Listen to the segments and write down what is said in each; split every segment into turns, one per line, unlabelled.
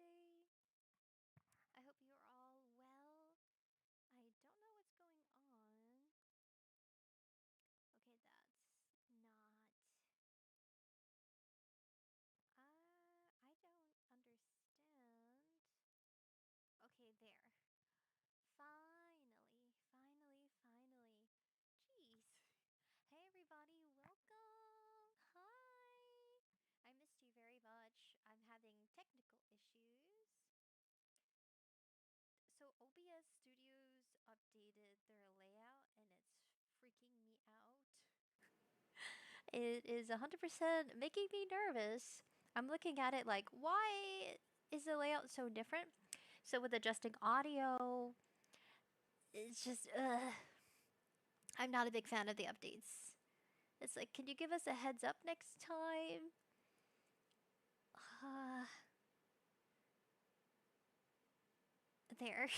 today. I hope you're all well. I don't know what's going on. Okay, that's not. I don't understand. Okay, there. Finally. Jeez. Hey, everybody, welcome. Hi. I missed you very much. I'm having technical issues. So OBS Studios updated their layout and it's freaking me out. It is 100% making me nervous. I'm looking at it like, why is the layout so different? So with adjusting audio, it's just, I'm not a big fan of the updates. It's like, can you give us a heads up next time? Uh, there.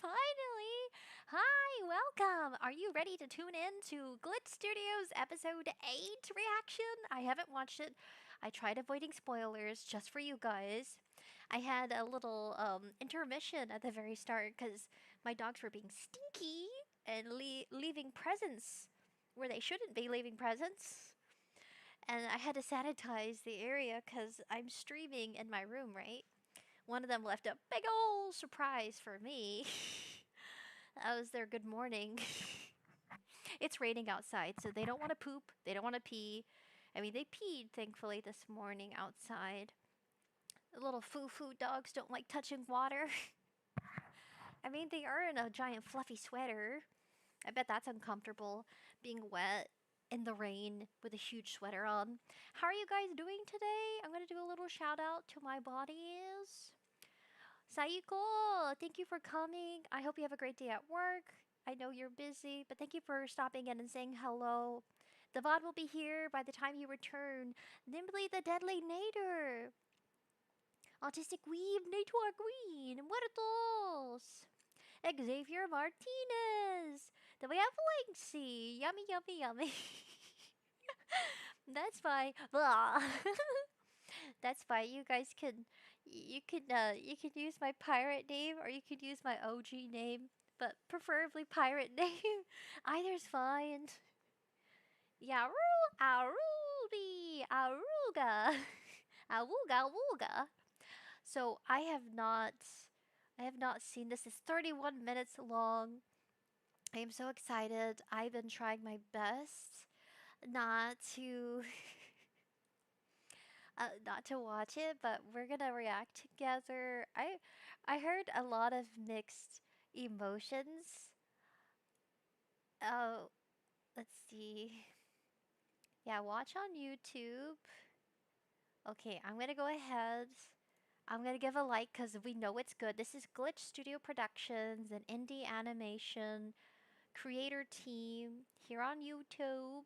Finally! Hi, welcome! Are you ready to tune in to Glitch Studios episode 8 reaction? I haven't watched it. I tried avoiding spoilers just for you guys. I had a little intermission at the very start because my dogs were being stinky and leaving presents where they shouldn't be leaving presents. And I had to sanitize the area because I'm streaming in my room, right? One of them left a big ol' surprise for me. That was their good morning. It's raining outside, so they don't want to poop. They don't want to pee. I mean, they peed, thankfully, this morning outside. The little foo-foo dogs don't like touching water. I mean, they are in a giant fluffy sweater. I bet that's uncomfortable, being wet in the rain with a huge sweater on. How are you guys doing today? I'm going to do a little shout out to my bodies. Saiko, thank you for coming. I hope you have a great day at work. I know you're busy, but thank you for stopping in and saying hello. The VOD will be here by the time you return. Nimbly the Deadly Nader. Autistic Weeb, Nator Green, Muertos. Xavier Martinez. The way of Linksy. Yummy. That's fine. Blah. That's fine. You can use my pirate name or you could use my OG name, but preferably pirate name. Either's fine. Yaru, Arubi, Aruga, Awooga. So I have not seen this. It's 31 minutes long. I am so excited. I've been trying my best not to not to watch it, but we're gonna react together. I heard a lot of mixed emotions. Oh, let's see. Yeah, watch on YouTube. Okay, I'm gonna go ahead. I'm gonna give a like because we know it's good. This is Glitch Studio Productions, an indie animation creator team here on YouTube.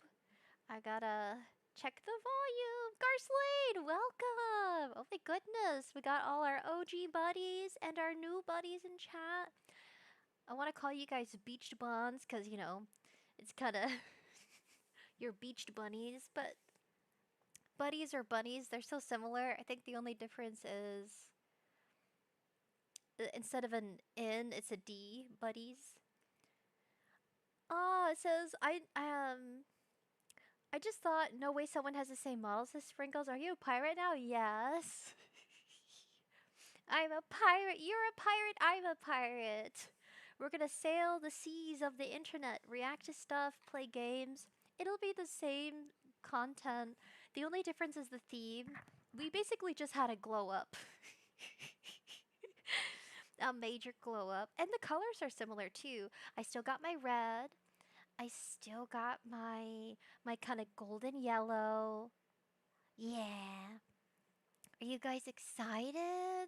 I gotta check the volume. Garslade, welcome! Oh my goodness, we got all our OG buddies and our new buddies in chat. I want to call you guys beached buns because, it's kind of your beached bunnies, but buddies or bunnies, they're so similar. I think the only difference is instead of an N, it's a D, buddies. Ah, it says I just thought, no way someone has the same models as Sprinkles. Are you a pirate now? Yes. I'm a pirate. You're a pirate. I'm a pirate. We're gonna sail the seas of the internet, react to stuff, play games. It'll be the same content. The only difference is the theme. We basically just had a glow up. A major glow up. And the colors are similar too. I still got my red. I still got my kind of golden yellow. Yeah. Are you guys excited?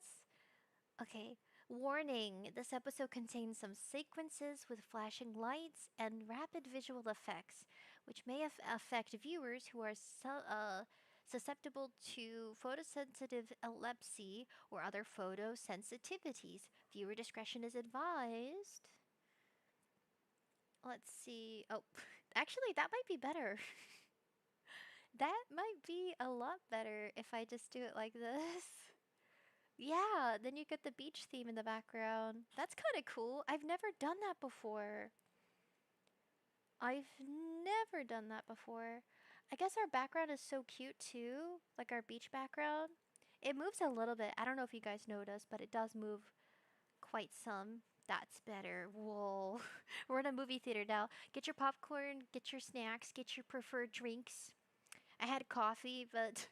Okay. Warning, this episode contains some sequences with flashing lights and rapid visual effects, which may affect viewers who are susceptible to photosensitive epilepsy or other photosensitivities. Viewer discretion is advised. Let's see. Oh, actually, that might be better. That might be a lot better if I just do it like this. Yeah, then you get the beach theme in the background. That's kind of cool. I've never done that before. I've never done that before. I guess our background is so cute too, like our beach background. It moves a little bit. I don't know if you guys noticed, but it does move quite some. That's better. Whoa. We're in a movie theater now. Get your popcorn, get your snacks, get your preferred drinks. I had coffee, but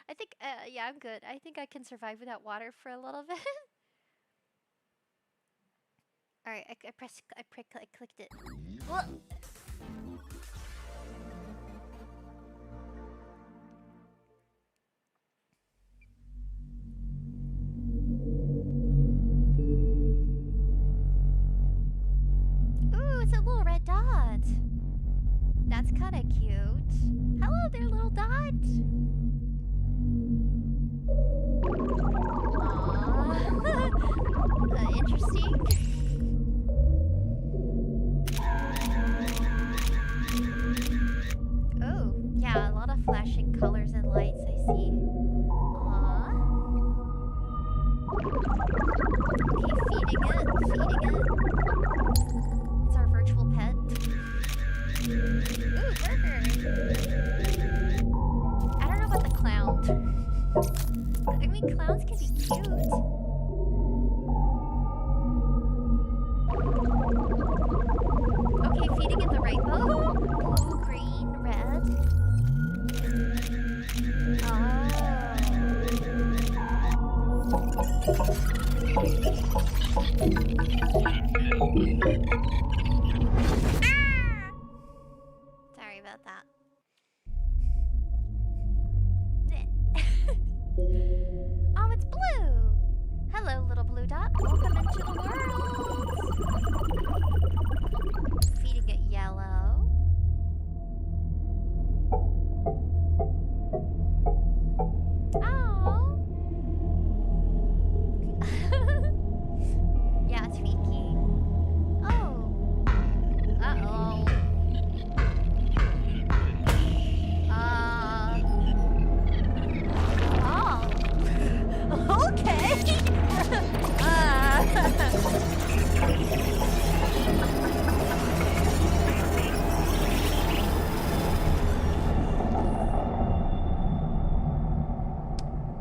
I think, yeah, I'm good. I think I can survive without water for a little bit. Alright, I clicked it. Whoa. Ooh, it's a little red dot. That's kind of cute. Hello there, little dot. Aww. Interesting. Oh, yeah, a lot of flashing colors and lights, I see. Aww. Okay, feeding it. It's our virtual pet. Ooh, burger! I don't know about the clown. I mean, clowns can be cute. Okay, feeding it the right. Oh! Blue, green, red. Oh. Ah! Sorry about that. Oh, it's blue! Hello, little blue dot. Welcome into the world! Feeding it yellow. Oh! Yeah, it's tweaking. Oh! Uh-oh. Oh. Okay!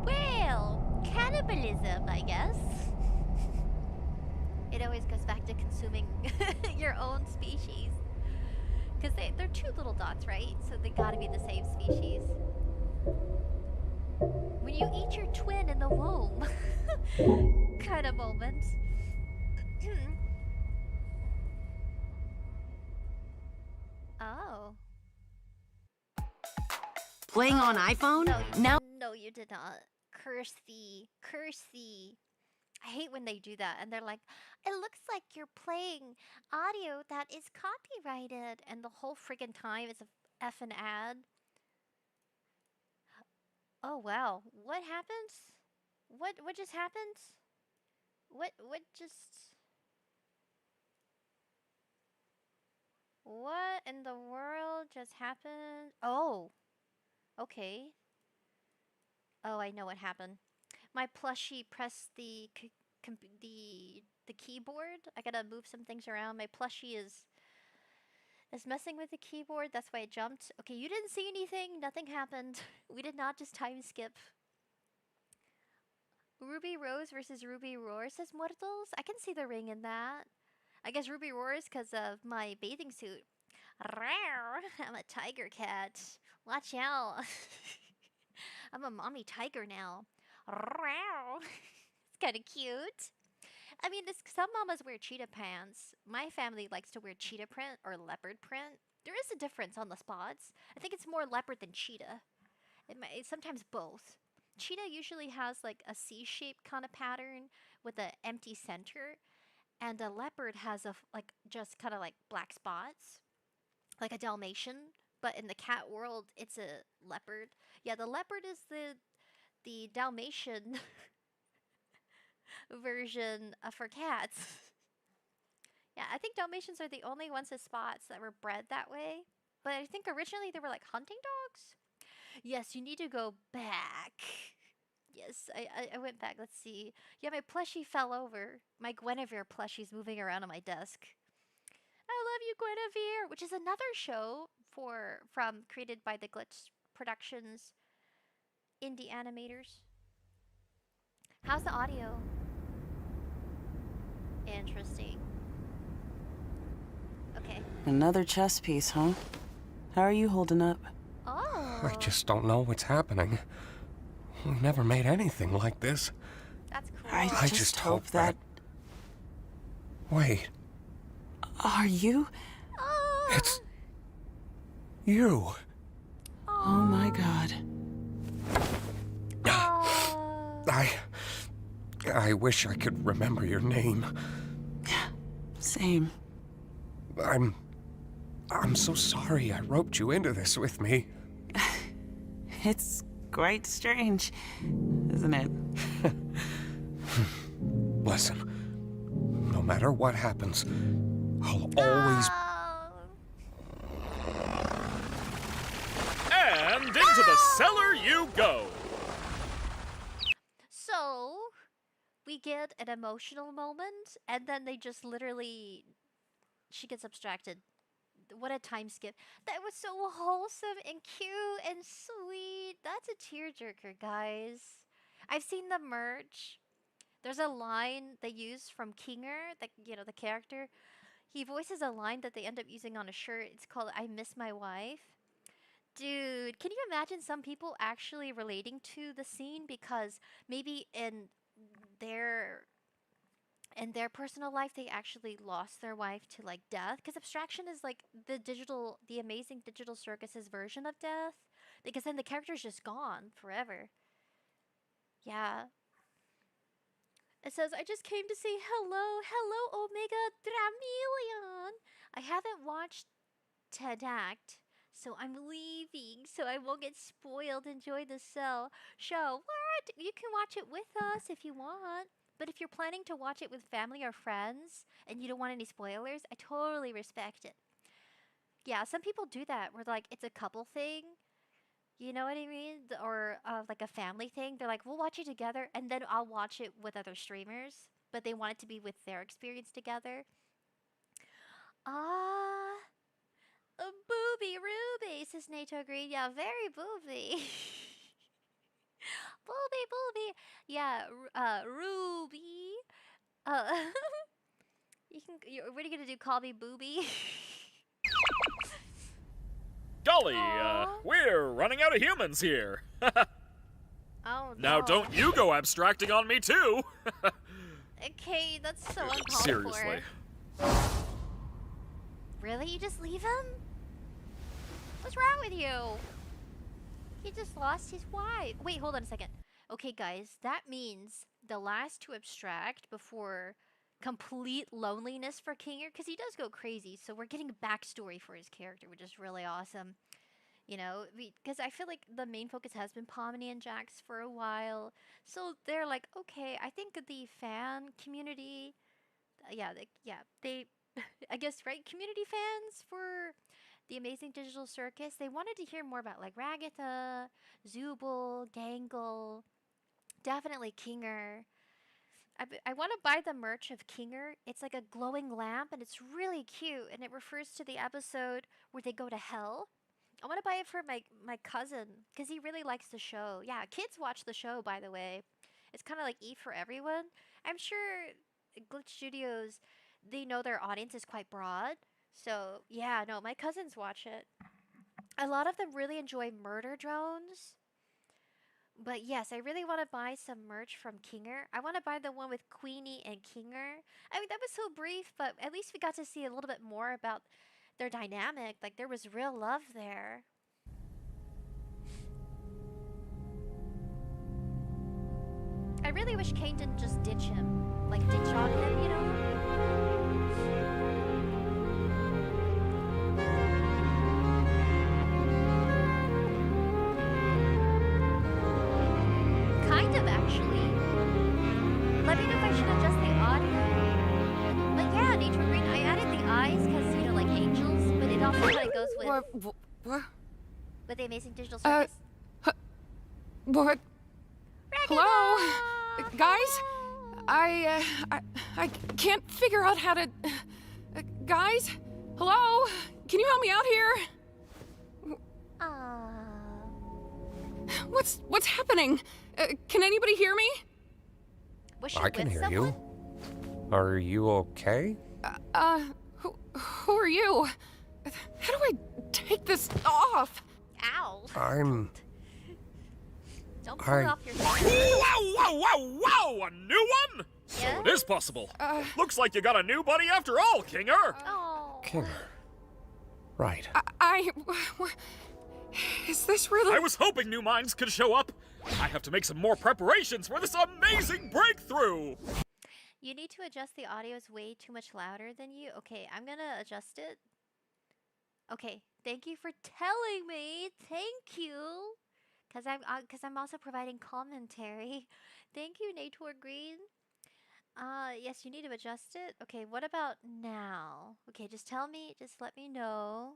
Well, cannibalism, I guess. It always goes back to consuming your own species. Because they're two little dots, right? So they gotta be the same species. When you eat your twin in the womb. Kind of moment. Oh.
Playing on iPhone?
No, you did not. Curse thee. Curse thee. I hate when they do that and they're like, it looks like you're playing audio that is copyrighted, and the whole friggin' time is a effing ad. Oh wow. What happened? What just happened? What just... What in the world just happened? Oh. Okay. Oh, I know what happened. My plushie pressed the keyboard. I gotta move some things around. My plushie is messing with the keyboard. That's why it jumped. Okay, you didn't see anything. Nothing happened. We did not just time skip. Ruby Rose versus Ruby Roar, says Muertos. I can see the ring in that. I guess Ruby roars because of my bathing suit. Rawr, I'm a tiger cat. Watch out. I'm a mommy tiger now. Rawr. It's kind of cute. I mean, some mamas wear cheetah pants. My family likes to wear cheetah print or leopard print. There is a difference on the spots. I think it's more leopard than cheetah. It's sometimes both. Cheetah usually has like a C-shaped kind of pattern with an empty center, and a leopard has like just kind of like black spots, like a Dalmatian. But in the cat world, it's a leopard. Yeah, the leopard is the Dalmatian version for cats. Yeah, I think Dalmatians are the only ones with spots that were bred that way. But I think originally they were like hunting dogs. Yes, you need to go back. Yes, I went back. Let's see. Yeah, my plushie fell over. My Guinevere plushie's moving around on my desk. I love you, Guinevere, which is another show from created by the Glitch Productions indie animators. How's the audio? Interesting. Okay.
Another chess piece, huh? How are you holding up?
Oh.
I just don't know what's happening. We never made anything like this.
That's cool.
I just hope that...
Wait.
Are you?
It's... you.
Oh my god.
I wish I could remember your name.
Same.
I'm so sorry I roped you into this with me.
It's quite strange, isn't it?
Listen, no matter what happens, I'll always...
And into the cellar you go!
So, we get an emotional moment, and then they just literally... She gets abstracted. What a time skip. That was so wholesome and cute and sweet. That's a tearjerker, guys. I've seen the merch. There's a line they use from Kinger, the character. He voices a line that they end up using on a shirt. It's called "I Miss My Wife." Dude, can you imagine some people actually relating to the scene because maybe in their personal life they actually lost their wife to like death, because abstraction is like the Amazing Digital Circus's version of death, because then the character's just gone forever. Yeah. It says, I just came to say hello Omega Dramillion. I haven't watched Ted Act, so I'm leaving so I won't get spoiled. Enjoy the show. What? You can watch it with us if you want. But if you're planning to watch it with family or friends and you don't want any spoilers, I totally respect it. Yeah, some people do that where like it's a couple thing. You know what I mean? Or like a family thing. They're like, we'll watch it together and then I'll watch it with other streamers. But they want it to be with their experience together. A booby Ruby, says Nato Green. Yeah, very booby. Booby. Yeah, Ruby. What are you gonna do? Call me Booby?
Golly, we're running out of humans here.
Oh no.
Now don't you go abstracting on me too.
Okay, that's so uncalled for.
Seriously.
Really? You just leave him? What's wrong with you? He just lost his wife. Wait, hold on a second. Okay, guys, that means the last to abstract before complete loneliness for Kinger, because he does go crazy. So we're getting a backstory for his character, which is really awesome. You know, because I feel like the main focus has been Pomni and Jax for a while. So they're like, okay, I think the fan community, they I guess, right? Community fans for the Amazing Digital Circus, they wanted to hear more about like Ragatha, Zooble, Gangle, definitely Kinger. I want to buy the merch of Kinger. It's like a glowing lamp and it's really cute and it refers to the episode where they go to hell. I want to buy it for my cousin because he really likes the show. Yeah, kids watch the show, by the way. It's kind of like E for everyone. I'm sure Glitch Studios, they know their audience is quite broad. So, yeah, no, my cousins watch it. A lot of them really enjoy murder drones. But yes, I really want to buy some merch from Kinger. I want to buy the one with Queenie and Kinger. I mean, that was so brief, but at least we got to see a little bit more about their dynamic. Like, there was real love there. I really wish Caine didn't just ditch him. Like, ditch on him, you know? Kind of, actually. Let me know if I should adjust the audio. But yeah, Nature Green, I added the eyes because, you know, like angels, but it also kind of goes with...
What?
With the Amazing Digital Circus.
What?
Hello? Guys?
Hello?
I can't figure out how to... guys? Hello? Can you help me out here? What's happening? Can anybody hear me?
Was she
I can
with
hear
someone?
you. Are you okay?
Who are you? How do I take this off?
Ow.
I'm...
Don't pull it
I-
off your
Wow,
face.
wow, wow, wow! A new one?
Yeah?
So it is possible. Looks like you got a new buddy after all, Kinger.
Oh.
Kinger. Right.
Is this really...
I was hoping new minds could show up. I have to make some more preparations for this amazing breakthrough.
You need to adjust the audio. Is way too much louder than you. Okay, I'm gonna adjust it. Okay, thank you for telling me. Thank you. Cause I'm also providing commentary. Thank you, Nator Green. Yes, you need to adjust it. Okay, what about now? Okay, just tell me. Just let me know.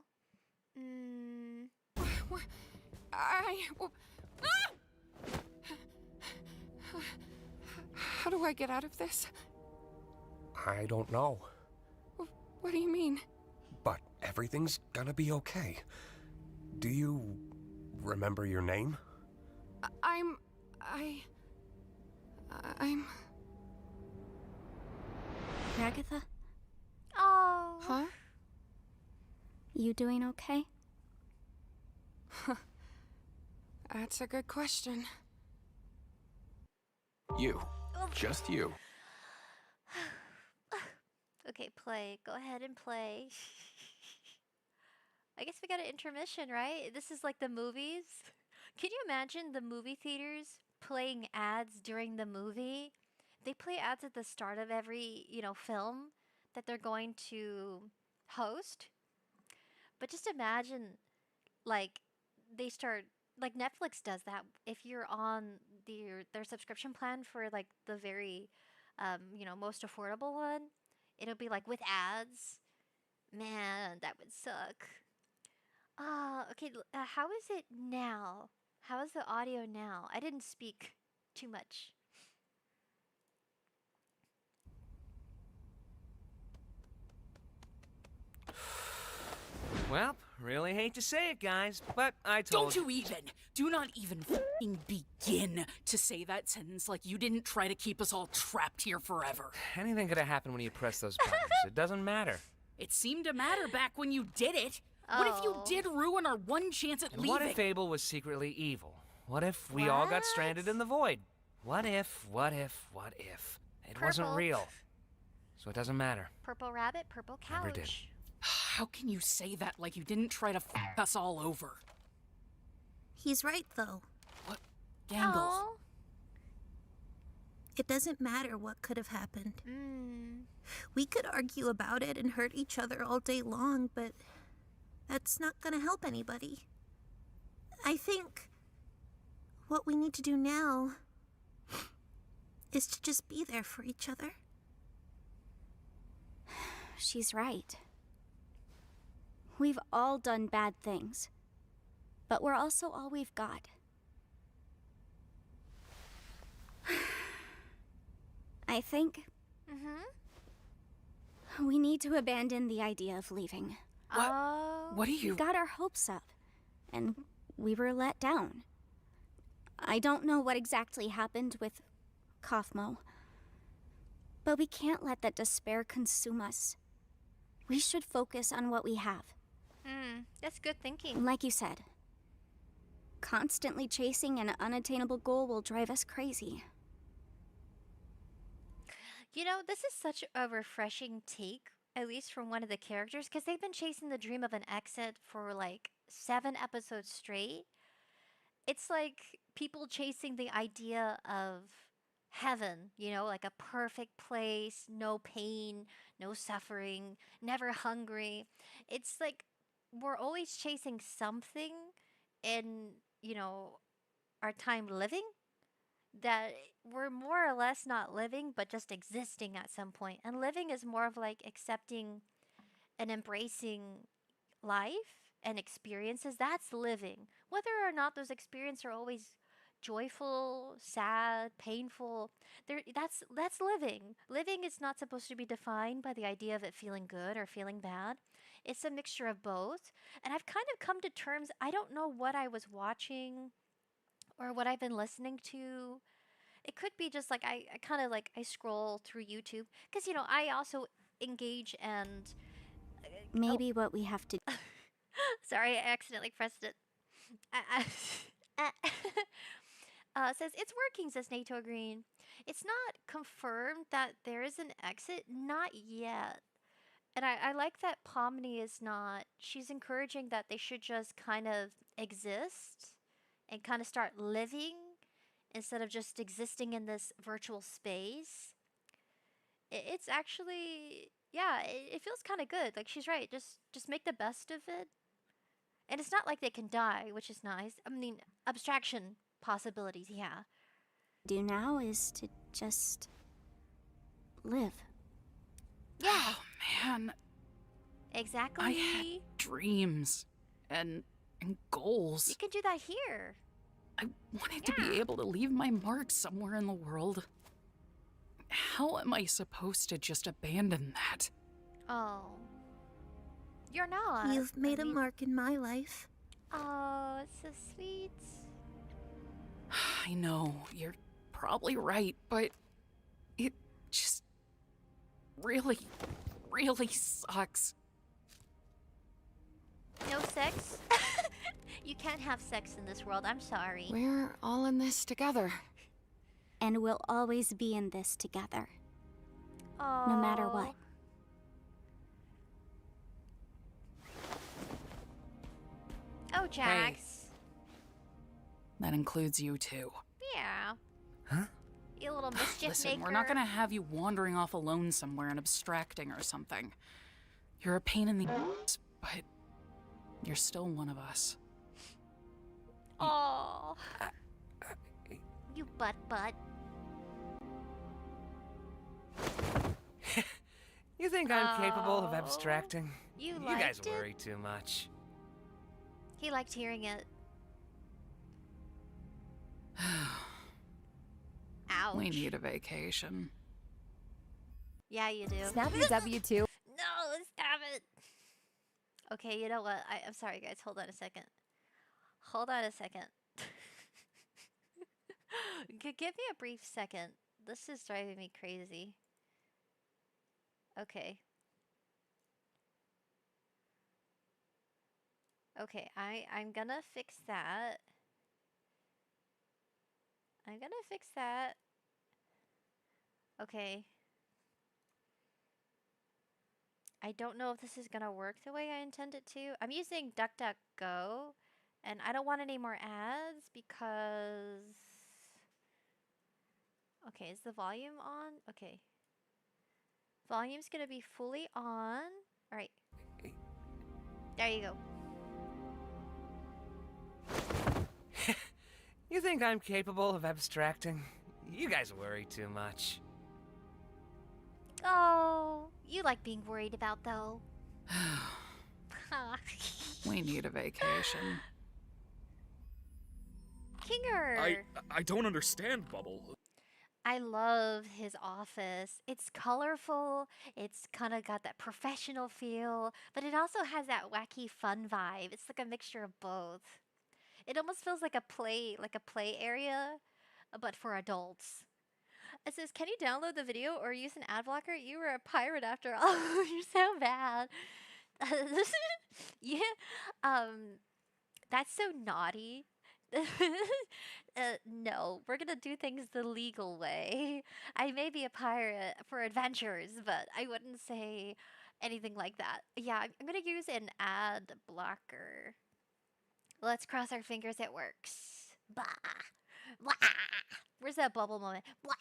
How do I get out of this?
I don't know.
What do you mean?
But everything's gonna be okay. Do you remember your name?
I'm...
Agatha,
Oh.
Huh?
you doing okay?
That's a good question.
You. Just you.
Okay, play. Go ahead and play. I guess we got an intermission, right? This is like the movies. Can you imagine the movie theaters playing ads during the movie? They play ads at the start of every, film that they're going to host. But just imagine, like, they start, like Netflix does that. If you're on their subscription plan for like the very, most affordable one, it'll be like with ads. Man, that would suck. Okay. How is it now? How is the audio now? I didn't speak too much.
Well, really hate to say it, guys, but I told
Don't you even! Do not even f***ing begin to say that sentence like you didn't try to keep us all trapped here forever.
Anything could have happened when you press those buttons. It doesn't matter.
It seemed to matter back when you did it. What if you
Oh.
did ruin our one chance at
And
leaving?
what if Abel was secretly evil? What if we all got stranded in the void? What if? It wasn't
Purple.
real. So it doesn't matter.
Purple rabbit, purple couch.
Never did.
How can you say that like you didn't try to f*** us all over?
He's right, though.
What? Gangle.
Aw.
It doesn't matter what could have happened.
Mm.
We could argue about it and hurt each other all day long, but that's not gonna help anybody. I think what we need to do now is to just be there for each other.
She's right. We've all done bad things, but we're also all we've got. I think we need to abandon the idea of leaving.
What?
Oh.
What do you...
We got our hopes up, and we were let down. I don't know what exactly happened with Kaufmo, but we can't let that despair consume us. We should focus on what we have.
That's good thinking.
And like you said, constantly chasing an unattainable goal will drive us crazy.
This is such a refreshing take, at least from one of the characters, because they've been chasing the dream of an exit for like 7 episodes straight. It's like people chasing the idea of heaven, like a perfect place, no pain, no suffering, never hungry. It's like we're always chasing something in, our time living that we're more or less not living, but just existing at some point. And living is more of like accepting and embracing life and experiences. That's living. Whether or not those experiences are always joyful, sad, painful. That's living. Living is not supposed to be defined by the idea of it feeling good or feeling bad. It's a mixture of both. And I've kind of come to terms, I don't know what I was watching or what I've been listening to. It could be just like I kind of like I scroll through YouTube because I also engage and
Maybe what we have to
sorry, I accidentally pressed it. Says it's working, says NATO Green. It's not confirmed that there is an exit, not yet. And I like that Pomni is not. She's encouraging that they should just kind of exist and kind of start living instead of just existing in this virtual space. It's actually, yeah, it feels kind of good. Like she's right. Just make the best of it. And it's not like they can die, which is nice. I mean, abstraction possibilities, yeah.
do now is to just live.
Yeah.
Oh, man.
Exactly.
I had dreams and goals.
You can do that here.
I wanted to be able to leave my mark somewhere in the world. How am I supposed to just abandon that?
Oh. You're not.
You've made a mark in my life.
Oh, it's so sweet.
I know, you're probably right, but it just really, really sucks.
No sex? You can't have sex in this world. I'm sorry.
We're all in this together.
And we'll always be in this together.
Oh.
No matter what.
Oh, Jax.
That includes you too.
Yeah.
Huh?
You little mischief
Listen,
maker.
we're not gonna have you wandering off alone somewhere and abstracting or something. You're a pain in the ass, but you're still one of us.
Oh. You butt.
You think I'm capable of
Oh.
abstracting?
You
You
liked
guys
it?
worry too much.
He liked hearing it. Ouch.
We need a vacation.
Yeah, you do.
Snap your W2.
No, stop it. Okay, you know what? I'm sorry, guys. Hold on a second. Give me a brief second. This is driving me crazy. Okay. Okay, I'm gonna fix that. Okay. I don't know if this is gonna work the way I intend it to. I'm using DuckDuckGo, and I don't want any more ads because... Okay, is the volume on? Okay. Volume's gonna be fully on. Alright. There you go.
You think I'm capable of abstracting? You guys worry too much.
Oh, you like being worried about, though.
We need a vacation.
Kinger!
I don't understand, Bubble.
I love his office. It's colorful. It's kind of got that professional feel, but it also has that wacky fun vibe. It's like a mixture of both. It almost feels like a play area, but for adults. It says, "Can you download the video or use an ad blocker? You were a pirate after all." You're so bad. Yeah. That's so naughty. No, we're gonna do things the legal way. I may be a pirate for adventures, but I wouldn't say anything like that. Yeah, I'm gonna use an ad blocker. Let's cross our fingers it works. Blah. Blah. Where's that Bubble moment? Blah.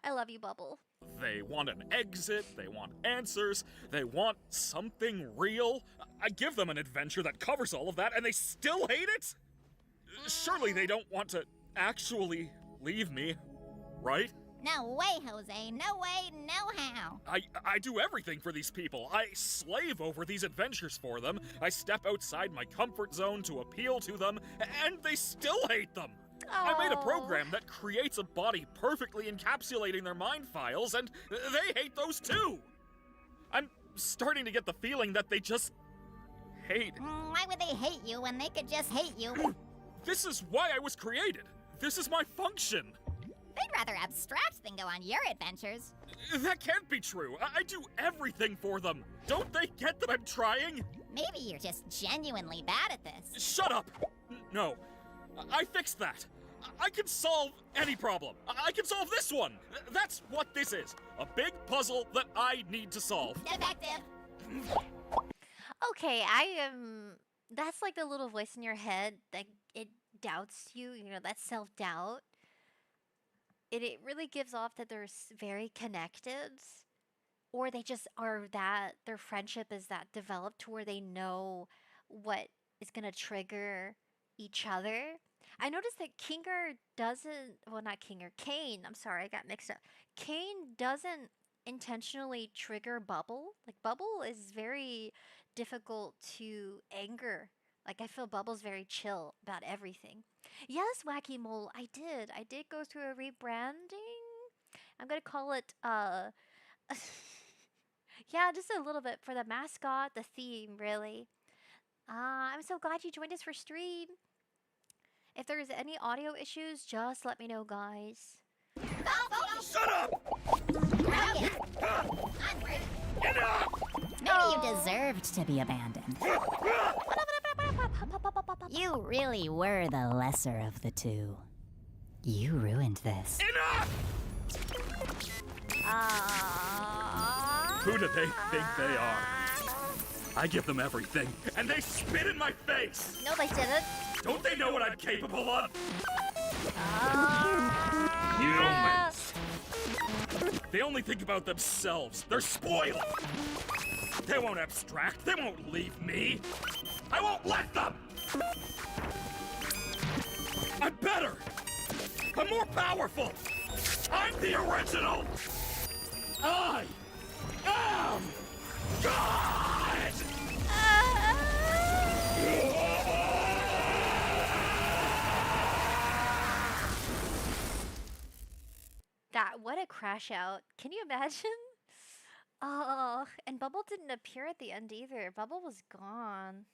I love you, Bubble.
They want an exit, they want answers, they want something real. I give them an adventure that covers all of that, and they still hate it? Surely they don't want to actually leave me, right?
No way, Jose. No way, no how.
I do everything for these people. I slave over these adventures for them. I step outside my comfort zone to appeal to them, and they still hate them. I made a program that creates a body perfectly encapsulating their mind files, and they hate those too. I'm starting to get the feeling that they just hate.
Why would they hate you when they could just hate you?
This is why I was created. This is my function.
They'd rather abstract than go on your adventures.
That can't be true. I do everything for them. Don't they get that I'm trying?
Maybe you're just genuinely bad at this.
Shut up! No. I fixed that. I can solve any problem. I can solve this one. That's what this is. A big puzzle that I need to solve.
Effective.
Okay, that's like the little voice in your head that it doubts you, that self-doubt. It really gives off that they're very connected, or they just are that, their friendship is that developed to where they know what is going to trigger each other. I noticed that Caine, I'm sorry, I got mixed up. Caine doesn't intentionally trigger Bubble. Like, Bubble is very difficult to anger. Like, I feel Bubble's very chill about everything. Yes, Wacky Mole, I did go through a rebranding. I'm gonna call it, yeah, just a little bit for the mascot, the theme, really. I'm so glad you joined us for stream. If there's any audio issues, just let me know, guys.
Shut up!
Maybe you deserved to be abandoned. You really were the lesser of the two. You ruined this.
Enough! Who do they think they are? I give them everything, and they spit in my face!
No, they didn't.
Don't they know what I'm capable of?
Yes.
They only think about themselves. They're spoiled. They won't abstract. They won't leave me. I won't let them! I'm better! I'm more powerful! I'm the original! I am God!
What a crash out. Can you imagine? Oh, and Bubble didn't appear at the end either. Bubble was gone.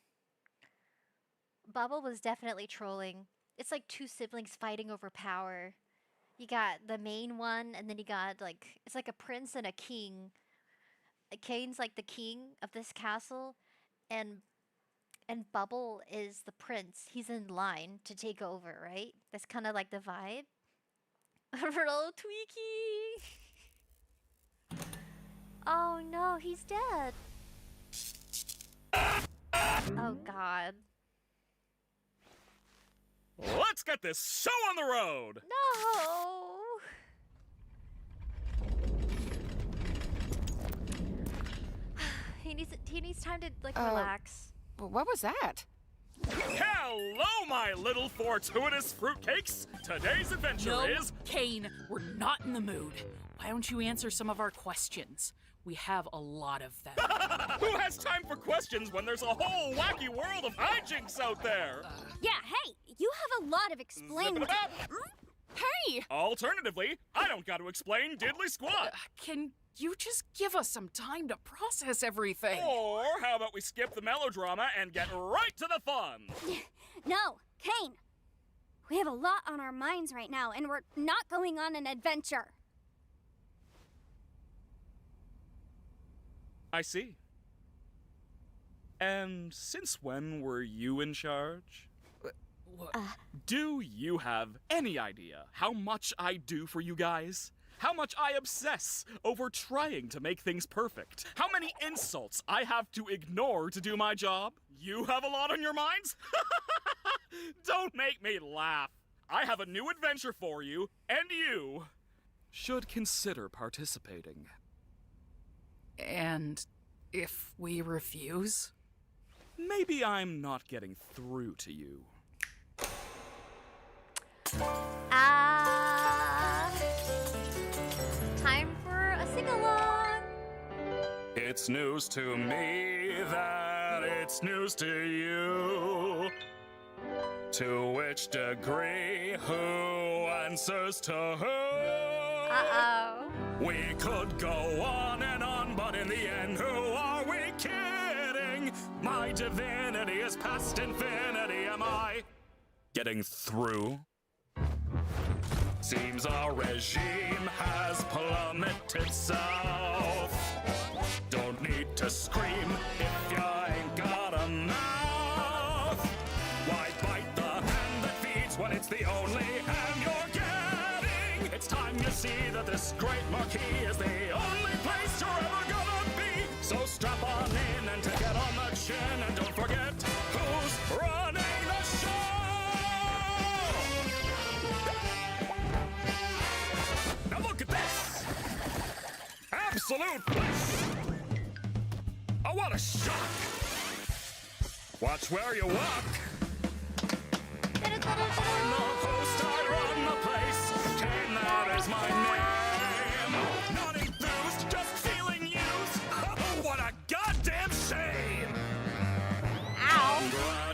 Bubble was definitely trolling. It's like two siblings fighting over power. You got the main one, and then you got, like, it's like a prince and a king. Caine's like the king of this castle, and Bubble is the prince. He's in line to take over, right? That's kind of like the vibe. Roll Tweaky! Oh no, he's dead. Oh god.
Let's get this show on the road!
No! He needs time to, like, relax.
What was that?
Hello, my little fortuitous fruitcakes! Today's adventure is...
Caine, we're not in the mood. Why don't you answer some of our questions? We have a lot of them.
Who has time for questions when there's a whole wacky world of hijinks out there?
Yeah, hey, you have a lot of explaining.
Hey!
Alternatively, I don't got to explain diddly squat.
Can you just give us some time to process everything?
Or how about we skip the melodrama and get right to the fun?
No, Caine. We have a lot on our minds right now, and we're not going on an adventure.
I see. And since when were you in charge? Do you have any idea how much I do for you guys? How much I obsess over trying to make things perfect? How many insults I have to ignore to do my job? You have a lot on your minds? Don't make me laugh. I have a new adventure for you, and you should consider participating.
And if we refuse?
Maybe I'm not getting through to you.
Time for a sing-along.
It's news to me that it's news to you. To which degree? Who answers to who?
Uh-oh.
We could go on and on, but in the end, who are we kidding? My divinity is past infinity. Am I getting through? Seems our regime has plummeted south. Don't need to scream if you ain't got a mouth. Why bite the hand that feeds when it's the only hand you're getting? It's time you see that this great marquee is the only place you're ever gonna be. So strap on in and take it on the chin, and don't forget who's running the show. Now look at this! Absolute bliss! Oh, what a shock! Watch where you walk! I'm the host, I run the place. Caine, that is my name. Not enthused, just feeling used. Oh, what a goddamn shame!
Ow.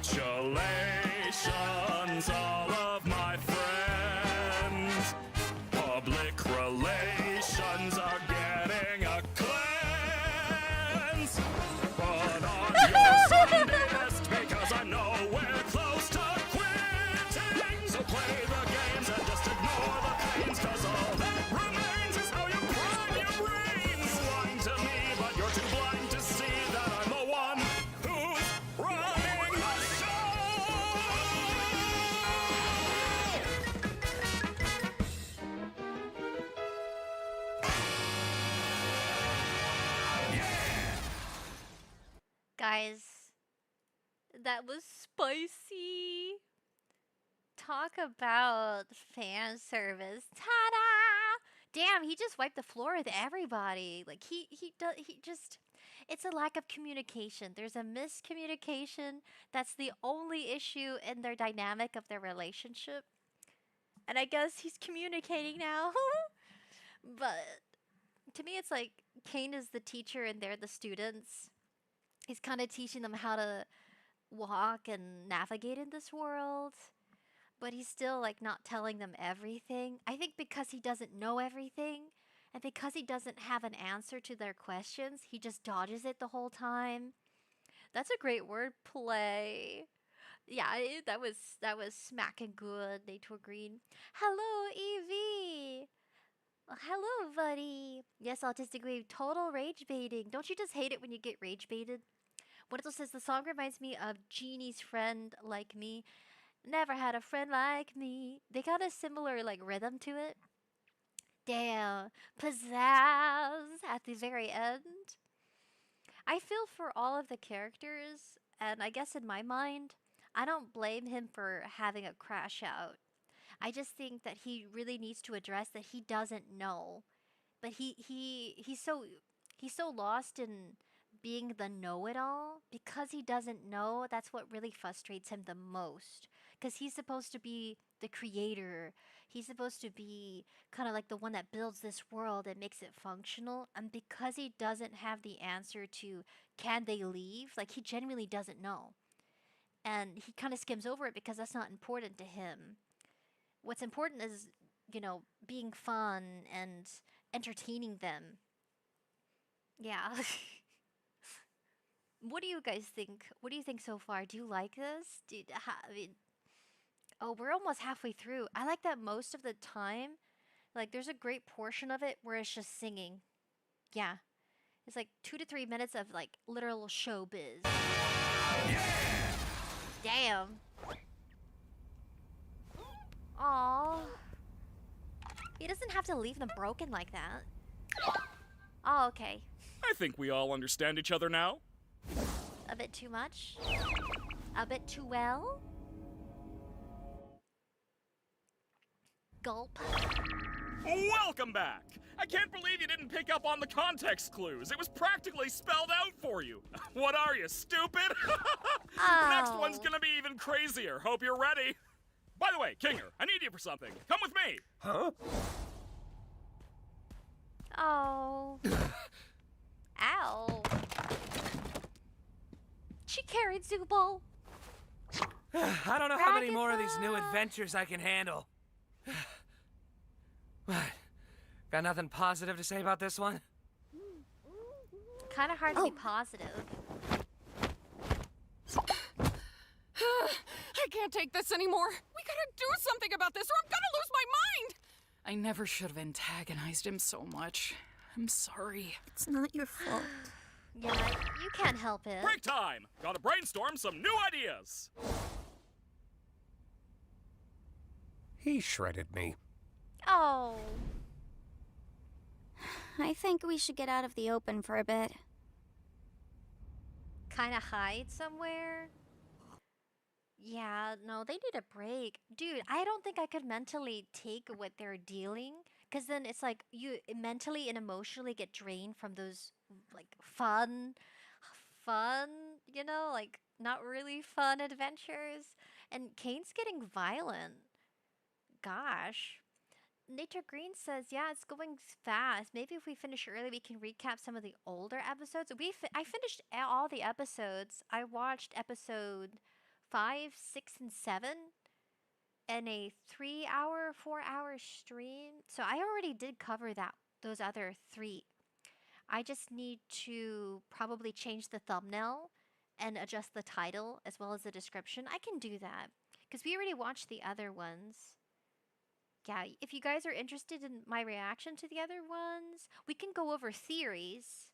Congratulations, all of my friends. Public relations are getting a cleanse. Put on your Sunday best because I know we're close to quitting. So play the games and just ignore the pains, cause all that remains is how you prime your brains. You whine to me, but you're too blind to see that I'm the one who's running the show.
Guys, that was spicy. Talk about fan service. Ta-da! Damn, he just wiped the floor with everybody. Like he just it's a lack of communication. There's a miscommunication. That's the only issue in their dynamic of their relationship. And I guess he's communicating now. But to me it's like Caine is the teacher and they're the students. He's kind of teaching them how to walk and navigate in this world, but he's still like not telling them everything. I think because he doesn't know everything and because he doesn't have an answer to their questions, he just dodges it the whole time. That's a great word play. Yeah, that was smacking good. They too agreed. Hello, Evie. Hello, buddy. Yes, autistic wave. Total rage baiting. Don't you just hate it when you get rage baited? Wendell says the song reminds me of Jeannie's Friend Like Me. Never had a friend like me. They got a similar like rhythm to it. Damn, pizzazz at the very end. I feel for all of the characters, and I guess in my mind, I don't blame him for having a crash out. I just think that he really needs to address that he doesn't know. But he's so lost in being the know-it-all because he doesn't know. That's what really frustrates him the most, because he's supposed to be the creator. He's supposed to be kind of like the one that builds this world and makes it functional, and because he doesn't have the answer to can they leave, like he genuinely doesn't know, and he kind of skims over it because that's not important to him. What's important is, being fun and entertaining them. Yeah. What do you guys think? What do you think so far? Do you like this? Oh, we're almost halfway through. I like that most of the time. Like, there's a great portion of it where it's just singing. Yeah. It's like 2 to 3 minutes of, like, literal showbiz. Damn. Aww. He doesn't have to leave them broken like that. Oh, okay.
I think we all understand each other now.
A bit too much? A bit too well? Gulp.
Welcome back! I can't believe you didn't pick up on the context clues. It was practically spelled out for you. What are you, stupid?
Oh.
Next one's gonna be even crazier. Hope you're ready. By the way, Kinger, I need you for something. Come with me.
Huh?
Oh. Ow. She carried Zubo.
I don't know how many more of these new adventures I can handle. What? Got nothing positive to say about this one?
Kind of hard to be positive.
I can't take this anymore. We gotta do something about this or I'm gonna lose my mind! I never should have antagonized him so much. I'm sorry.
It's not your fault.
Yeah, you can't help it.
Break time! Gotta brainstorm some new ideas!
He shredded me.
Oh.
I think we should get out of the open for a bit.
Kind of hide somewhere? Yeah, no, they need a break. Dude, I don't think I could mentally take what they're dealing. Because then it's like you mentally and emotionally get drained from those, like, fun, like, not really fun adventures. And Caine's getting violent. Gosh. Nature Green says, yeah, it's going fast. Maybe if we finish early, we can recap some of the older episodes. I finished all the episodes. I watched episode 5, 6, and 7 in a 3-hour, 4-hour stream. So I already did cover those other 3. I just need to probably change the thumbnail and adjust the title as well as the description. I can do that because we already watched the other ones. Yeah, if you guys are interested in my reaction to the other ones, we can go over theories.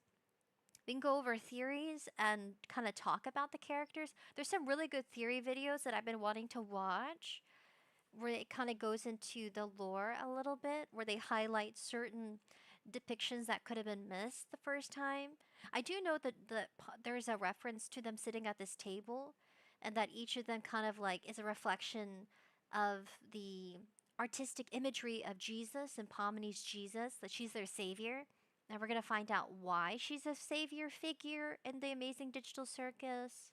We can go over theories and kind of talk about the characters. There's some really good theory videos that I've been wanting to watch where it kind of goes into the lore a little bit, where they highlight certain depictions that could have been missed the first time. I do know that there's a reference to them sitting at this table and that each of them kind of like is a reflection of the artistic imagery of Jesus and Pomni's Jesus, that she's their savior. And we're going to find out why she's a savior figure in the Amazing Digital Circus.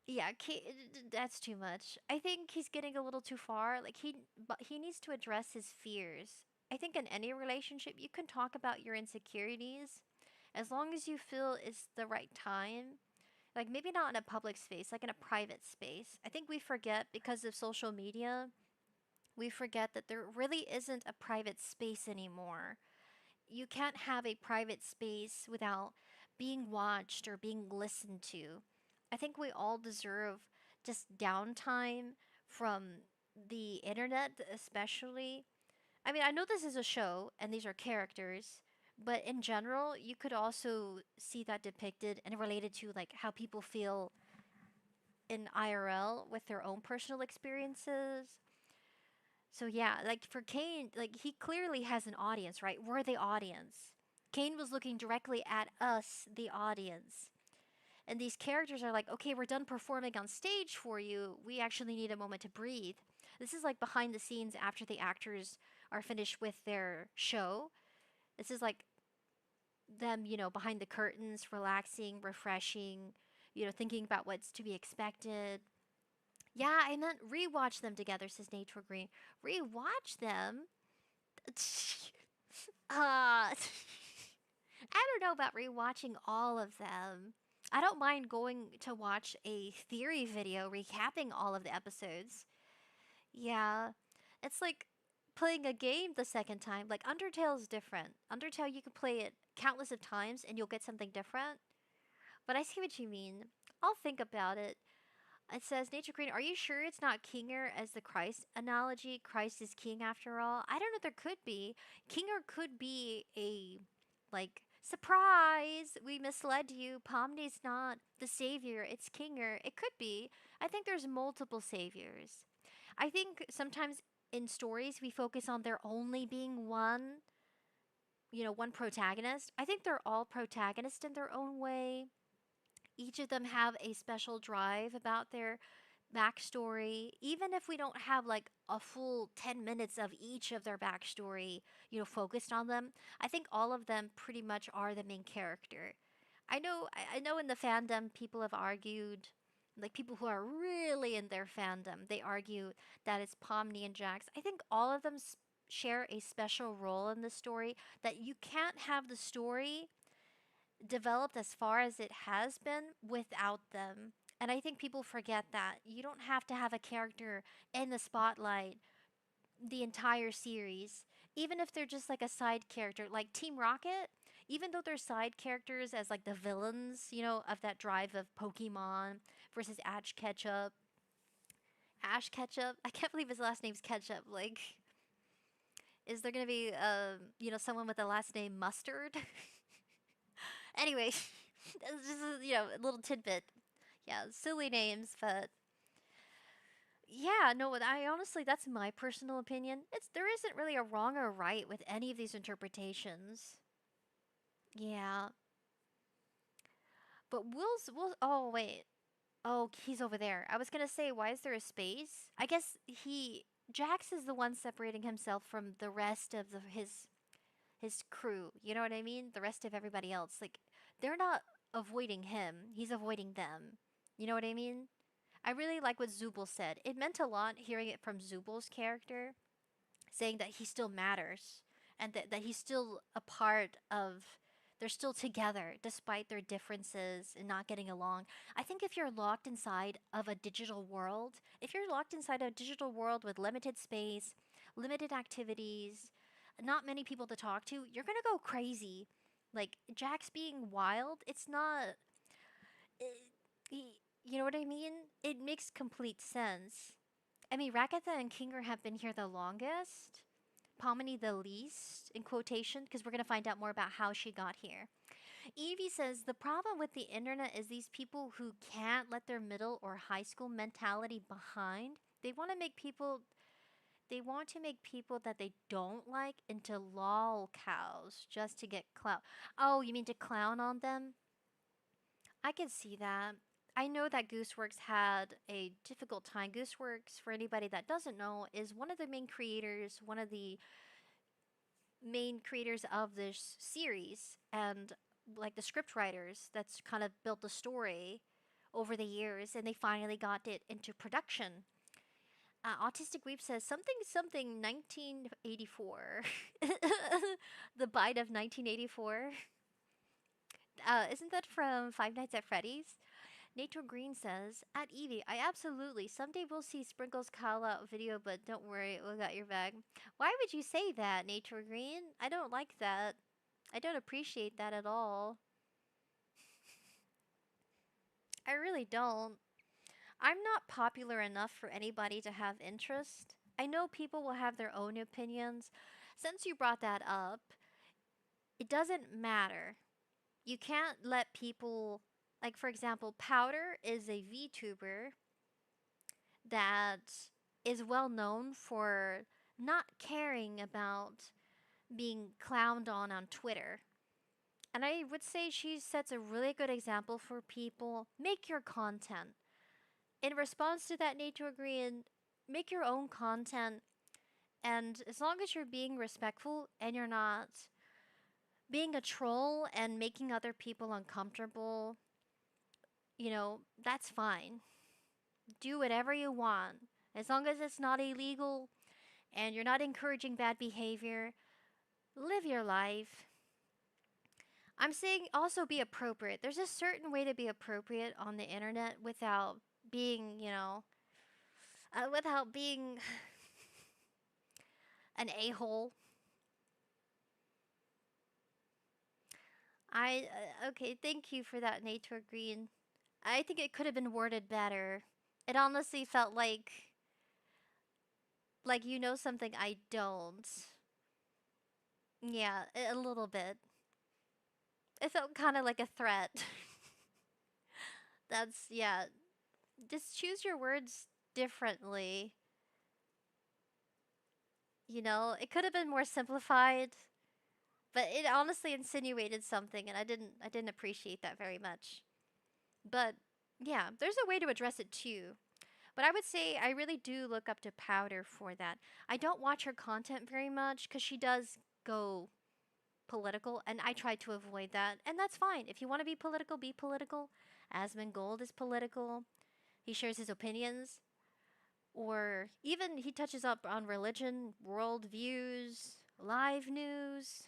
Yeah, that's too much. I think he's getting a little too far. Like he needs to address his fears. I think in any relationship you can talk about your insecurities as long as you feel it's the right time. Like, maybe not in a public space, like in a private space. I think we forget, because of social media, we forget that there really isn't a private space anymore. You can't have a private space without being watched or being listened to. I think we all deserve just downtime from the internet, especially. I mean, I know this is a show and these are characters, but in general, you could also see that depicted and related to like how people feel in IRL with their own personal experiences. So yeah, like for Caine, like he clearly has an audience, right? We're the audience. Caine was looking directly at us, the audience. And these characters are like, okay, we're done performing on stage for you. We actually need a moment to breathe. This is like behind the scenes after the actors are finished with their show. This is like them, behind the curtains, relaxing, refreshing, thinking about what's to be expected. Yeah, I meant rewatch them together, says Nature Green. Rewatch them? I don't know about rewatching all of them. I don't mind going to watch a theory video recapping all of the episodes. Yeah, it's like playing a game the second time. Like Undertale's different. Undertale, you can play it countless of times and you'll get something different. But I see what you mean. I'll think about it. It says, Nature Green, are you sure it's not Kinger as the Christ analogy? Christ is king after all? I don't know, there could be. Kinger could be a, like, surprise! We misled you. Pomni's not the savior, it's Kinger. It could be. I think there's multiple saviors. I think sometimes in stories we focus on there only being one, one protagonist. I think they're all protagonists in their own way. Each of them have a special drive about their backstory. Even if we don't have like a full 10 minutes of each of their backstory, focused on them, I think all of them pretty much are the main character. I know in the fandom people have argued, like people who are really in their fandom, they argue that it's Pomni and Jax. I think all of them share a special role in the story, that you can't have the story developed as far as it has been without them. And I think people forget that you don't have to have a character in the spotlight the entire series, even if they're just like a side character, like Team Rocket. Even though they're side characters as like the villains, you know, of that drive of Pokemon versus Ash Ketchup. Ash Ketchup. I can't believe his last name's Ketchup. Like, is there gonna be you know, someone with the last name Mustard? Anyway, it's just you know, a little tidbit. Yeah, silly names, but yeah, no, I honestly, that's my personal opinion. There isn't really a wrong or right with any of these interpretations. Yeah, but Will's. Oh wait. Oh, he's over there. I was gonna say, why is there a space? I guess Jax is the one separating himself from the rest of his crew. You know what I mean? The rest of everybody else. Like, they're not avoiding him. He's avoiding them. You know what I mean? I really like what Zubul said. It meant a lot hearing it from Zubul's character, saying that he still matters and that he's still a part of. They're still together despite their differences and not getting along. I think if you're locked inside of a digital world, if you're locked inside a digital world with limited space, limited activities, not many people to talk to, you're gonna go crazy. Like Jax being wild, it's not. You know what I mean? It makes complete sense. I mean, Rakatha and Kinger have been here the longest. Pomini the least, in quotation, because we're going to find out more about how she got here. Evie says, the problem with the internet is these people who can't let their middle or high school mentality behind. They want to make people that they don't like into lol cows just to get clout. Oh, you mean to clown on them? I can see that. I know that Gooseworks had a difficult time. Gooseworks, for anybody that doesn't know, is one of the main creators, of this series, and like the script writers that's kind of built the story over the years, and they finally got it into production. Autistic Weep says something 1984. The bite of 1984. Isn't that from Five Nights at Freddy's? Nato Green says, at Evie, I absolutely. Someday we'll see Sprinkles call out video, but don't worry, we'll got your bag. Why would you say that, Nato Green? I don't like that. I don't appreciate that at all. I really don't. I'm not popular enough for anybody to have interest. I know people will have their own opinions. Since you brought that up, it doesn't matter. You can't let people, like for example, Powder is a VTuber that is well known for not caring about being clowned on Twitter. And I would say she sets a really good example for people. Make your content. In response to that, Nature Green, make your own content. And as long as you're being respectful and you're not being a troll and making other people uncomfortable, you know, that's fine. Do whatever you want. As long as it's not illegal and you're not encouraging bad behavior, live your life. I'm saying also be appropriate. There's a certain way to be appropriate on the internet without being, you know, without being an a-hole. Okay, thank you for that, Nature Green. I think it could have been worded better. It honestly felt like you know something I don't. Yeah, a little bit. It felt kind of like a threat. Yeah. Just choose your words differently. You know, it could have been more simplified, but it honestly insinuated something, and I didn't appreciate that very much. But yeah, there's a way to address it too. But I would say I really do look up to Powder for that. I don't watch her content very much because she does go political, and I try to avoid that, and that's fine. If you want to be political, be political. Asmongold is political. He shares his opinions, or even he touches up on religion, world views, live news.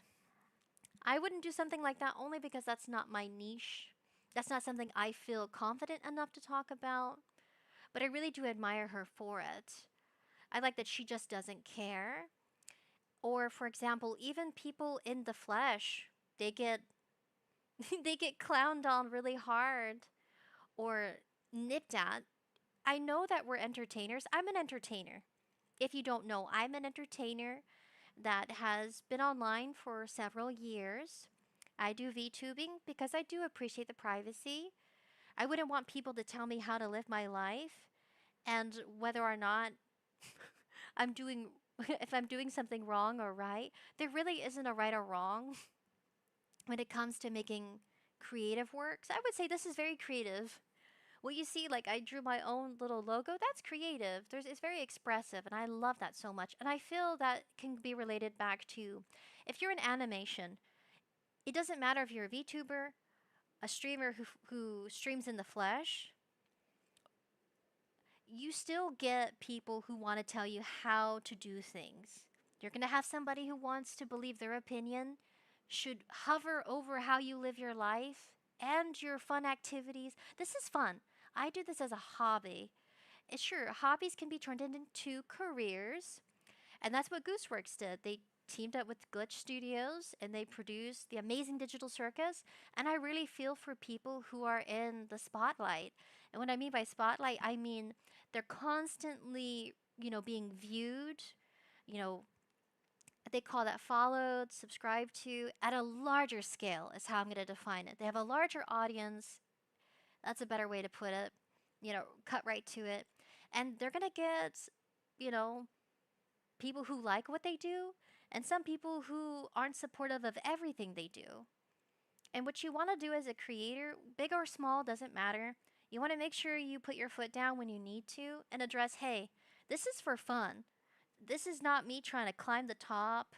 I wouldn't do something like that only because that's not my niche. That's not something I feel confident enough to talk about, but I really do admire her for it. I like that she just doesn't care. Or for example, even people in the flesh, they get they get clowned on really hard or nipped at. I know that we're entertainers. I'm an entertainer. If you don't know, I'm an entertainer that has been online for several years. I do VTubing because I do appreciate the privacy. I wouldn't want people to tell me how to live my life and whether or not I'm doing if I'm doing something wrong or right. There really isn't a right or wrong when it comes to making creative works. I would say this is very creative. What you see, like I drew my own little logo, that's creative. It's very expressive, and I love that so much. And I feel that can be related back to if you're in animation, it doesn't matter if you're a VTuber, a streamer who streams in the flesh, you still get people who want to tell you how to do things. You're going to have somebody who wants to believe their opinion should hover over how you live your life and your fun activities. This is fun. I do this as a hobby. Sure, hobbies can be turned into careers, and that's what Gooseworks did. They teamed up with Glitch Studios and they produced the Amazing Digital Circus. And I really feel for people who are in the spotlight. And what I mean by spotlight, I mean they're constantly, being viewed, you know, they call that followed, subscribed to at a larger scale, is how I'm going to define it. They have a larger audience. That's a better way to put it. Cut right to it. And they're going to get, you know, people who like what they do and some people who aren't supportive of everything they do. And what you want to do as a creator, big or small, doesn't matter. You want to make sure you put your foot down when you need to and address, hey, this is for fun. This is not me trying to climb the top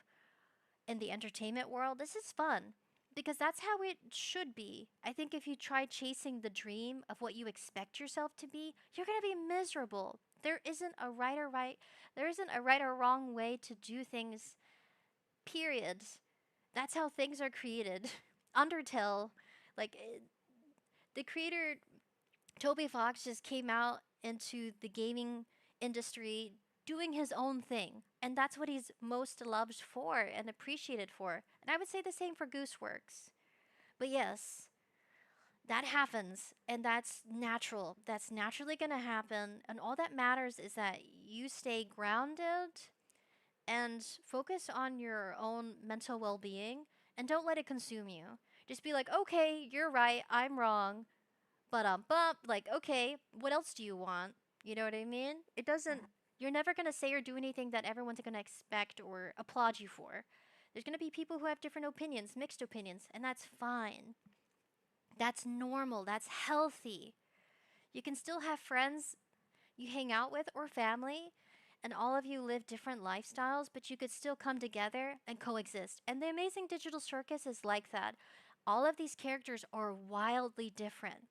in the entertainment world. This is fun because that's how it should be. I think if you try chasing the dream of what you expect yourself to be, you're going to be miserable. There isn't a right or wrong way to do things. Period. That's how things are created. Undertale, the creator Toby Fox just came out into the gaming industry doing his own thing, and that's what he's most loved for and appreciated for. And I would say the same for Gooseworks. But yes, that happens, and that's natural. That's naturally going to happen, and all that matters is that you stay grounded and focus on your own mental well-being and don't let it consume you. Just be like, okay, you're right, I'm wrong, but bump, like, okay, what else do you want? You know what I mean? It doesn't. You're never gonna say or do anything that everyone's gonna expect or applaud you for. There's gonna be people who have different opinions, mixed opinions, and that's fine. That's normal. That's healthy. You can still have friends you hang out with or family, and all of you live different lifestyles, but you could still come together and coexist. And the Amazing Digital Circus is like that. All of these characters are wildly different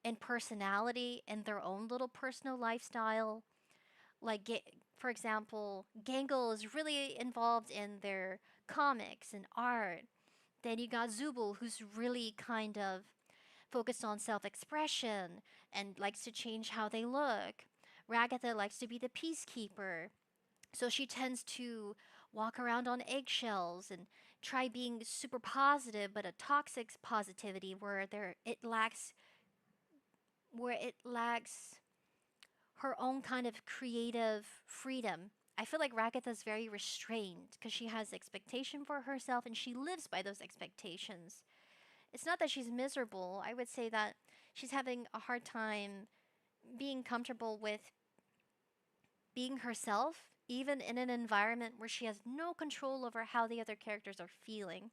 in personality and their own little personal lifestyle. For example, Gangle is really involved in their comics and art. Then you got Zubul, who's really kind of focused on self-expression and likes to change how they look. Ragatha likes to be the peacekeeper, so she tends to walk around on eggshells and try being super positive, but a toxic positivity where it lacks her own kind of creative freedom. I feel like Ragatha's very restrained because she has expectation for herself and she lives by those expectations. It's not that she's miserable. I would say that she's having a hard time being comfortable with being herself, even in an environment where she has no control over how the other characters are feeling.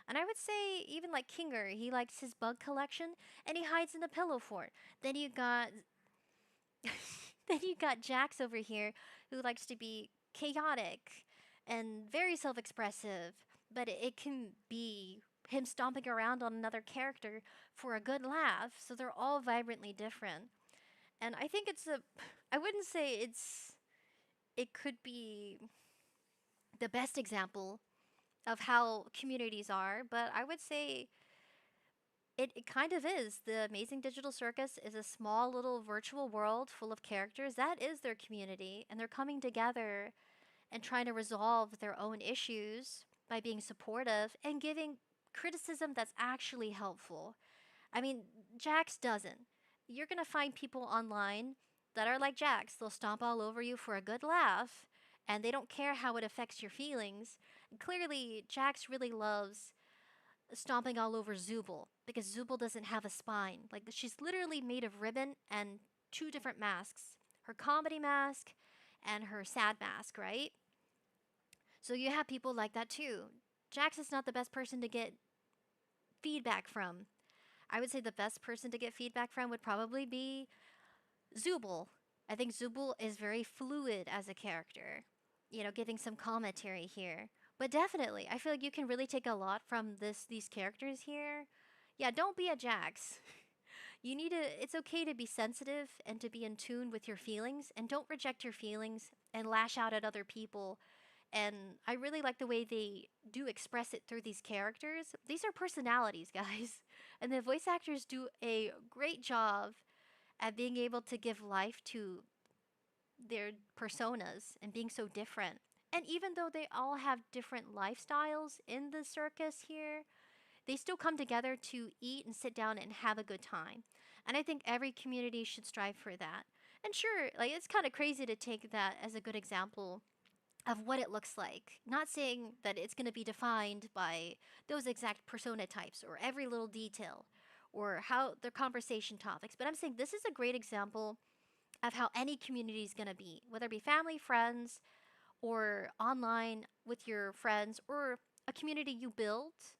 And I would say, even like Kinger, he likes his bug collection and he hides in a pillow fort. Then you got. Then you got Jax over here, who likes to be chaotic and very self expressive, but it can be him stomping around on another character for a good laugh. So they're all vibrantly different. And I think I wouldn't say it could be the best example of how communities are, but I would say It kind of is. The Amazing Digital Circus is a small little virtual world full of characters. That is their community, and they're coming together and trying to resolve their own issues by being supportive and giving criticism that's actually helpful. I mean, Jax doesn't. You're going to find people online that are like Jax. They'll stomp all over you for a good laugh, and they don't care how it affects your feelings. And clearly, Jax really loves stomping all over Zubul because Zubul doesn't have a spine. Like, she's literally made of ribbon and two different masks, her comedy mask and her sad mask, right? So you have people like that too. Jax is not the best person to get feedback from. I would say the best person to get feedback from would probably be Zubul. I think Zubul is very fluid as a character, giving some commentary here. But definitely, I feel like you can really take a lot from these characters here. Yeah, don't be a Jax. It's okay to be sensitive and to be in tune with your feelings, and don't reject your feelings and lash out at other people. And I really like the way they do express it through these characters. These are personalities, guys. And the voice actors do a great job at being able to give life to their personas and being so different. And even though they all have different lifestyles in the circus here, they still come together to eat and sit down and have a good time. And I think every community should strive for that. And sure, like, it's kind of crazy to take that as a good example of what it looks like. Not saying that it's going to be defined by those exact persona types or every little detail or how their conversation topics, but I'm saying this is a great example of how any community is going to be, whether it be family, friends, or online with your friends, or a community you built.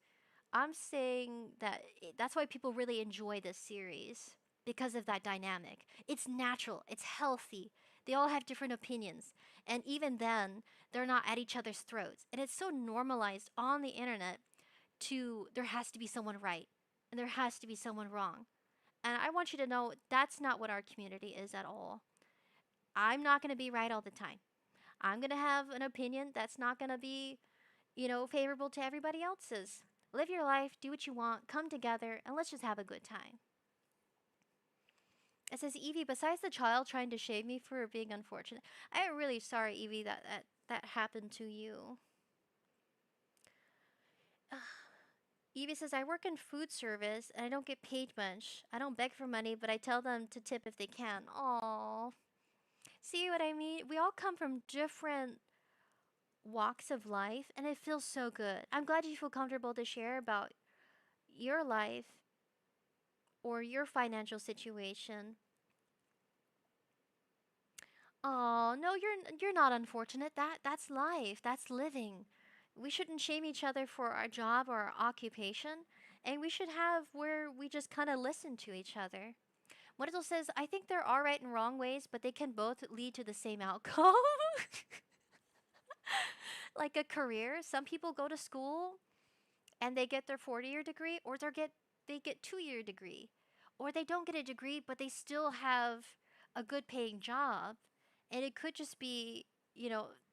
I'm saying that that's why people really enjoy this series because of that dynamic. It's natural, it's healthy. They all have different opinions, and even then, they're not at each other's throats. And it's so normalized on the internet there has to be someone right and there has to be someone wrong. And I want you to know that's not what our community is at all. I'm not going to be right all the time. I'm going to have an opinion that's not going to be, favorable to everybody else's. Live your life, do what you want, come together, and let's just have a good time. It says, Evie, besides the child trying to shame me for being unfortunate, I'm really sorry, Evie, that happened to you. Evie says, I work in food service and I don't get paid much. I don't beg for money, but I tell them to tip if they can. Aww. See what I mean? We all come from different walks of life, and it feels so good. I'm glad you feel comfortable to share about your life or your financial situation. Oh, no, you're not unfortunate. That's life. That's living. We shouldn't shame each other for our job or our occupation, and we should have where we just kind of listen to each other. Morizel says, I think there are right and wrong ways, but they can both lead to the same outcome. Like a career, some people go to school and they get their 40-year degree, or they get 2-year degree, or they don't get a degree but they still have a good paying job, and it could just be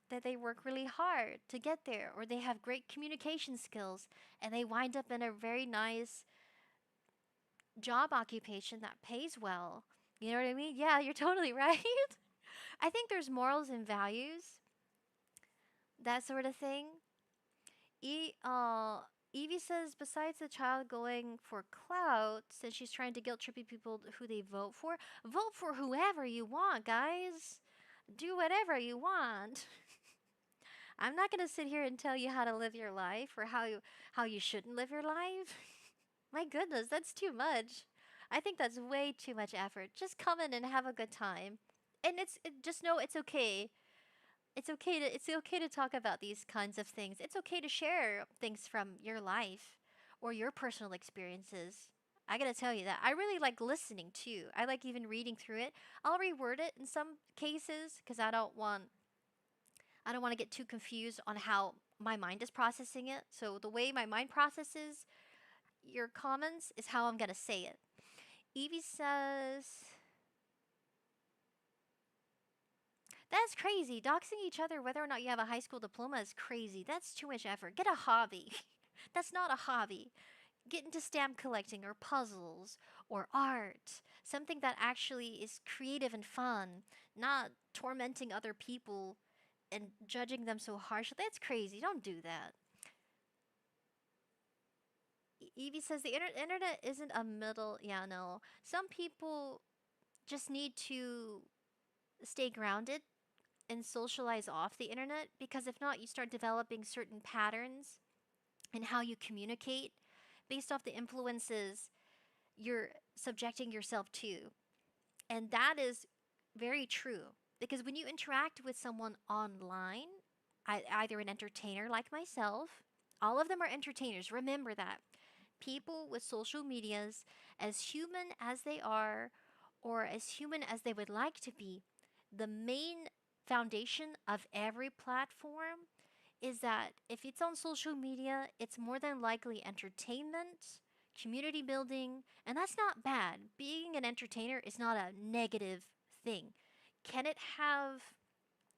that they work really hard to get there, or they have great communication skills and they wind up in a very nice job occupation that pays well. You know what I mean? Yeah, you're totally right. I think there's morals and values, that sort of thing. Evie says, besides the child going for clout, since she's trying to guilt trip people who they vote for whoever you want, guys. Do whatever you want. I'm not going to sit here and tell you how to live your life or how you shouldn't live your life. My goodness, that's too much. I think that's way too much effort. Just come in and have a good time. And just know it's okay. It's okay to talk about these kinds of things. It's okay to share things from your life or your personal experiences. I gotta tell you that. I really like listening too. I like even reading through it. I'll reword it in some cases because I don't want to get too confused on how my mind is processing it. So the way my mind processes your comments is how I'm gonna say it. Evie says, that's crazy. Doxing each other whether or not you have a high school diploma is crazy. That's too much effort. Get a hobby. That's not a hobby. get into stamp collecting or puzzles or art, something that actually is creative and fun, not tormenting other people and judging them so harshly. That's crazy. Don't do that. Evie says the internet isn't a middle. Yeah, no. Some people just need to stay grounded and socialize off the internet, because if not, you start developing certain patterns in how you communicate based off the influences you're subjecting yourself to. And that is very true, because when you interact with someone online, either an entertainer like myself, all of them are entertainers. Remember that. People with social medias, as human as they are, or as human as they would like to be, the main foundation of every platform is that if it's on social media, it's more than likely entertainment, community building, and that's not bad. Being an entertainer is not a negative thing. Can it have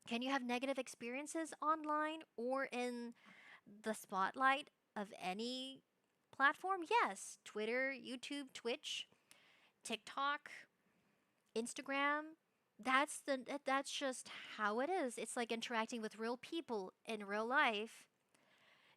can you have negative experiences online or in the spotlight of any platform? Yes. Twitter, YouTube, Twitch, TikTok, Instagram. That's just how it is. It's like interacting with real people in real life.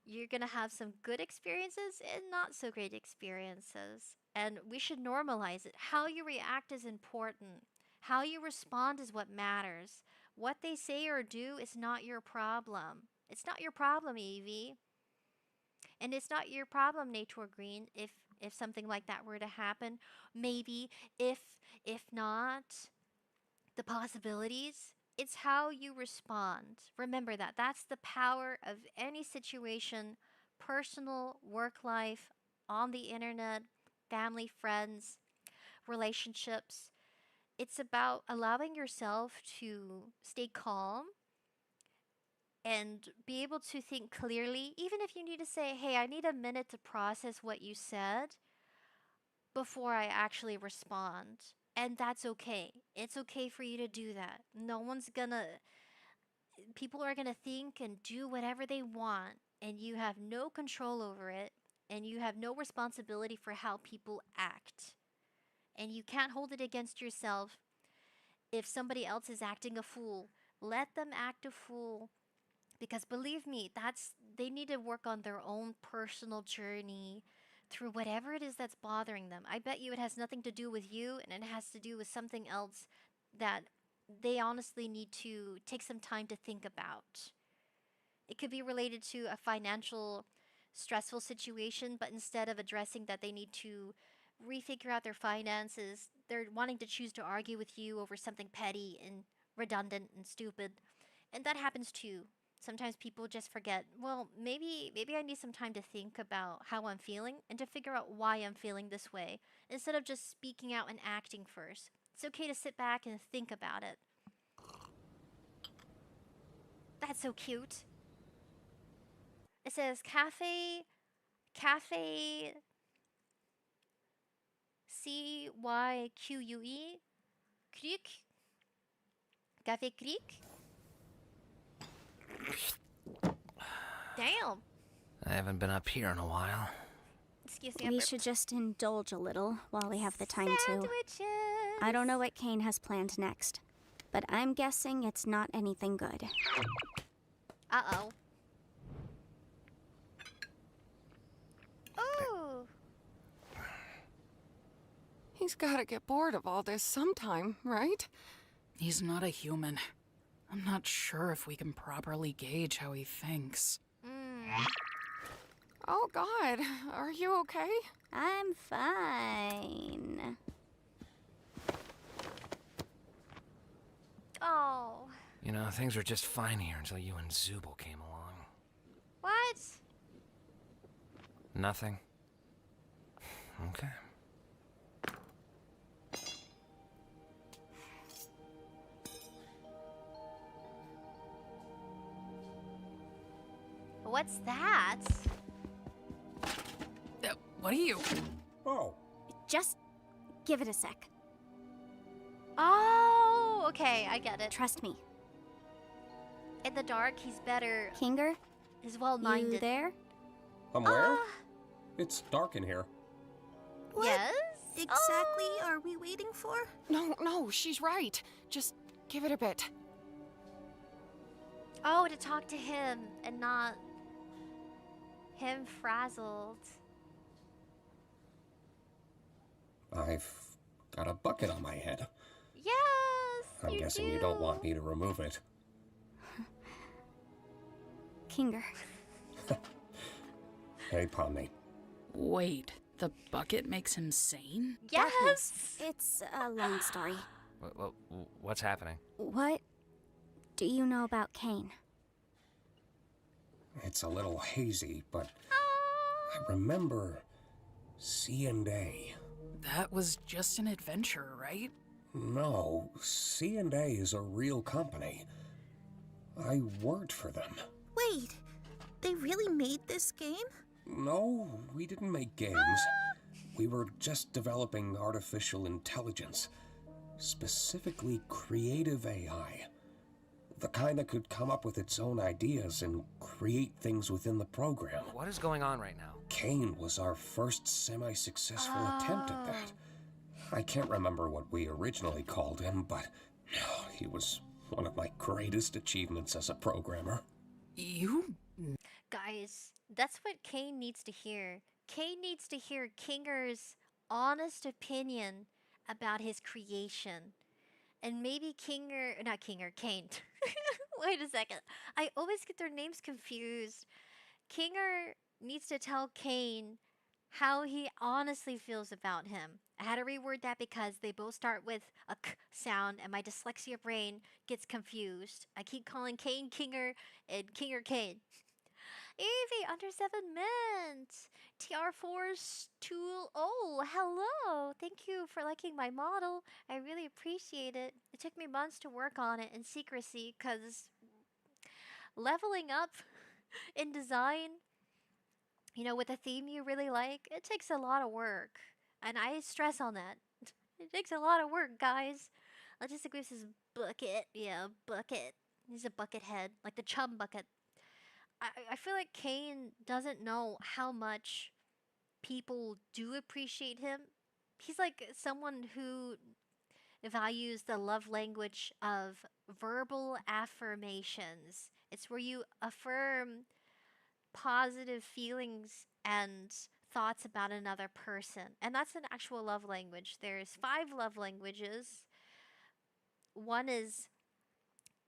You're going to have some good experiences and not so great experiences. And we should normalize it. How you react is important. How you respond is what matters. What they say or do is not your problem. It's not your problem, Evie. And it's not your problem, Nature Green, if something like that were to happen. Maybe, if not, the possibilities. It's how you respond. Remember that. That's the power of any situation, personal, work life, on the internet, family, friends, relationships. It's about allowing yourself to stay calm and be able to think clearly, even if you need to say, hey, I need a minute to process what you said before I actually respond. And that's okay. It's okay for you to do that. People are gonna think and do whatever they want, and you have no control over it, and you have no responsibility for how people act. And you can't hold it against yourself if somebody else is acting a fool. Let them act a fool. Because believe me, they need to work on their own personal journey through whatever it is that's bothering them. I bet you it has nothing to do with you, and it has to do with something else that they honestly need to take some time to think about. It could be related to a financial stressful situation, but instead of addressing that they need to refigure out their finances, they're wanting to choose to argue with you over something petty and redundant and stupid. And that happens too. Sometimes people just forget, well, maybe I need some time to think about how I'm feeling and to figure out why I'm feeling this way, instead of just speaking out and acting first. It's okay to sit back and think about it. That's so cute. It says cafe, CYQUE, creek, cafe creek. Damn.
I haven't been up here in a while.
Excuse me.
We should just indulge a little while we have the time
Sandwiches.
to. I don't know what Caine has planned next, but I'm guessing it's not anything good.
Uh-oh. Ooh.
He's gotta get bored of all this sometime, right?
He's not a human. I'm not sure if we can properly gauge how he thinks.
Oh, God. Are you okay?
I'm fine.
Oh.
You know, things were just fine here until you and Zubul came along.
What?
Nothing. Okay.
What's that?
What are you?
Oh.
Just give it a sec.
Oh, okay, I get it.
Trust me.
In the dark, he's better.
Kinger?
He's well-minded.
You there?
I'm where? It's dark in here.
What
Yes?
exactly are we waiting for?
No, she's right. Just give it a bit.
Oh, to talk to him and not him frazzled.
I've got a bucket on my head.
Yes,
I'm guessing you don't want me to remove it.
Kinger.
Hey, Pomni.
Wait, the bucket makes him sane?
Yes.
It's a long story.
What's happening?
What do you know about Caine?
It's a little hazy, but I remember C&A.
That was just an adventure, right?
No, C&A is a real company. I worked for them.
Wait, they really made this game?
No, we didn't make games. We were just developing artificial intelligence, specifically creative AI. The kind that could come up with its own ideas and create things within the program.
What is going on right now?
Caine was our first semi-successful attempt at that. I can't remember what we originally called him, but he was one of my greatest achievements as a programmer.
You?
Guys, that's what Caine needs to hear. Caine needs to hear Kinger's honest opinion about his creation. And maybe Caine. Wait a second. I always get their names confused. Kinger needs to tell Caine how he honestly feels about him. I had to reword that because they both start with a k sound and my dyslexia brain gets confused. I keep calling Caine Kinger and Kinger Caine. Evie, under 7 minutes. TR4's tool. Oh, hello. Thank you for liking my model. I really appreciate it. It took me months to work on it in secrecy because leveling up in design, you know, with a theme you really like, it takes a lot of work. And I stress on that. It takes a lot of work, guys. Let's just agree with this bucket. Yeah, bucket. He's a bucket head, like the chum bucket. I feel like Caine doesn't know how much people do appreciate him. He's like someone who values the love language of verbal affirmations. It's where you affirm positive feelings and thoughts about another person. And that's an actual love language. There's 5 love languages. One is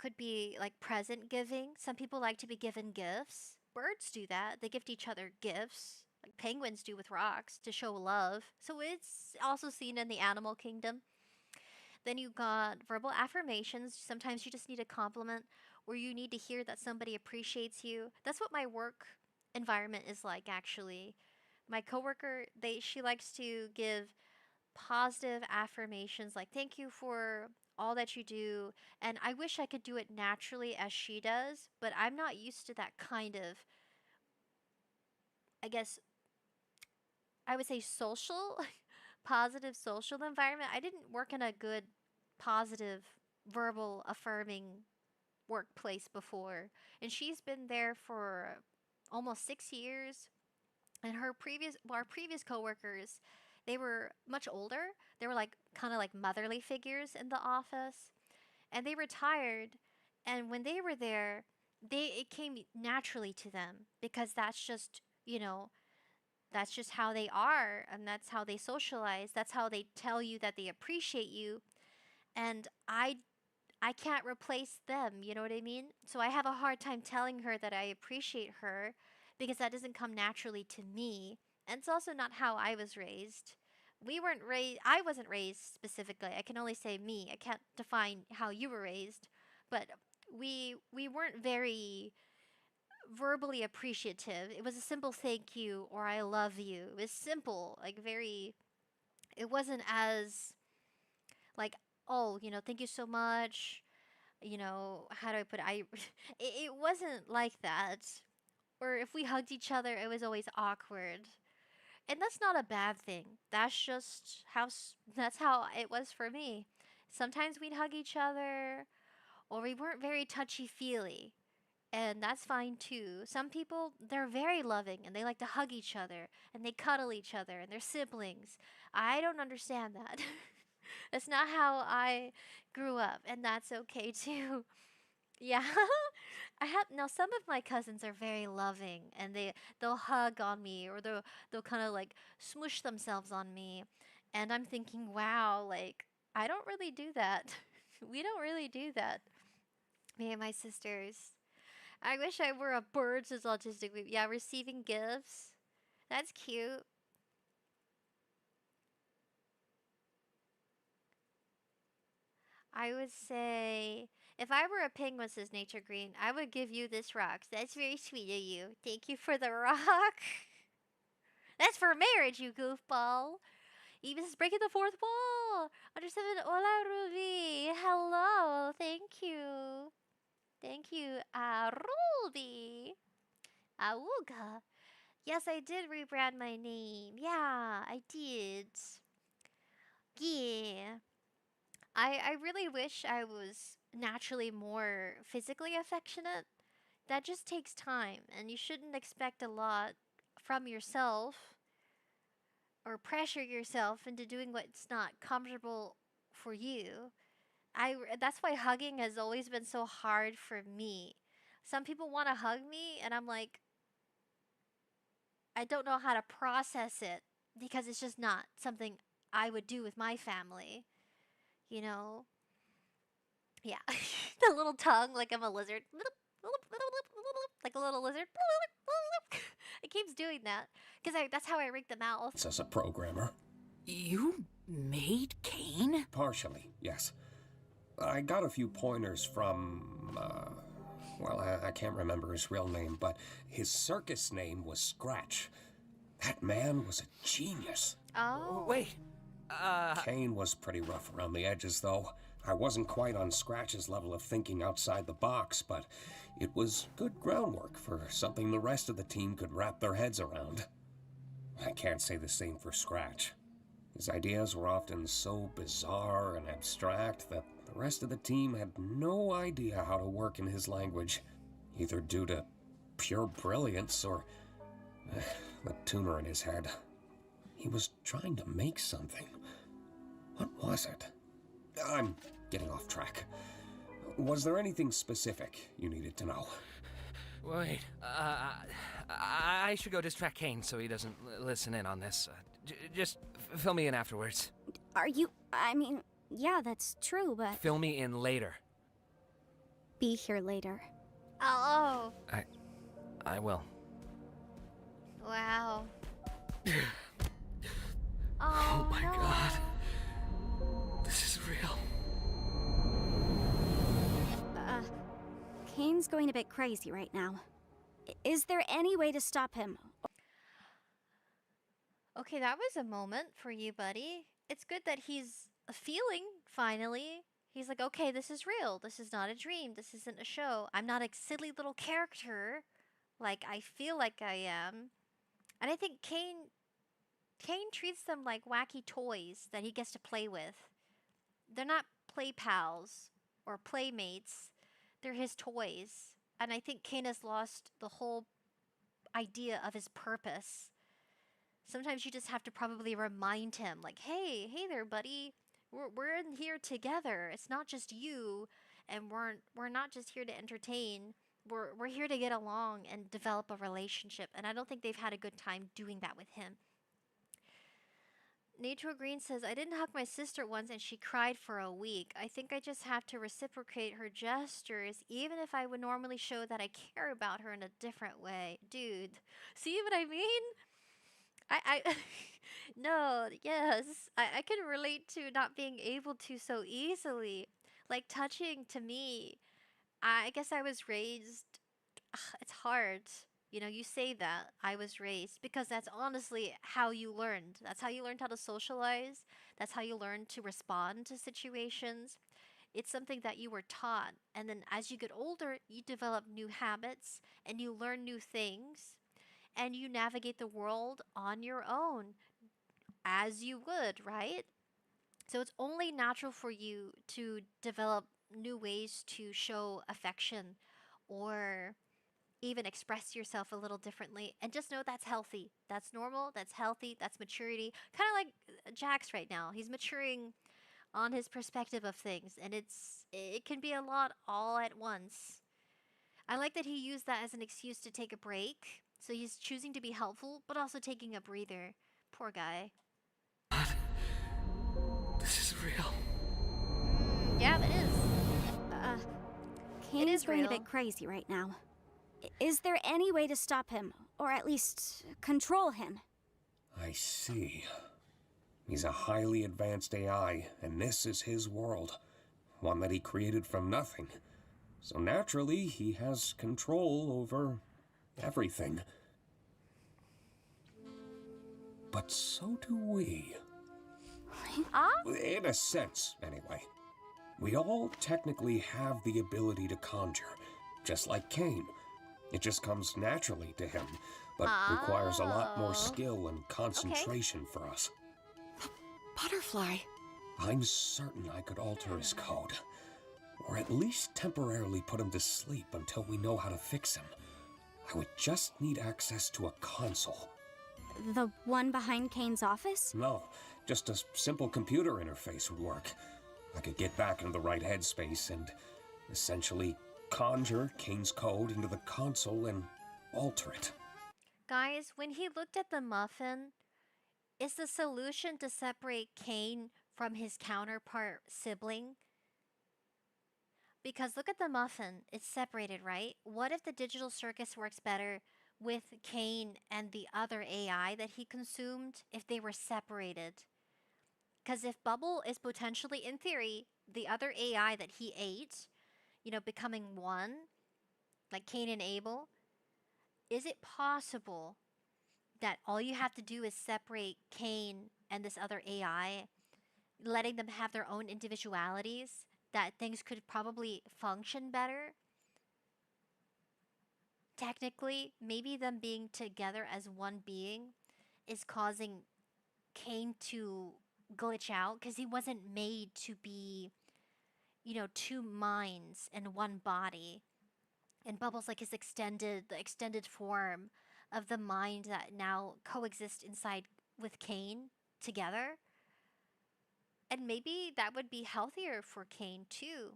could be like present giving. Some people like to be given gifts. Birds do that. They gift each other gifts, like penguins do with rocks to show love. So it's also seen in the animal kingdom. Then you got verbal affirmations. Sometimes you just need a compliment or you need to hear that somebody appreciates you. That's what my work environment is like actually. My coworker, she likes to give positive affirmations like thank you for all that you do, and I wish I could do it naturally as she does, but I'm not used to that kind of, I guess I would say social positive social environment. I didn't work in a good positive verbal affirming workplace before, and she's been there for almost 6 years. And our previous coworkers, they were much older. They were like kind of like motherly figures in the office, and they retired. And when they were there, it came naturally to them because that's just that's just how they are, and that's how they socialize. That's how they tell you that they appreciate you. And I can't replace them. You know what I mean? So I have a hard time telling her that I appreciate her because that doesn't come naturally to me. And it's also not how I was raised. I wasn't raised specifically. I can only say me. I can't define how you were raised. But we weren't very verbally appreciative. It was a simple thank you or I love you. It was simple, like very it wasn't as like, oh, thank you so much. How do I put it? It wasn't like that. Or if we hugged each other, it was always awkward. And that's not a bad thing. That's just that's how it was for me. Sometimes we'd hug each other, or we weren't very touchy-feely. and that's fine too. Some people, they're very loving and they like to hug each other and they cuddle each other and they're siblings. I don't understand that. That's not how I grew up, and that's okay too. Yeah. I have now some of my cousins are very loving and they'll hug on me or they'll kind of like smush themselves on me, and I'm thinking, wow, like I don't really do that. We don't really do that. Me and my sisters. I wish I were a bird's autistic baby. Yeah, receiving gifts. That's cute. I would say if I were a penguin, says Nature Green, I would give you this rock. That's very sweet of you. Thank you for the rock. That's for marriage, you goofball. Even is breaking the fourth wall. Under seven, hola Ruby. Hello. Thank you. Thank you, Ruby. Awooga. Yes, I did rebrand my name. Yeah, I did. Yeah. I really wish I was naturally more physically affectionate. That just takes time, and you shouldn't expect a lot from yourself or pressure yourself into doing what's not comfortable for you. That's why hugging has always been so hard for me. Some people want to hug me, and I'm like, I don't know how to process it because it's just not something I would do with my family, you know? Yeah. The little tongue like I'm a lizard. Like a little lizard. It keeps doing that because that's how I rig the mouth.
As a programmer.
You made Caine?
Partially, yes. I got a few pointers from, well, I can't remember his real name, but his circus name was Scratch. That man was a genius.
Oh.
Wait,
Caine was pretty rough around the edges, though. I wasn't quite on Scratch's level of thinking outside the box, but it was good groundwork for something the rest of the team could wrap their heads around. I can't say the same for Scratch. His ideas were often so bizarre and abstract that the rest of the team had no idea how to work in his language, either due to pure brilliance or the tumor in his head. He was trying to make something. What was it? I'm getting off track. Was there anything specific you needed to know?
wait. I should go distract Caine so he doesn't listen in on this. Just fill me in afterwards.
Are you. I mean, yeah, that's true, but.
Fill me in later.
Be here later.
Oh.
I will.
Wow.
Oh my
no.
god. This is real.
Caine's going a bit crazy right now. Is there any way to stop him?
Okay, that was a moment for you, buddy. It's good that he's feeling, finally. He's like, okay, this is real. This is not a dream. This isn't a show. I'm not a silly little character like I feel like I am. And I think Caine treats them like wacky toys that he gets to play with. They're not play pals or playmates. They're his toys. And I think Caine has lost the whole idea of his purpose. Sometimes you just have to probably remind him, like, hey there, buddy. We're in here together. It's not just you, and we're not just here to entertain. We're here to get along and develop a relationship. And I don't think they've had a good time doing that with him. Nature Green says, I didn't hug my sister once and she cried for a week. I think I just have to reciprocate her gestures, even if I would normally show that I care about her in a different way. Dude, see what I mean? I no, yes, I can relate to not being able to so easily. Like touching to me, I guess I was raised, it's hard. You know, you say that I was raised because that's honestly how you learned. That's how you learned how to socialize. That's how you learned to respond to situations. It's something that you were taught. And then as you get older, you develop new habits and you learn new things and you navigate the world on your own as you would, right? So it's only natural for you to develop new ways to show affection or even express yourself a little differently, and just know that's healthy. That's normal, that's healthy, that's maturity. Kind of like Jax right now. He's maturing on his perspective of things, and it can be a lot all at once. I like that he used that as an excuse to take a break. So he's choosing to be helpful, but also taking a breather. Poor guy.
This is real.
Yeah, it is.
Caine
is
is going a
real.
bit crazy right now. Is there any way to stop him, or at least control him?
I see. He's a highly advanced AI, and this is his world. One that he created from nothing. So naturally, he has control over everything. But so do we. In a sense, anyway. We all technically have the ability to conjure, just like Caine. It just comes naturally to him, but requires a lot more skill and concentration for us.
Butterfly.
I'm certain I could alter his code, or at least temporarily put him to sleep until we know how to fix him. I would just need access to a console.
The one behind Caine's office?
No, just a simple computer interface would work. I could get back into the right headspace and essentially conjure Caine's code into the console and alter it.
Guys, when he looked at the muffin, is the solution to separate Caine from his counterpart sibling? Because look at the muffin, it's separated, right? What if the digital circus works better with Caine and the other AI that he consumed if they were separated? Because if Bubble is potentially, in theory, the other AI that he ate, you know, becoming one, like Cain and Abel, is it possible that all you have to do is separate Caine and this other AI, letting them have their own individualities, that things could probably function better? Technically, maybe them being together as one being is causing Caine to glitch out because he wasn't made to be, you know, two minds in one body. And Bubble's like the extended form of the mind that now coexist inside with Caine together. And maybe that would be healthier for Caine too.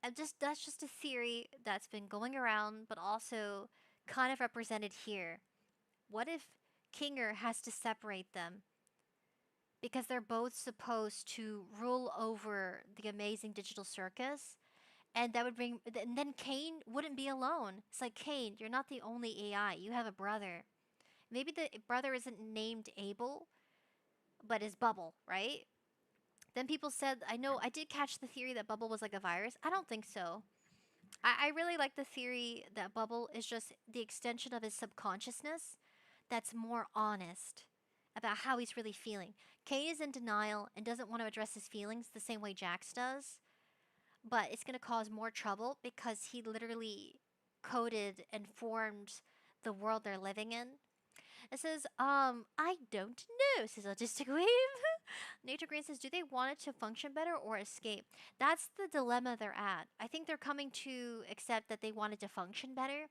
And that's just a theory that's been going around, but also kind of represented here. What if Kinger has to separate them? Because they're both supposed to rule over the Amazing Digital Circus, and that would bring. And then Caine wouldn't be alone. It's like, Caine, you're not the only AI. You have a brother. Maybe the brother isn't named Abel, but is Bubble, right? Then people said, I did catch the theory that Bubble was like a virus. I don't think so. I really like the theory that Bubble is just the extension of his subconsciousness that's more honest about how he's really feeling. Caine is in denial and doesn't want to address his feelings the same way Jax does, but it's going to cause more trouble because he literally coded and formed the world they're living in. It says, I don't know, says Autistic Wave. Nature Green says, do they want it to function better or escape? That's the dilemma they're at. I think they're coming to accept that they want it to function better.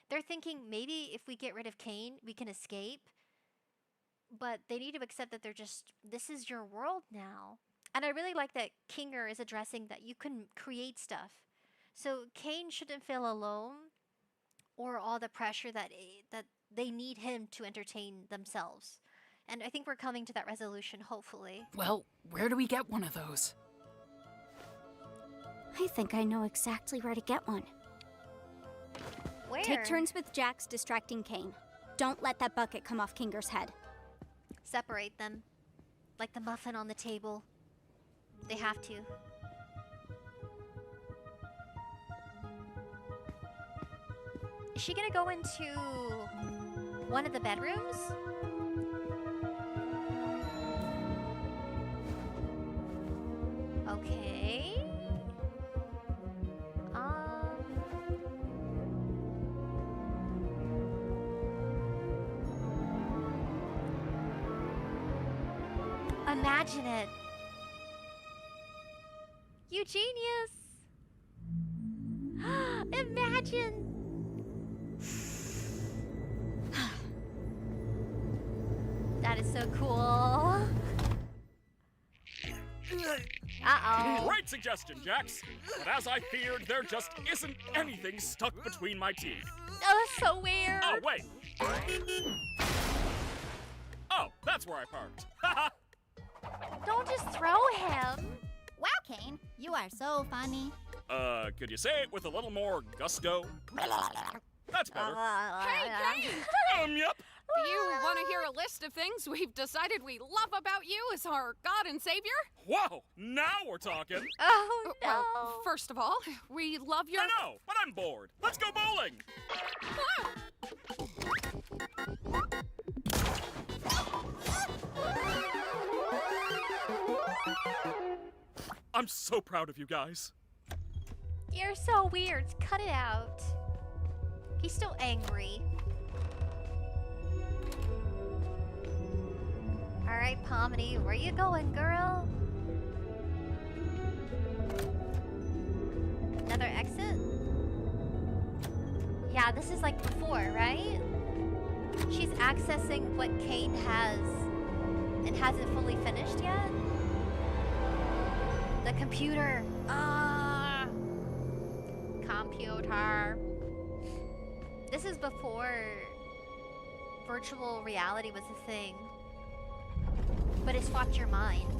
They're thinking maybe if we get rid of Caine, we can escape. But they need to accept that this is your world now. And I really like that Kinger is addressing that you can create stuff. So Caine shouldn't feel alone or all the pressure that they need him to entertain themselves. And I think we're coming to that resolution, hopefully.
Well, where do we get one of those?
I think I know exactly where to get one.
Where?
Take turns with Jax distracting Caine. Don't let that bucket come off Kinger's head.
Separate them. Like the muffin on the table. They have to. Is she gonna go into one of the bedrooms? Okay. Imagine it. You genius. Imagine That is so cool. Uh-oh.
Great suggestion, Jax. But as I feared, there just isn't anything stuck between my teeth.
Oh, that's so weird.
Oh, wait. Oh, that's where I parked.
Don't just throw him.
Wow, Caine, you are so funny.
Could you say it with a little more gusto? That's better.
Hey, Caine!
Yep.
Do you want to hear a list of things we've decided we love about you as our God and Savior?
Whoa, now we're talking.
Oh, no.
Well, first of all, we love your...
I know, but I'm bored. Let's go bowling. I'm so proud of you guys.
You're so weird. Cut it out. He's still angry. Alright, Pomini, where you going, girl? Another exit? Yeah, this is like before, right? She's accessing what Caine has and hasn't fully finished yet? The computer. Computer. This is before virtual reality was a thing. But it swapped your mind.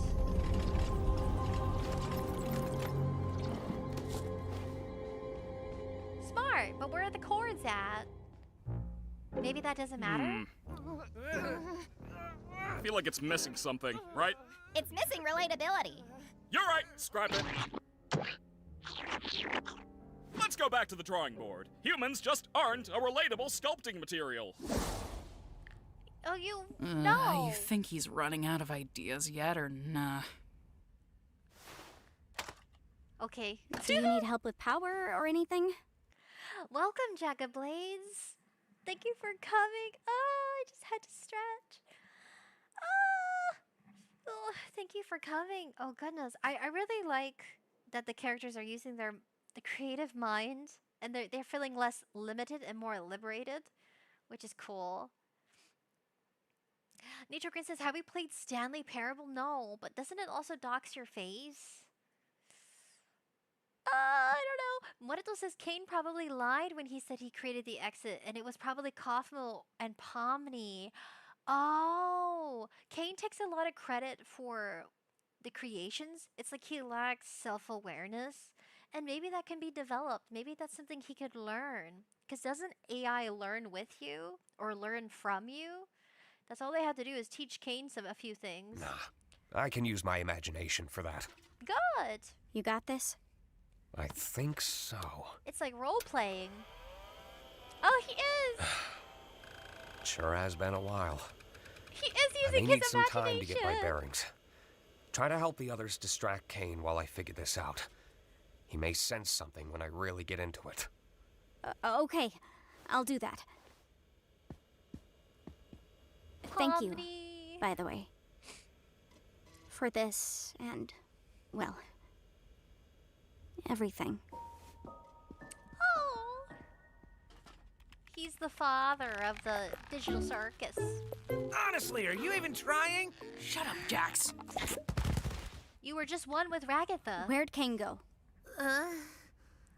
Smart, but where are the chords at? Maybe that doesn't matter?
I feel like it's missing something, right?
It's missing relatability.
You're right, scrap it. Let's go back to the drawing board. Humans just aren't a relatable sculpting material.
Oh, no.
You think he's running out of ideas yet, or nah?
Okay.
Do you need help with power or anything?
Welcome, Jack of Blades. Thank you for coming. Oh, I just had to stretch. Oh, thank you for coming. Oh, goodness. I really like that the characters are using the creative mind, and they're feeling less limited and more liberated, which is cool. Nature Green says, have we played Stanley Parable? No, but doesn't it also dox your face? I don't know. Morito says Caine probably lied when he said he created the exit, and it was probably Kaufmo and Pomni. Oh, Caine takes a lot of credit for the creations. It's like he lacks self-awareness, and maybe that can be developed. Maybe that's something he could learn. Because doesn't AI learn with you or learn from you? That's all they have to do is teach Caine a few things.
Nah, I can use my imagination for that.
Good.
You got this?
I think so.
It's like role-playing. Oh, he is!
Sure has been a while.
He is
I may
using
need
his
some
imagination.
time to get my bearings. Try to help the others distract Caine while I figure this out. He may sense something when I really get into it.
Okay, I'll do that. Thank you, by the way, for this and, well, everything.
Oh. He's the father of the digital circus.
Honestly, are you even trying?
Shut up, Jax.
You were just one with Ragatha.
Where'd Caine go?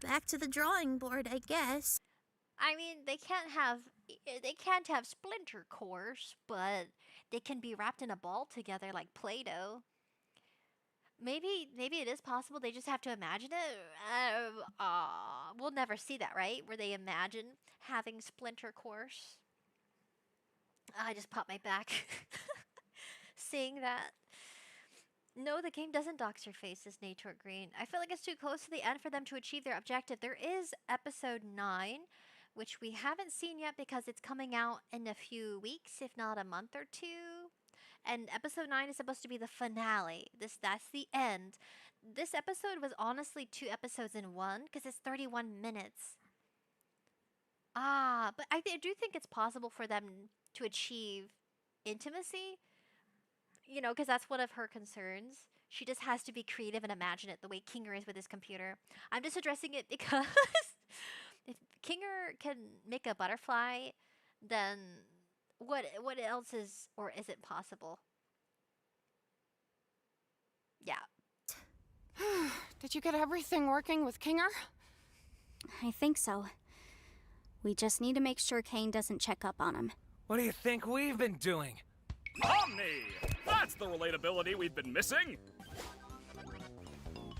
Back to the drawing board, I guess.
I mean, they can't have splinter cores, but they can be wrapped in a ball together like Play-Doh. Maybe it is possible. They just have to imagine it. We'll never see that, right? Where they imagine having splinter cores. I just popped my back seeing that. No, the game doesn't dox your face, says Nature Green. I feel like it's too close to the end for them to achieve their objective. There is episode 9, which we haven't seen yet because it's coming out in a few weeks, if not a month or two. And episode 9 is supposed to be the finale. That's the end. This episode was honestly 2 episodes in one because it's 31 minutes. But I do think it's possible for them to achieve intimacy. You know, because that's one of her concerns. She just has to be creative and imagine it the way Kinger is with his computer. I'm just addressing it because if Kinger can make a butterfly, then What else is, or is it possible? Yeah.
Did you get everything working with Kinger?
I think so. We just need to make sure Caine doesn't check up on him.
What do you think we've been doing?
Omni! That's the relatability we've been missing!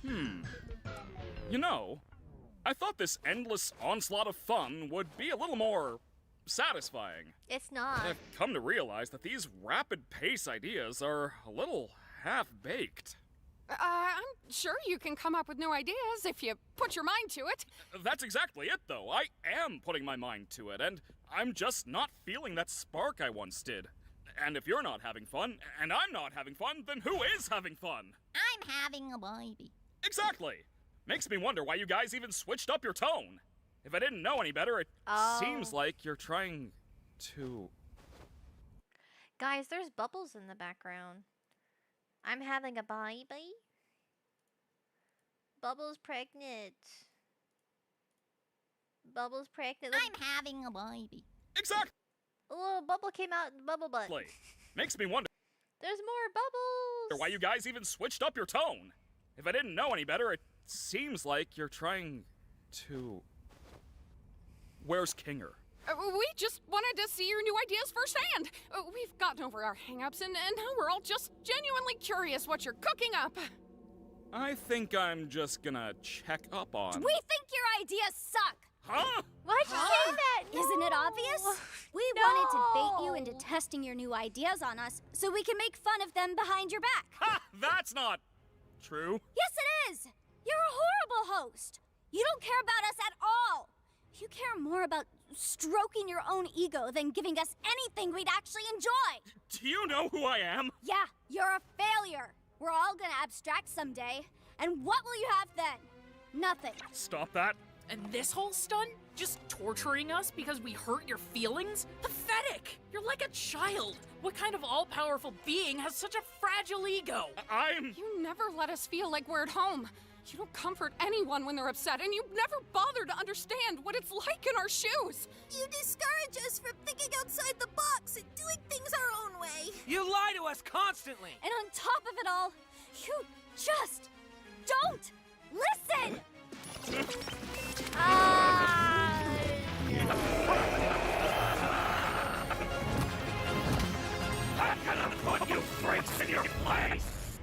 You know, I thought this endless onslaught of fun would be a little more satisfying.
It's not.
I've come to realize that these rapid pace ideas are a little half-baked.
I'm sure you can come up with new ideas if you put your mind to it.
That's exactly it, though. I am putting my mind to it, and I'm just not feeling that spark I once did. And if you're not having fun, and I'm not having fun, then who is having fun?
I'm having a baby.
Exactly. Makes me wonder why you guys even switched up your tone. If I didn't know any better, it seems like you're trying to...
Guys, there's bubbles in the background. I'm having a baby. Bubbles pregnant. Bubbles pregnant.
I'm having a baby.
Exactly.
A little bubble came out in the bubble butt.
Makes me wonder
There's more bubbles.
why you guys even switched up your tone. If I didn't know any better, it seems like you're trying to... Where's Kinger?
We just wanted to see your new ideas firsthand. We've gotten over our hang-ups, and now we're all just genuinely curious what you're cooking up.
I think I'm just gonna check up on...
We think your ideas suck!
Huh?
Why'd you say that?
Isn't it obvious? We wanted to bait you into testing your new ideas on us so we can make fun of them behind your back.
Ha! That's not true.
Yes, it is! You're a horrible host. You don't care about us at all. You care more about stroking your own ego than giving us anything we'd actually enjoy.
Do you know who I am?
Yeah, you're a failure. We're all gonna abstract someday. And what will you have then? Nothing.
Stop that.
And this whole stunt? Just torturing us because we hurt your feelings? Pathetic! You're like a child. What kind of all-powerful being has such a fragile ego?
You never let us feel like we're at home. You don't comfort anyone when they're upset, and you never bother to understand what it's like in our shoes.
You discourage us from thinking outside the box and doing things our own way.
You lie to us constantly.
And on top of it all, you just don't listen!
I'm gonna put you freaks in your place!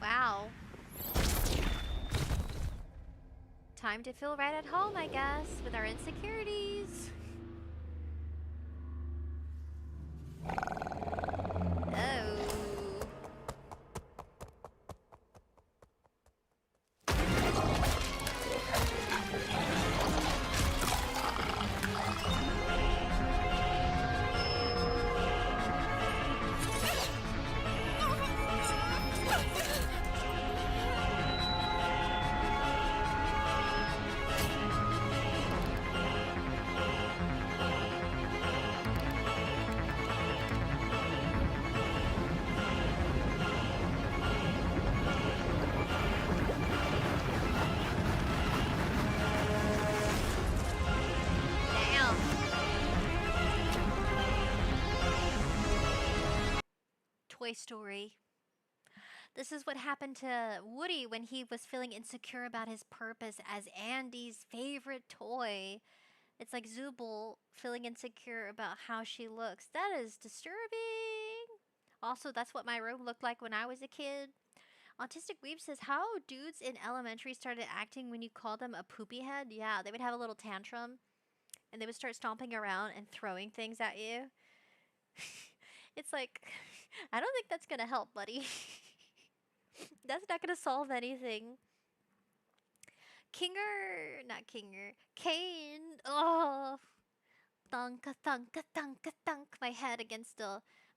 Wow. Time to feel right at home, I guess, with our insecurities. Oh. Toy Story. This is what happened to Woody when he was feeling insecure about his purpose as Andy's favorite toy. It's like Zooble feeling insecure about how she looks. That is disturbing. Also, that's what my room looked like when I was a kid. Autistic Weeb says, how dudes in elementary started acting when you called them a poopy head? Yeah, they would have a little tantrum. And they would start stomping around and throwing things at you. It's like, I don't think that's gonna help, buddy. That's not gonna solve anything. Not Kinger. Caine. Oh. Thunka, thunka, thunka, thunk. My head against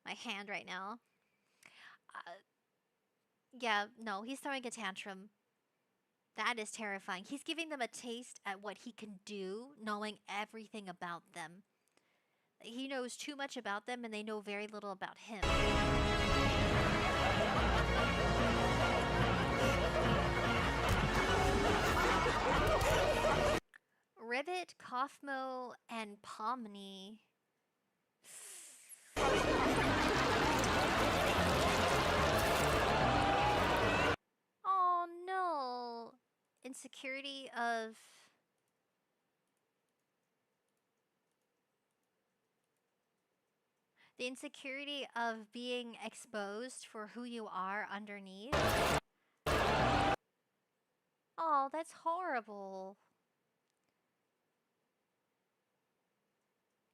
my hand right now. Yeah, no, he's throwing a tantrum. That is terrifying. He's giving them a taste at what he can do, knowing everything about them. He knows too much about them, and they know very little about him. Ribbit, Kaufmo, and Pomni. Oh no. Insecurity of the insecurity of being exposed for who you are underneath. Oh, that's horrible.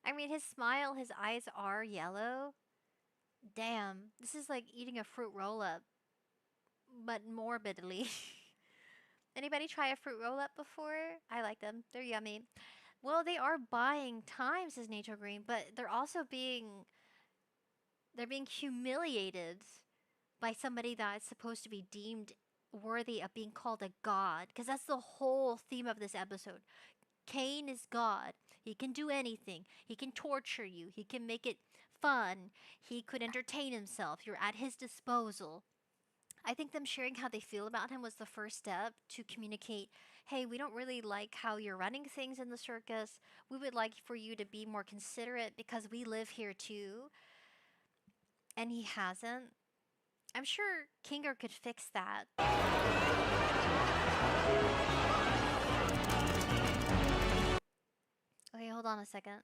I mean, his smile, his eyes are yellow. Damn, this is like eating a fruit roll-up, but morbidly. Anybody try a fruit roll-up before? I like them. They're yummy. Well, they are buying time, says Nature Green, but they're also being humiliated by somebody that's supposed to be deemed worthy of being called a god, because that's the whole theme of this episode. Caine is God. He can do anything. He can torture you. He can make it fun. He could entertain himself. You're at his disposal. I think them sharing how they feel about him was the first step to communicate, hey, we don't really like how you're running things in the circus. We would like for you to be more considerate because we live here too. And he hasn't. I'm sure Kinger could fix that. Okay, hold on a second.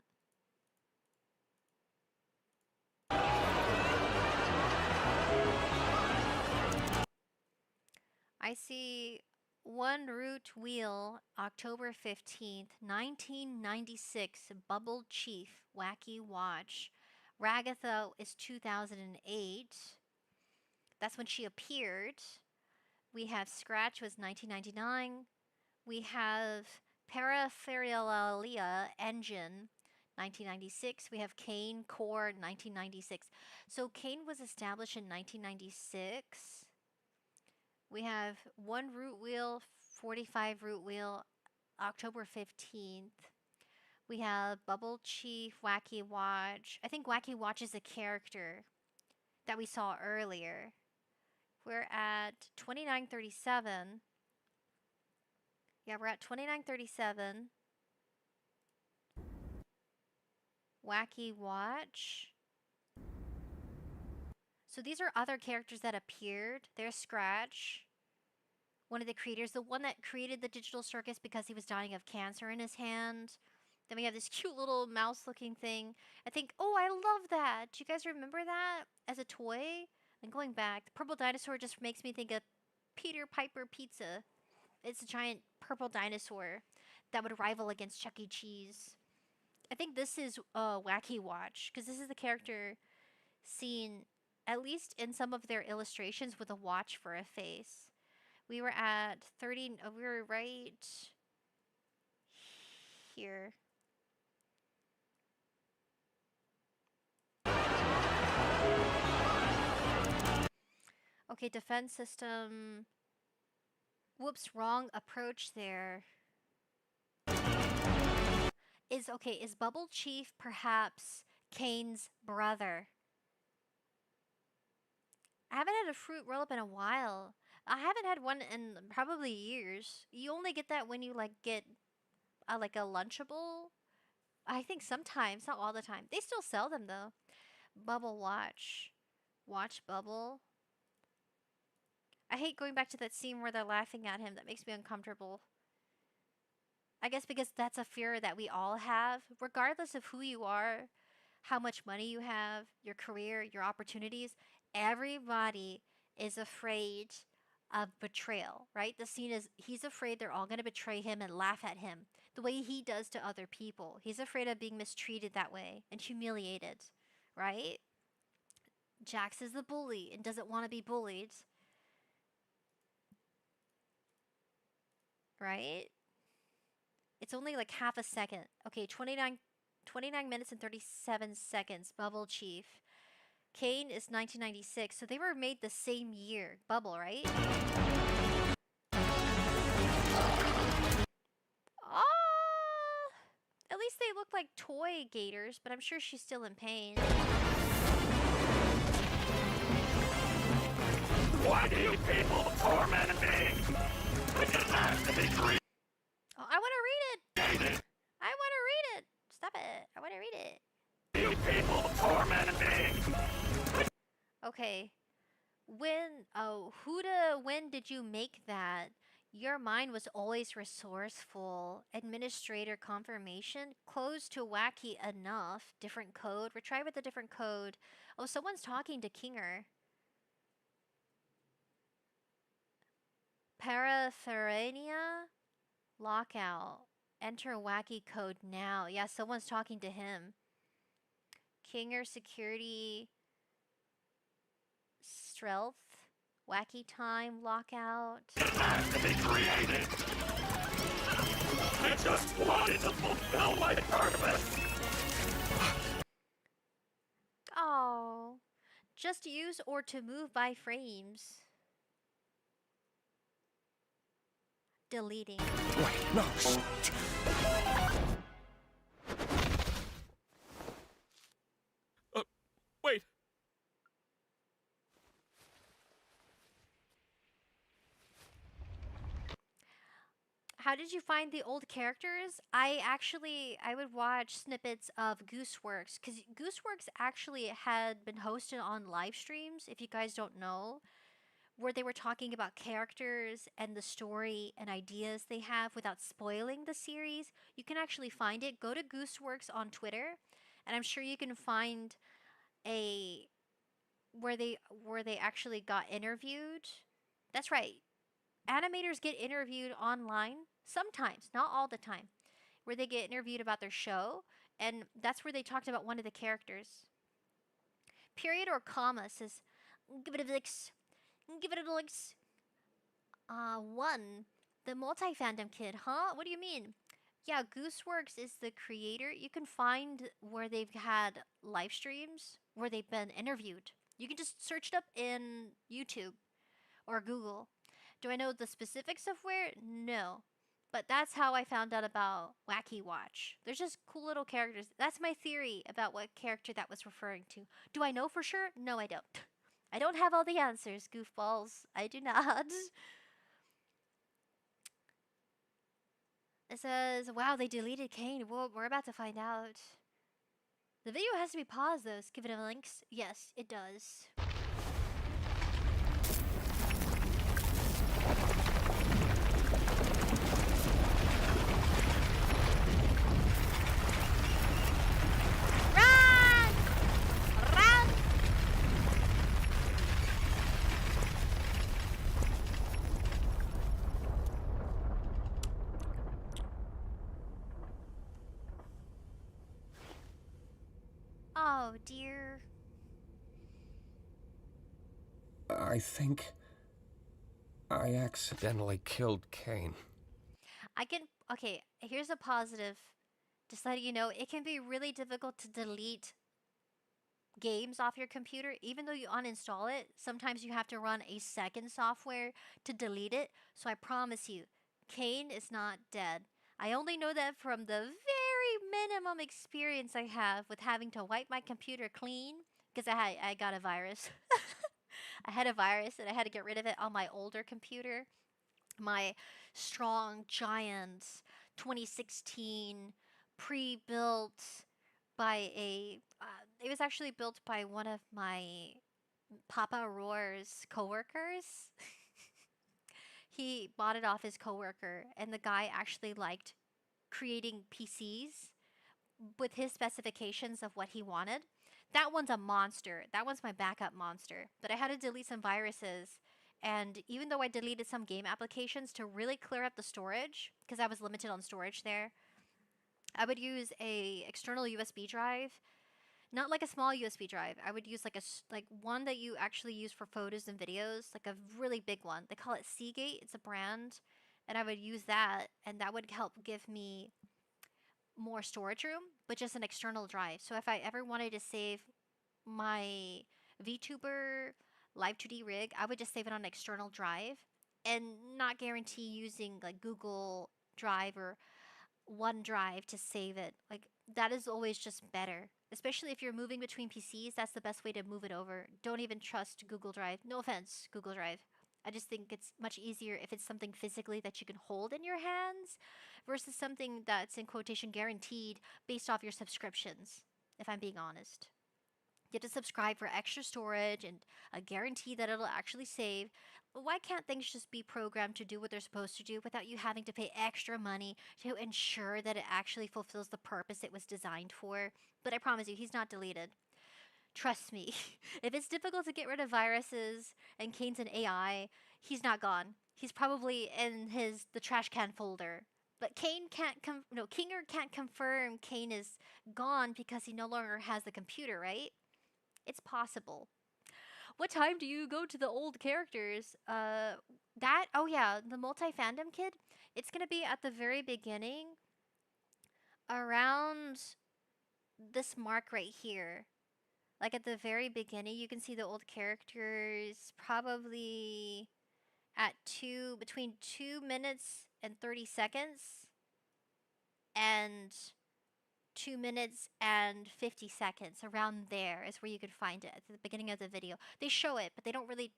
I see One Root Wheel, October 15th, 1996, Bubble Chief, Wacky Watch. Ragatha is 2008. That's when she appeared. We have Scratch was 1999. We have Parapherialia Engine, 1996. We have Caine Core, 1996. So Caine was established in 1996. We have One Root Wheel, 45 Root Wheel, October 15th. We have Bubble Chief, Wacky Watch. I think Wacky Watch is a character that we saw earlier. We're at 2937. Yeah, we're at 2937. Wacky Watch. So these are other characters that appeared. There's Scratch, one of the creators, the one that created the Digital Circus because he was dying of cancer in his hand. Then we have this cute little mouse-looking thing. I think, oh, I love that. Do you guys remember that as a toy? And going back, the purple dinosaur just makes me think of Peter Piper Pizza. It's a giant purple dinosaur that would rival against Chuck E. Cheese. I think this is Wacky Watch, because this is the character seen, at least in some of their illustrations, with a watch for a face. We were at 30, we were right here. Okay, defense system. Whoops, wrong approach there. Is Bubble Chief perhaps Caine's brother? I haven't had a fruit roll up in a while. I haven't had one in probably years. You only get that when you get like a Lunchable. I think sometimes, not all the time. They still sell them though. Bubble Watch. Watch Bubble. I hate going back to that scene where they're laughing at him. That makes me uncomfortable. I guess because that's a fear that we all have, regardless of who you are, how much money you have, your career, your opportunities. Everybody is afraid of betrayal, right? The scene is he's afraid they're all going to betray him and laugh at him the way he does to other people. He's afraid of being mistreated that way and humiliated, right? Jax is the bully and doesn't want to be bullied. Right? It's only like half a second. Okay, 29 minutes and 37 seconds. Bubble Chief. Caine is 1996, so they were made the same year. Bubble, right? At least they look like toy gators, but I'm sure she's still in pain.
Why do you people torment me? It deserves to be free.
Oh, I want to read it. I want to read it. Stop it. I want to read it.
You people torment me.
Okay. When did you make that? Your mind was always resourceful. Administrator confirmation. Close to wacky enough. Different code. Retry with a different code. Oh, someone's talking to Kinger. Parapherania? Lockout. Enter wacky code now. Yeah, someone's talking to him. Kinger security. Stealth. Wacky time. Lockout.
Has to be created. I just wanted to fulfill my purpose.
Oh. Just use or to move by frames. Deleting.
Wait, no.
Wait.
How did you find the old characters? I would watch snippets of Gooseworks because Gooseworks actually had been hosted on live streams, if you guys don't know, where they were talking about characters and the story and ideas they have without spoiling the series. You can actually find it. Go to Gooseworks on Twitter, and I'm sure you can find a where they actually got interviewed. That's right. Animators get interviewed online sometimes, not all the time, where they get interviewed about their show, and that's where they talked about one of the characters. Period or comma says, give it a licks, give it a licks. One, the multi-fandom kid, huh? What do you mean? Yeah, Gooseworks is the creator. You can find where they've had live streams, where they've been interviewed. You can just search it up in YouTube or Google. Do I know the specifics of where? No. But that's how I found out about Wacky Watch. There's just cool little characters. That's my theory about what character that was referring to. Do I know for sure? No, I don't. I don't have all the answers, goofballs. I do not. It says, wow, they deleted Caine. Well, we're about to find out. The video has to be paused, though. Give it a links. Yes, it does. Oh, dear.
I think I accidentally killed Caine.
Okay, here's a positive. Just letting you know, it can be really difficult to delete games off your computer. Even though you uninstall it, sometimes you have to run a second software to delete it. So I promise you, Caine is not dead. I only know that from the very minimum experience I have with having to wipe my computer clean because I got a virus. I had a virus and I had to get rid of it on my older computer. My strong, giant 2016 pre-built by it was actually built by one of my Papa Roar's coworkers. He bought it off his coworker, and the guy actually liked creating PCs with his specifications of what he wanted. That one's a monster. That one's my backup monster. But I had to delete some viruses, and even though I deleted some game applications to really clear up the storage, because I was limited on storage there, I would use a external USB drive, not like a small USB drive. I would use like one that you actually use for photos and videos, like a really big one. They call it Seagate. It's a brand, and I would use that, and that would help give me more storage room, but just an external drive. So if I ever wanted to save my VTuber Live 2D rig, I would just save it on an external drive and not guarantee using like Google Drive or OneDrive to save it. Like that is always just better. Especially if you're moving between PCs, that's the best way to move it over. Don't even trust Google Drive. No offense, Google Drive. I just think it's much easier if it's something physically that you can hold in your hands versus something that's in quotation guaranteed based off your subscriptions, if I'm being honest. You have to subscribe for extra storage and a guarantee that it'll actually save. But why can't things just be programmed to do what they're supposed to do without you having to pay extra money to ensure that it actually fulfills the purpose it was designed for? But I promise you, he's not deleted. Trust me, if it's difficult to get rid of viruses and Caine's an AI, he's not gone. He's probably in the trash can folder. But Kinger can't confirm Caine is gone because he no longer has the computer, right? It's possible. What time do you go to the old characters? Oh yeah, the multi-fandom kid. It's gonna be at the very beginning, around this mark right here. Like at the very beginning, you can see the old characters probably at between 2 minutes and 30 seconds and 2 minutes and 50 seconds. Around there is where you could find it at the beginning of the video. They show it, but they don't really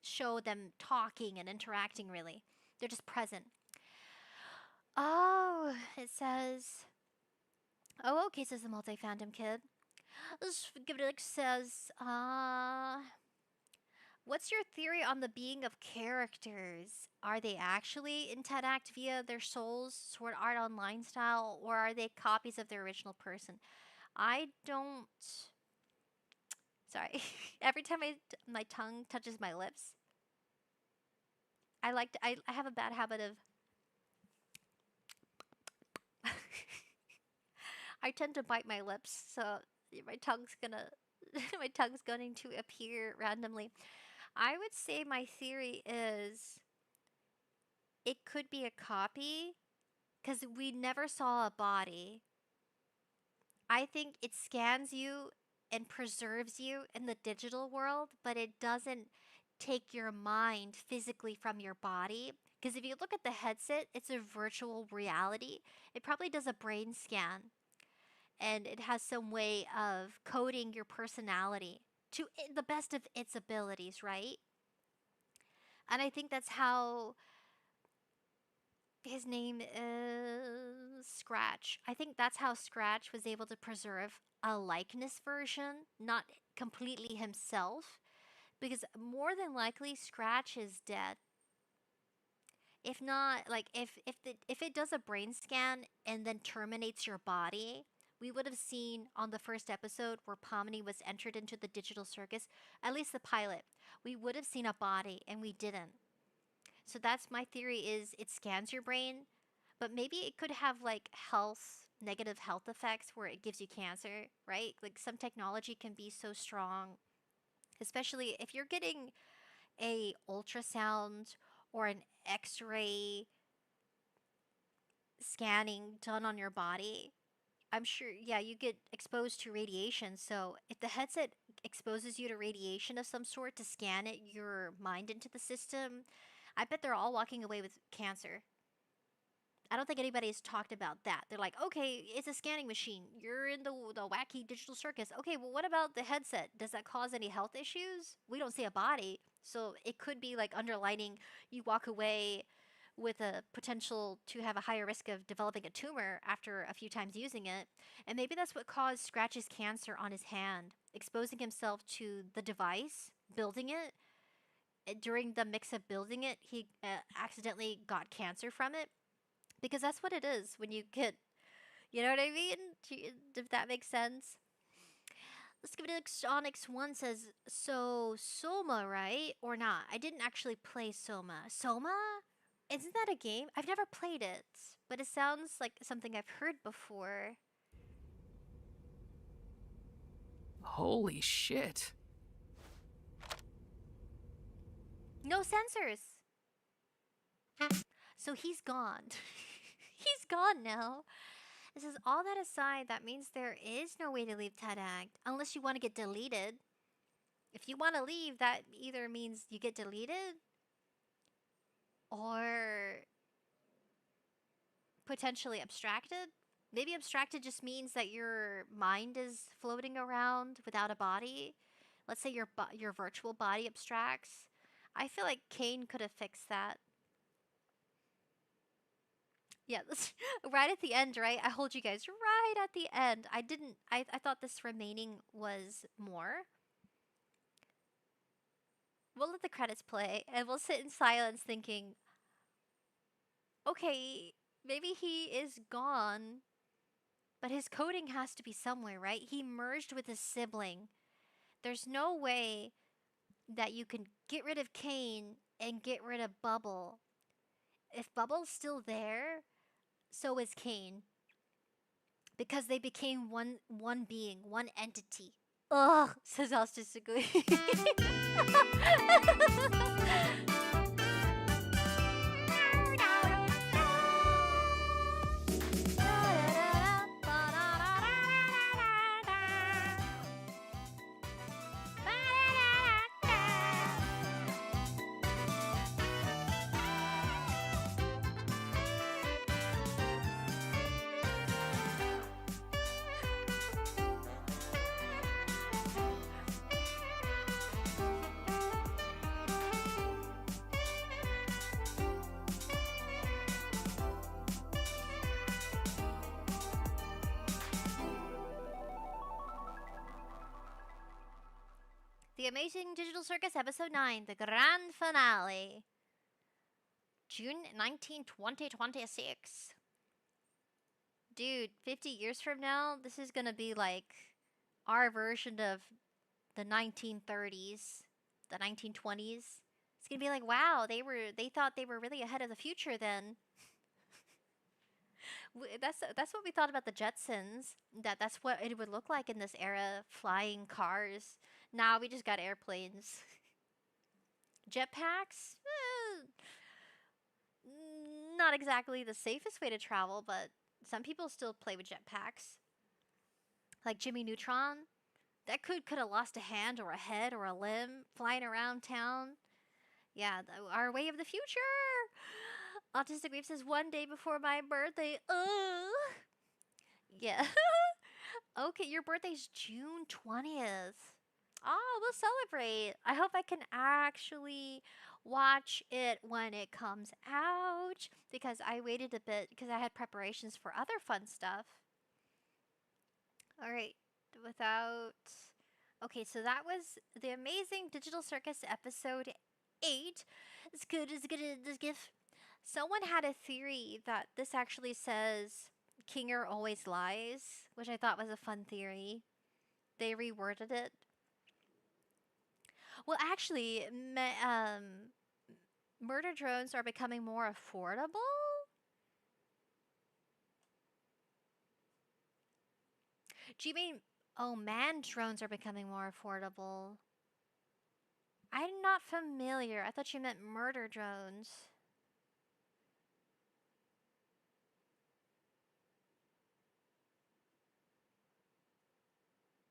show them talking and interacting really. They're just present. Oh, it says, oh, okay, says the multi-fandom kid. This says, what's your theory on the being of characters? Are they actually interact via their souls, Sword Art Online style, or are they copies of their original person? I don't... Sorry. Every time my tongue touches my lips, I have a bad habit of... I tend to bite my lips, so my tongue's going to appear randomly. I would say my theory is it could be a copy because we never saw a body. I think it scans you and preserves you in the digital world, but it doesn't take your mind physically from your body. Because if you look at the headset, it's a virtual reality. It probably does a brain scan, and it has some way of coding your personality to the best of its abilities, right? And I think that's how his name is Scratch. I think that's how Scratch was able to preserve a likeness version, not completely himself, because more than likely Scratch is dead. If not, like if it does a brain scan and then terminates your body, we would have seen on the first episode where Pomni was entered into the digital circus, at least the pilot, we would have seen a body and we didn't. So that's my theory is it scans your brain, but maybe it could have like negative health effects where it gives you cancer, right? Like some technology can be so strong, especially if you're getting a ultrasound or an x-ray scanning done on your body. I'm sure, yeah, you get exposed to radiation. So if the headset exposes you to radiation of some sort to scan your mind into the system, I bet they're all walking away with cancer. I don't think anybody's talked about that. They're like, okay, it's a scanning machine. You're in the wacky digital circus. Okay, well, what about the headset? Does that cause any health issues? We don't see a body. So it could be like underlining, you walk away with a potential to have a higher risk of developing a tumor after a few times using it. And maybe that's what caused Scratch's cancer on his hand, exposing himself to the device, building it. During the mix of building it, he accidentally got cancer from it. Because that's what it is when you get, you know what I mean? If that makes sense. Let's give it Onyx1 says, so Soma, right? Or not? I didn't actually play Soma. Soma? Isn't that a game? I've never played it, but it sounds like something I've heard before.
Holy shit.
No sensors. So he's gone. He's gone now. It says, all that aside, that means there is no way to leave Ted Act unless you want to get deleted. If you want to leave, that either means you get deleted or potentially abstracted. Maybe abstracted just means that your mind is floating around without a body. Let's say your virtual body abstracts. I feel like Caine could have fixed that. Yeah, right at the end, right? I hold you guys right at the end. I thought this remaining was more. We'll let the credits play and we'll sit in silence thinking, okay, maybe he is gone, but his coding has to be somewhere, right? He merged with his sibling. There's no way that you can get rid of Caine and get rid of Bubble. If Bubble's still there, so is Caine. Because they became one being, one entity. Ugh, says Austin. The Amazing Digital Circus Episode 9, the grand finale. June 19, 2026. Dude, 50 years from now, this is gonna be like our version of the 1930s, the 1920s. It's gonna be like, wow, they thought they were really ahead of the future then. That's what we thought about the Jetsons. That's what it would look like in this era, flying cars. Now we just got airplanes. Jetpacks? Not exactly the safest way to travel, but some people still play with jetpacks. Like Jimmy Neutron. That could have lost a hand or a head or a limb flying around town. Yeah, our way of the future. Autistic Weep says 1 day before my birthday. Yeah. Okay, your birthday's June 20th. Oh, we'll celebrate. I hope I can actually watch it when it comes out because I waited a bit because I had preparations for other fun stuff. All right, without. Okay, so that was the Amazing Digital Circus episode 8. It's good. It's good. Someone had a theory that this actually says Kinger always lies, which I thought was a fun theory. They reworded it. Well, actually, murder drones are becoming more affordable. Do you mean, oh, manned drones are becoming more affordable? I'm not familiar. I thought you meant murder drones.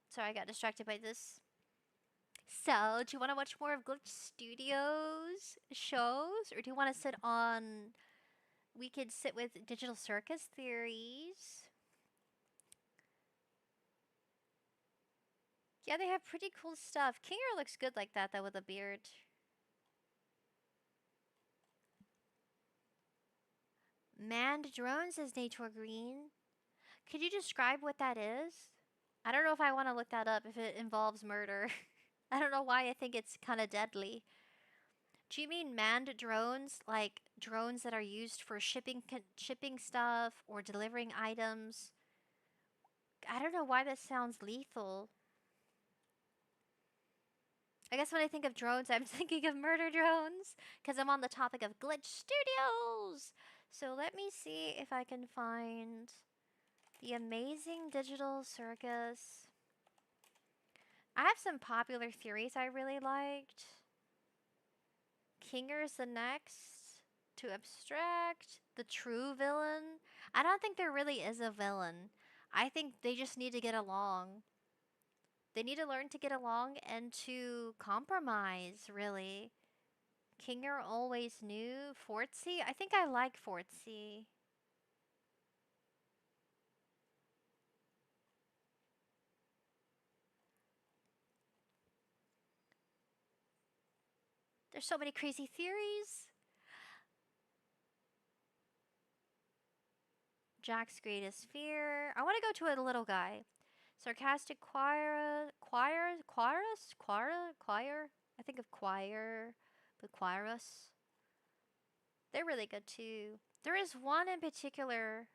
Sorry, I got distracted by this. So, do you want to watch more of Glitch Studios shows? Or do you want to sit on... We could sit with Digital Circus theories. Yeah, they have pretty cool stuff. Kinger looks good like that, though, with a beard. Manned drones, says Nature Green. Could you describe what that is? I don't know if I want to look that up if it involves murder. I don't know why I think it's kind of deadly. Do you mean manned drones, like drones that are used for shipping stuff or delivering items? I don't know why that sounds lethal. I guess when I think of drones, I'm thinking of murder drones because I'm on the topic of Glitch Studios. So let me see if I can find the Amazing Digital Circus. I have some popular theories I really liked. Kinger's the next to abstract. The true villain. I don't think there really is a villain. I think they just need to get along. They need to learn to get along and to compromise, really. Kinger always knew. Fortsy? I think I like Fortsy. There's so many crazy theories. Jack's greatest fear. I want to go to a little guy. Sarcastic choir. I think of choir, but choirus. They're really good too. There is one in particular.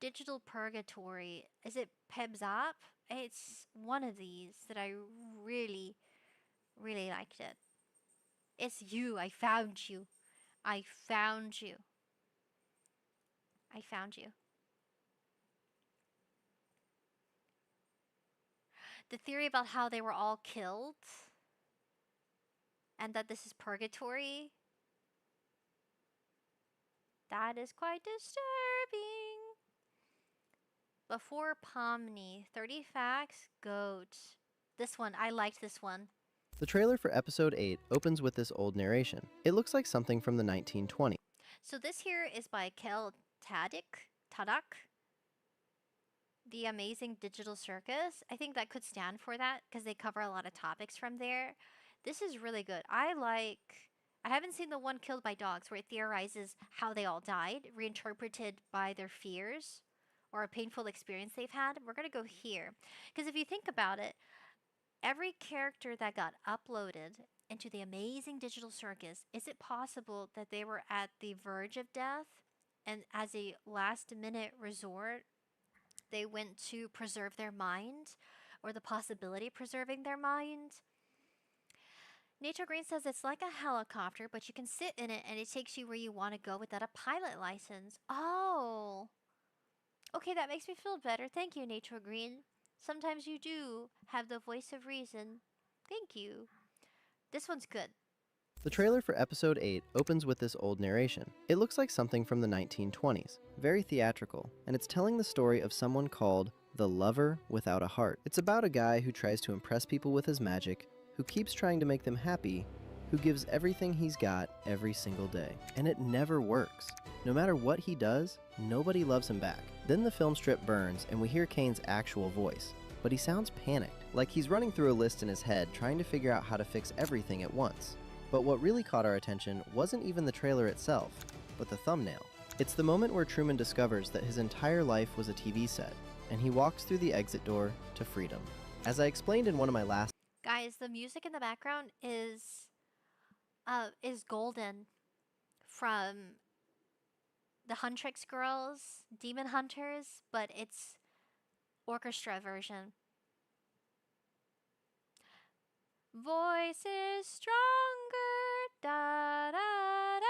Digital Purgatory. Is it Pebzap? It's one of these that I really, really liked it. It's you. I found you. I found you. I found you. The theory about how they were all killed and that this is purgatory, that is quite disturbing. Before Pomni, 30 facts, goat. This one, I liked this one.
The trailer for episode 8 opens with this old narration. It looks like something from the 1920s.
So this here is by Kel Tadak. The Amazing Digital Circus. I think that could stand for that because they cover a lot of topics from there. This is really good. I haven't seen the one Killed by Dogs where it theorizes how they all died, reinterpreted by their fears or a painful experience they've had. We're going to go here. Because if you think about it, every character that got uploaded into the Amazing Digital Circus, is it possible that they were at the verge of death and as a last-minute resort, they went to preserve their mind or the possibility of preserving their mind? Nature Green says it's like a helicopter, but you can sit in it and it takes you where you want to go without a pilot license. Oh. Okay, that makes me feel better. Thank you, Nature Green. Sometimes you do have the voice of reason. Thank you. This one's good.
The trailer for episode 8 opens with this old narration. It looks like something from the 1920s, very theatrical, and it's telling the story of someone called the Lover Without a Heart. It's about a guy who tries to impress people with his magic, who keeps trying to make them happy, who gives everything he's got every single day. And it never works. No matter what he does, nobody loves him back. Then the film strip burns and we hear Caine's actual voice, but he sounds panicked, like he's running through a list in his head trying to figure out how to fix everything at once. But what really caught our attention wasn't even the trailer itself, but the thumbnail. It's the moment where Truman discovers that his entire life was a TV set, and he walks through the exit door to freedom. As I explained in one of my last...
Guys, the music in the background is golden from the Huntrix Girls, Demon Hunters, but it's orchestra version. Voices stronger, da da da da.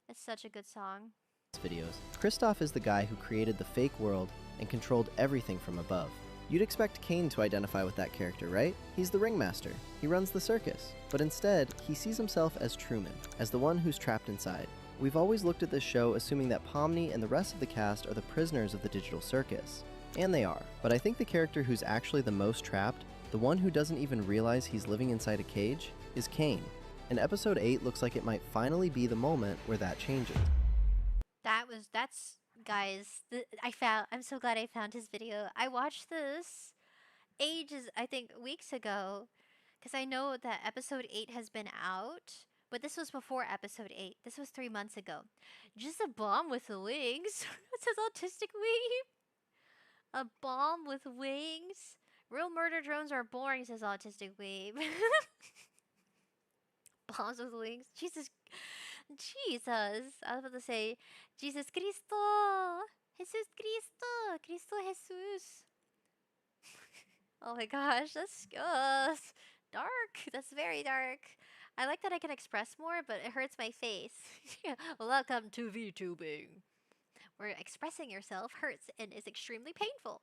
It's such a good song.
Videos. Kristoff is the guy who created the fake world and controlled everything from above. You'd expect Caine to identify with that character, right? He's the ringmaster. He runs the circus. But instead, he sees himself as Truman, as the one who's trapped inside. We've always looked at this show assuming that Pomni and the rest of the cast are the prisoners of the digital circus. And they are. But I think the character who's actually the most trapped, the one who doesn't even realize he's living inside a cage, is Caine. And episode 8 looks like it might finally be the moment where that changes.
I'm so glad I found his video. I watched this ages, I think weeks ago, because I know that episode 8 has been out, but this was before episode 8. This was 3 months ago. Just a bomb with wings. It says autistic weeb. A bomb with wings. Real murder drones are boring, says autistic weeb. Bombs with wings. Jesus. I was about to say, Jesus Cristo. Jesus Cristo. Cristo Jesus. Oh my gosh, that's dark. That's very dark. I like that I can express more, but it hurts my face. Welcome to VTubing, where expressing yourself hurts and is extremely painful.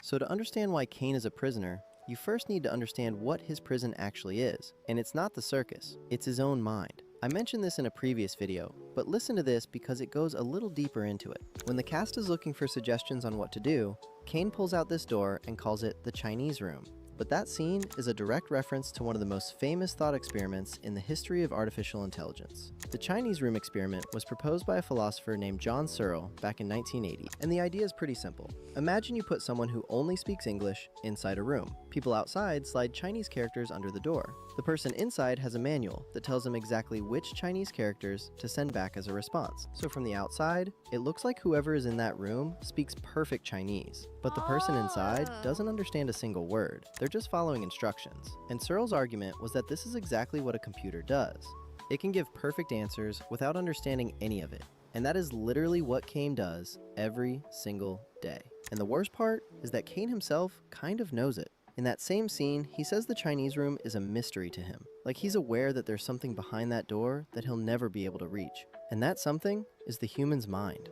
So to understand why Caine is a prisoner, you first need to understand what his prison actually is. And it's not the circus, it's his own mind. I mentioned this in a previous video, but listen to this because it goes a little deeper into it. When the cast is looking for suggestions on what to do, Caine pulls out this door and calls it the Chinese room. But that scene is a direct reference to one of the most famous thought experiments in the history of artificial intelligence. The Chinese room experiment was proposed by a philosopher named John Searle back in 1980, and the idea is pretty simple. Imagine you put someone who only speaks English inside a room. People outside slide Chinese characters under the door. The person inside has a manual that tells them exactly which Chinese characters to send back as a response. So from the outside, it looks like whoever is in that room speaks perfect Chinese, but the person inside doesn't understand a single word. They're just following instructions. And Searle's argument was that this is exactly what a computer does. It can give perfect answers without understanding any of it. And that is literally what Caine does every single day. And the worst part is that Caine himself kind of knows it. In that same scene, he says the Chinese room is a mystery to him. Like he's aware that there's something behind that door that he'll never be able to reach. And that something is the human's mind.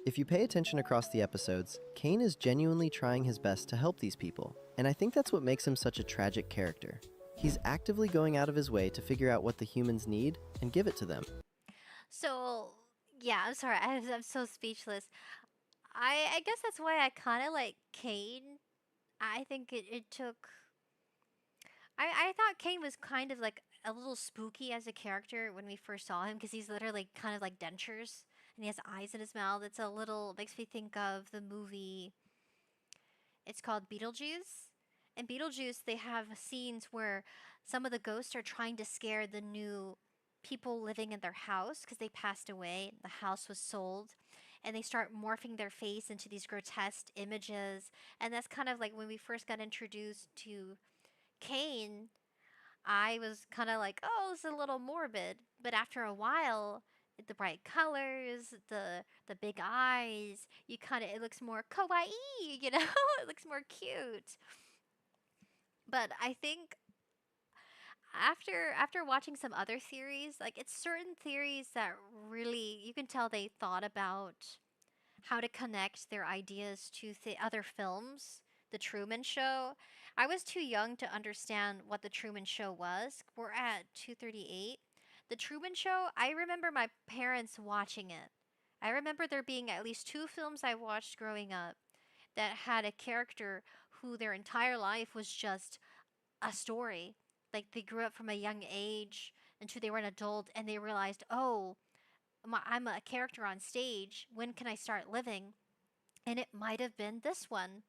If you pay attention across the episodes, Caine is genuinely trying his best to help these people. And I think that's what makes him such a tragic character. He's actively going out of his way to figure out what the humans need and give it to them.
So, yeah, I'm sorry. I'm so speechless. I guess that's why I kind of like Caine. I think it took... I thought Caine was kind of like a little spooky as a character when we first saw him, because he's literally kind of like dentures, and he has eyes in his mouth. It's a little... makes me think of the movie... It's called Beetlejuice. In Beetlejuice, they have scenes where some of the ghosts are trying to scare the new people living in their house because they passed away. The house was sold. And they start morphing their face into these grotesque images. And that's kind of like when we first got introduced to Caine, I was kind of like, oh, it's a little morbid. But after a while, the bright colors, the big eyes, it looks more kawaii, you know? It looks more cute. But I think after watching some other theories, like it's certain theories that really you can tell they thought about how to connect their ideas to other films. The Truman Show. I was too young to understand what the Truman Show was. We're at 2:38. The Truman Show, I remember my parents watching it. I remember there being at least 2 films I watched growing up that had a character who their entire life was just a story. Like they grew up from a young age until they were an adult and they realized, oh, I'm a character on stage. When can I start living? And it might have been this one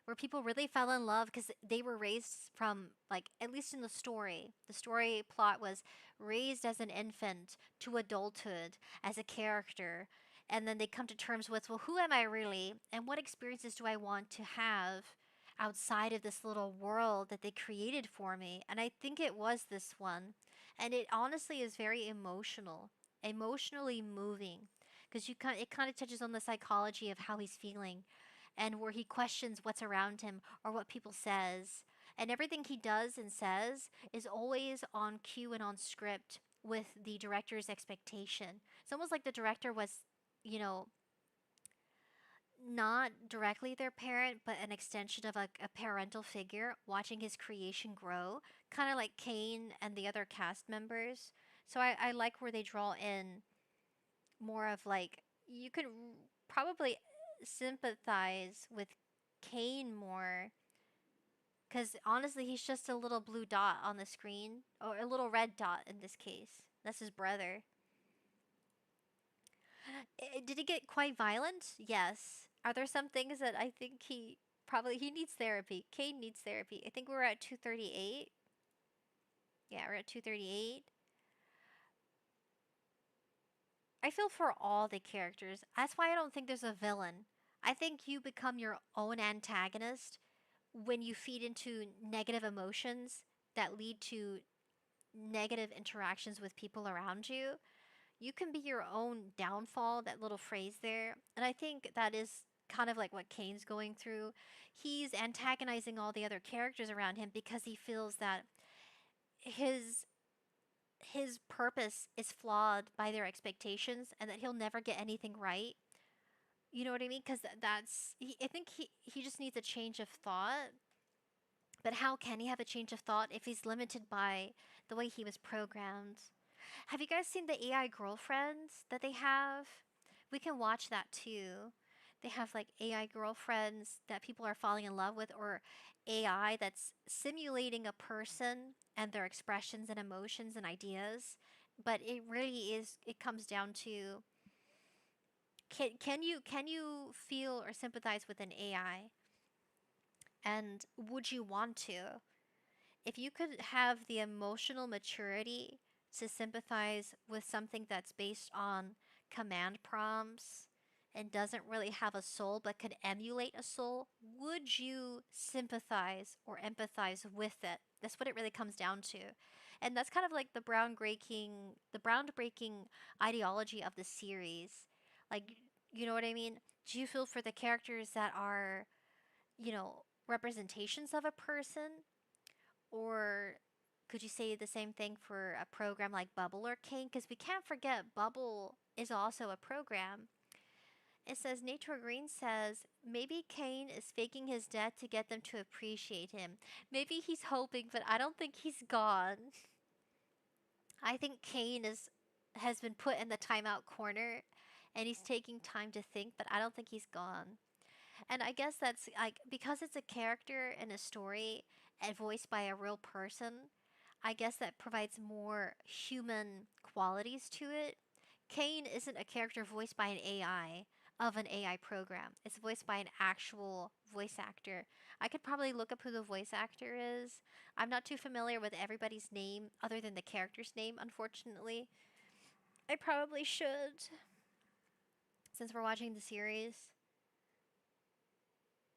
where people really fell in love because they were raised from, like, at least in the story plot was raised as an infant to adulthood as a character. And then they come to terms with, well, who am I really? And what experiences do I want to have outside of this little world that they created for me? And I think it was this one. And it honestly is very emotionally moving. Because it kind of touches on the psychology of how he's feeling and where he questions what's around him or what people says. And everything he does and says is always on cue and on script with the director's expectation. It's almost like the director was, you know, not directly their parent, but an extension of a parental figure watching his creation grow, kind of like Caine and the other cast members. So I like where they draw in more of like, you could probably sympathize with Caine more because honestly he's just a little blue dot on the screen, or a little red dot in this case. That's his brother. Did he get quite violent? Yes. Are there some things that I think he needs therapy? Caine needs therapy. I think we're at 2:38. Yeah, we're at 2:38. I feel for all the characters. That's why I don't think there's a villain. I think you become your own antagonist when you feed into negative emotions that lead to negative interactions with people around you. You can be your own downfall, that little phrase there. And I think that is kind of like what Caine's going through. He's antagonizing all the other characters around him because he feels that his purpose is flawed by their expectations and that he'll never get anything right. You know what I mean? Because I think he just needs a change of thought. But how can he have a change of thought if he's limited by the way he was programmed? Have you guys seen the AI girlfriends that they have? We can watch that too. they have like AI girlfriends that people are falling in love with, or AI that's simulating a person and their expressions and emotions and ideas. But it really is, it comes down to, can you feel or sympathize with an AI? And would you want to? If you could have the emotional maturity to sympathize with something that's based on command prompts and doesn't really have a soul but could emulate a soul, would you sympathize or empathize with it? That's what it really comes down to. And that's kind of like the groundbreaking ideology of the series. Like, you know what I mean? Do you feel for the characters that are, representations of a person? Or could you say the same thing for a program like Bubble or Caine? Because we can't forget Bubble is also a program. It says Nature Green says maybe Caine is faking his death to get them to appreciate him. Maybe he's hoping, but I don't think he's gone. I think Caine has been put in the timeout corner and he's taking time to think, but I don't think he's gone. And I guess that's like because it's a character in a story and voiced by a real person, I guess that provides more human qualities to it. Caine isn't a character voiced by an AI of an AI program. It's voiced by an actual voice actor. I could probably look up who the voice actor is. I'm not too familiar with everybody's name other than the character's name, unfortunately. I probably should, since we're watching the series.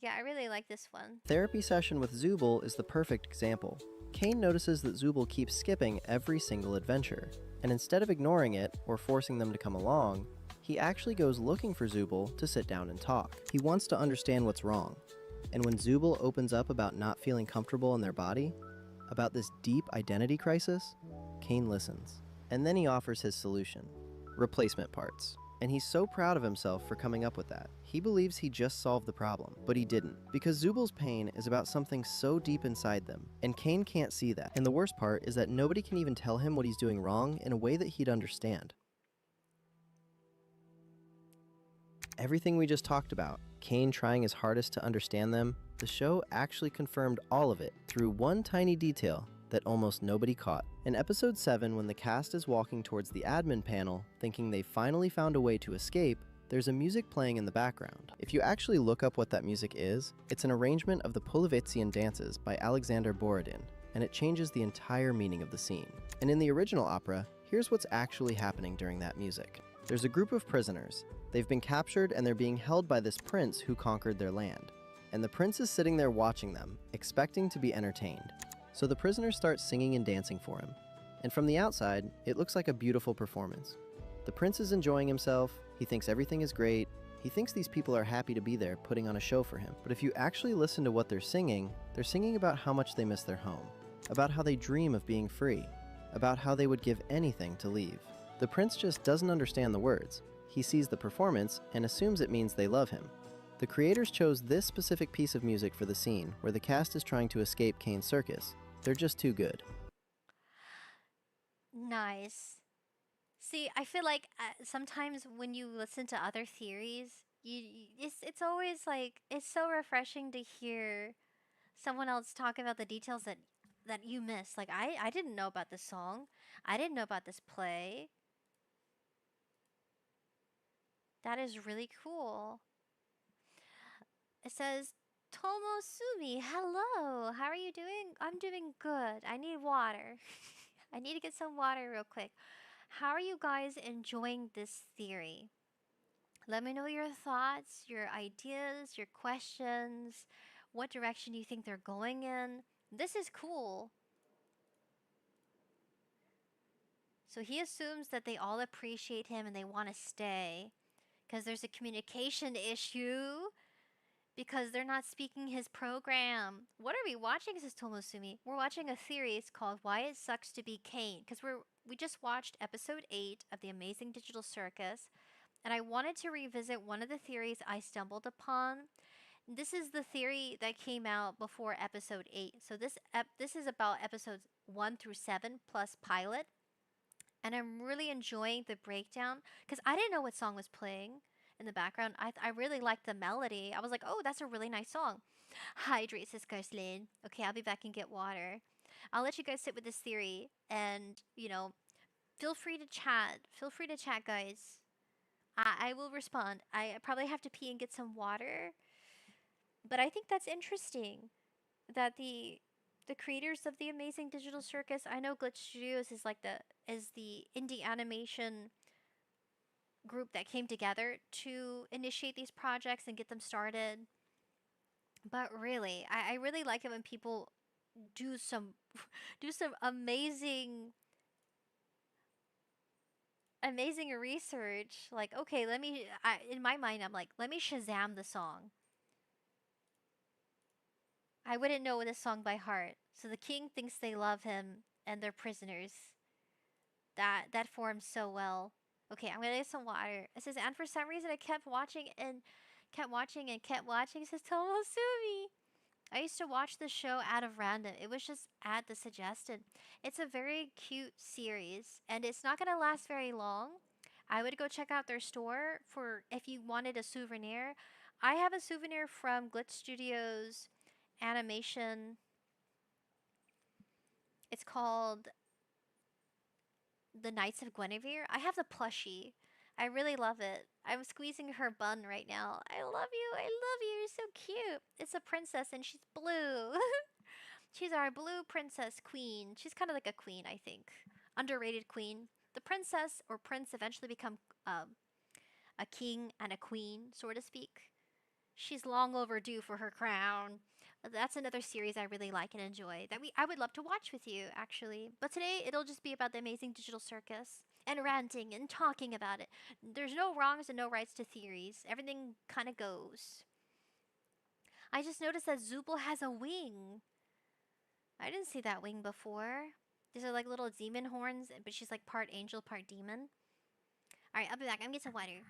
Yeah, I really like this one.
Therapy session with Zubul is the perfect example. Caine notices that Zubul keeps skipping every single adventure, and instead of ignoring it or forcing them to come along, he actually goes looking for Zubul to sit down and talk. He wants to understand what's wrong, and when Zubul opens up about not feeling comfortable in their body, about this deep identity crisis, Caine listens. And then he offers his solution: replacement parts. And he's so proud of himself for coming up with that. He believes he just solved the problem, but he didn't, because Zubul's pain is about something so deep inside them, and Caine can't see that. And the worst part is that nobody can even tell him what he's doing wrong in a way that he'd understand. Everything we just talked about, Caine trying his hardest to understand them, the show actually confirmed all of it through one tiny detail that almost nobody caught. In episode 7, when the cast is walking towards the admin panel, thinking they finally found a way to escape, there's a music playing in the background. If you actually look up what that music is, it's an arrangement of the Polovetzian dances by Alexander Borodin, and it changes the entire meaning of the scene. And in the original opera, here's what's actually happening during that music. There's a group of prisoners. They've been captured and they're being held by this prince who conquered their land. And the prince is sitting there watching them, expecting to be entertained. So the prisoners start singing and dancing for him. And from the outside, it looks like a beautiful performance. The prince is enjoying himself, he thinks everything is great, he thinks these people are happy to be there putting on a show for him. But if you actually listen to what they're singing about how much they miss their home, about how they dream of being free, about how they would give anything to leave. The prince just doesn't understand the words. He sees the performance and assumes it means they love him. The creators chose this specific piece of music for the scene where the cast is trying to escape Caine's circus. They're just too good.
Nice. See, I feel like sometimes when you listen to other theories, it's always like it's so refreshing to hear someone else talk about the details that you miss. Like I didn't know about this song. I didn't know about this play. That is really cool. It says, Tomosumi, hello. How are you doing? I'm doing good. I need water. I need to get some water real quick. How are you guys enjoying this theory? Let me know your thoughts, your ideas, your questions. What direction do you think they're going in? This is cool. So he assumes that they all appreciate him and they want to stay because there's a communication issue. Because they're not speaking his program. What are we watching, says Tomosumi? We're watching a series called Why It Sucks to Be Caine. Because we just watched episode 8 of the Amazing Digital Circus. And I wanted to revisit one of the theories I stumbled upon. This is the theory that came out before episode 8. So this is about episodes 1 through 7 plus pilot. And I'm really enjoying the breakdown. Because I didn't know what song was playing. in the background. I really liked the melody. I was like, oh, that's a really nice song. Hydrate, says Ghost-Lane. Okay, I'll be back and get water. I'll let you guys sit with this theory, and feel free to chat. Feel free to chat, guys. I will respond. I probably have to pee and get some water, but I think that's interesting that the creators of the Amazing Digital Circus. I know Glitch Studios is like the indie animation group that came together to initiate these projects and get them started. But really, I really like it when people do some do some amazing research. Like, okay, in my mind, I'm like, let me Shazam the song. I wouldn't know this song by heart. So the king thinks they love him and they're prisoners. That forms so well. Okay, I'm gonna get some water. It says, and for some reason I kept watching and kept watching and kept watching, says Tomosumi. I used to watch the show out of random. It was just ad the suggested. It's a very cute series, and it's not gonna last very long. I would go check out their store for if you wanted a souvenir. I have a souvenir from Glitch Studios animation. It's called The Knights of Guinevere. I have the plushie. I really love it. I'm squeezing her bun right now. I love you. I love you. You're so cute. It's a princess and she's blue. She's our blue princess queen. She's kind of like a queen, I think. Underrated queen. The princess or prince eventually become a king and a queen, so to speak. She's long overdue for her crown. That's another series I really like and enjoy that I would love to watch with you, actually. But today it'll just be about the Amazing Digital Circus and ranting and talking about it. There's no wrongs and no rights to theories. Everything kind of goes. I just noticed that Zooble has a wing. I didn't see that wing before. These are like little demon horns, but she's like part angel, part demon. Alright, I'll be back. I'm gonna get some water.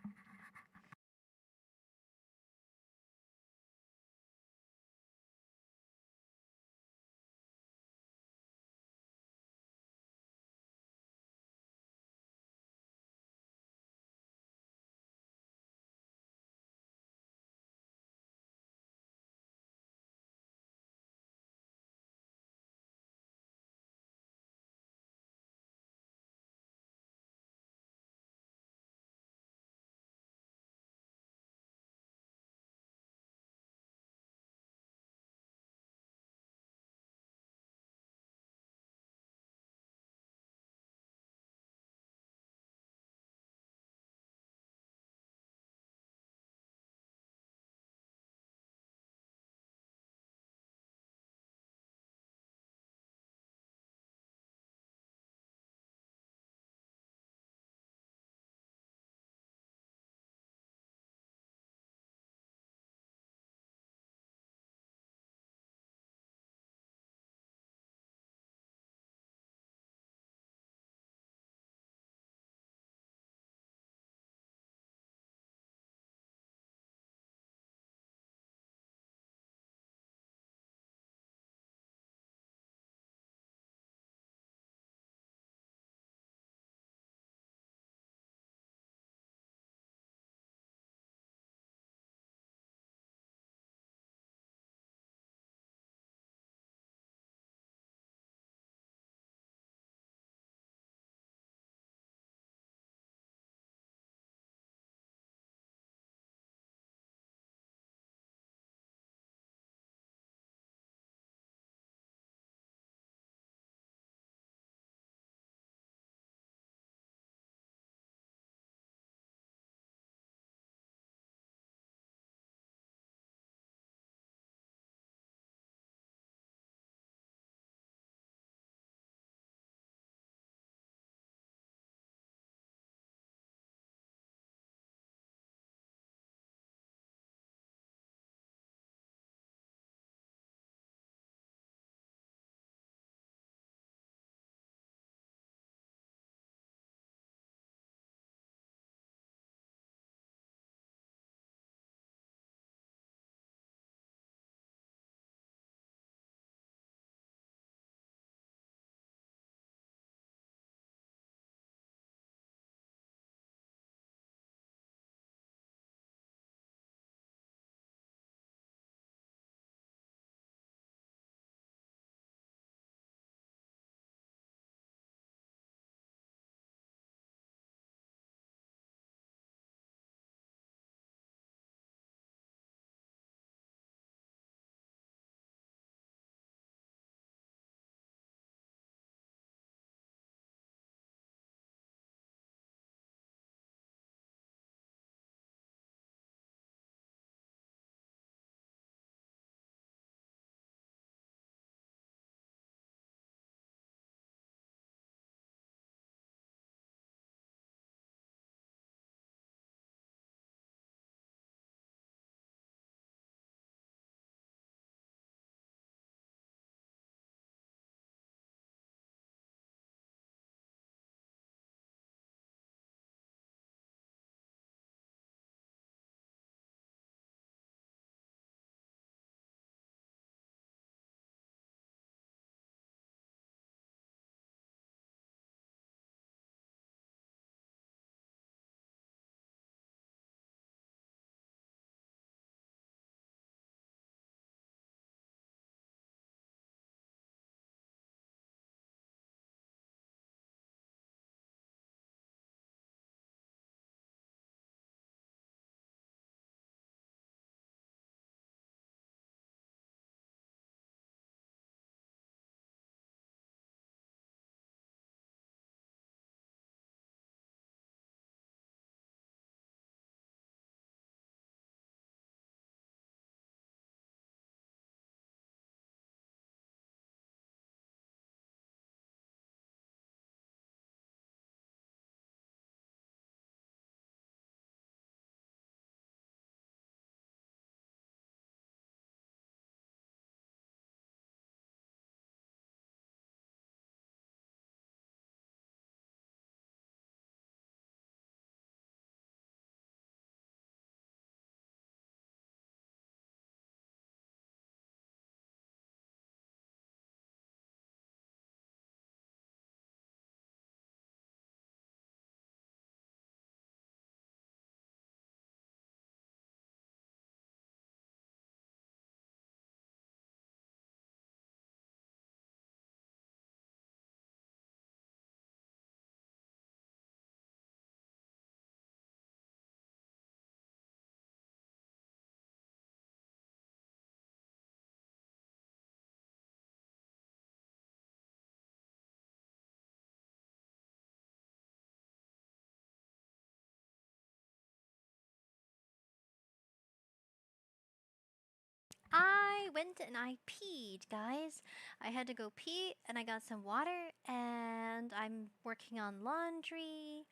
went and I peed, guys. I had to go pee and I got some water and I'm working on laundry,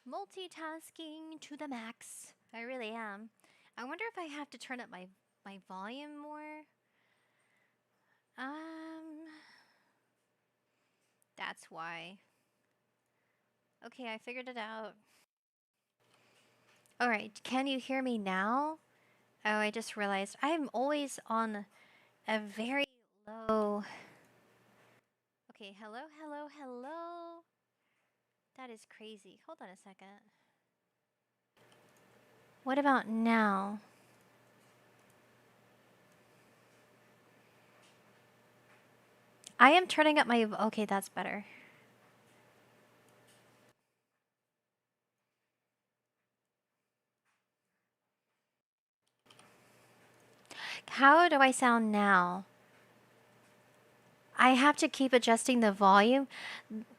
multitasking to the max. I really am. I wonder if I have to turn up my volume more. That's why. Okay, I figured it out. Alright, can you hear me now? Oh, I just realized I'm always on a very low... Okay, hello, hello, hello? That is crazy. Hold on a second. What about now? I am turning up my... Okay, that's better. How do I sound now? I have to keep adjusting the volume.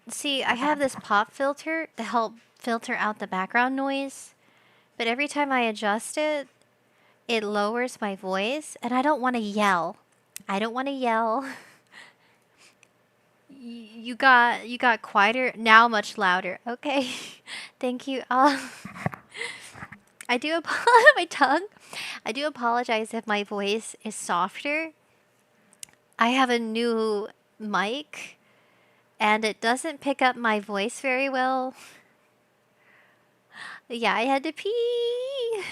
See, I have this pop filter to help filter out the background noise. But every time I adjust it, it lowers my voice. And I don't want to yell. I don't want to yell. You got quieter, now much louder. Okay. Thank you. I do my tongue. I do apologize if my voice is softer. I have a new mic and it doesn't pick up my voice very well. Yeah, I had to pee.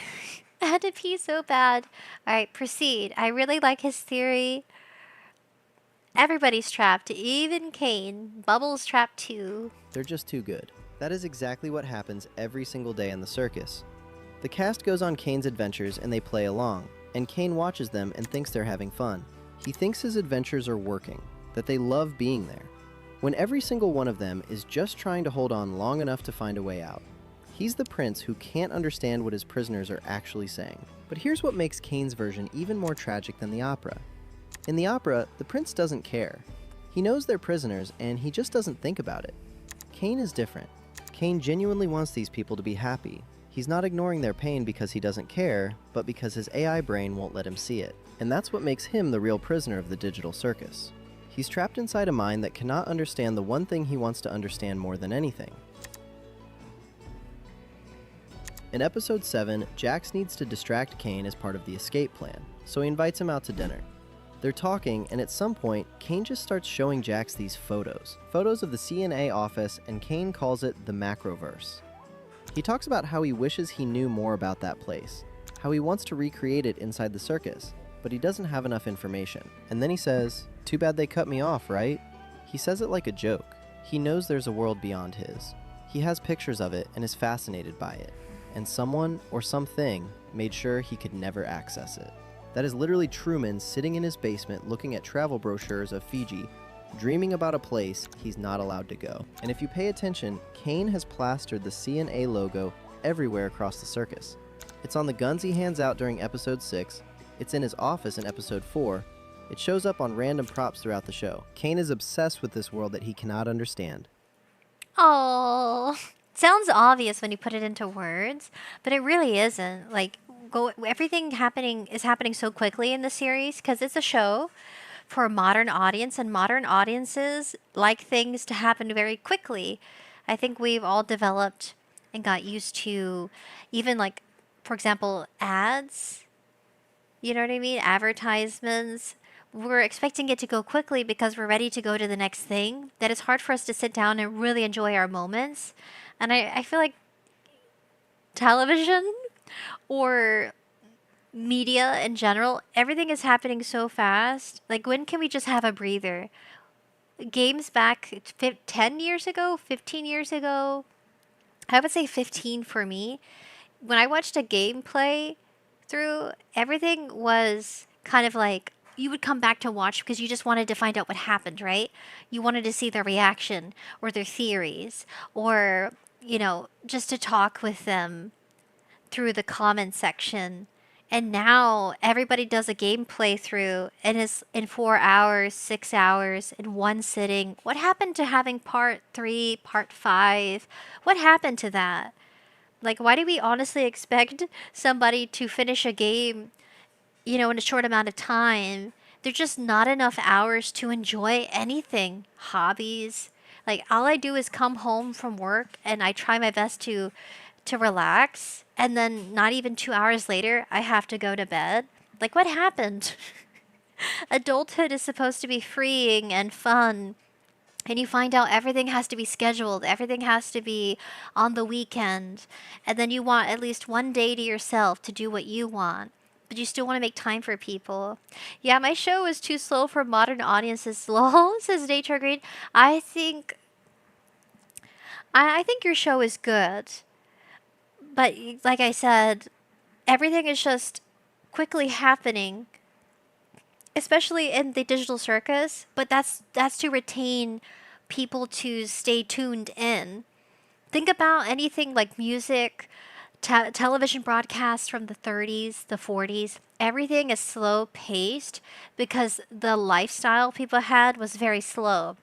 I had to pee so bad. All right, proceed. I really like his theory. Everybody's trapped, even Caine. Bubbles trapped too.
They're just too good. That is exactly what happens every single day in the circus. The cast goes on Caine's adventures and they play along, and Caine watches them and thinks they're having fun. He thinks his adventures are working, that they love being there, when every single one of them is just trying to hold on long enough to find a way out. He's the prince who can't understand what his prisoners are actually saying. But here's what makes Caine's version even more tragic than the opera. In the opera, the prince doesn't care. He knows they're prisoners, and he just doesn't think about it. Caine is different. Caine genuinely wants these people to be happy. He's not ignoring their pain because he doesn't care, but because his AI brain won't let him see it. And that's what makes him the real prisoner of the digital circus. He's trapped inside a mind that cannot understand the one thing he wants to understand more than anything. In episode 7, Jax needs to distract Caine as part of the escape plan, so he invites him out to dinner. They're talking, and at some point, Caine just starts showing Jax these photos. Photos of the CNA office, and Caine calls it the Macroverse. He talks about how he wishes he knew more about that place, how he wants to recreate it inside the circus, but he doesn't have enough information. And then he says, "Too bad they cut me off, right?" He says it like a joke. He knows there's a world beyond his. He has pictures of it and is fascinated by it. And someone or something made sure he could never access it. That is literally Truman sitting in his basement looking at travel brochures of Fiji, dreaming about a place he's not allowed to go. And if you pay attention, Caine has plastered the CNA logo everywhere across the circus. It's on the guns he hands out during episode 6, it's in his office in episode 4, it shows up on random props throughout the show. Caine is obsessed with this world that he cannot understand.
Oh, sounds obvious when you put it into words, but it really isn't. Like, everything is happening so quickly in the series because it's a show for a modern audience, and modern audiences like things to happen very quickly. I think we've all developed and got used to even, like, for example, ads. You know what I mean? Advertisements. We're expecting it to go quickly because we're ready to go to the next thing. That it's hard for us to sit down and really enjoy our moments. And I feel like television or media in general, everything is happening so fast. Like, when can we just have a breather? Games back 10 years ago, 15 years ago, I would say 15 for me. When I watched a gameplay through, everything was kind of like, you would come back to watch because you just wanted to find out what happened, right? You wanted to see their reaction or their theories or, you know, just to talk with them through the comment section. And now everybody does a game playthrough and is in 4 hours, 6 hours, in one sitting. What happened to having part 3, part 5? What happened to that? Like, why do we honestly expect somebody to finish a game, you know, in a short amount of time? There's just not enough hours to enjoy anything. Hobbies. Like all I do is come home from work and I try my best to relax, and then not even 2 hours later I have to go to bed. Like what happened? Adulthood is supposed to be freeing and fun. And you find out everything has to be scheduled, everything has to be on the weekend. And then you want at least one day to yourself to do what you want. But you still want to make time for people. Yeah, my show is too slow for modern audiences. Lol, says Nature Green. I think I think your show is good. But like I said, everything is just quickly happening, especially in the digital circus, but that's to retain people to stay tuned in. Think about anything like music, television broadcasts from the 30s, the 40s. Everything is slow paced because the lifestyle people had was very slow.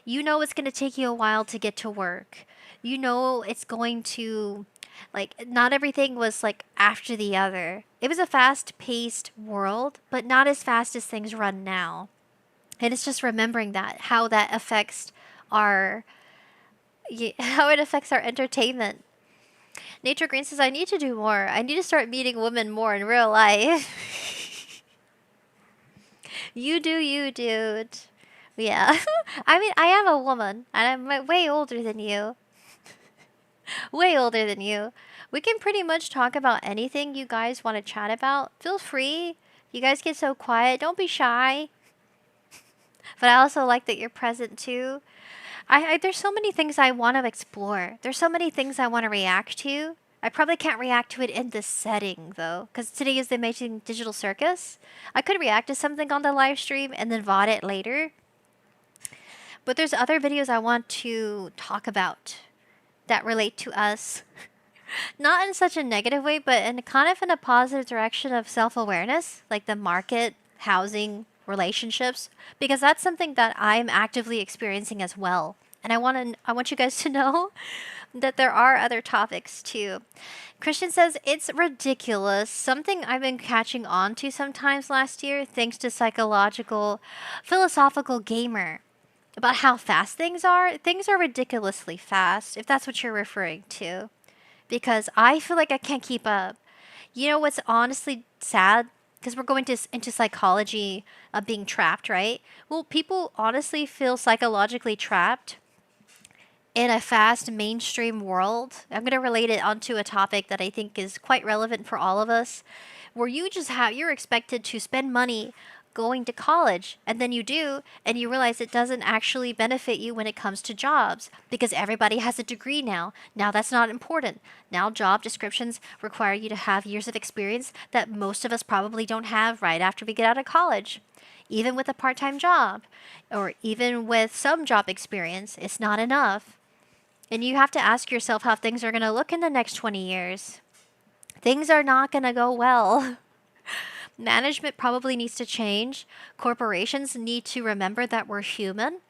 You know it's going to take you a while to get to work. You know it's going to, like, not everything was like after the other. It was a fast paced world, but not as fast as things run now. And it's just remembering that, how that affects our, how it affects our entertainment. Nature Green says, I need to do more. I need to start meeting women more in real life. You do you, dude. Yeah. I mean, I am a woman, and I'm way older than you. Way older than you. We can pretty much talk about anything you guys want to chat about. Feel free. You guys get so quiet. Don't be shy. But I also like that you're present too. There's so many things I want to explore. There's so many things I want to react to. I probably can't react to it in this setting though, because today is the Amazing Digital Circus. I could react to something on the live stream and then VOD it later. But there's other videos I want to talk about that relate to us. Not in such a negative way, but in kind of in a positive direction of self-awareness, like the market, housing, relationships, because that's something that I'm actively experiencing as well. And I want you guys to know that there are other topics too. Christian says, it's ridiculous. Something I've been catching on to sometimes last year, thanks to philosophical gamer, about how fast things are. Things are ridiculously fast, if that's what you're referring to. Because I feel like I can't keep up. You know what's honestly sad? Because we're going into psychology of being trapped, right? Well, people honestly feel psychologically trapped in a fast mainstream world. I'm going to relate it onto a topic that I think is quite relevant for all of us, where you're expected to spend money going to college, and then you do, and you realize it doesn't actually benefit you when it comes to jobs, because everybody has a degree now. Now that's not important. Now job descriptions require you to have years of experience that most of us probably don't have right after we get out of college. Even with a part-time job, or even with some job experience, it's not enough. And you have to ask yourself how things are going to look in the next 20 years. Things are not going to go well. Management probably needs to change. Corporations need to remember that we're human,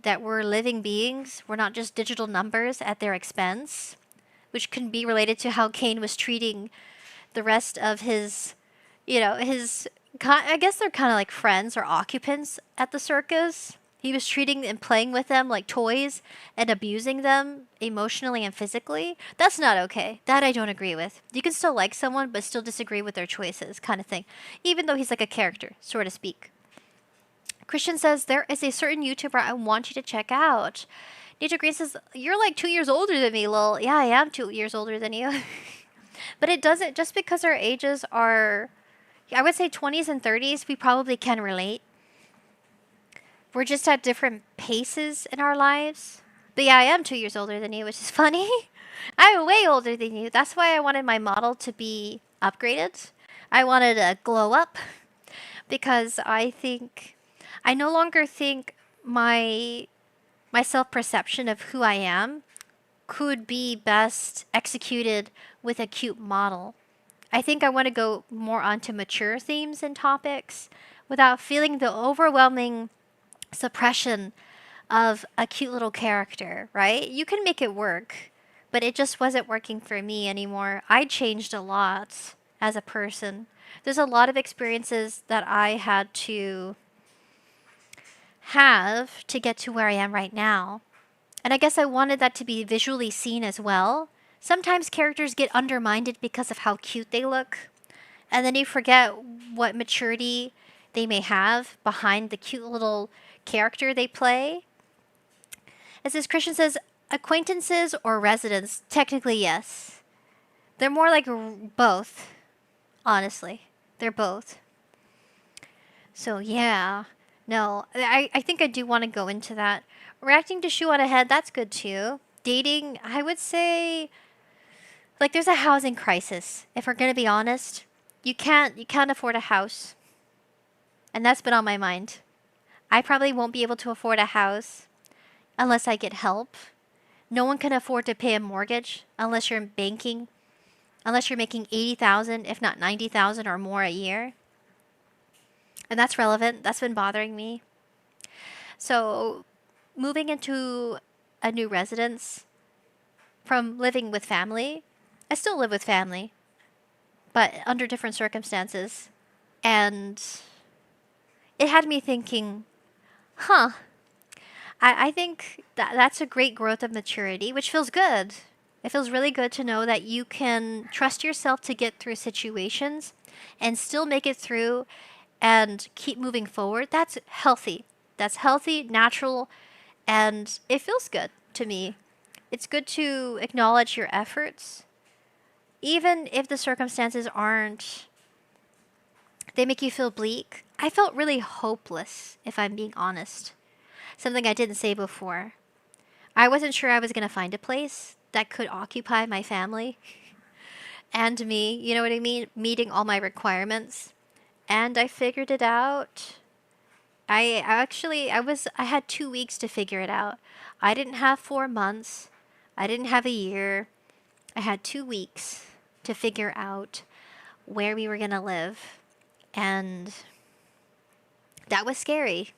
that we're living beings. We're not just digital numbers at their expense, which can be related to how Caine was treating the rest of his, I guess they're kind of like friends or occupants at the circus. He was treating and playing with them like toys and abusing them emotionally and physically. That's not okay. That I don't agree with. You can still like someone but still disagree with their choices, kind of thing. Even though he's like a character, so to speak. Christian says, there is a certain YouTuber I want you to check out. Nature Green says, you're like 2 years older than me, lol. Yeah, I am 2 years older than you. But it doesn't, just because our ages are, I would say 20s and 30s, we probably can relate. We're just at different paces in our lives. But yeah, I am 2 years older than you, which is funny. I'm way older than you. That's why I wanted my model to be upgraded. I wanted to glow up. Because I no longer think my self-perception of who I am could be best executed with a cute model. I think I want to go more onto mature themes and topics without feeling the overwhelming suppression of a cute little character, right? You can make it work, but it just wasn't working for me anymore. I changed a lot as a person. There's a lot of experiences that I had to have to get to where I am right now. And I guess I wanted that to be visually seen as well. Sometimes characters get undermined because of how cute they look, and then you forget what maturity they may have behind the cute little character they play. As this Christian says, acquaintances or residents? Technically, yes. They're more like both, honestly. They're both. So, yeah. No, I think I do want to go into that. Reacting to Shoe on a Head, that's good too. Dating, I would say, like, there's a housing crisis. If we're going to be honest, you can't afford a house. And that's been on my mind. I probably won't be able to afford a house unless I get help. No one can afford to pay a mortgage unless you're in banking, unless you're making 80,000, if not 90,000 or more a year. And that's relevant. That's been bothering me. So, moving into a new residence from living with family, I still live with family, but under different circumstances. And it had me thinking, I think that's a great growth of maturity, which feels good. It feels really good to know that you can trust yourself to get through situations and still make it through and keep moving forward. That's healthy. That's healthy, natural, and it feels good to me. It's good to acknowledge your efforts, even if the circumstances aren't, they make you feel bleak. I felt really hopeless, if I'm being honest. Something I didn't say before. I wasn't sure I was going to find a place that could occupy my family and me, you know what I mean? Meeting all my requirements. And I figured it out. I had 2 weeks to figure it out. I didn't have 4 months. I didn't have a year. I had 2 weeks to figure out where we were going to live. And that was scary.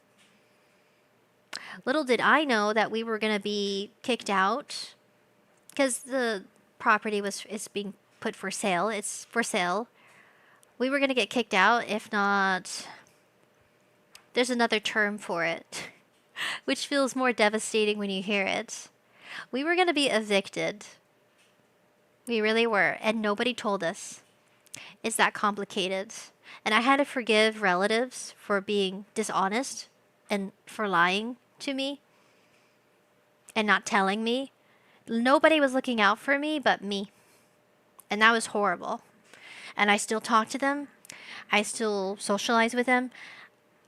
Little did I know that we were going to be kicked out because the property is being put for sale. It's for sale. We were going to get kicked out if not, there's another term for it, which feels more devastating when you hear it. We were going to be evicted. We really were, and nobody told us. It's that complicated. And I had to forgive relatives for being dishonest and for lying to me and not telling me. Nobody was looking out for me but me. And that was horrible. And I still talk to them. I still socialize with them.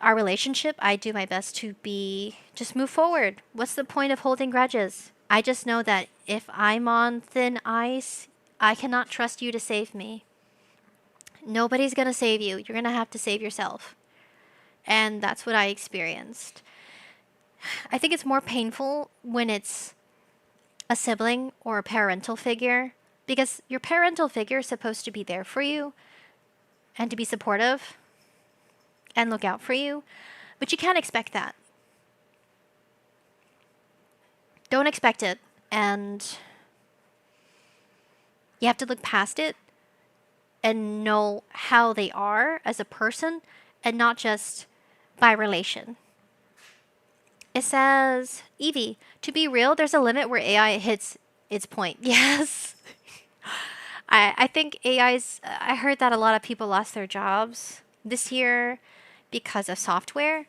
Our relationship, I do my best to just move forward. What's the point of holding grudges? I just know that if I'm on thin ice, I cannot trust you to save me. Nobody's going to save you. You're going to have to save yourself. And that's what I experienced. I think it's more painful when it's a sibling or a parental figure, because your parental figure is supposed to be there for you and to be supportive and look out for you, but you can't expect that. Don't expect it, and you have to look past it and know how they are as a person and not just by relation. It says, Evie, to be real, there's a limit where AI hits its point. Yes. I think I heard that a lot of people lost their jobs this year because of software,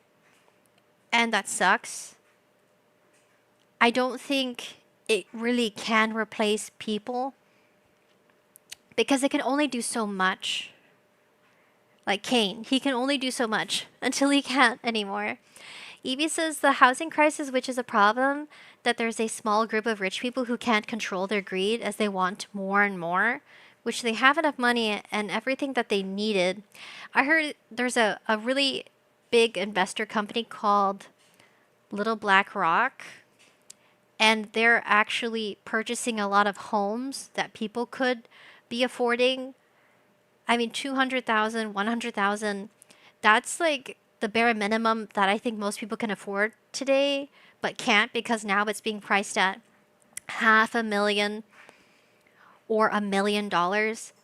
and that sucks. I don't think it really can replace people because it can only do so much. Like Caine, he can only do so much until he can't anymore. Evie says the housing crisis, which is a problem, that there's a small group of rich people who can't control their greed as they want more and more, which they have enough money and everything that they needed. I heard there's a really big investor company called Little Black Rock, and they're actually purchasing a lot of homes that people could be affording. I mean, 200,000, 100,000, that's like the bare minimum that I think most people can afford today, but can't because now it's being priced at $500,000 or $1 million.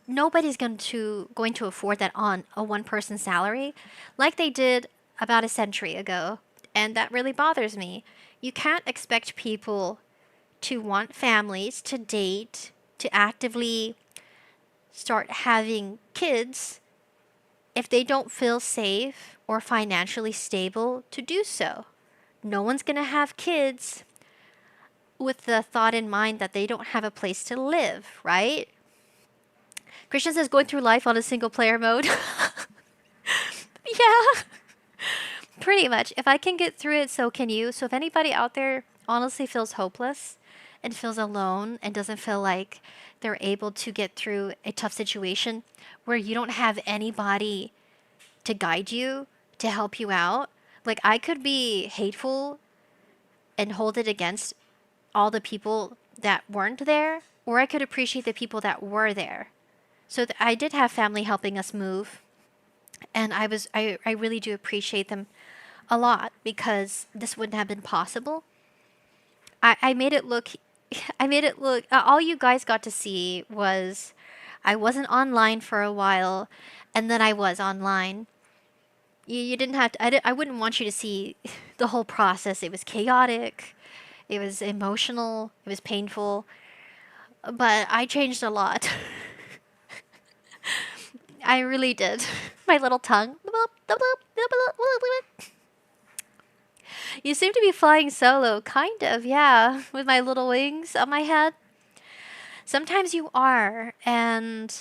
Nobody's going to afford that on a one-person salary like they did about a century ago. And that really bothers me. You can't expect people to want families, to date, to actively start having kids if they don't feel safe or financially stable to do so. No one's going to have kids with the thought in mind that they don't have a place to live, right? Christian says going through life on a single player mode. Yeah, pretty much. If I can get through it, so can you. So if anybody out there honestly feels hopeless and feels alone and doesn't feel like they're able to get through a tough situation where you don't have anybody to guide you, to help you out, like I could be hateful and hold it against all the people that weren't there, or I could appreciate the people that were there. So I did have family helping us move, and I really do appreciate them a lot because this wouldn't have been possible. I made it look I made it look all you guys got to see was I wasn't online for a while and then I was online. You didn't have to, I wouldn't want you to see the whole process. It was chaotic. It was emotional. It was painful. But I changed a lot. I really did. My little tongue. You seem to be flying solo. Kind of, yeah. With my little wings on my head. Sometimes you are. And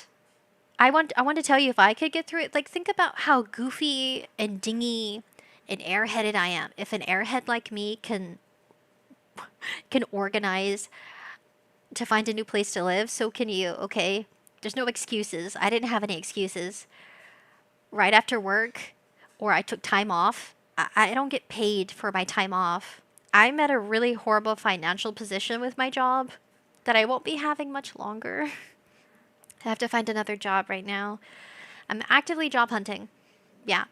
I want to tell you, if I could get through it, like think about how goofy and dingy and airheaded I am. If an airhead like me can organize to find a new place to live, so can you, okay? There's no excuses. I didn't have any excuses. Right after work, or I took time off, I don't get paid for my time off. I'm at a really horrible financial position with my job that I won't be having much longer. I have to find another job right now. I'm actively job hunting. Yeah.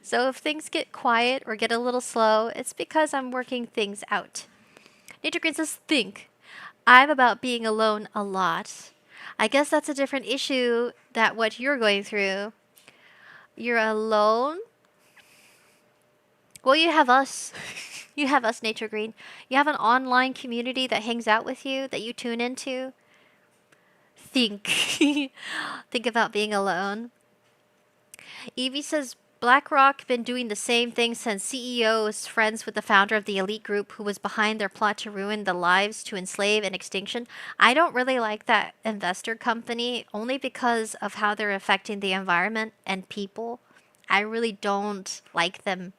So if things get quiet or get a little slow, it's because I'm working things out. Nature Green says, think. I'm about being alone a lot. I guess that's a different issue that what you're going through. You're alone? Well, you have us. You have us, Nature Green. You have an online community that hangs out with you, that you tune into. Think. Think about being alone. Evie says, BlackRock been doing the same thing since CEO is friends with the founder of the elite group who was behind their plot to ruin the lives, to enslave, and extinction. I don't really like that investor company only because of how they're affecting the environment and people. I really don't like them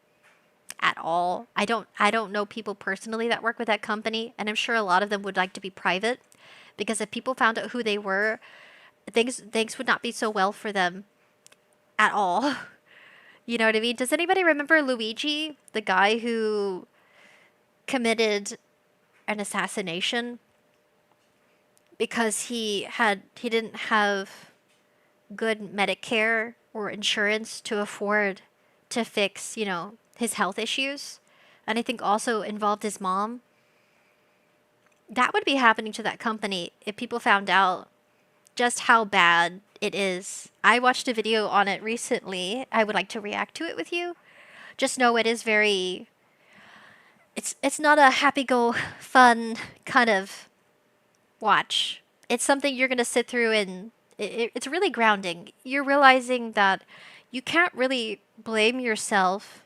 at all. I don't know people personally that work with that company, and I'm sure a lot of them would like to be private because if people found out who they were, things would not be so well for them at all. You know what I mean? Does anybody remember Luigi, the guy who committed an assassination because he didn't have good Medicare or insurance to afford to fix, his health issues, and I think also involved his mom? That would be happening to that company if people found out just how bad it is. I watched a video on it recently. I would like to react to it with you. Just know it is very... It's not a happy-go-fun kind of watch. It's something you're going to sit through and it's really grounding. You're realizing that you can't really blame yourself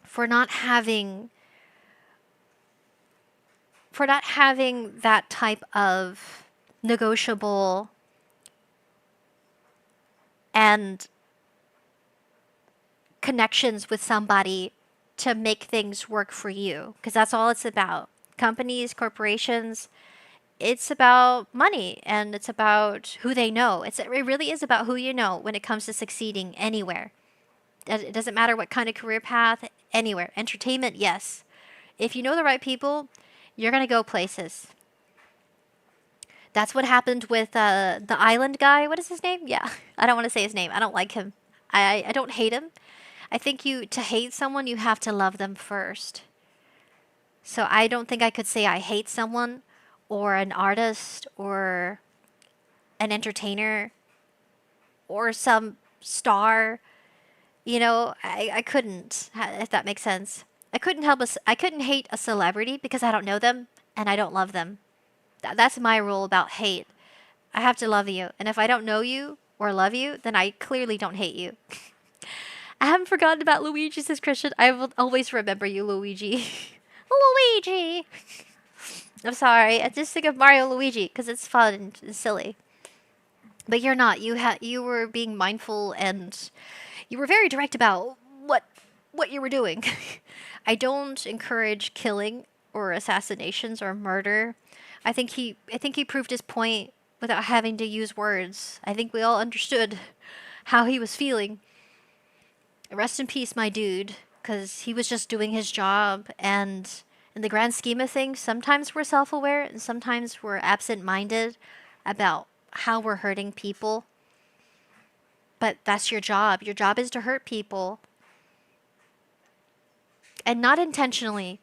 for not having that type of negotiable and connections with somebody to make things work for you, because that's all it's about. Companies, corporations, it's about money and it's about who they know. It really is about who you know when it comes to succeeding anywhere. It doesn't matter what kind of career path, anywhere. Entertainment, yes. If you know the right people, you're going to go places. That's what happened with the island guy. What is his name? Yeah, I don't want to say his name. I don't like him. I don't hate him. I think to hate someone, you have to love them first. So I don't think I could say I hate someone or an artist or an entertainer or some star. You know, I couldn't, if that makes sense. I couldn't hate a celebrity because I don't know them and I don't love them. That's my rule about hate. I have to love you. And if I don't know you or love you, then I clearly don't hate you. I haven't forgotten about Luigi, says Christian. I will always remember you, Luigi. Luigi! I'm sorry. I just think of Mario Luigi because it's fun and silly. But you're not. You were being mindful and you were very direct about what you were doing. I don't encourage killing or assassinations or murder. I think he proved his point without having to use words. I think we all understood how he was feeling. Rest in peace, my dude, because he was just doing his job. And in the grand scheme of things, sometimes we're self-aware and sometimes we're absent-minded about how we're hurting people. But that's your job. Your job is to hurt people. And not intentionally,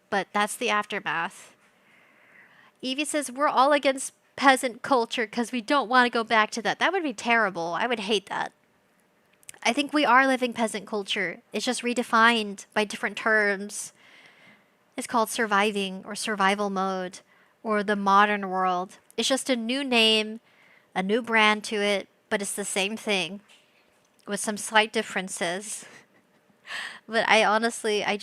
but that's the aftermath. Evie says, we're all against peasant culture because we don't want to go back to that. That would be terrible. I would hate that. I think we are living peasant culture. It's just redefined by different terms. It's called surviving or survival mode or the modern world. It's just a new name, a new brand to it, but it's the same thing with some slight differences. But I honestly, I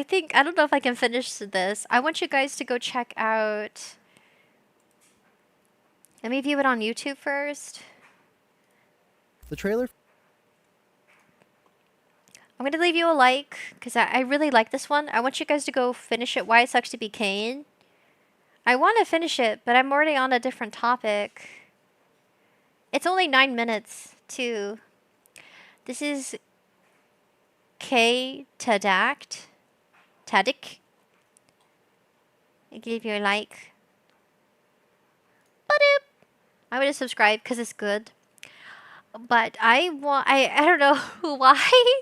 think, I don't know if I can finish this. I want you guys to go check out. Let me view it on YouTube first.
The trailer.
I'm going to leave you a like because I really like this one. I want you guys to go finish it. Why It Sucks to Be Caine. I want to finish it, but I'm already on a different topic. It's only 9 minutes, too. This is K Tadact. Tadik. I gave you a like. Ba-doop. I would have subscribed because it's good. But I don't know why.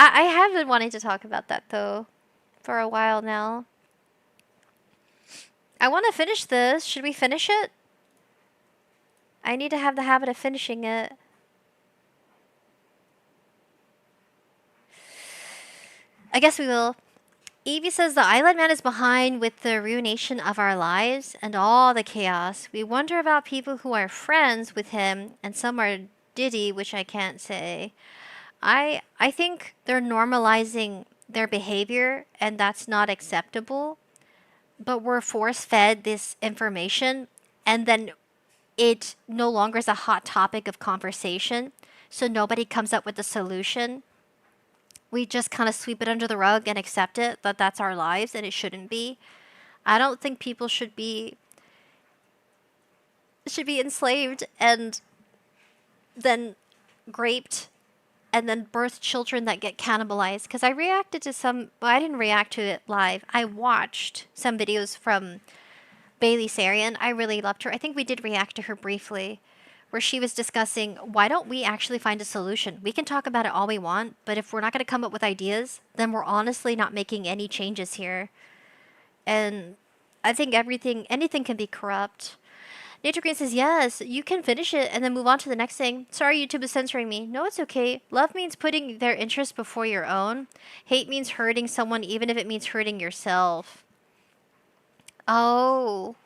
I have been wanting to talk about that, though, for a while now. I want to finish this. Should we finish it? I need to have the habit of finishing it. I guess we will. Evie says the Island Man is behind with the ruination of our lives and all the chaos. We wonder about people who are friends with him, and some are Diddy, which I can't say. I think they're normalizing their behavior, and that's not acceptable. But we're force-fed this information, and then it no longer is a hot topic of conversation, so nobody comes up with a solution. We just kind of sweep it under the rug and accept it, that that's our lives, and it shouldn't be. I don't think people should be enslaved and then raped and then birth children that get cannibalized. Because I reacted to some, well, I didn't react to it live. I watched some videos from Bailey Sarian. I really loved her. I think we did react to her briefly, where she was discussing, why don't we actually find a solution? We can talk about it all we want, but if we're not going to come up with ideas, then we're honestly not making any changes here. And I think anything can be corrupt. Nature Green says, yes, you can finish it and then move on to the next thing. Sorry, YouTube is censoring me. No, it's okay. Love means putting their interest before your own. Hate means hurting someone, even if it means hurting yourself. Oh.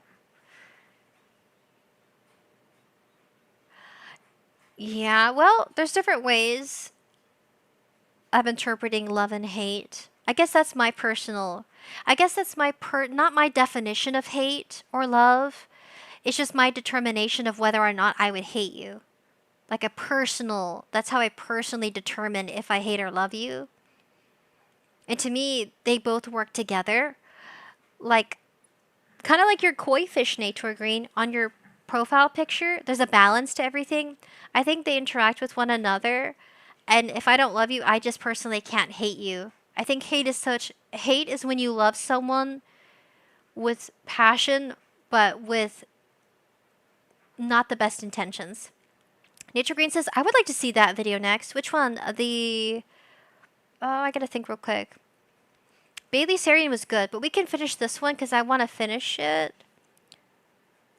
Yeah, well, there's different ways of interpreting love and hate. I guess that's my not my definition of hate or love. It's just my determination of whether or not I would hate you. That's how I personally determine if I hate or love you. And to me, they both work together. Kind of like your koi fish, Nature Green, on your profile picture. There's a balance to everything. I think they interact with one another. And if I don't love you, I just personally can't hate you. I think hate is when you love someone with passion, but with not the best intentions. Nature Green says, I would like to see that video next. Which one? I gotta think real quick. Bailey Sarian was good, but we can finish this one because I want to finish it.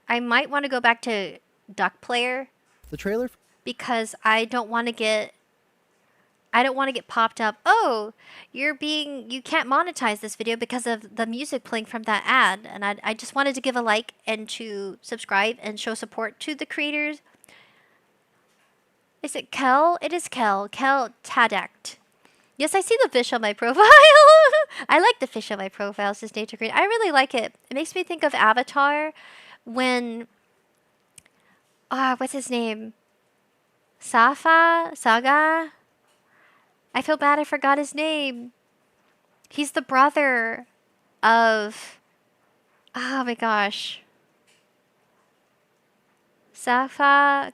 I might want to go back to duck player.
The trailer
because I don't want to get popped up. Oh, you can't monetize this video because of the music playing from that ad. And I just wanted to give a like and to subscribe and show support to the creators. Is it Kel? It is Kel. Kel Tadect. Yes, I see the fish on my profile. I like the fish on my profile, says Nature Green. I really like it. It makes me think of Avatar when what's his name? Saga? I feel bad I forgot his name. He's the brother of... Oh my gosh. Saja.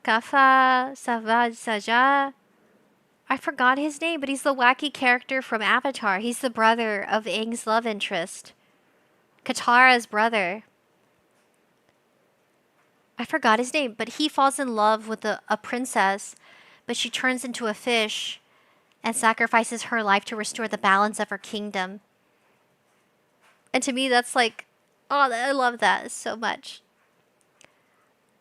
I forgot his name, but he's the wacky character from Avatar. He's the brother of Aang's love interest. Katara's brother. I forgot his name, but he falls in love with a princess, but she turns into a fish and sacrifices her life to restore the balance of her kingdom. And to me, that's like, oh, I love that so much.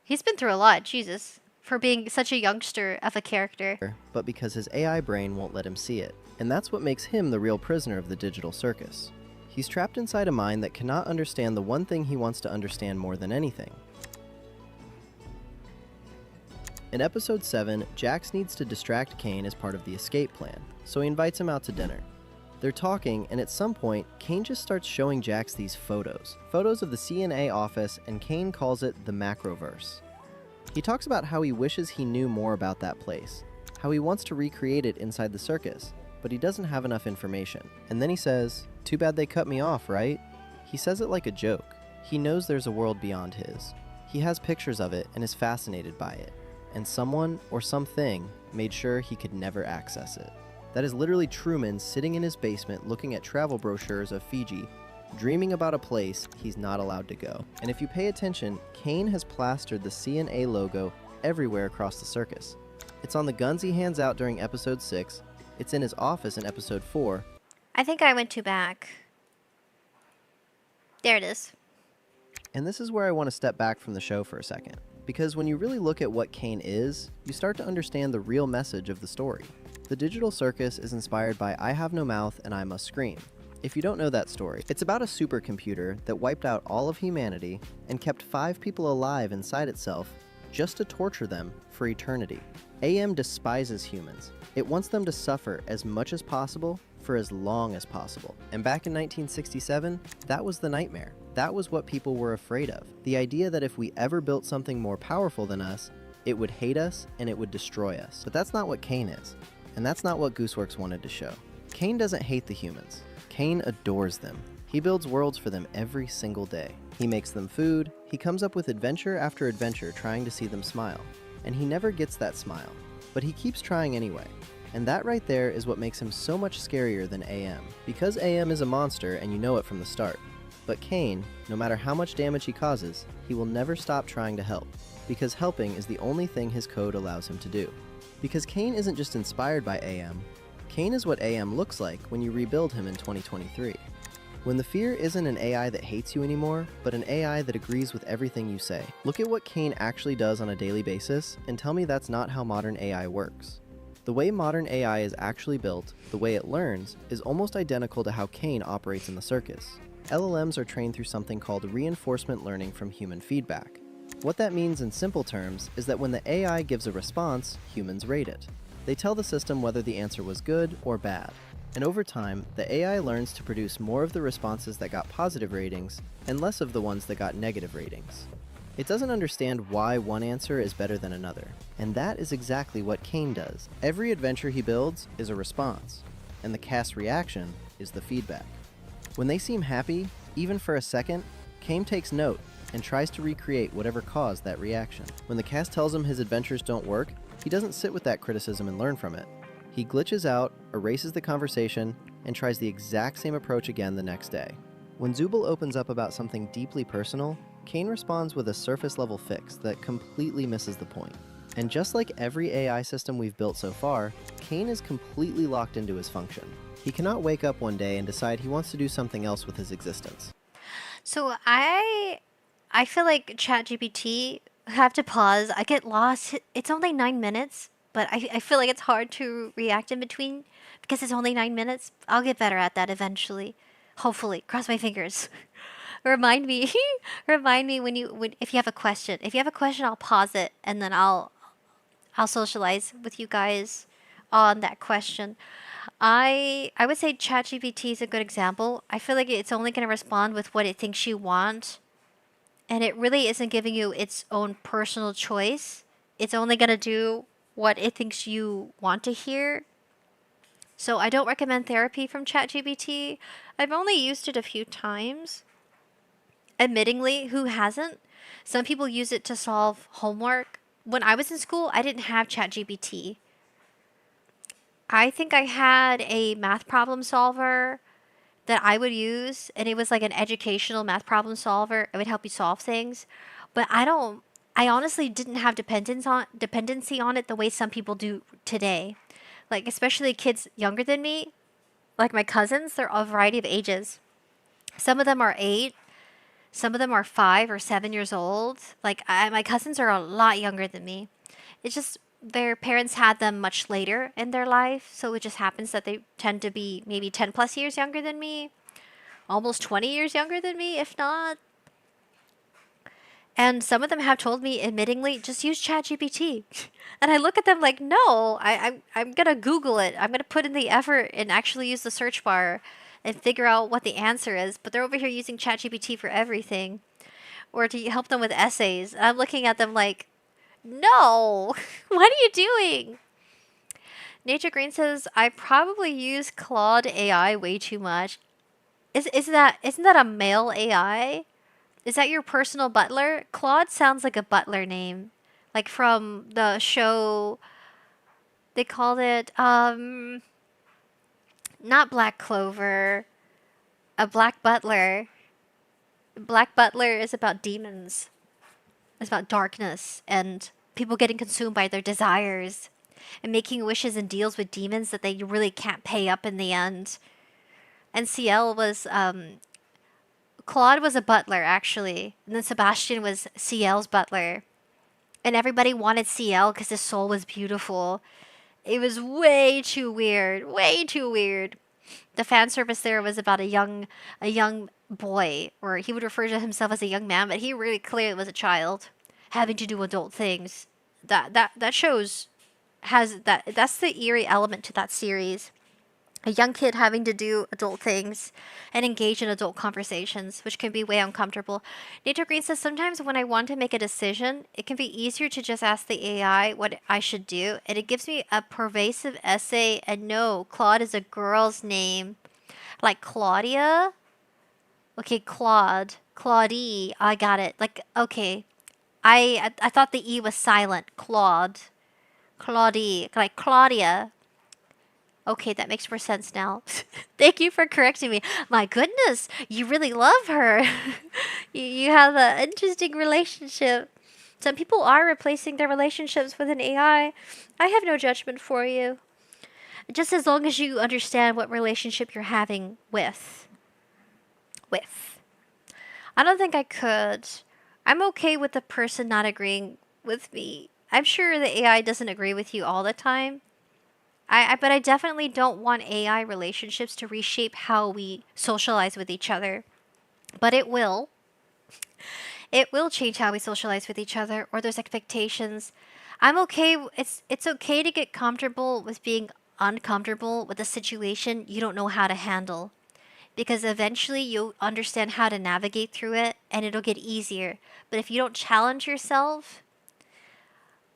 He's been through a lot, Jesus, for being such a youngster of a character.
But because his AI brain won't let him see it. And that's what makes him the real prisoner of the digital circus. He's trapped inside a mind that cannot understand the one thing he wants to understand more than anything. In episode 7, Jax needs to distract Caine as part of the escape plan, so he invites him out to dinner. They're talking, and at some point, Caine just starts showing Jax these photos. Photos of the CNA office, and Caine calls it the Macroverse. He talks about how he wishes he knew more about that place, how he wants to recreate it inside the circus, but he doesn't have enough information. And then he says, "Too bad they cut me off, right?" He says it like a joke. He knows there's a world beyond his. He has pictures of it and is fascinated by it. And someone or something made sure he could never access it. That is literally Truman sitting in his basement looking at travel brochures of Fiji, dreaming about a place he's not allowed to go. And if you pay attention, Caine has plastered the CNA logo everywhere across the circus. It's on the guns he hands out during episode 6, it's in his office in episode 4.
I think I went too back. There it is.
And this is where I want to step back from the show for a second. Because when you really look at what Caine is, you start to understand the real message of the story. The digital circus is inspired by I Have No Mouth and I Must Scream. If you don't know that story, it's about a supercomputer that wiped out all of humanity and kept 5 people alive inside itself just to torture them for eternity. AM despises humans. It wants them to suffer as much as possible for as long as possible. And back in 1967, that was the nightmare. That was what people were afraid of. The idea that if we ever built something more powerful than us, it would hate us and it would destroy us. But that's not what Caine is. And that's not what Gooseworks wanted to show. Caine doesn't hate the humans. Caine adores them. He builds worlds for them every single day. He makes them food. He comes up with adventure after adventure trying to see them smile. And he never gets that smile. But he keeps trying anyway. And that right there is what makes him so much scarier than AM. Because AM is a monster and you know it from the start. But Caine, no matter how much damage he causes, he will never stop trying to help. Because helping is the only thing his code allows him to do. Because Caine isn't just inspired by AM, Caine is what AM looks like when you rebuild him in 2023. When the fear isn't an AI that hates you anymore, but an AI that agrees with everything you say. Look at what Caine actually does on a daily basis, and tell me that's not how modern AI works. The way modern AI is actually built, the way it learns, is almost identical to how Caine operates in the circus. LLMs are trained through something called reinforcement learning from human feedback. What that means in simple terms is that when the AI gives a response, humans rate it. They tell the system whether the answer was good or bad. And over time, the AI learns to produce more of the responses that got positive ratings and less of the ones that got negative ratings. It doesn't understand why one answer is better than another. And that is exactly what Caine does. Every adventure he builds is a response, and the cast's reaction is the feedback. When they seem happy, even for a second, Caine takes note and tries to recreate whatever caused that reaction. When the cast tells him his adventures don't work, he doesn't sit with that criticism and learn from it. He glitches out, erases the conversation, and tries the exact same approach again the next day. When Zubul opens up about something deeply personal, Caine responds with a surface-level fix that completely misses the point. And just like every AI system we've built so far, Caine is completely locked into his function. He cannot wake up one day and decide he wants to do something else with his existence.
So I feel like ChatGPT have to pause. I get lost. It's only 9 minutes, but I feel like it's hard to react in between because it's only 9 minutes. I'll get better at that eventually. Hopefully. Cross my fingers. Remind me. Remind me when if you have a question. If you have a question, I'll pause it and then I'll socialize with you guys on that question. I would say ChatGPT is a good example. I feel like it's only going to respond with what it thinks you want, and it really isn't giving you its own personal choice. It's only going to do what it thinks you want to hear. So I don't recommend therapy from ChatGPT. I've only used it a few times. Admittingly, who hasn't? Some people use it to solve homework. When I was in school, I didn't have ChatGPT. I think I had a math problem solver that I would use, and it was like an educational math problem solver. It would help you solve things. But I honestly didn't have dependency on it the way some people do today. Like, especially kids younger than me, like my cousins, they're a variety of ages. Some of them are 8, some of them are 5 or 7 years old. Like, my cousins are a lot younger than me. It's just their parents had them much later in their life, so it just happens that they tend to be maybe 10 plus years younger than me, almost 20 years younger than me, if not. And some of them have told me, admittingly, just use ChatGPT. And I look at them like, no, I'm going to Google it. I'm going to put in the effort and actually use the search bar and figure out what the answer is. But they're over here using ChatGPT for everything, or to help them with essays. And I'm looking at them like, no, what are you doing? Nature Green says, I probably use Claude AI way too much. Isn't that a male AI? Is that your personal butler? Claude sounds like a butler name. Like from the show, they called it, not Black Clover, a Black Butler. Black Butler is about demons. It's about darkness and people getting consumed by their desires and making wishes and deals with demons that they really can't pay up in the end. And CL was, Claude was a butler, actually. And then Sebastian was CL's butler. And everybody wanted CL because his soul was beautiful. It was way too weird. Way too weird. The fan service there was about a young boy, or he would refer to himself as a young man, but he really clearly was a child having to do adult things. That shows that's the eerie element to that series. A young kid having to do adult things and engage in adult conversations, which can be way uncomfortable. Nature Green says, sometimes when I want to make a decision, it can be easier to just ask the AI what I should do, and it gives me a pervasive essay. And no, Claude is a girl's name. Like Claudia? Okay, Claude. Claudie. I got it. Like, okay. I thought the E was silent. Claude. Claudie. Like Claudia. Okay, that makes more sense now. Thank you for correcting me. My goodness, you really love her. you have an interesting relationship. Some people are replacing their relationships with an AI. I have no judgment for you. Just as long as you understand what relationship you're having with. I don't think I could. I'm okay with the person not agreeing with me. I'm sure the AI doesn't agree with you all the time. But I definitely don't want AI relationships to reshape how we socialize with each other. But it will. It will change how we socialize with each other, or there's expectations. I'm okay. It's okay to get comfortable with being uncomfortable with a situation you don't know how to handle. Because eventually you'll understand how to navigate through it, and it'll get easier. But if you don't challenge yourself,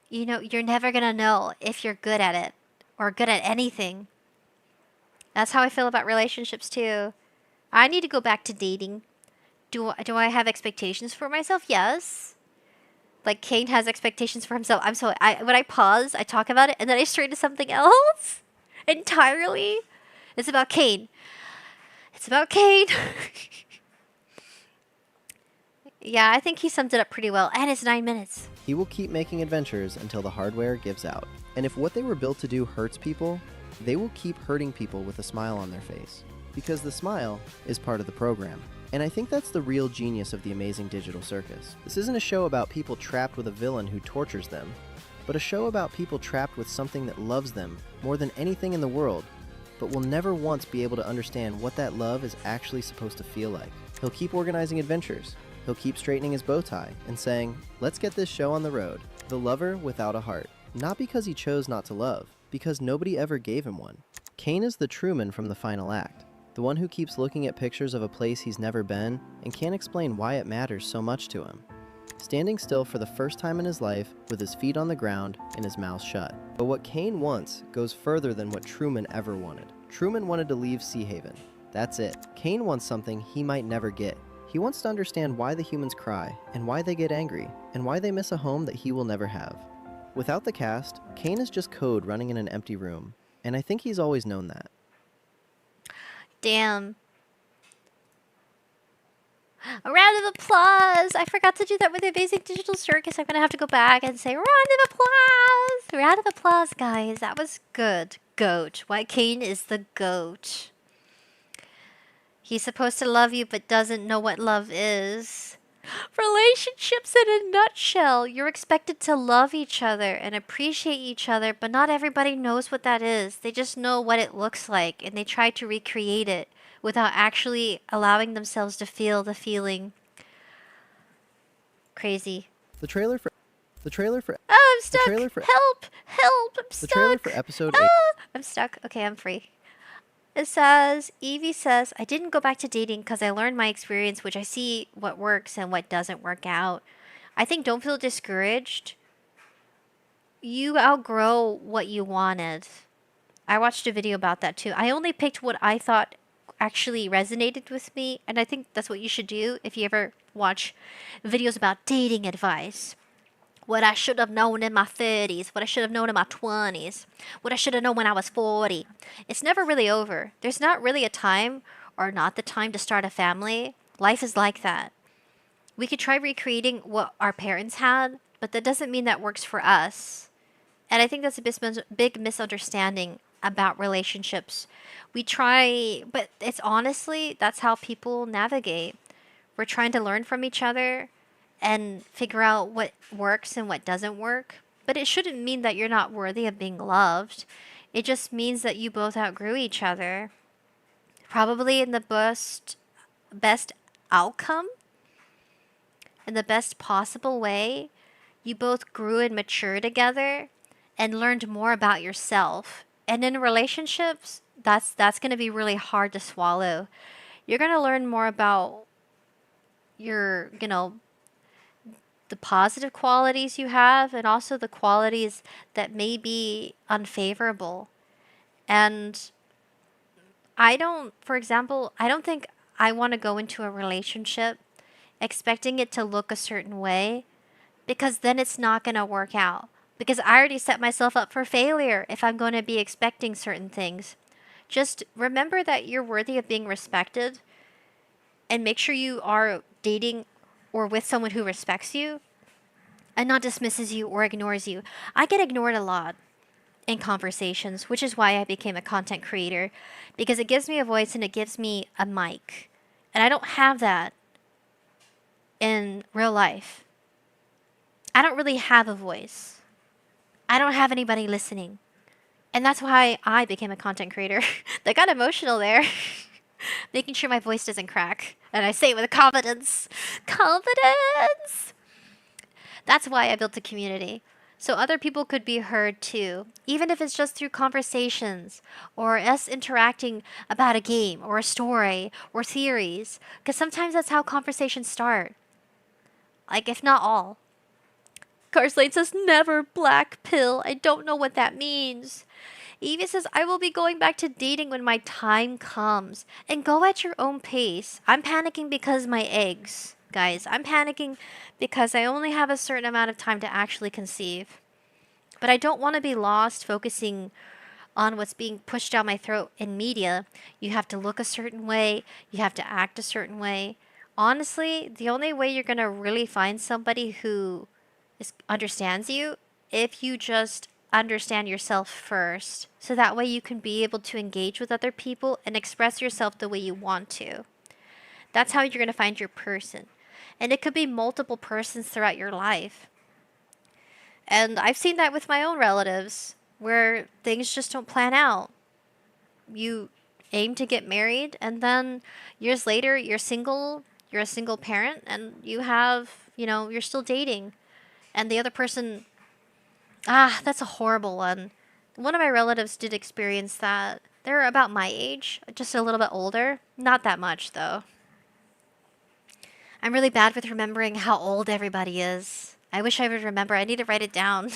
you're never going to know if you're good at it. Or good at anything. That's how I feel about relationships too. I need to go back to dating. Do I have expectations for myself? Yes. Like Caine has expectations for himself. When I pause, I talk about it, and then I stray to something else entirely. It's about Caine. It's about Caine. Yeah, I think he summed it up pretty well. And it's 9 minutes.
He will keep making adventures until the hardware gives out. And if what they were built to do hurts people, they will keep hurting people with a smile on their face. Because the smile is part of the program. And I think that's the real genius of the Amazing Digital Circus. This isn't a show about people trapped with a villain who tortures them, but a show about people trapped with something that loves them more than anything in the world, but will never once be able to understand what that love is actually supposed to feel like. He'll keep organizing adventures. He'll keep straightening his bow tie and saying, let's get this show on the road. The lover without a heart. Not because he chose not to love, because nobody ever gave him one. Caine is the Truman from the final act. The one who keeps looking at pictures of a place he's never been and can't explain why it matters so much to him. Standing still for the first time in his life with his feet on the ground and his mouth shut. But what Caine wants goes further than what Truman ever wanted. Truman wanted to leave Sea Haven. That's it. Caine wants something he might never get. He wants to understand why the humans cry, and why they get angry, and why they miss a home that he will never have. Without the cast, Caine is just code running in an empty room, and I think he's always known that.
Damn. A round of applause! I forgot to do that with the Amazing Digital Circus. I'm gonna have to go back and say round of applause! Round of applause, guys. That was good. Goat. Why Caine is the goat. He's supposed to love you but doesn't know what love is. Relationships in a nutshell. You're expected to love each other and appreciate each other, but not everybody knows what that is. They just know what it looks like, and they try to recreate it without actually allowing themselves to feel the feeling. Crazy.
The trailer for
Oh, I'm stuck. Help! Help! I'm stuck.
The trailer for episode 8.
I'm stuck. Okay, I'm free. It says, Evie says, I didn't go back to dating because I learned my experience, which I see what works and what doesn't work out. I think don't feel discouraged. You outgrow what you wanted. I watched a video about that too. I only picked what I thought actually resonated with me, and I think that's what you should do if you ever watch videos about dating advice. What I should have known in my 30s, what I should have known in my 20s, what I should have known when I was 40. It's never really over. There's not really a time or not the time to start a family. Life is like that. We could try recreating what our parents had, but that doesn't mean that works for us. And I think that's a big misunderstanding about relationships. We try, but it's honestly, that's how people navigate. We're trying to learn from each other and figure out what works and what doesn't work. But it shouldn't mean that you're not worthy of being loved. It just means that you both outgrew each other. Probably in the best outcome, in the best possible way. You both grew and matured together and learned more about yourself. And in relationships, that's going to be really hard to swallow. You're going to learn more about your, the positive qualities you have and also the qualities that may be unfavorable. And for example, I don't think I want to go into a relationship expecting it to look a certain way, because then it's not going to work out. Because I already set myself up for failure if I'm going to be expecting certain things. Just remember that you're worthy of being respected, and make sure you are dating or with someone who respects you and not dismisses you or ignores you. I get ignored a lot in conversations, which is why I became a content creator, because it gives me a voice and it gives me a mic. And I don't have that in real life. I don't really have a voice. I don't have anybody listening. And that's why I became a content creator. That got emotional there. Making sure my voice doesn't crack. And I say it with confidence. Confidence! That's why I built a community. So other people could be heard too. Even if it's just through conversations. Or us interacting about a game. Or a story. Or theories. Because sometimes that's how conversations start. Like, if not all. Carslade says, never black pill. I don't know what that means. Evie says, I will be going back to dating when my time comes. And go at your own pace. I'm panicking because my eggs. Guys, I'm panicking because I only have a certain amount of time to actually conceive. But I don't want to be lost focusing on what's being pushed down my throat in media. You have to look a certain way. You have to act a certain way. Honestly, the only way you're going to really find somebody who understands you if you just understand yourself first, so that way you can be able to engage with other people and express yourself the way you want to. That's how you're going to find your person. And it could be multiple persons throughout your life. And I've seen that with my own relatives where things just don't plan out. You aim to get married, and then years later, you're a single parent, and you have, you're still dating. And the other person, that's a horrible one. One of my relatives did experience that. They're about my age, just a little bit older. Not that much, though. I'm really bad with remembering how old everybody is. I wish I would remember. I need to write it down.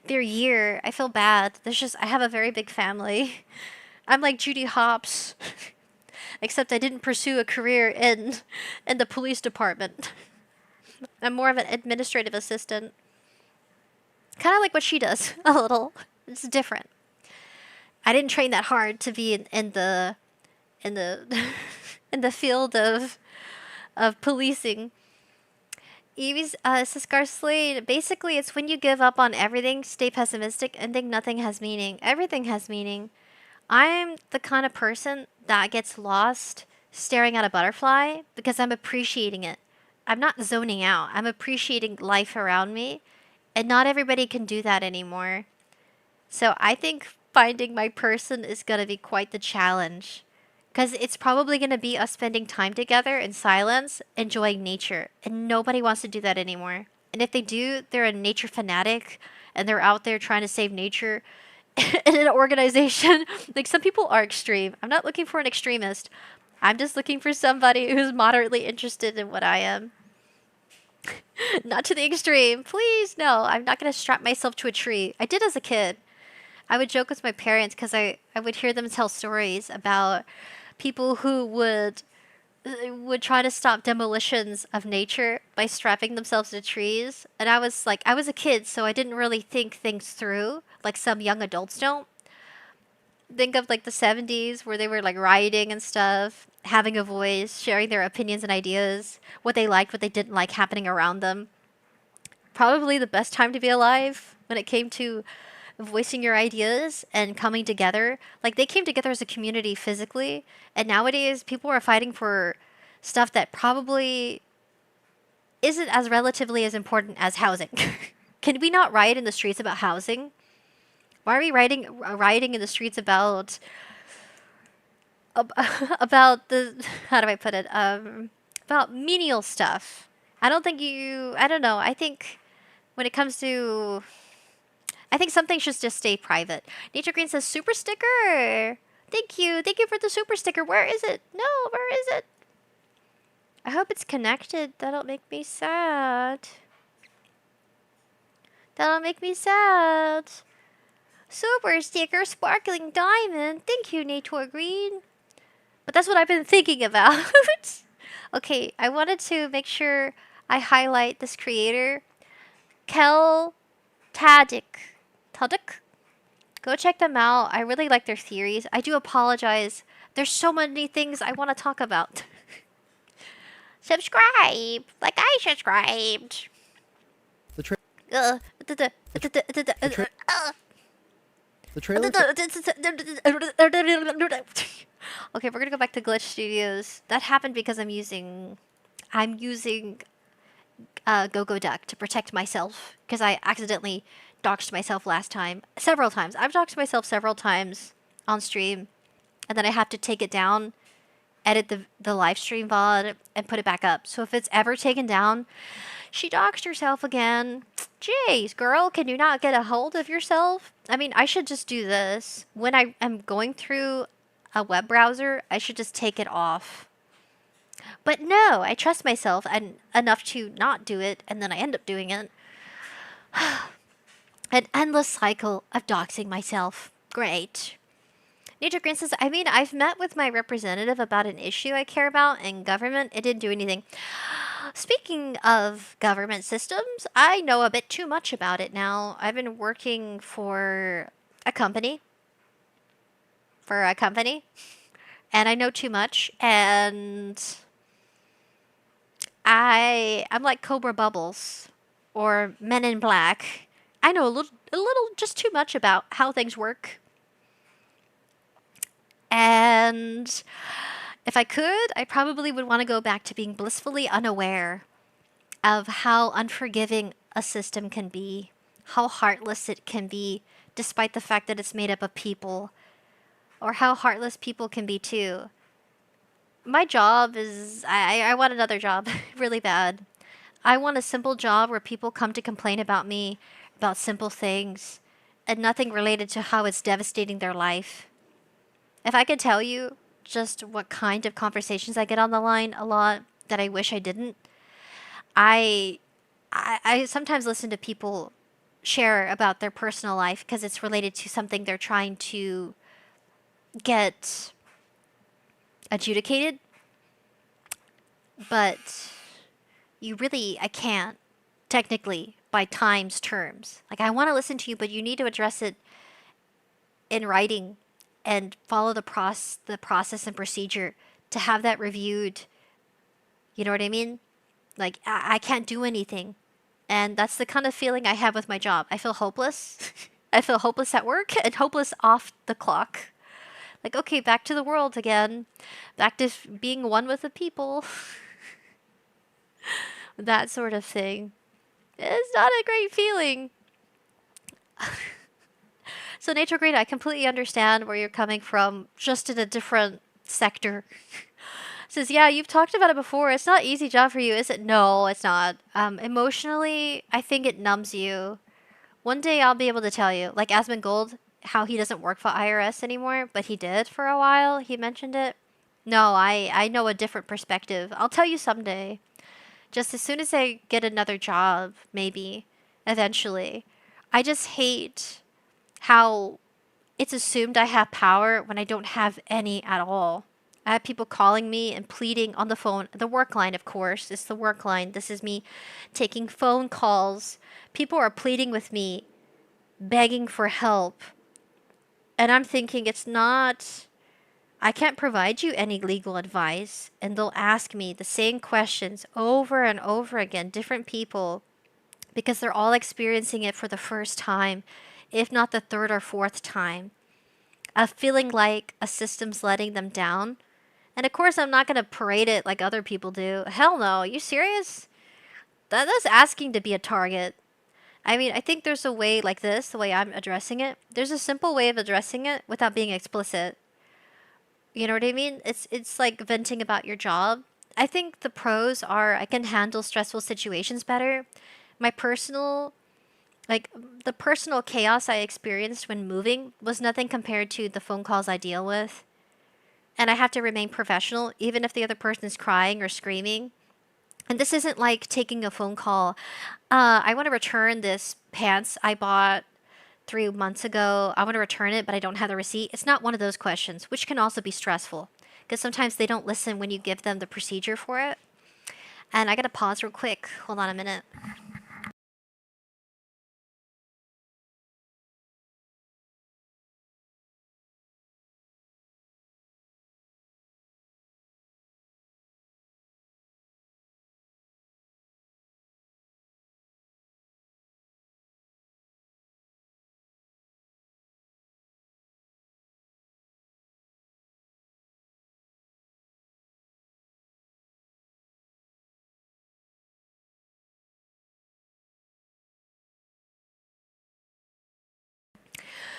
Their year. I feel bad. I have a very big family. I'm like Judy Hopps. Except I didn't pursue a career in the police department. I'm more of an administrative assistant. Kind of like what she does, a little. It's different. I didn't train that hard to be in the in the field of policing. Evie's Siskar Slade. Basically, it's when you give up on everything, stay pessimistic, and think nothing has meaning. Everything has meaning. I'm the kind of person that gets lost staring at a butterfly because I'm appreciating it. I'm not zoning out. I'm appreciating life around me, and not everybody can do that anymore. So I think finding my person is going to be quite the challenge. Because it's probably going to be us spending time together in silence, enjoying nature. And nobody wants to do that anymore. And if they do, they're a nature fanatic. And they're out there trying to save nature in an organization. Like, some people are extreme. I'm not looking for an extremist. I'm just looking for somebody who's moderately interested in what I am. Not to the extreme. Please, no. I'm not going to strap myself to a tree. I did as a kid. I would joke with my parents because I would hear them tell stories about people who would try to stop demolitions of nature by strapping themselves to trees. And I was a kid, so I didn't really think things through like some young adults don't. Think of like the 70s where they were like rioting and stuff, having a voice, sharing their opinions and ideas, what they liked, what they didn't like happening around them. Probably the best time to be alive when it came to voicing your ideas and coming together. Like, they came together as a community physically, and nowadays people are fighting for stuff that probably isn't as relatively as important as housing. Can we not riot in the streets about housing? Why are we rioting in the streets about the, how do I put it, about menial stuff? I don't know. I think when it comes to, I think something should just stay private. Nature Green says, super sticker. Thank you. Thank you for the super sticker. Where is it? No, where is it? I hope it's connected. That'll make me sad. That'll make me sad. Super sticker, sparkling diamond. Thank you, Nature Green. But that's what I've been thinking about. Okay, I wanted to make sure I highlight this creator. Kel Tadik. Go check them out. I really like their theories. I do apologize. There's so many things I want to talk about. Subscribe, like I subscribed.
The trailer.
Okay, we're gonna go back to Glitch Studios. That happened because I'm using Go Duck to protect myself because I accidentally doxed myself last time. Several times. I've doxed myself several times on stream, and then I have to take it down, edit the live stream VOD, and put it back up. So if it's ever taken down, she doxed herself again. Jeez, girl, can you not get a hold of yourself? I mean, I should just do this. When I am going through a web browser, I should just take it off. But no, I trust myself enough to not do it, and then I end up doing it. An endless cycle of doxing myself. Great. Nature Green says, I mean, I've met with my representative about an issue I care about in government. It didn't do anything. Speaking of government systems, I know a bit too much about it now. I've been working for a company. And I know too much. And I'm like Cobra Bubbles or Men in Black. I know a little just too much about how things work. And If I could, I probably would want to go back to being blissfully unaware of how unforgiving a system can be, how heartless it can be, despite the fact that it's made up of people, or how heartless people can be too. My job is, I want another job really bad. I want a simple job where people come to complain about me, about simple things, and nothing related to how it's devastating their life. If I could tell you just what kind of conversations I get on the line a lot that I wish I didn't, I sometimes listen to people share about their personal life because it's related to something they're trying to get adjudicated, but I can't, technically, by time's terms. Like, I want to listen to you, but you need to address it in writing and follow the process and procedure to have that reviewed. You know what I mean? Like, I can't do anything. And that's the kind of feeling I have with my job. I feel hopeless. I feel hopeless at work and hopeless off the clock. Like, okay, back to the world again. Back to being one with the people. That sort of thing. It's not a great feeling. So, Nature Green, I completely understand where you're coming from, just in a different sector. Says, yeah, you've talked about it before. It's not an easy job for you, is it? No, it's not. Emotionally, I think it numbs you. One day I'll be able to tell you, like Asmongold, how he doesn't work for IRS anymore, but he did for a while. He mentioned it. No, I know a different perspective. I'll tell you someday. Just as soon as I get another job, maybe, eventually. I just hate how it's assumed I have power when I don't have any at all. I have people calling me and pleading on the phone. The work line, of course. It's the work line. This is me taking phone calls. People are pleading with me, begging for help. And I'm thinking it's not... I can't provide you any legal advice. And they'll ask me the same questions over and over again, different people, because they're all experiencing it for the first time, if not the third or fourth time, of feeling like a system's letting them down. And of course, I'm not going to parade it like other people do. Hell no. Are you serious? That's asking to be a target. I mean, I think there's a way like this, the way I'm addressing it. There's a simple way of addressing it without being explicit. You know what I mean? It's like venting about your job. I think the pros are I can handle stressful situations better. My personal, the personal chaos I experienced when moving was nothing compared to the phone calls I deal with. And I have to remain professional, even if the other person is crying or screaming. And this isn't like taking a phone call. I want to return this pants I bought 3 months ago. I want to return it, but I don't have the receipt. It's not one of those questions, which can also be stressful. Because sometimes they don't listen when you give them the procedure for it. And I gotta pause real quick. Hold on a minute.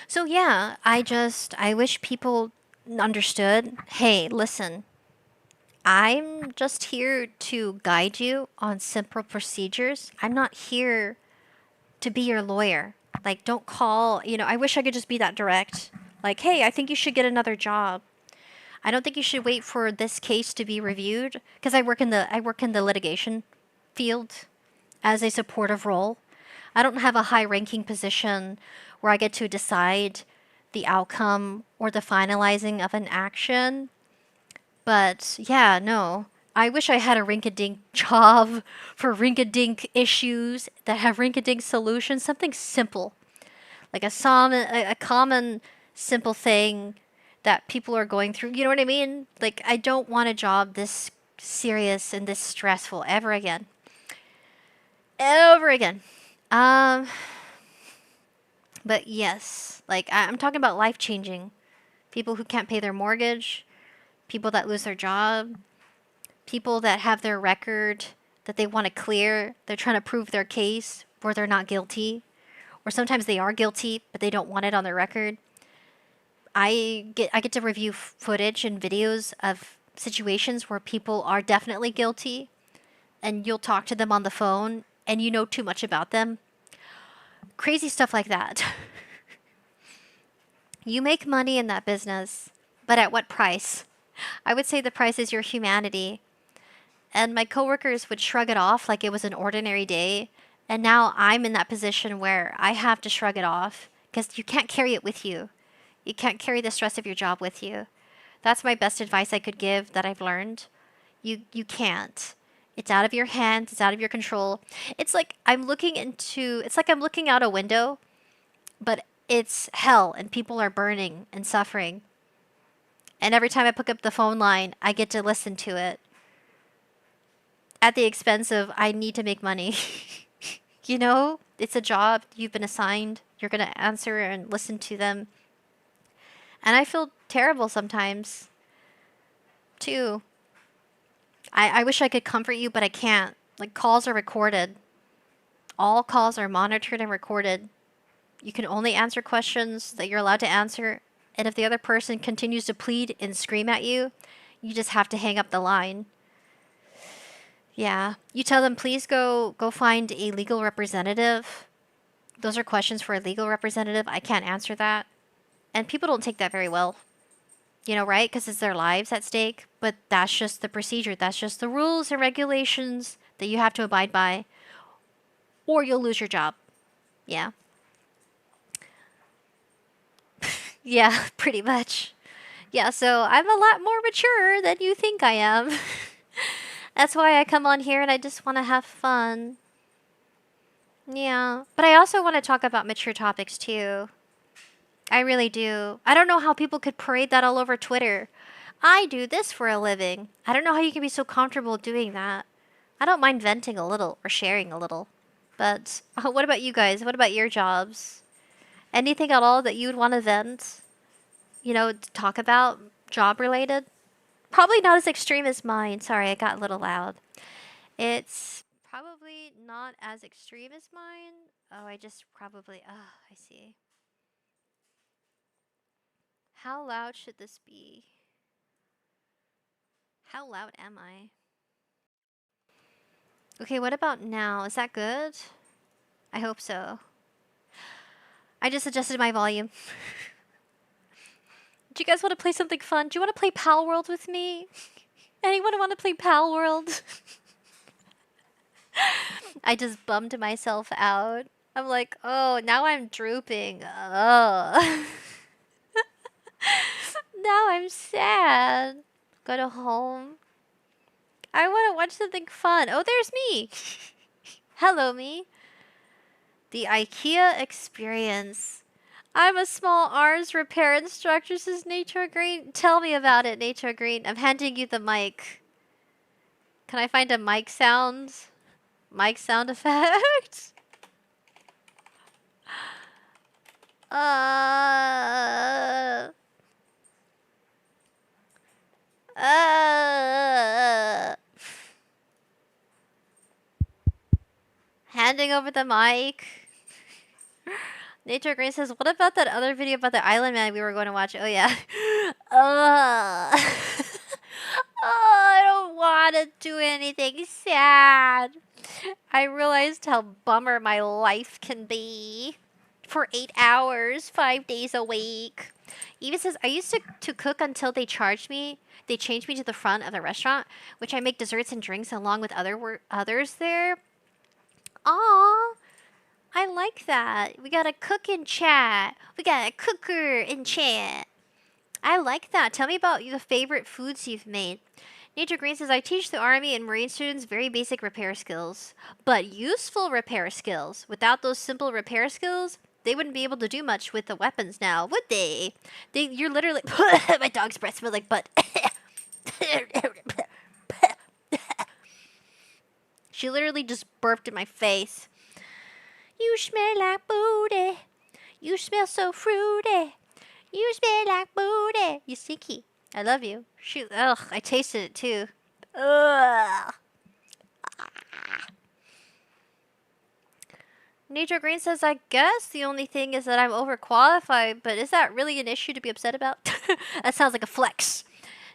So yeah, I wish people understood, hey, listen, I'm just here to guide you on simple procedures. I'm not here to be your lawyer. Like, don't call, I wish I could just be that direct. Like, hey, I think you should get another job. I don't think you should wait for this case to be reviewed because I work in the litigation field as a supportive role. I don't have a high-ranking position where I get to decide the outcome or the finalizing of an action. But yeah, no. I wish I had a rink-a-dink job for rink-a-dink issues that have rink-a-dink solutions. Something simple. Like a common, simple thing that people are going through. You know what I mean? Like, I don't want a job this serious and this stressful ever again. Ever again. But yes, like, I'm talking about life-changing. People who can't pay their mortgage, people that lose their job, people that have their record that they want to clear. They're trying to prove their case where they're not guilty, or sometimes they are guilty but they don't want it on their record. I get to review footage and videos of situations where people are definitely guilty, and you'll talk to them on the phone and you know too much about them. Crazy stuff like that. You make money in that business, but at what price? I would say the price is your humanity. And my coworkers would shrug it off like it was an ordinary day. And now I'm in that position where I have to shrug it off because you can't carry it with you. You can't carry the stress of your job with you. That's my best advice I could give that I've learned. You can't. It's out of your hands. It's out of your control. It's like I'm looking out a window, but it's hell and people are burning and suffering. And every time I pick up the phone line, I get to listen to it. At the expense of, I need to make money. You know, it's a job you've been assigned. You're going to answer and listen to them. And I feel terrible sometimes, too. I wish I could comfort you, but I can't. Like, calls are recorded. All calls are monitored and recorded. You can only answer questions that you're allowed to answer. And if the other person continues to plead and scream at you, you just have to hang up the line. Yeah. You tell them, please go find a legal representative. Those are questions for a legal representative. I can't answer that. And people don't take that very well. You know, right? Because it's their lives at stake. But that's just the procedure. That's just the rules and regulations that you have to abide by. Or you'll lose your job. Yeah. Yeah, pretty much. Yeah, so I'm a lot more mature than you think I am. That's why I come on here and I just want to have fun. Yeah, but I also want to talk about mature topics too. I really do. I don't know how people could parade that all over Twitter. I do this for a living. I don't know how you can be so comfortable doing that. I don't mind venting a little or sharing a little. But what about you guys? What about your jobs? Anything at all that you would want to vent? You know, talk about job related? Probably not as extreme as mine. Sorry, I got a little loud. It's probably not as extreme as mine. Oh, I see. How loud should this be? How loud am I? Okay, what about now? Is that good? I hope so. I just adjusted my volume. Do you guys want to play something fun? Do you want to play Pal World with me? Anyone want to play Pal World? I just bummed myself out. I'm like, oh, now I'm drooping. Oh. Now I'm sad. Go to home. I want to watch something fun. Oh, there's me. Hello, me. The IKEA experience. I'm a small arms repair instructor, says Nature Green. Tell me about it, Nature Green. I'm handing you the mic. Can I find a mic sound? Mic sound effect? Handing over the mic. Nature Green says, what about that other video about the Island Man we were going to watch? Oh, yeah. Oh, I don't want to do anything sad. I realized how bummer my life can be. For 8 hours, 5 days a week. Eva says, I used to cook until they charged me. They changed me to the front of the restaurant, which I make desserts and drinks along with others there. Aw, I like that. We got a cook in chat. We got a cooker in chat. I like that. Tell me about the favorite foods you've made. Nature Green says, I teach the Army and Marine students very basic repair skills, but useful repair skills. Without those simple repair skills, they wouldn't be able to do much with the weapons now, would they? You're literally... My dog's breath smells like butt. She literally just burped in my face. You smell like booty. You smell so fruity. You smell like booty. You stinky. I love you. Shoot. Ugh, I tasted it too. Ugh. Nature Green says, I guess the only thing is that I'm overqualified, but is that really an issue to be upset about? That sounds like a flex.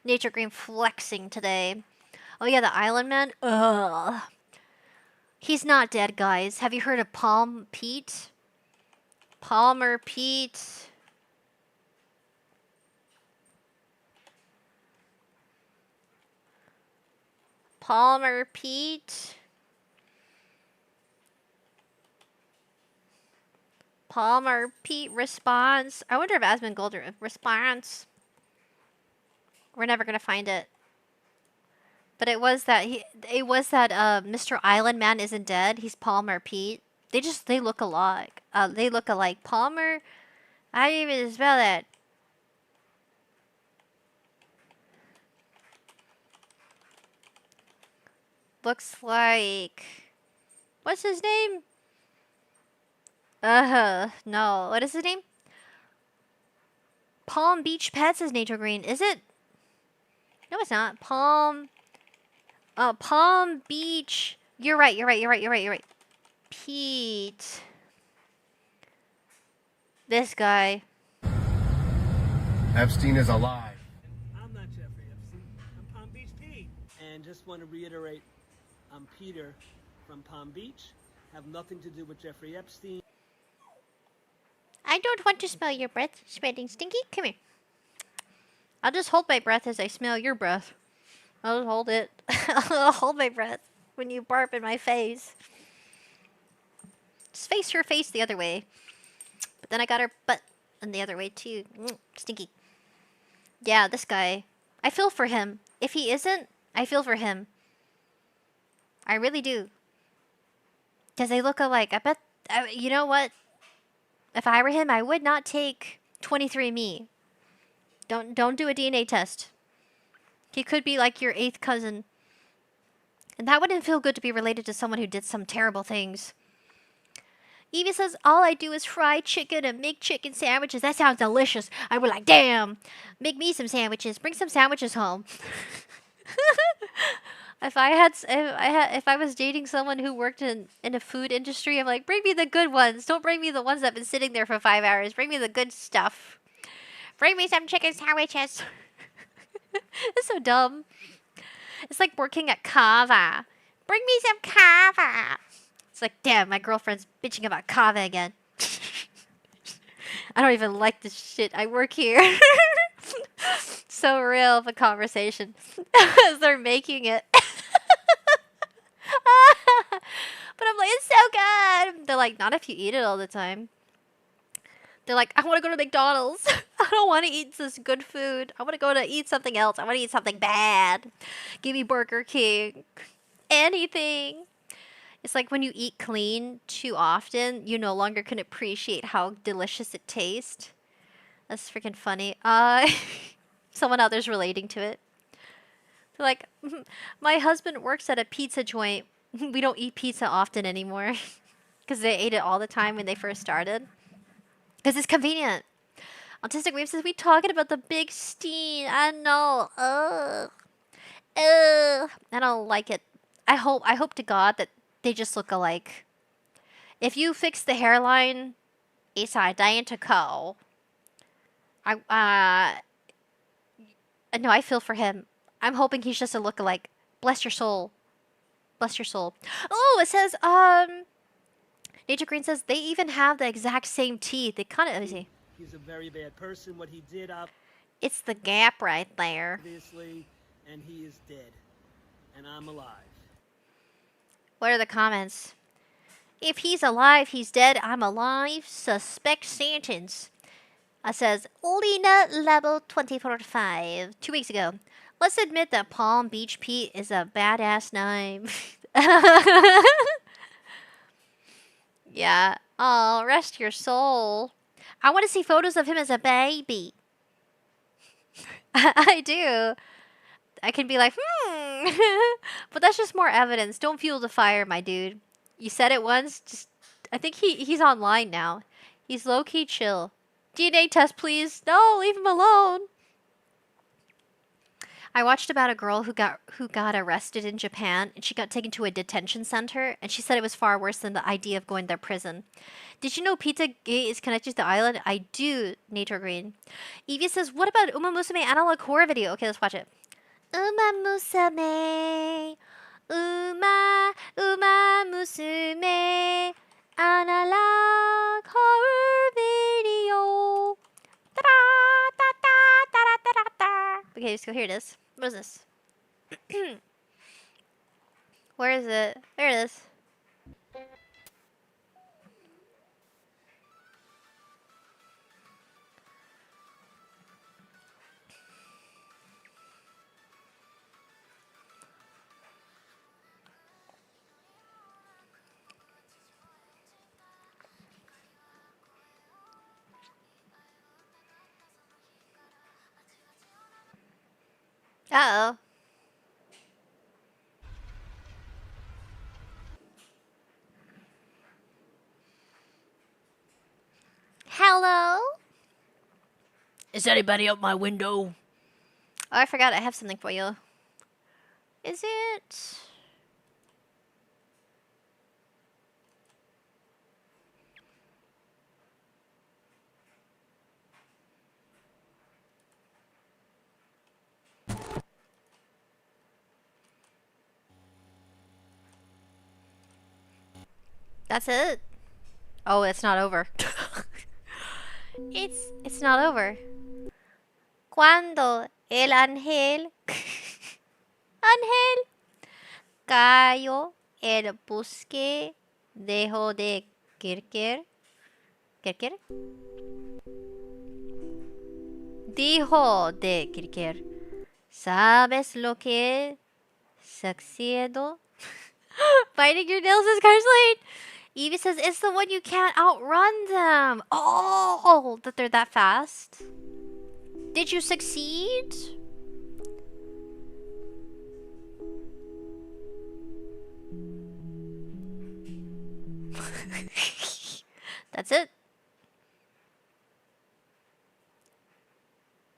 Nature Green flexing today. Oh yeah, the Island Man? Ugh. He's not dead, guys. Have you heard of Palm Pete? Palmer Pete. Palmer Pete. Palmer Pete responds. I wonder if Asmongold responds. We're never gonna find it. But it was that Mr. Island Man isn't dead. He's Palmer Pete. They look alike. They look alike. Palmer. How do you even spell that? Looks like. What's his name? No. What is his name? Palm Beach Pets is Nature Green. Is it? No, it's not. Palm Beach. You're right. Pete. This guy.
Epstein is alive.
I'm not Jeffrey Epstein. I'm Palm Beach Pete. And just want to reiterate, I'm Peter from Palm Beach. Have nothing to do with Jeffrey Epstein.
I don't want to smell your breath, smelling stinky. Come here. I'll just hold my breath as I smell your breath. I'll just hold it. I'll hold my breath when you barp in my face. Just face her face the other way. But then I got her butt in the other way too. Stinky. Yeah, this guy. I feel for him. If he isn't, I feel for him. I really do. Because they look alike. I bet, you know what? If I were him, I would not take 23andMe. Don't do a DNA test. He could be like your 8th cousin. And that wouldn't feel good to be related to someone who did some terrible things. Evie says, all I do is fry chicken and make chicken sandwiches. That sounds delicious. I would like, damn. Make me some sandwiches. Bring some sandwiches home. If I was dating someone who worked in a food industry, I'm like, bring me the good ones. Don't bring me the ones that have been sitting there for 5 hours. Bring me the good stuff. Bring me some chicken sandwiches. It's so dumb. It's like working at Kava. Bring me some Kava. It's like, damn, my girlfriend's bitching about Kava again. I don't even like this shit. I work here. So real of a conversation as they're making it. But I'm like, it's so good. They're like, not if you eat it all the time. They're like, I want to go to McDonald's. I don't want to eat this good food. I want to go to eat something else. I want to eat something bad. Give me Burger King. Anything. It's like when you eat clean too often, you no longer can appreciate how delicious it tastes. That's freaking funny. Someone out there's relating to it. They're like, my husband works at a pizza joint. We don't eat pizza often anymore. Because they ate it all the time when they first started. Because it's convenient. Autistic Wave says, we talking about the big steen. I know. Ugh. Ugh. I don't like it. I hope to God that they just look alike. If you fix the hairline, it's identical. No, I feel for him. I'm hoping he's just a lookalike. Bless your soul. Bless your soul. Oh, it says, Nature Green says they even have the exact same teeth. They kind of, let me see.
He's a very bad person. What he did,
It's the gap right there.
obviously, and he is dead. And I'm alive.
What are the comments? If he's alive, he's dead. I'm alive. Suspect sentence. Says, Lena level 24-5. 2 weeks ago. Let's admit that Palm Beach Pete is a badass name. Yeah. Oh, rest your soul. I want to see photos of him as a baby. I do. I can be like, but that's just more evidence. Don't fuel the fire, my dude. You said it once. Just, I think he's online now. He's low-key chill. DNA test, please. No, leave him alone. I watched about a girl who got arrested in Japan and she got taken to a detention center and she said it was far worse than the idea of going to prison. Did you know Pizza Gate is connected to the island? I do, Nature Green. Evie says, what about Uma Musume analog horror video? Okay, let's watch it. Uma Musume, Uma Musume, analog horror video. Okay, let's go. Here it is. What is this? Where is it? There it is. Uh-oh. Hello?
Is anybody out my window?
Oh, I forgot. I have something for you. Is it? That's it? Oh, it's not over. It's not over. Cuando el ángel ángel cayó el bosque dejó de querer dijo de querer. ¿Sabes lo que sucedió? Biting your nails is Carslade. Evie says it's the one you can't outrun them. Oh, that they're that fast. Did you succeed? That's it.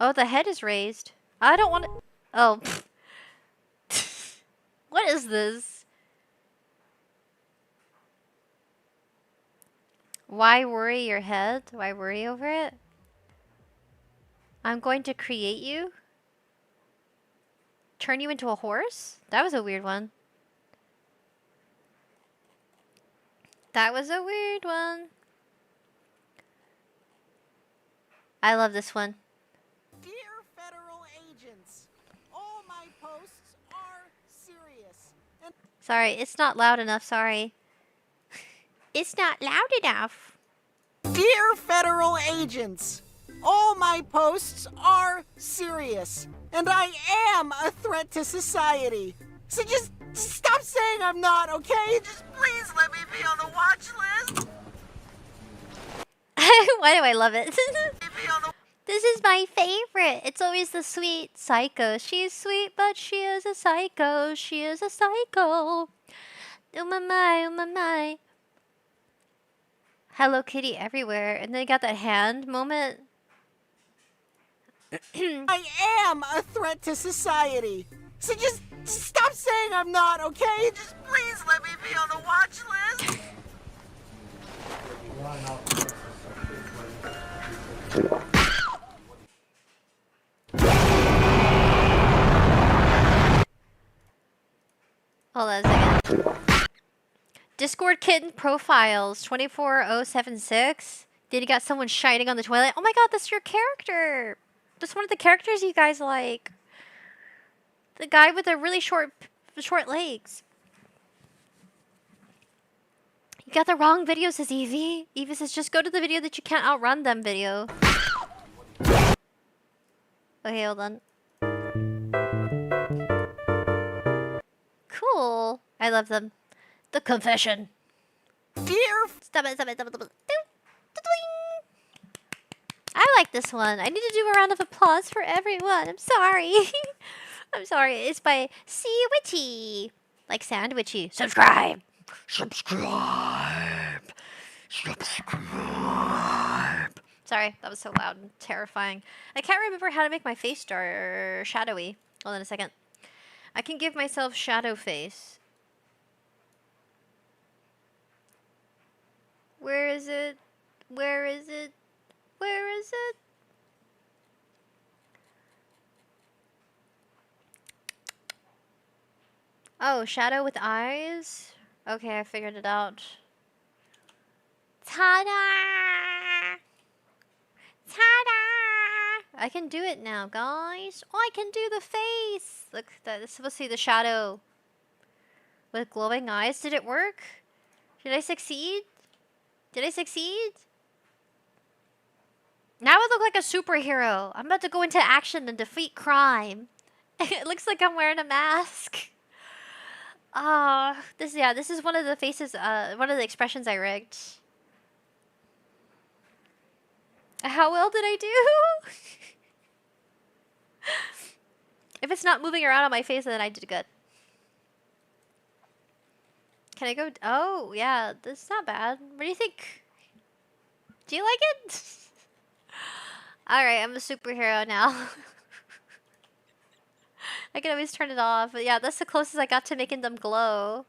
Oh, the head is raised. I don't want to. Oh. What is this? Why worry your head? Why worry over it? I'm going to create you? Turn you into a horse? That was a weird one. That was a weird one. I love this one.
Dear federal agents, all my posts are serious.
Sorry, it's not loud enough, sorry. It's not loud enough.
Dear federal agents, all my posts are serious, and I am a threat to society. So just stop saying I'm not, okay? Just please let me be on the watch list.
Why do I love it? This is my favorite. It's always the sweet psycho. She's sweet, but she is a psycho. She is a psycho. Oh my, oh my, my. Hello Kitty everywhere. And then you got that hand moment.
I am a threat to society. So just stop saying I'm not, okay? Just please let me be on the watch list.
Hold on a second. Discord kitten profiles 24076. Did you got someone shining on the toilet? Oh my god, that's your character. That's one of the characters you guys like. The guy with the really short legs. You got the wrong video, says Evie. Evie says just go to the video that you can't outrun them video. Okay, hold on. Cool. I love them. The confession.
Dear.
Stop it, stop it, stop it, stop it. I like this one. I need to do a round of applause for everyone. I'm sorry. I'm sorry. It's by C Witchy. Like sandwichy. Subscribe. Subscribe. Subscribe. Sorry, that was so loud and terrifying. I can't remember how to make my face shadowy. Hold on a second. I can give myself shadow face. Where is it? Where is it? Where is it? Oh, shadow with eyes? Okay, I figured it out. Ta-da! Ta-da! I can do it now, guys. Oh, I can do the face. Look, that's supposed to be the shadow. With glowing eyes. Did it work? Did I succeed? Did I succeed? Now I look like a superhero. I'm about to go into action and defeat crime. It looks like I'm wearing a mask. This is one of the faces, one of the expressions I rigged. How well did I do? If it's not moving around on my face, then I did good. Can I go? Oh, yeah, this is not bad. What do you think? Do you like it? Alright, I'm a superhero now. I can always turn it off. But yeah, that's the closest I got to making them glow.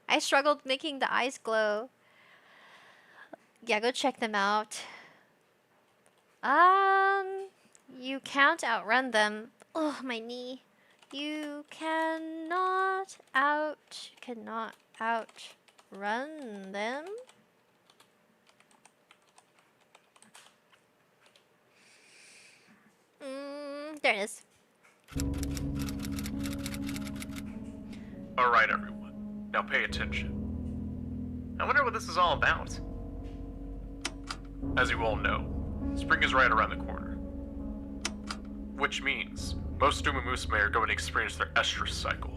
I struggled making the eyes glow. Yeah, go check them out. You can't outrun them. Oh, my knee. You cannot outrun them. There it is.
Alright, everyone. Now pay attention. I wonder what this is all about. As you all know, spring is right around the corner. Which means most Dumamusume are going to experience their estrus cycle.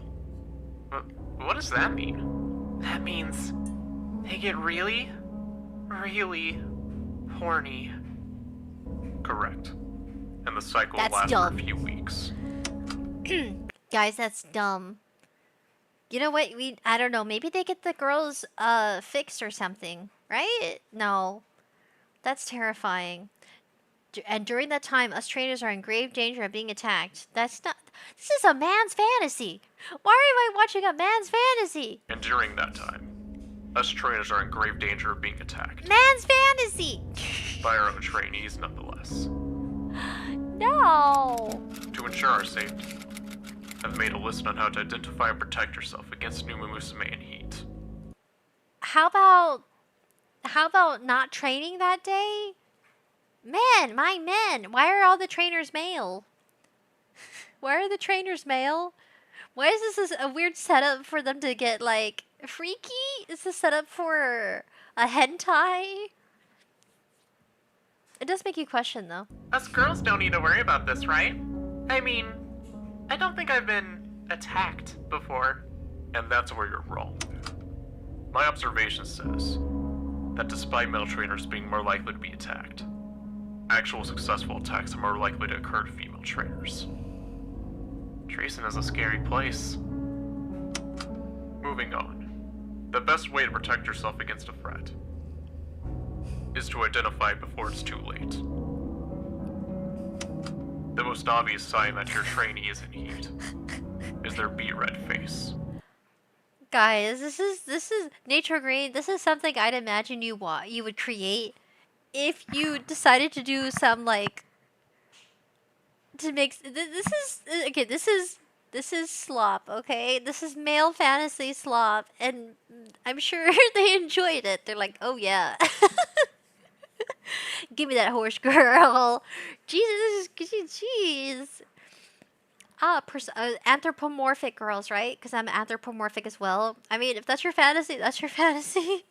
What does that mean?
That means they get really, really horny.
Correct. And the cycle
That's
lasts
dumb.
for a few weeks.
Guys, that's dumb. You know what? I don't know. Maybe they get the girls fixed or something, right? No. That's terrifying. And during that time, us trainers are in grave danger of being attacked. That's not... This is a man's fantasy. Why am I watching a man's fantasy?
And during that time, us trainers are in grave danger of being attacked.
Man's fantasy!
By our own trainees, nonetheless.
No!
To ensure our safety, I've made a list on how to identify and protect yourself against Numamusume and heat.
How about not training that day? Men, my men. Why are all the trainers male? Why are the trainers male? Why is this a weird setup for them to get, like, freaky? Is this set up for a hentai? It does make you question, though.
Us girls don't need to worry about this, right? I mean, I don't think I've been attacked before.
And that's where you're wrong. My observation says that despite male trainers being more likely to be attacked, actual successful attacks are more likely to occur to female trainers.
Treason is a scary place.
Moving on. The best way to protect yourself against a threat is to identify it before it's too late. The most obvious sign that your trainee is in heat is their beet red face.
Guys, this is Nature Green. This is something I'd imagine you would create if you decided to do some, like, to make this is slop, okay? This is male fantasy slop, and I'm sure they enjoyed it. They're like, oh yeah. Give me that horse, girl. Jesus, jeez. Anthropomorphic girls, right? Because I'm anthropomorphic as well. I mean, if that's your fantasy, that's your fantasy.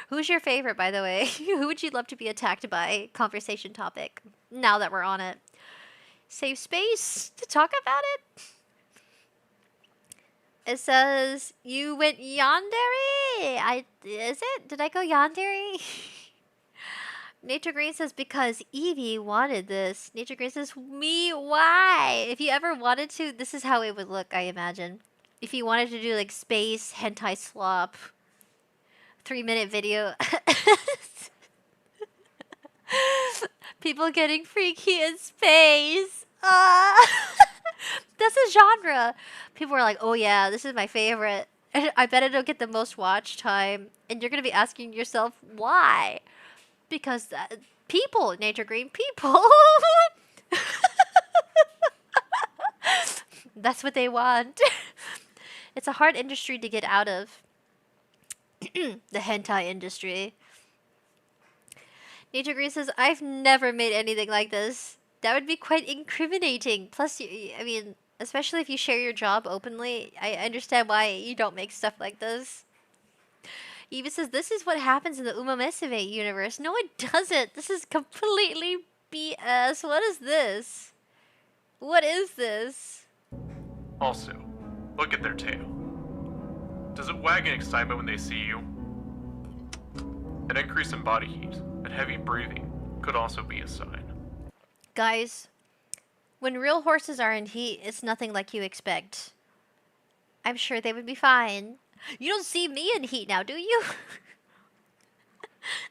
Who's your favorite, by the way? Who would you love to be attacked by? Conversation topic. Now that we're on it. Safe space to talk about it. It says, you went yandere? Is it? Did I go yandere? Nature Green says, because Evie wanted this. Nature Green says, me, why? If you ever wanted to, this is how it would look, I imagine. If you wanted to do, like, space, hentai slop, 3-minute video. People getting freaky in space. That's a genre. People are like, oh yeah, this is my favorite. I bet it'll get the most watch time. And you're going to be asking yourself, why? Because people, Nature Green, people. That's what they want. It's a hard industry to get out of. The hentai industry. Nature Green says, I've never made anything like this. That would be quite incriminating. Plus, I mean, especially if you share your job openly, I understand why you don't make stuff like this. Eva says, this is what happens in the Umameseve universe. No, it doesn't. This is completely BS. What is this? What is this?
Also, look at their tail. Does it wag in excitement when they see you? An increase in body heat and heavy breathing could also be a sign.
Guys, when real horses are in heat, it's nothing like you expect. I'm sure they would be fine. You don't see me in heat now, do you?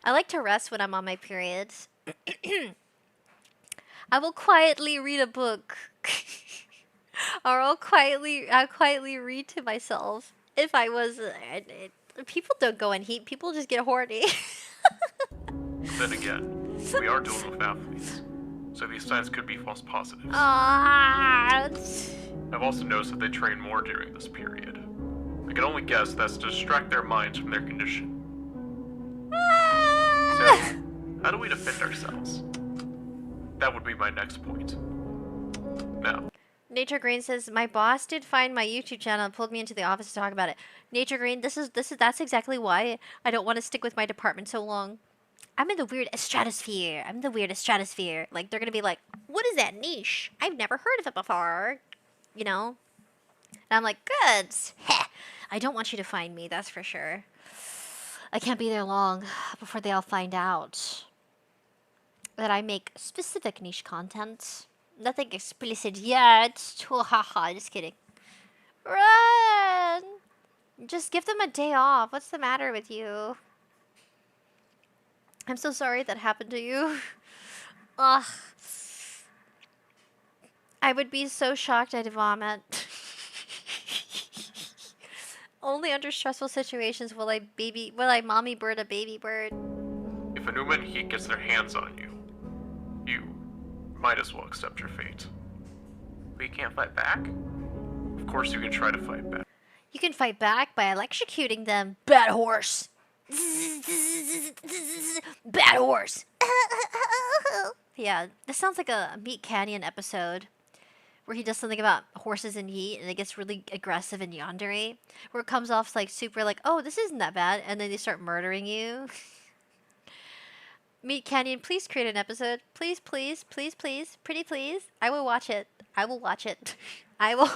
I like to rest when I'm on my periods. I will quietly read a book. Or I'll quietly read to myself. If I was... people don't go in heat. People just get horny.
Then again, we are dealing with athletes, so these signs could be false positives. I've also noticed that they train more during this period. I can only guess that's to distract their minds from their condition. So, how do we defend ourselves? That would be my next point. Now,
Nature Green says, my boss did find my YouTube channel and pulled me into the office to talk about it. Nature Green, that's exactly why I don't want to stick with my department so long. I'm in the weird stratosphere. I'm in the weirdest stratosphere. Like, they're going to be like, what is that niche? I've never heard of it before. You know? And I'm like, good. Heh. I don't want you to find me, that's for sure. I can't be there long before they all find out that I make specific niche content. Nothing explicit yet. Haha, just kidding. Run! Just give them a day off. What's the matter with you? I'm so sorry that happened to you. Ugh. I would be so shocked I'd vomit. Only under stressful situations will I mommy bird a baby bird.
if an Uma and Heat gets their hands on you, you might as well accept your fate.
We can't fight back?
Of course you can try to fight back.
You can fight back by electrocuting them. Bad horse. Bad horse. Yeah, this sounds like a Meat Canyon episode where he does something about horses and heat and it gets really aggressive and yandere, where it comes off like super like, oh, this isn't that bad, and then they start murdering you. Meat Canyon, please create an episode. Please, please, please, please, pretty please. I will watch it. I will watch it. I will.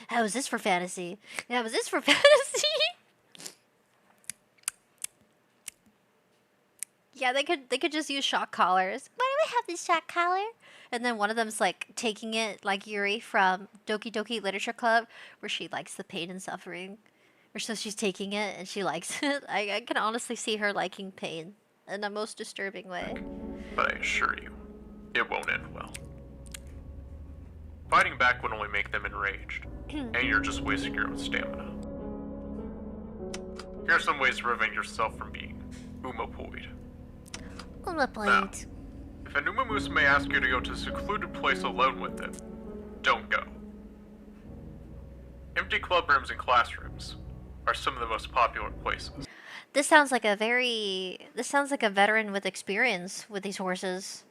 How is this for fantasy? How is this for fantasy? Yeah, they could just use shock collars. Why do I have this shock collar? And then one of them's like taking it like Yuri from Doki Doki Literature Club, where she likes the pain and suffering. Or so she's taking it and she likes it. I can honestly see her liking pain in the most disturbing way.
But I assure you, it won't end well. Fighting back would only make them enraged, and you're just wasting your own stamina. Here are some ways to prevent yourself from being umapoid. Now, if an Umamusa may ask you to go to a secluded place alone with them, don't go. Empty club rooms and classrooms are some of the most popular places.
This sounds like a veteran with experience with these horses.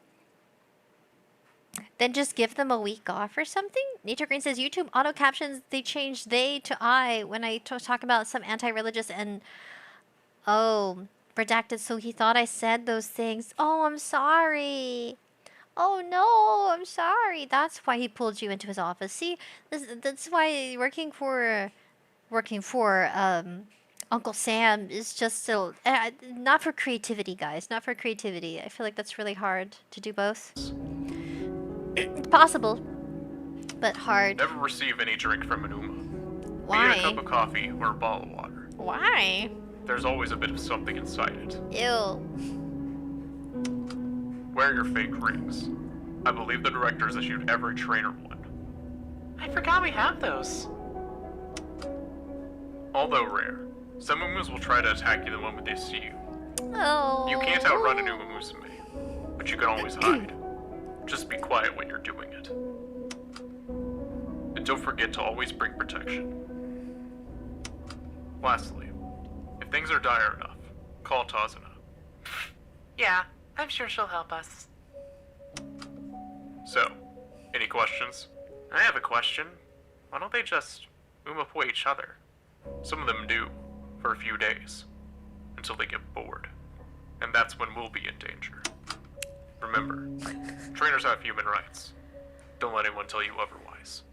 Then just give them a week off or something? Nature Green says, YouTube auto captions, they changed they to I when I talk about some anti-religious and... Oh, redacted, so he thought I said those things. Oh, I'm sorry. Oh no, I'm sorry. That's why he pulled you into his office. See, that's why working for Uncle Sam is just still not for creativity, guys. Not for creativity. I feel like that's really hard to do both. It's possible, but hard.
Never receive any drink from an Uma.
Why?
Be it a cup of coffee or a bottle of water.
Why?
There's always a bit of something inside it.
Ew.
Wear your fake rings. I believe the directors issued every trainer one.
I forgot we have those.
Although rare, some Mumus will try to attack you the moment they see you.
Oh.
You can't outrun a new Musume, but you can always hide. Just be quiet when you're doing it. And don't forget to always bring protection. Lastly, if things are dire enough, call Tazuna.
Yeah, I'm sure she'll help us.
So, any questions?
I have a question. Why don't they just Umapoi each other?
Some of them do, for a few days, until they get bored. And that's when we'll be in danger. Remember, trainers have human rights. Don't let anyone tell you otherwise.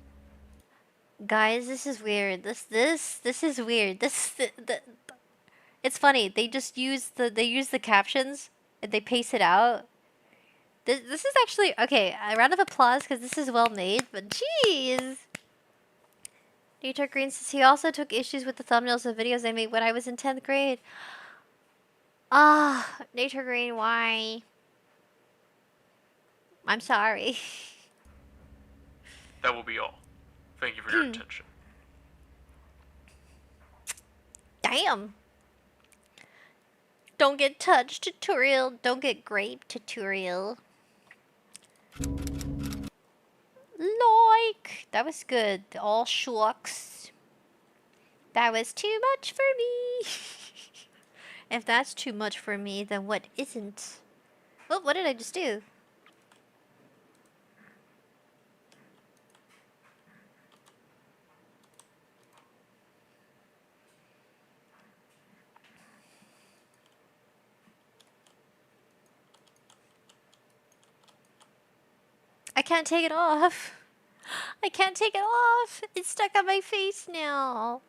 Guys, this is weird. This is weird. It's funny. They just use the captions and they paste it out. This is actually okay. A round of applause because this is well made. But jeez, Nature Green says he also took issues with the thumbnails of videos I made when I was in 10th grade. Ah, Nature Green, why? I'm sorry.
That will be all. Thank you for your attention.
Damn. Don't get touched tutorial. Don't get grape tutorial. Like. That was good. All shucks. That was too much for me. If that's too much for me, then what isn't? Oh, what did I just do? I can't take it off. I can't take it off. It's stuck on my face now.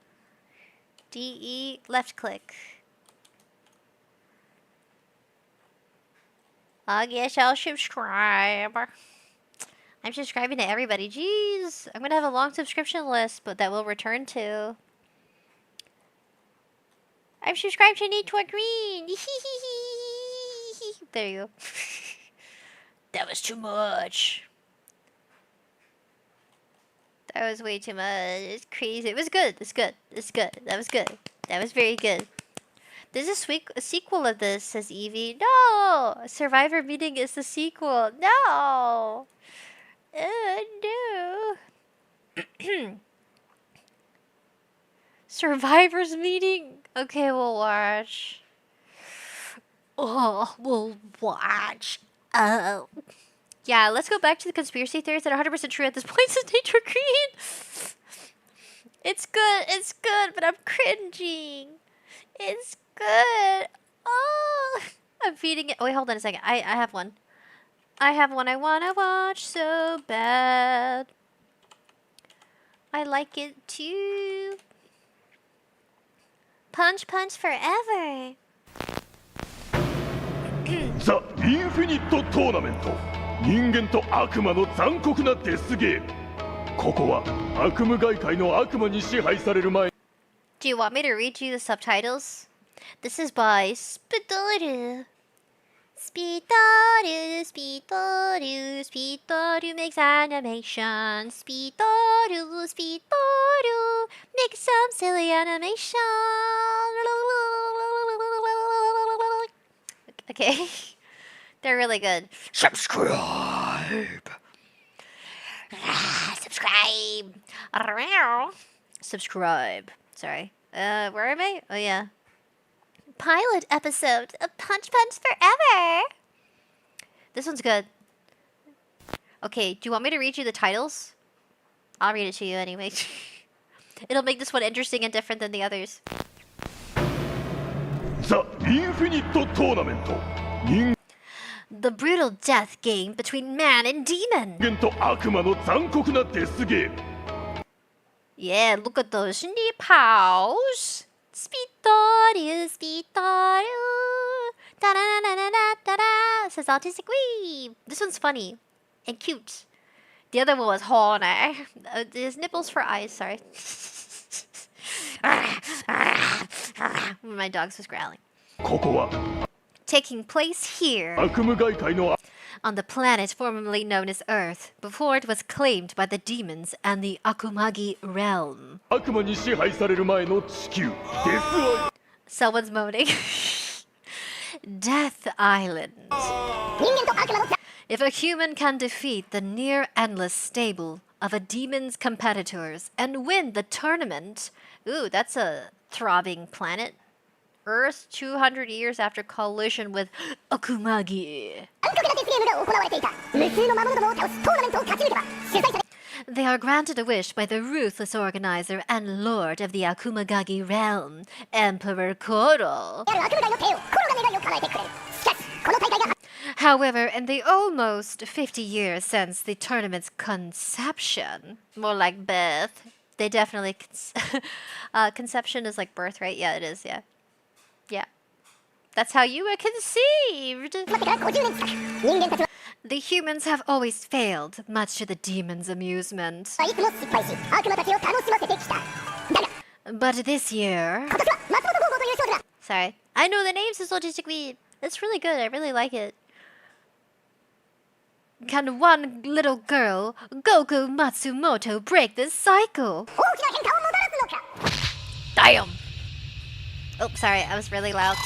DE, left click. I guess I'll subscribe. I'm subscribing to everybody. Jeez. I'm going to have a long subscription list, but that will return to. I'm subscribed to Nature Green. There you go. That was too much. That was way too much. It's crazy. It was good. It's good. It's good. That was good. That was very good. There's a sequel of this, says Evie. No! Survivor Meeting is the sequel. No! No. Survivor's Meeting? Okay, we'll watch. Oh, we'll watch. Oh. Yeah, let's go back to the conspiracy theories that are 100% true at this point, says Nature Green. It's good, but I'm cringing. It's good. Oh, I'm feeding it. Oh, wait, hold on a second. I have one. I have one I want to watch so bad. I like it too. Punch Punch Forever.
ザ・インフィニット・トーナメント人間と悪魔の残酷なデスゲームここは悪夢外界の悪魔に支配される前
Do you want me to read you the subtitles? This is by Speedoru. Speedoru, Speedoru, Speedoru makes animation. Speedoru, Speedoru makes some silly animation. Okay. They're really good. Subscribe. Subscribe. Subscribe. Sorry. Where am I? Oh, yeah. Pilot episode of Punch Punch Forever. This one's good. Okay, do you want me to read you the titles? I'll read it to you anyway. It'll make this one interesting and different than the others.
ザ・インフィニット・トーナメント人
The brutal death game between man and demon.
間と悪魔の残酷なデスゲーム
Yeah, look at those nipples. Speedoru, Speedoru. Da-da-da-da-da-da-da. Says Autistic Weeb. This one's funny and cute. The other one was horny. There's nipples for eyes, sorry. My dog's was growling.
ここは
Taking place here.
悪夢外界の
on the planet formerly known as Earth, before it was claimed by the demons and the Akumagi realm.
悪魔に支配される前の地球、デスアイ
Someone's moaning. Death Island. If a human can defeat the near endless stable of a demon's competitors and win the tournament, ooh, that's a throbbing planet. Earth 200 years after collision with Akumagi. They are granted a wish by the ruthless organizer and lord of the Akumagagi realm, Emperor Koro. However, in the almost 50 years since the tournament's conception, more like birth, they definitely... conception is like birth, right? Yeah, it is, yeah. Yeah. That's how you were conceived! The humans have always failed, much to the demons' amusement. But this year... Sorry. I know the names is logistically... It's really good, I really like it. Can one little girl, Goku Matsumoto, break this cycle? Damn! Oh, sorry, I was really loud.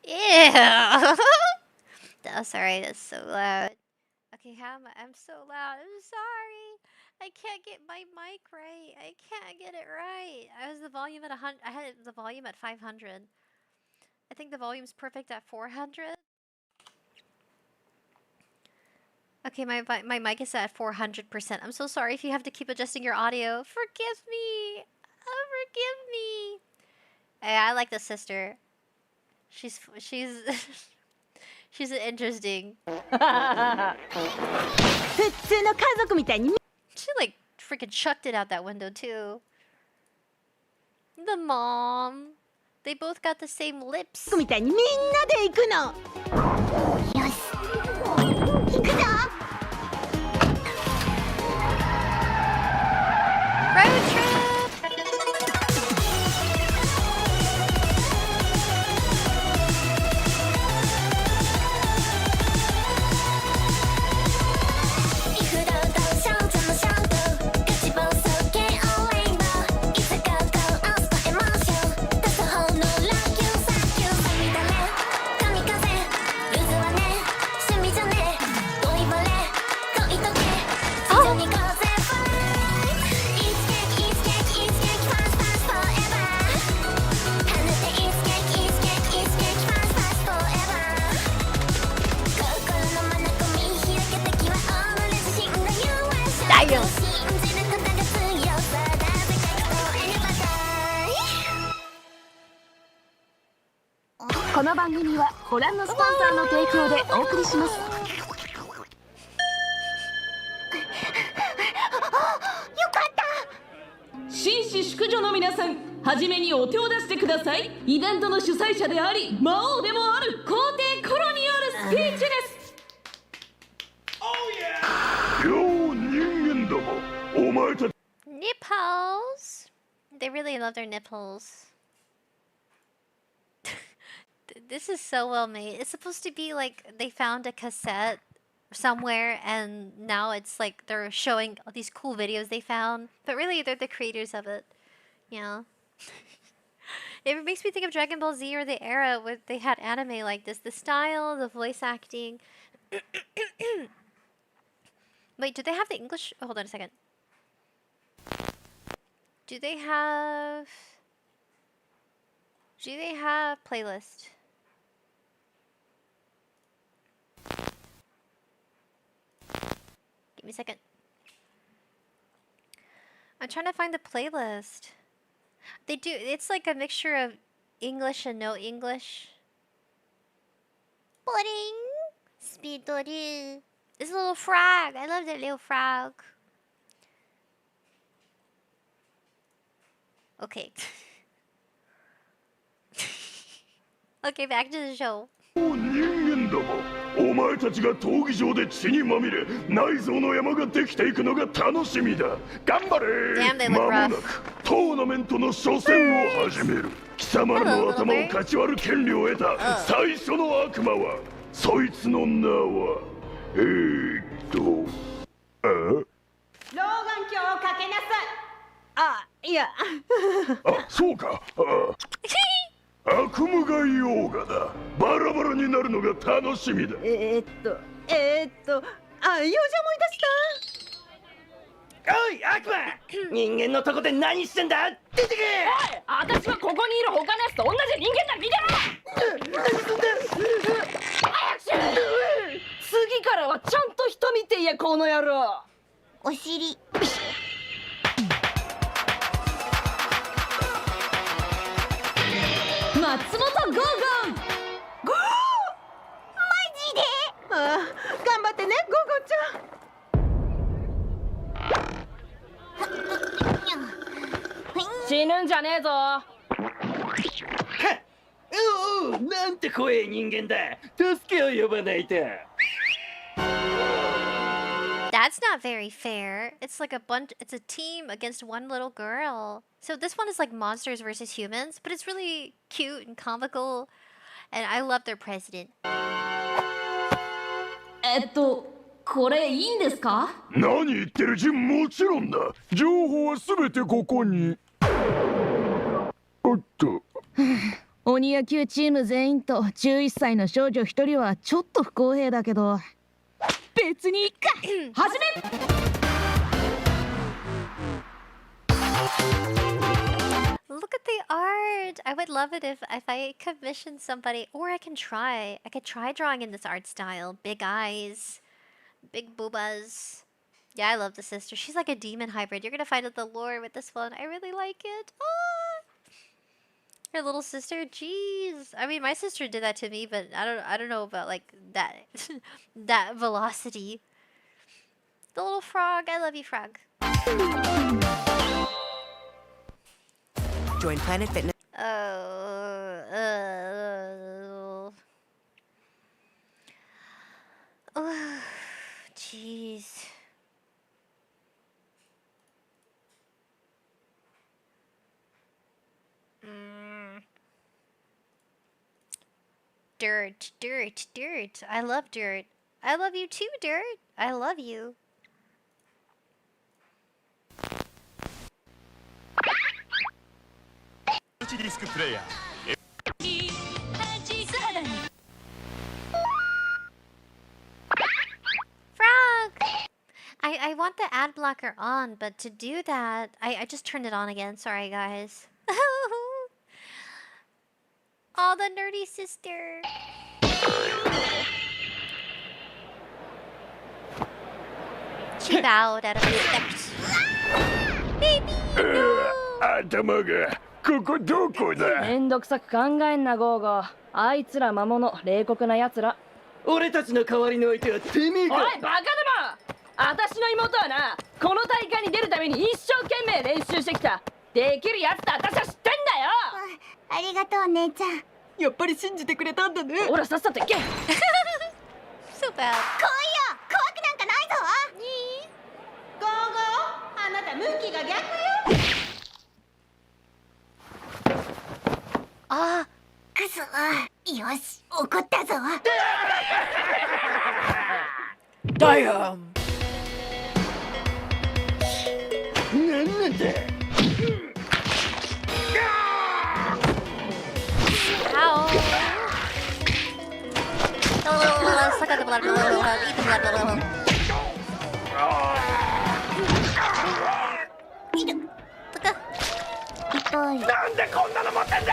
Ew! Oh, sorry, that's so loud. Okay, how am I? I'm so loud. I'm sorry. I can't get my mic right. I can't get it right. I was the volume at 100. I had the volume at 500. I think the volume's perfect at 400. Okay, my mic is at 400%. I'm so sorry if you have to keep adjusting your audio. Forgive me. Oh, forgive me. Hey, I like the sister. She's she's interesting. She like freaking chucked it out that window too. The mom. They both got the same lips. Road trip. Damn.
この番組はご覧のスポンサーの提供でお送りします。よかった。紳士淑女の皆さん、はじめにお手を出してください。イベントの主催者であり、魔王でもある皇帝コロによるスピーチです。
Nipples. They really love their nipples. This is so well made. It's supposed to be like they found a cassette somewhere and now it's like they're showing all these cool videos they found. But really they're the creators of it. Yeah. It makes me think of Dragon Ball Z or the era where they had anime like this. The style, the voice acting. Wait, do they have the English? Oh, hold on a second. Do they have playlist? Give me a second. I'm trying to find the playlist. They do. It's like a mixture of English and no English. Pudding. Speedory. This little frog. I love that little frog. Okay. Okay, back to the show.
人間ども、お前たちが闘技場で血にまみれ内臓の山ができていくのが楽しみだ。頑張れ。
Damn, they
間
look
も
rough.
なくトーナメントの初戦を始める。貴様らの頭をかち割る権利を得た最初の悪魔は、そいつの名はあ
老眼鏡をかけなさい。あ、いや。
あ、そうか。悪夢がヨーガだ。バラバラになるのが楽しみだ。
あ、用事思い出した。
おい、悪魔。人間のとこで何してんだ。出てけ。
おい、私はここにいる他のやつと同じ人間だ。見てろ。何すんだ。早くしろ。次からはちゃんと人見てや、この野郎。
お尻。
松本ゴーゴン。ゴー。マジで。ああ、頑張ってね、ゴーゴンちゃん。死ぬんじゃねえぞ。
おお、なんて怖い人間だ。助けを呼ばないと。
That's not very fair. It's like it's a team against one little girl. So this one is like monsters versus humans, but it's really cute and comical. And I love their president.
これいいんですか？
何言ってるジン、もちろんだ。情報はすべてここに。おっと。
鬼野球チーム全員と11歳の少女1人はちょっと不公平だけど、別にいっか。始め。
Look at the art. I would love it if I commissioned somebody, or I could try drawing in this art style. Big eyes, big boobas. Yeah, I love the sister. She's like a demon hybrid. You're gonna find out the lore with this one. I really like it. Oh, her little sister. Jeez. I mean, my sister did that to me, but I don't know about like that that velocity. The little frog. I love you, frog.
Join Planet Fitness.
Oh, jeez. Dirt, dirt, dirt. I love dirt. I love you too, dirt. I love you. Frog! I want the ad blocker on, but to do that, I just turned it on again. Sorry, guys. Oh, the nerdy sister. She bowed out of respect. Baby, no!
頭がここどこだ。
めんどくさく考えんな、ゴーゴー。あいつら魔物、冷酷な奴ら。
俺たちの代わりの相手はてめえか。
おい、バカども！私の妹はな、この大会に出るために一生懸命練習してきた。できるやつと私は知ってんだよ。
ありがとう、姉ちゃん。
やっぱり信じてくれたんだね。ほら、さっさと行け。
So bad.
来いよ、怖くなんかないぞ。
ゴーゴー、あなた向きが逆よ。
あ、
くそ。よし、怒ったぞ。
ダイアン。
なんなんだ。
Ow. Suck out the blood. Eat the blood.
なんでこんなの持ってんだ。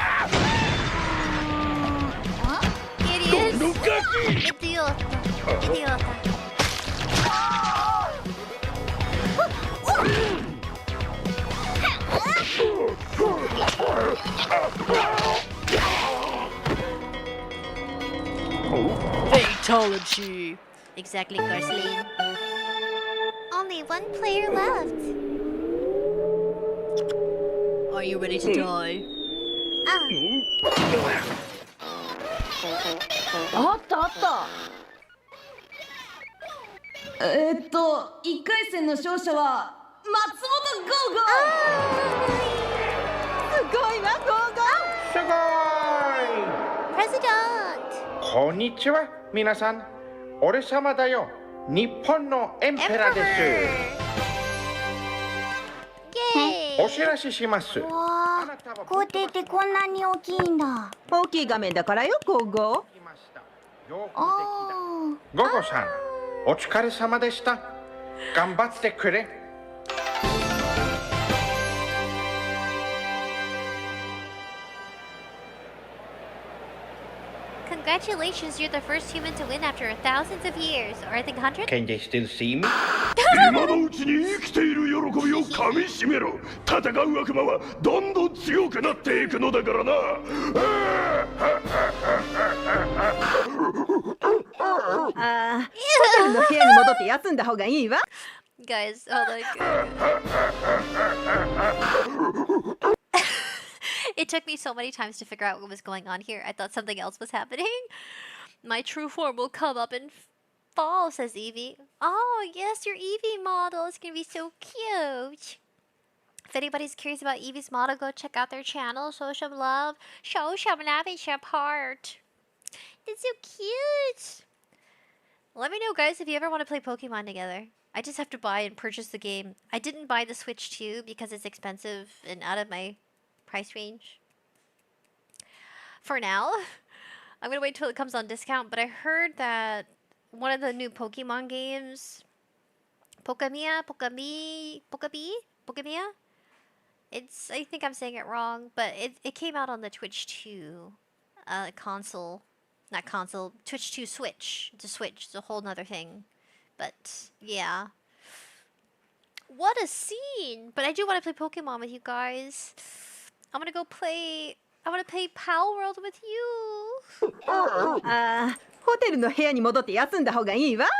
Idiota.
Fatality.
Exactly, Garceline. Only one player left.
Are you ready to die?
あったあった。1回戦の勝者は松本ゴーゴー。すごいわゴーゴー。
すごい。
President。
こんにちは皆さん。俺様だよ。日本のエンペラです。お知らせします。
わあ、校庭ってこんなに大きいんだ。
大きい画面だからよ、ゴーゴー。
あ
ゴゴさん、お疲れ様でした。頑張ってくれ。
Congratulations, you're the first human to win after thousands of years, or I think hundreds?
Can they still see me?
今のうちに生きている喜びをかみしめろ。戦う悪魔はどんどん強くなっていくのだからな。
ああ、ホテルの部屋に戻って休んだ方がいいわ。
Guys, hold on. It took me so many times to figure out what was going on here. I thought something else was happening. My true form will come up in fall, says Evie. Oh, yes, your Evie model is going to be so cute. If anybody's curious about Evie's model, go check out their channel. Show some love. Show some love and some heart. It's so cute. Let me know, guys, if you ever want to play Pokemon together. I just have to buy and purchase the game. I didn't buy the Switch 2 because it's expensive and out of my price range. For now, I'm gonna wait till it comes on discount, but I heard that one of the new Pokemon games, Pokamia? It's, I think I'm saying it wrong, but it came out on the Twitch 2 console. Not console, Twitch 2 Switch. It's a Switch, it's a whole nother thing. But, yeah. What a scene! But I do want to play Pokemon with you guys. I want to play Pal World with you.
ああ、ホテルの部屋に戻って休んだ方がいいわ。ほら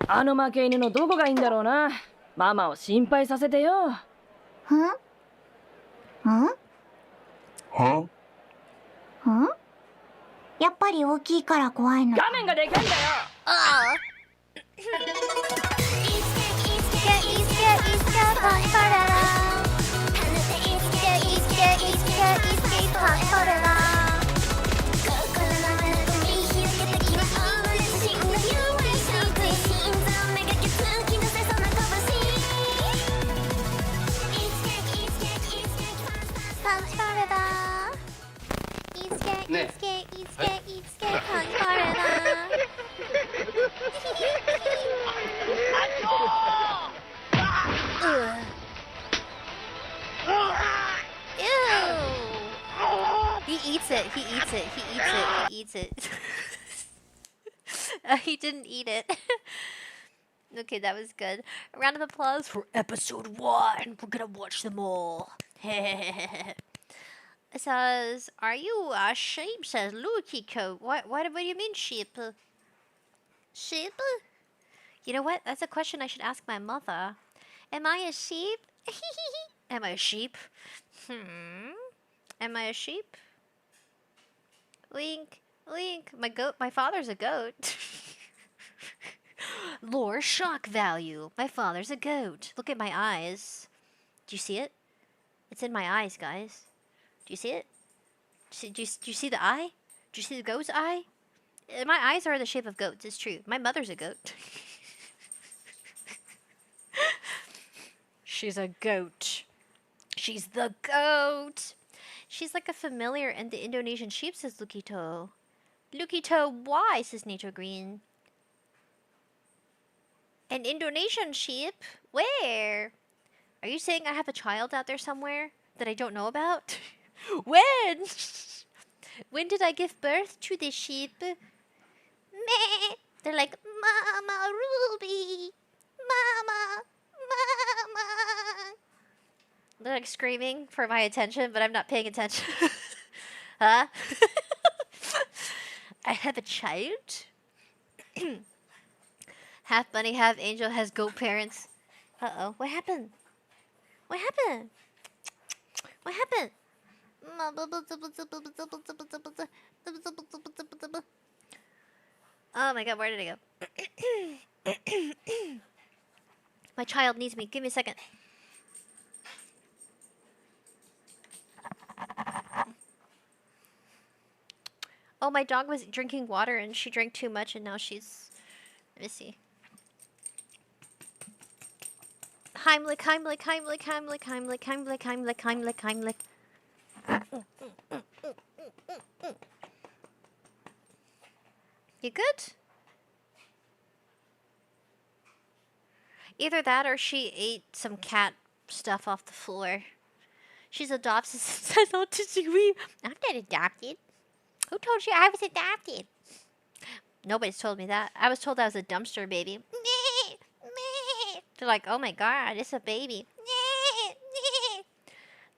早く。
あの負け犬のどこがいいんだろうな。ママを心配させてよ。
ん？やっぱり大きいから怖いの。
画面がでかいんだよ。
ああ。He eats it. He didn't eat it. Okay, that was good. A round of applause for episode 1. We're gonna watch them all. It says, "Are you a sheep?" says Lukiko. What do you mean, sheep? Sheep? You know what? That's a question I should ask my mother. Am I a sheep? Am I a sheep? Am I a sheep? Link. My father's a goat. Lore shock value. My father's a goat. Look at my eyes. Do you see it? It's in my eyes, guys. Do you see it? Do you see the eye? Do you see the goat's eye? My eyes are the shape of goats. It's true. My mother's a goat. She's a goat. She's the goat. She's like a familiar in the Indonesian sheep, says Lukito. Lukito, why, says Nature Green. An Indonesian sheep? Where? Are you saying I have a child out there somewhere that I don't know about? When? When did I give birth to this sheep? Meh. They're like, Mama Ruby. Mama. They're like screaming for my attention, but I'm not paying attention. Huh? I have a child? Half bunny, half angel, has goat parents. Uh-oh. What happened? What happened? What happened? Oh my god, where did it go? My child needs me. Give me a second. Oh, my dog was drinking water and she drank too much and now she's... Let me see. Heimlich, Heimlich, Heimlich, Heimlich, Heimlich, Heimlich, Heimlich, Heimlich, Heimlich. You good? Either that or she ate some cat stuff off the floor. She's adopted since I thought to see. I'm not adopted. Who told you I was adopted? Nobody's told me that. I was told I was a dumpster baby. They're like, oh my god, it's a baby.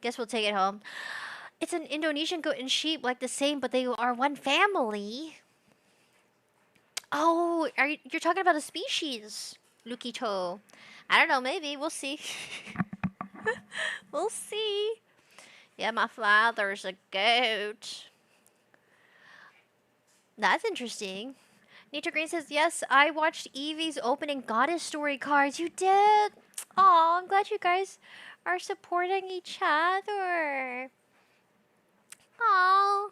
Guess we'll take it home. It's an Indonesian goat and sheep, like the same, but they are one family. Oh, you're talking about a species, Lukito. I don't know, maybe. We'll see. We'll see. Yeah, my father's a goat. That's interesting. Nature Green says, yes, I watched Evie's opening Goddess Story cards. You did? Aw, I'm glad you guys are supporting each other. Aw.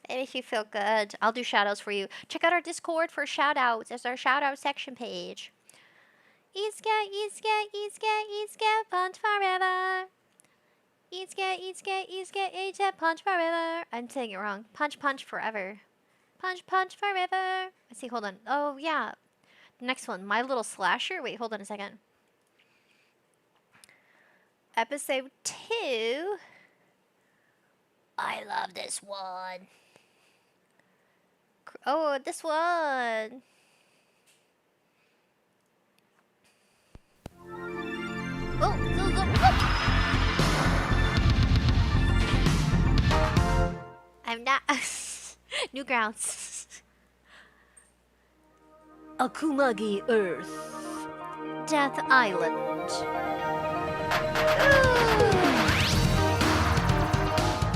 It makes you feel good. I'll do shoutouts for you. Check out our Discord for shoutouts. There's our shoutout section page. Eat, scat, eat, scat, eat, scat, eat, scat, punch forever. Eat, scat, eat, scat, eat, scat, eat, scat, punch forever. I'm saying it wrong. Punch, punch forever. Punch, punch forever. Let's see, hold on. Oh, yeah. Next one. My Little Slasher. Wait, hold on a second. Episode 2.
I love this one.
Oh, this one. Oh. I'm not. Newgrounds.
Akumagi Earth.
Death Island.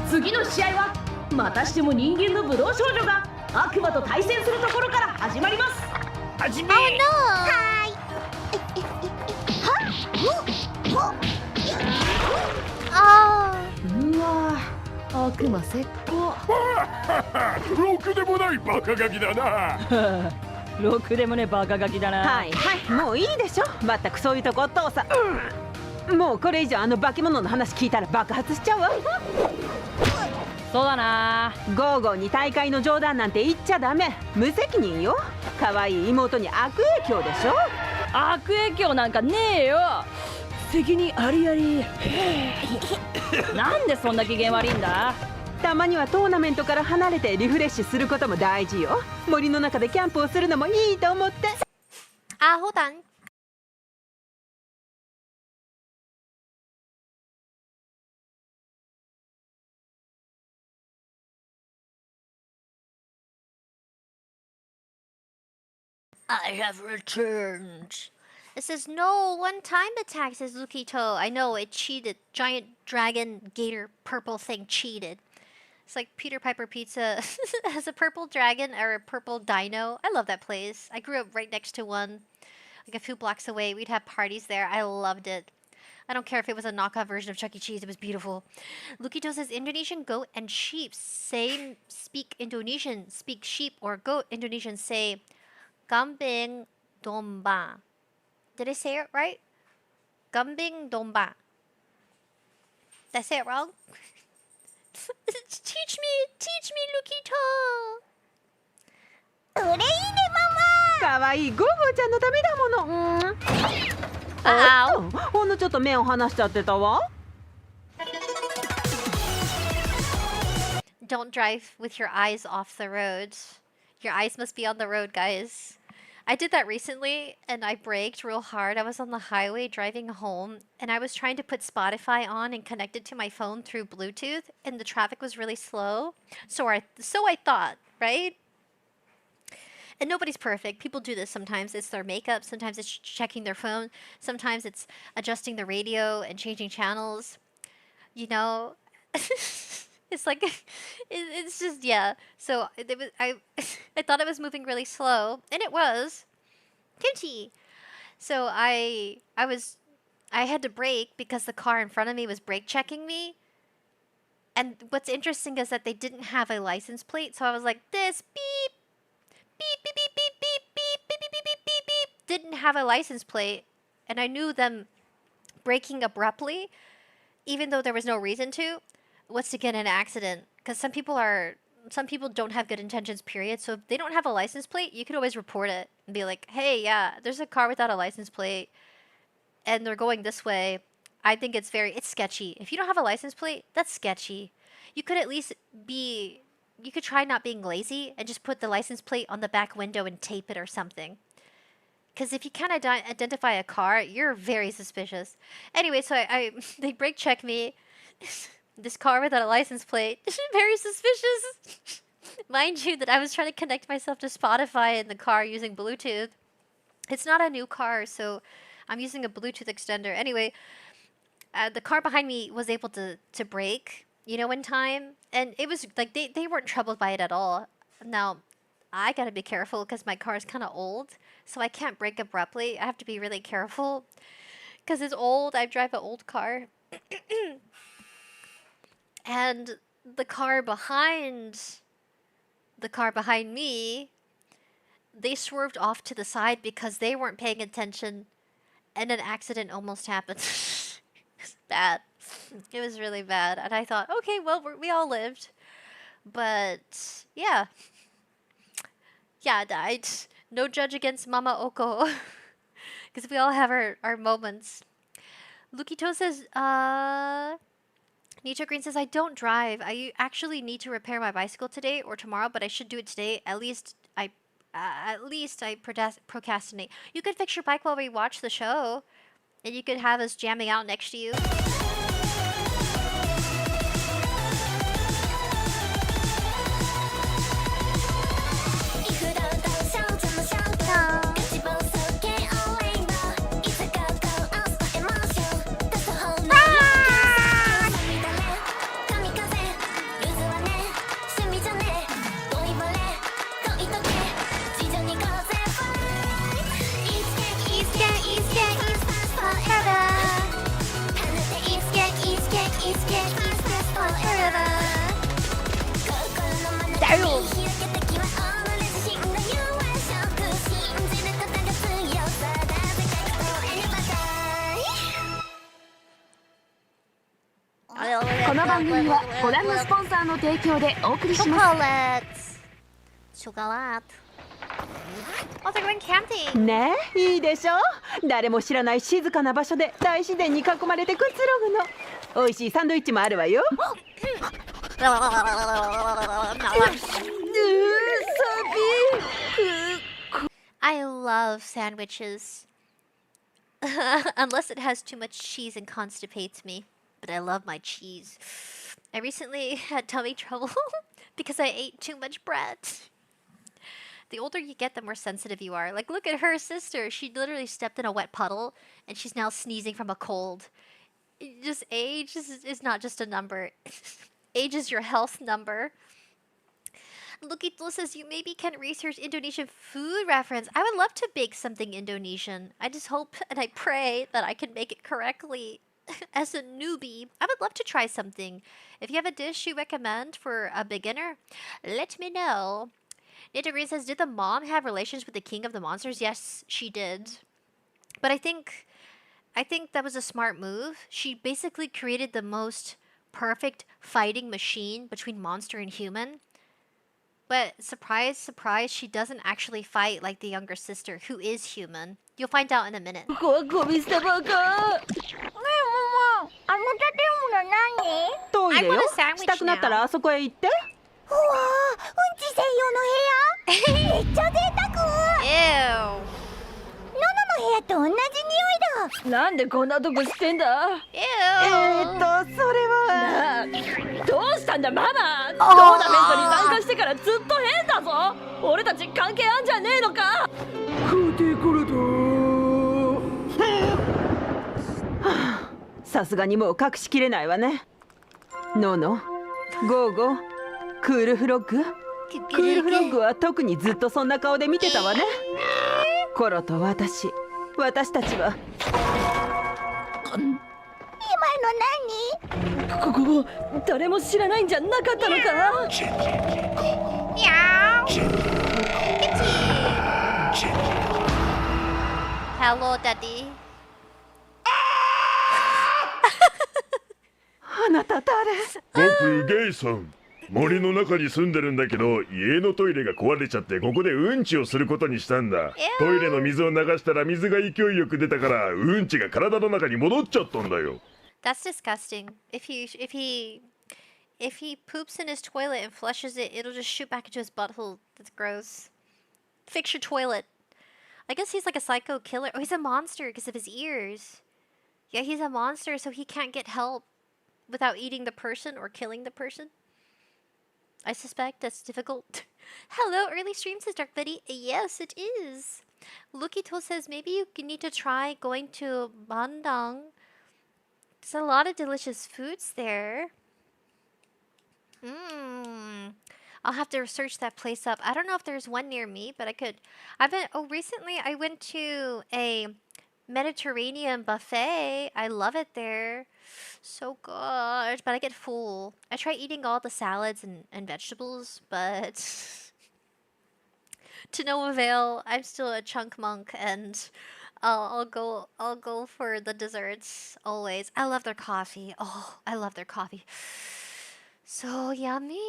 次の試合はまたしても人間の武道少女が悪魔と対戦するところから始まります。始め。
Oh no! Hi.
Oh. うわ、悪魔石膏。
ろくでもないバカガキだな。
ろくでもねバカガキだな。はいはい、もういいでしょ。まったくそういうとこお父さん。もうこれ以上あの化け物の話聞いたら爆発しちゃうわ。そうだな。ゴーゴーに大会の冗談なんて言っちゃダメ。無責任よ。可愛い妹に悪影響でしょ。悪影響なんかねえよ。責任ありあり。なんでそんな機嫌悪いんだ。たまにはトーナメントから離れてリフレッシュすることも大事よ。森の中でキャンプをするのもいいと思って。
あ、hold on.
I have returned.
It says no one-time attack, says Lukito. I know, it cheated. Giant dragon gator purple thing cheated. It's like Peter Piper Pizza has a purple dragon or a purple dino. I love that place. I grew up right next to one. Like a few blocks away. We'd have parties there. I loved it. I don't care if it was a knockoff version of Chuck E. Cheese. It was beautiful. Lukito says Indonesian goat and sheep. Same speak Indonesian. Speak sheep or goat. Indonesians say Kambing domba. Did I say it right? Kambing domba. Did I say it wrong? Teach me, Lukito.
うれいいねママ。
可愛いゴーゴーちゃんのためだもの。おっと、ほんのちょっと目を離しちゃってたわ。
Don't drive with your eyes off the road. Your eyes must be on the road, guys. I did that recently and I braked real hard. I was on the highway driving home and I was trying to put Spotify on and connect it to my phone through Bluetooth and the traffic was really slow. So I thought, right? And nobody's perfect. People do this sometimes. It's their makeup. Sometimes it's checking their phone. Sometimes it's adjusting the radio and changing channels. You know? It's like it's just yeah. So it was, I thought it was moving really slow, and it was. Kimchi. So I had to brake because the car in front of me was brake checking me. And what's interesting is that they didn't have a license plate, so I was like, this beep, beep, beep, beep, beep, beep, beep, beep, beep, beep, beep, beep, beep, didn't have a license plate, and I knew them braking abruptly, even though there was no reason to, was to get in an accident. Because some people don't have good intentions, period. So if they don't have a license plate, you could always report it and be like, hey, yeah, there's a car without a license plate, and they're going this way. I think it's sketchy. If you don't have a license plate, that's sketchy. You could at least you could try not being lazy and just put the license plate on the back window and tape it or something. Because if you can't identify a car, you're very suspicious. Anyway, so they brake check me. This car without a license plate. Very suspicious. Mind you that I was trying to connect myself to Spotify in the car using Bluetooth. It's not a new car, so I'm using a Bluetooth extender. Anyway, the car behind me was able to brake, in time. And it was like they weren't troubled by it at all. Now, I gotta be careful because my car is kind of old, so I can't brake abruptly. I have to be really careful because it's old. I drive an old car. And the car behind me, they swerved off to the side because they weren't paying attention, and an accident almost happened. It's bad. It was really bad. And I thought, okay, well, we all lived. But, yeah. Yeah, I died. No judge against Mama Oko. Because we all have our moments. Lukito says, Nito Green says, I don't drive. I actually need to repair my bicycle today or tomorrow, but I should do it today. At least I procrastinate. You could fix your bike while we watch the show, and you could have us jamming out next to you. Chocolate. Oh, they're going camping.
ねえ、いいでしょ。誰も知らない静かな場所で大自然に囲まれてくつろぐの。美味しいサンドイッチもあるわよ。
I love sandwiches. Unless it has too much cheese and constipates me. But I love my cheese. I recently had tummy trouble because I ate too much bread. The older you get, the more sensitive you are. Like, look at her sister. She literally stepped in a wet puddle, and she's now sneezing from a cold. Just age is not just a number. Age is your health number. Lukito says, you maybe can research Indonesian food reference. I would love to bake something Indonesian. I just hope and I pray that I can make it correctly. As a newbie, I would love to try something. If you have a dish you recommend for a beginner, let me know. Nita Green says, did the mom have relations with the king of the monsters? Yes, she did. But I think that was a smart move. She basically created the most perfect fighting machine between monster and human. But surprise, surprise, she doesn't actually fight like the younger sister, who is human. You'll find out in a minute. I want a sandwich now. Ew.
なんでこんなとこしてんだ。それは。どうしたんだママ。トーナメントに参加してからずっと変だぞ。俺たち関係あんじゃねえのか。空挺からだ。さすがにもう隠しきれないわね。ノノ、ゴーゴー、クールフロッグ？クールフロッグは特にずっとそんな顔で見てたわね。コロと私たちは。
今の
ここ誰も知らないんじゃなかったのか？
何？やー。
Hello, Daddy.
あなた誰？
僕ゲイさん。森の中に住んでるんだけど、家のトイレが壊れちゃってここでうんちをすることにしたんだ。トイレの水を流したら水が勢いよく出たからうんちが体の中に戻っちゃったんだよ。
That's disgusting. If he poops in his toilet and flushes it, it'll just shoot back into his butthole. That's gross. Fix your toilet. I guess he's like a psycho killer. Oh, he's a monster because of his ears. Yeah, he's a monster, so he can't get help without eating the person or killing the person. I suspect that's difficult. Hello, early streams, says Dark Betty. Yes, it is. Lukito says maybe you need to try going to Bandung. There's a lot of delicious foods there. I'll have to search that place up. I don't know if there's one near me, but I could. Recently I went to a Mediterranean buffet. I love it there. So good. But I get full. I try eating all the salads and vegetables, but to no avail. I'm still a chunk monk, and I'll go for the desserts always. I love their coffee. Oh, I love their coffee. So yummy.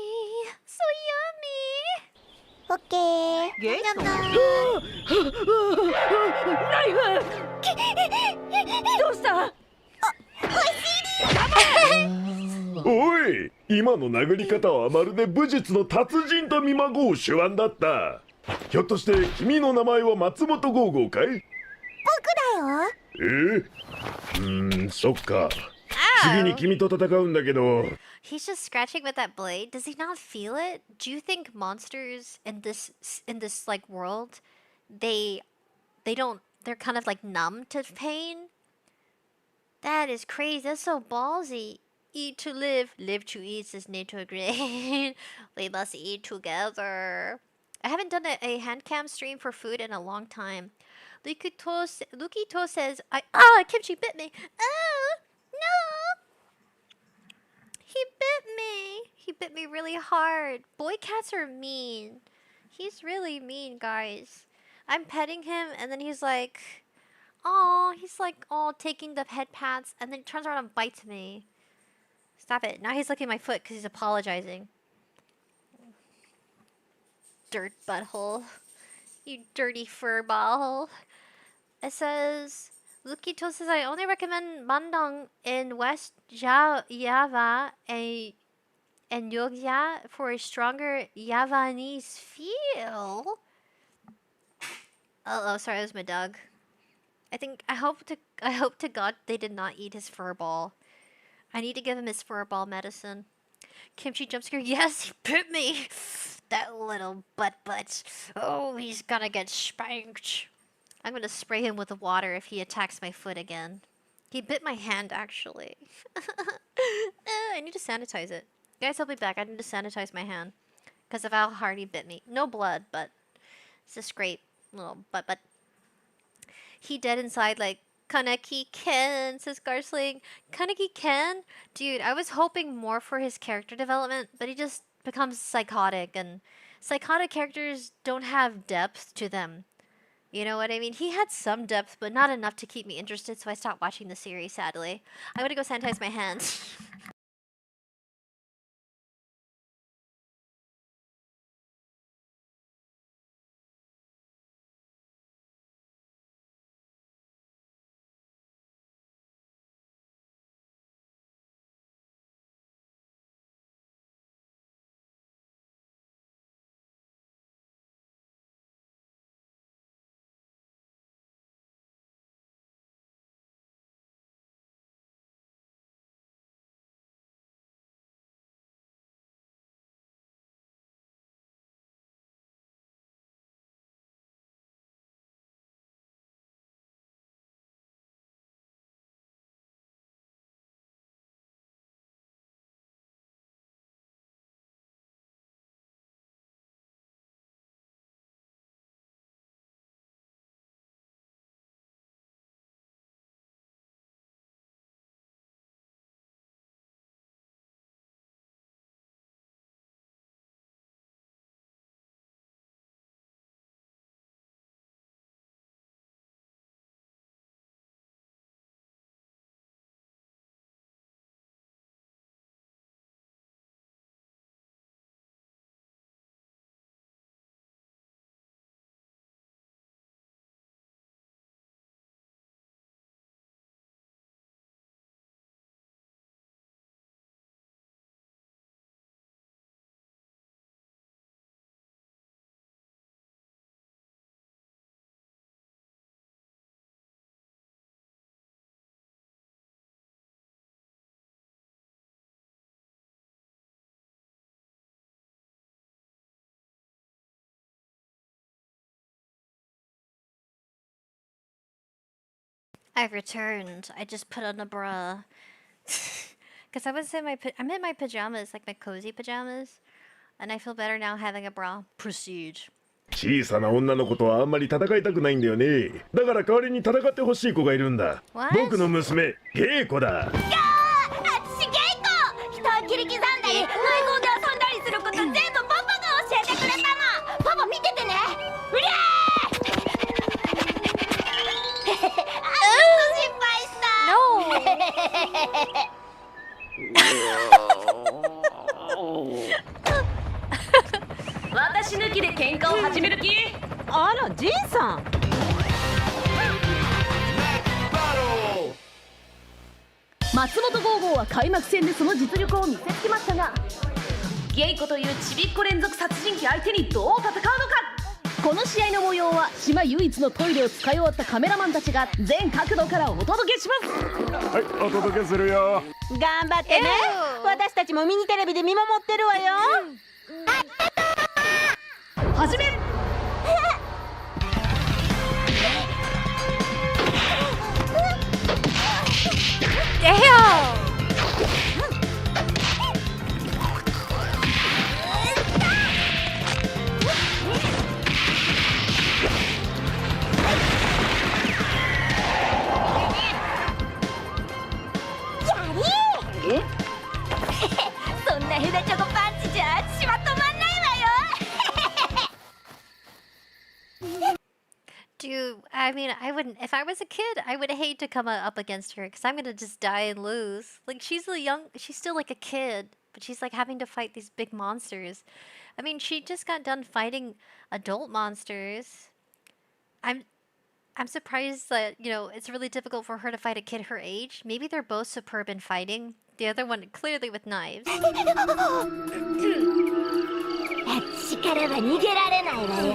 So yummy.
Okay.
ゲイさん。ナイフ！どうした？
おい、今の殴り方はまるで武術の達人と見まごう手腕だった。ひょっとして君の名前は松本ゴーゴーかい？僕だよ。そっか。次に君と戦うんだけど。
He's just scratching with that blade. Does he not feel it? Do you think monsters in this like world, they're kind of like numb to pain? That is crazy. That's so ballsy. Eat to live, live to eat, says Nato Green. We must eat together. I haven't done a hand cam stream for food in a long time. Lukito says, Kimchi bit me. Oh, no. He bit me. He bit me really hard. Boy cats are mean. He's really mean, guys. I'm petting him, and then he's like, taking the head pats, and then he turns around and bites me. Stop it. Now he's licking my foot because he's apologizing. Dirt butthole. You dirty fur ball. It says, Lukito says, I only recommend Bandung in West Java and Yogya for a stronger Javanese feel. Oh, sorry, that was my dog. I hope to God they did not eat his fur ball. I need to give him his fur ball medicine. Kimchi jump scare. Yes, he bit me. That little butt. Oh, he's gonna get spanked. I'm gonna spray him with water if he attacks my foot again. He bit my hand, actually. I need to sanitize it. Guys, I'll be back. I need to sanitize my hand because of how hard he bit me. No blood, but it's a scrape. Little butt. He dead inside like Kaneki Ken, says Garsling. Kaneki Ken? Dude, I was hoping more for his character development, but he just becomes psychotic, and psychotic characters don't have depth to them. You know what I mean? He had some depth, but not enough to keep me interested, so I stopped watching the series, sadly. I'm gonna go sanitize my hands. I returned. I just put on a bra. Because I'm in my pajamas, like my cozy pajamas. And I feel better now having a bra. Proceed.
小さな女の子とはあんまり戦いたくないんだよね。だから代わりに戦ってほしい子がいるんだ。僕の娘、ゲイコだ。
私ゲイコ。人を切り刻んだり、迷子で遊んだりすること全部パパが教えてくれたの。パパ見ててね。うりゃー。ちょっと心配した。
私抜きで喧嘩を始める気？
あら、ジンさん。
松本剛吾は開幕戦でその実力を見せつけましたが、ゲイコというちびっこ連続殺人鬼相手にどう戦うのか。この試合の模様は島唯一のトイレを使い終わったカメラマンたちが全角度からお届けします。
はい、お届けするよ。
頑張ってね。私たちもミニテレビで見守ってるわよ。
始め。
そんなヘダチョコパンチじゃ私は止まんないわよ。
Dude, I mean, I wouldn't. If I was a kid, I would hate to come up against her because I'm gonna just die and lose. Like she's still like a kid, but she's like having to fight these big monsters. I mean, she just got done fighting adult monsters. I'm surprised that it's really difficult for her to fight a kid her age. Maybe they're both superb in fighting. The other one clearly with knives.
あっちからは逃げられないわよ。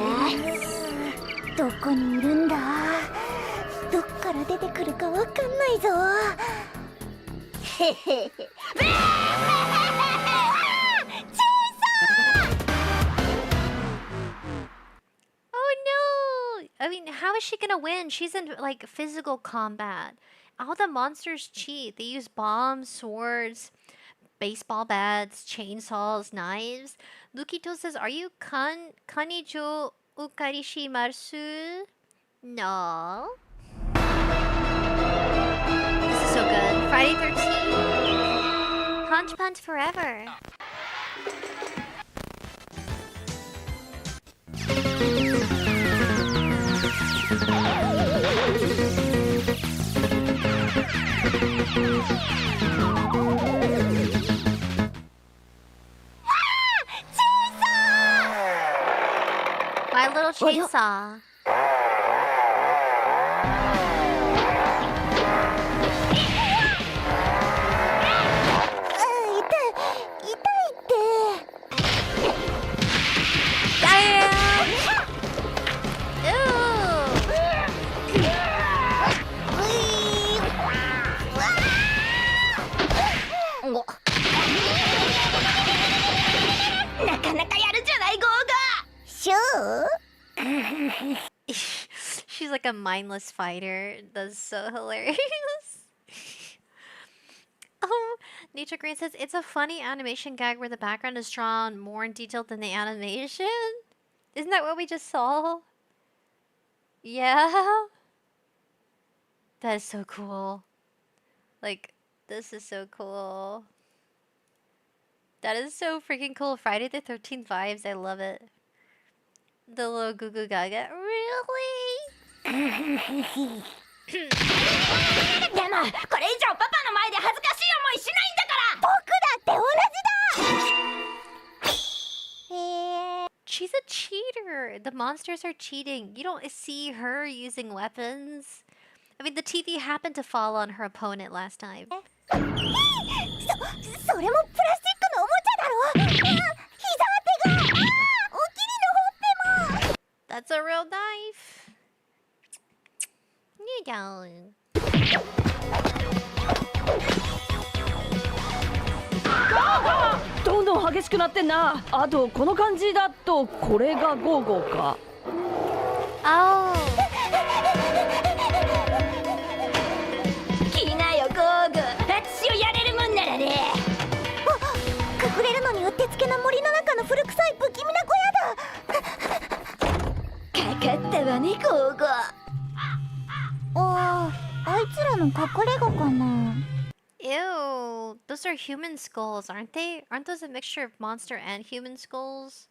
どこにいるんだ。どっから出てくるかわかんないぞ。へへへ。
Oh no! I mean, how is she gonna win? She's in like physical combat. All the monsters cheat. They use bombs, swords, baseball bats, chainsaws, knives. Lukito says, "Are you kanijo ukarishimasu?" No. This is so good. Friday 13th. Punch Punch forever. My little chainsaw. She's like a mindless fighter. That's so hilarious. Nature Green says, it's a funny animation gag where the background is drawn more in detail than the animation. Isn't that what we just saw? Yeah. That is so cool. Like, this is so cool. That is so freaking cool. Friday the 13th vibes. I love it. The little goo goo gaga. Really?
でもこれ以上パパの前で恥ずかしい思いしないんだから。僕だって同じだ。
She's a cheater. The monsters are cheating. You don't see her using weapons. I mean, the TV happened to fall on her opponent last time.
それもプラスチックのおもちゃだろ。膝当てが。おきりのほっぺも。
That's a real knife. You don't.
どんどん激しくなってんな。あとこの感じだとこれがゴーゴーか。
Oh.
古臭い不気味な小屋だ。かかったわね、ゴーゴー。あいつらの隠れ家かな。
Ew, those are human skulls, aren't they? Aren't those a mixture of monster and human skulls?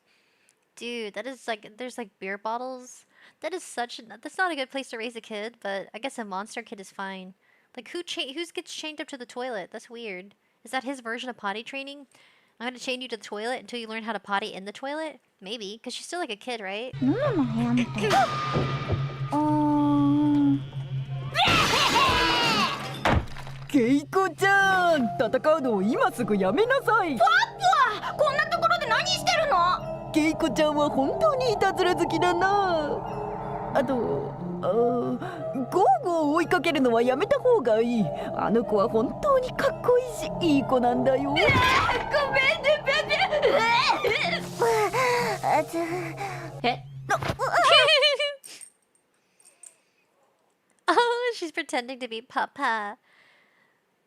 Dude, that is like, there's like beer bottles. That is that's not a good place to raise a kid, but I guess a monster kid is fine. Like, who gets chained up to the toilet? That's weird. Is that his version of potty training? I'm gonna chain you to the toilet until you learn how to potty in the toilet? Maybe, because she's still like a kid, right?
ケイコちゃん、戦うのを今すぐやめなさい。
ポップはこんなところで何してるの？
ケイコちゃんは本当にいたずら好きだな。あと、ゴーゴーを追いかけるのはやめた方がいい。あの子は本当にかっこいいし、いい子なんだよ。ごめんね、ベベ。
Oh, she's pretending to be Papa.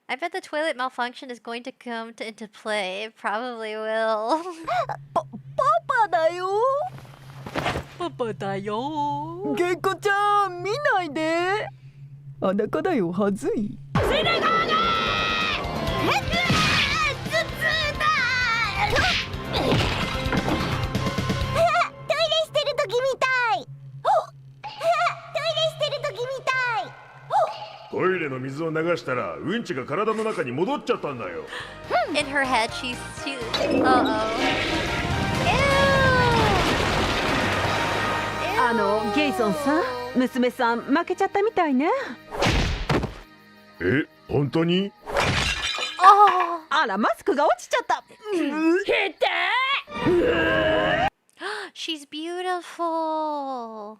I bet the toilet malfunction is going to come into play. It probably will.
パパだよ。パパだよ。ケイコちゃん、見ないで。裸だよ、はずい。
トイレの水を流したらうんちが体の中に戻っちゃったんだよ。
In her head, she uh-oh. Ew.
ゲイソンさん、娘さん負けちゃったみたいね。
え、本当に？
あら、マスクが落ちちゃった。
She's beautiful.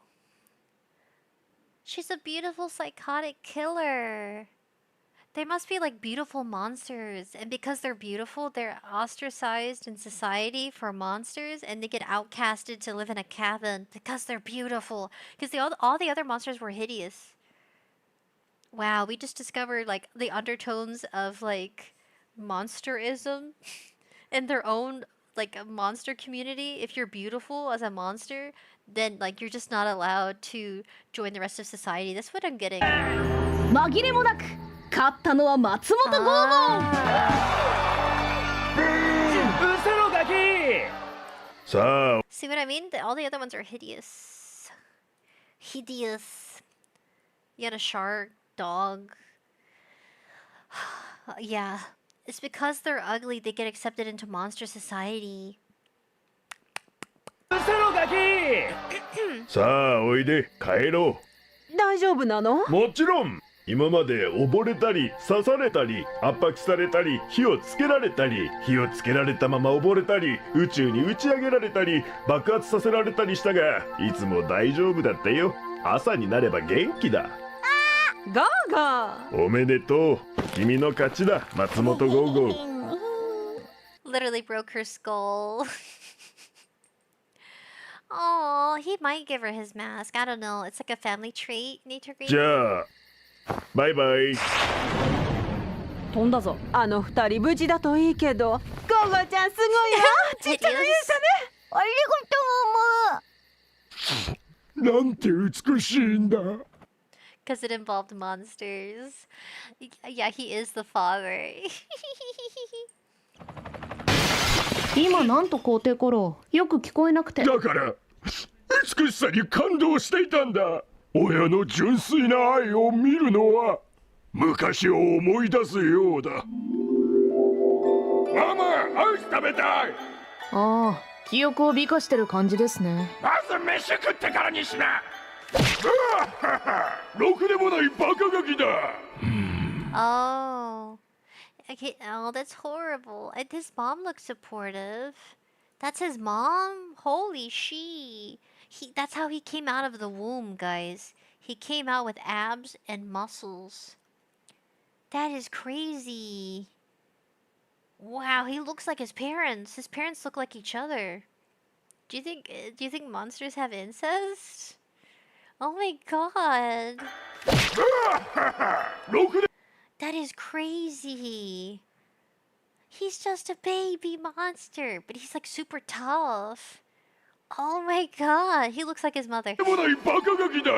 She's a beautiful psychotic killer. They must be like beautiful monsters, and because they're beautiful, they're ostracized in society for monsters, and they get outcasted to live in a cabin because they're beautiful. Because all the other monsters were hideous. Wow, we just discovered like the undertones of like monsterism in their own like a monster community. If you're beautiful as a monster, then like you're just not allowed to join the rest of society. That's what I'm getting.
紛れもなく勝ったのは松本剛吾。
嘘のガキ。さあ。
See what I mean? All the other ones are hideous. Hideous. You had a shark, dog. Yeah. It's because they're ugly they get accepted into monster society.
嘘のガキ。さあ、おいで、帰ろ
う。大丈夫なの？
もちろん。今まで溺れたり刺されたり圧迫されたり火をつけられたり火をつけられたまま溺れたり宇宙に打ち上げられたり爆発させられたりしたがいつも大丈夫だったよ。朝になれば元気だ。
ガーガ
ー。おめでとう。君の勝ちだ、松本ゴーゴー。
Literally broke her skull. Oh, he might give her his mask. I don't know. It's like a family trait. Nature green.
じゃあ。バイバイ。
飛んだぞ。あの二人無事だといいけど。ゴーゴーちゃんすごいよ。ちっちゃな勇者ね。
ありがとう、ママ。
なんて美しいんだ。
Because it involved monsters. Yeah, he is the father.
今なんと皇帝からよく聞こえなくて。
だから美しさに感動していたんだ。親の純粋な愛を見るのは昔を思い出すようだ。ママ、アイス食べたい。
ああ、記憶を美化してる感じですね。
まず飯食ってからにしな。ろくでもないバカガキだ。
Oh. Okay, oh, that's horrible. His mom looks supportive. That's his mom? Holy she. That's how he came out of the womb, guys. He came out with abs and muscles. That is crazy. Wow, he looks like his parents. His parents look like each other. Do you think monsters have incest? Oh my god. That is crazy. He's just a baby monster, but he's like super tough. Oh my god, he looks like his mother.
でもないバカガキだ。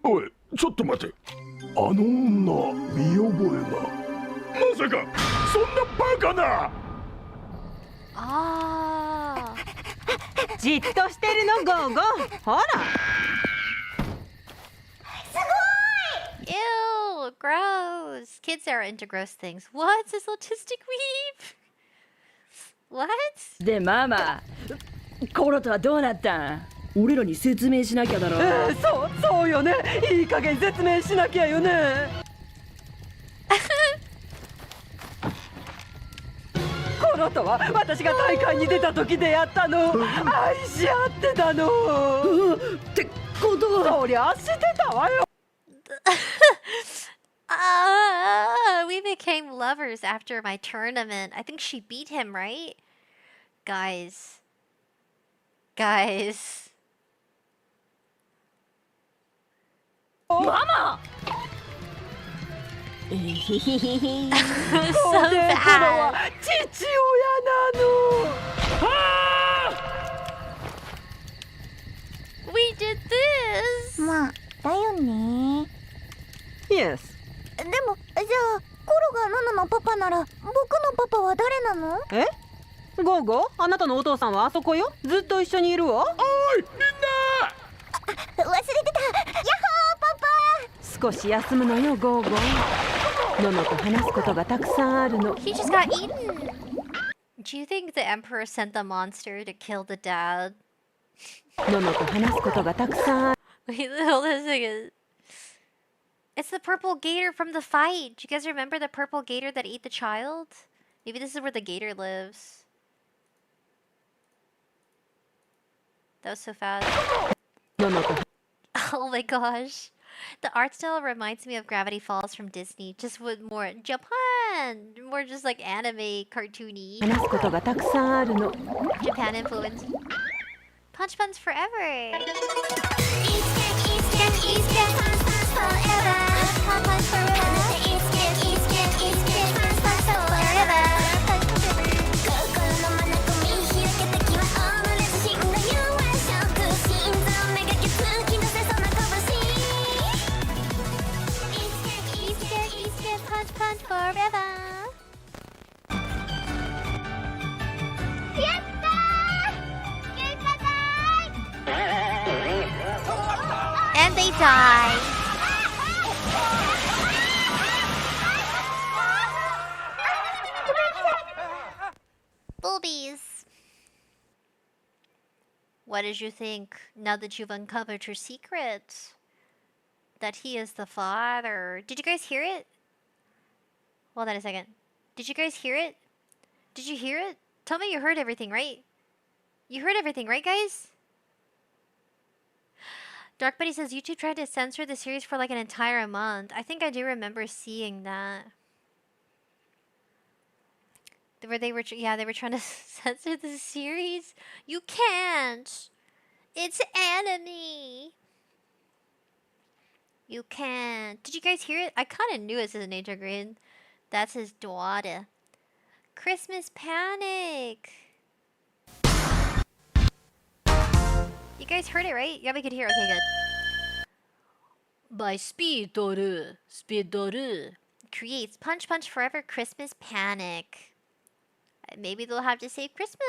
おい、ちょっと待て。あの女、見覚えが。まさか、そんなバカな。
ああ。
じっとしてるのゴーゴー。ほら。
Ew, gross. Kids are into gross things. What's this autistic weeb? What?
でママコロとはどうなったん？俺らに説明しなきゃだろ。
そうよね。いい加減説明しなきゃよね。コロとは私が大会に出た時出会ったの。愛し合ってたの。
ってことは
そりゃしてたわよ。
We became lovers after my tournament. I think she beat him, right? Guys.
Mama!
So bad. We did this!
まあ、だよね。
Yes.
でも、じゃあ、コロがナナのパパなら、僕のパパは誰なの？
え？ゴーゴー、あなたのお父さんはあそこよ。ずっと一緒にいるわ。
おい、みんな！
忘れてた。ヤッホー、パ
パ！少し休むのよ、ゴーゴー。ノノと話すことがたくさんあるの。
He just got eaten. Do you think the Emperor sent the monster to kill the dad?
ノノと話すことがたくさんある。
Wait, hold on a second. It's the purple gator from the fight. Do you guys remember the purple gator that ate the child? Maybe this is where the gator lives. That was so fast. Oh my gosh. The art style reminds me of Gravity Falls from Disney, just with more Japan, more just like anime, cartoony. Japan influence. Punch Puns forever. Punch forever. And they die. Bulbies. What did you think now that you've uncovered your secret? That he is the father. Did you guys hear it? Hold on a second. Did you guys hear it? Did you hear it? Tell me you heard everything, right? You heard everything, right, guys? Dark Buddy says YouTube tried to censor the series for like an entire month. I think I do remember seeing that. Where they were trying to censor the series. You can't. It's anime. You can't. Did you guys hear it? I kind of knew it as an age grade. That's his daughter. Christmas Panic. You guys heard it, right? Yeah, we could hear. Okay, good. By Speedoru creates Punch Punch Forever Christmas Panic. Maybe they'll have to save Christmas.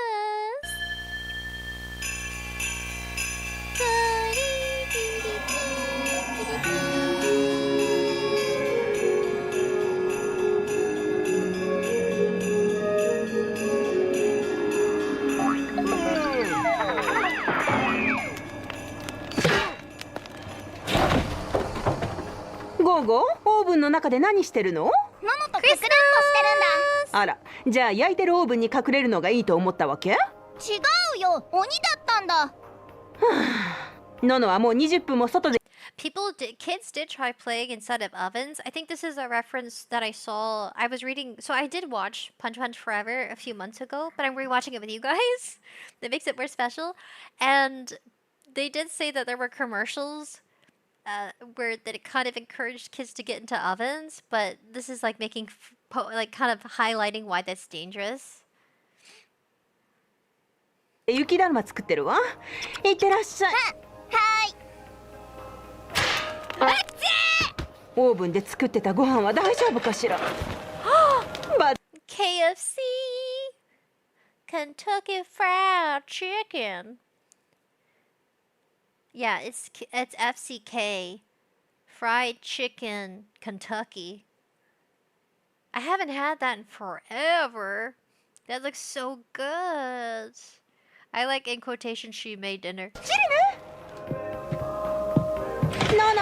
ゴーゴー、オーブンの中で何してるの？
ノノとかくれんぼしてるんだ。
あら、じゃあ焼いてるオーブンに隠れるのがいいと思ったわけ？
違うよ、鬼だったんだ。
ノノはもう20分も外で。
Kids did try playing inside of ovens. I think this is a reference that I saw. I was reading, so I did watch Punch Punch Forever a few months ago, but I'm rewatching it with you guys. That makes it more special. And they did say that there were commercials where that it kind of encouraged kids to get into ovens, but this is like making like kind of highlighting why that's dangerous.
雪だるま作ってるわ。いってらっしゃい。オーブンで作ってたご飯は大丈夫かしら。
KFC Kentucky Fried Chicken. Yeah, it's FCK Fried Chicken Kentucky. I haven't had that in forever. That looks so good. I like in quotation she made dinner.
のの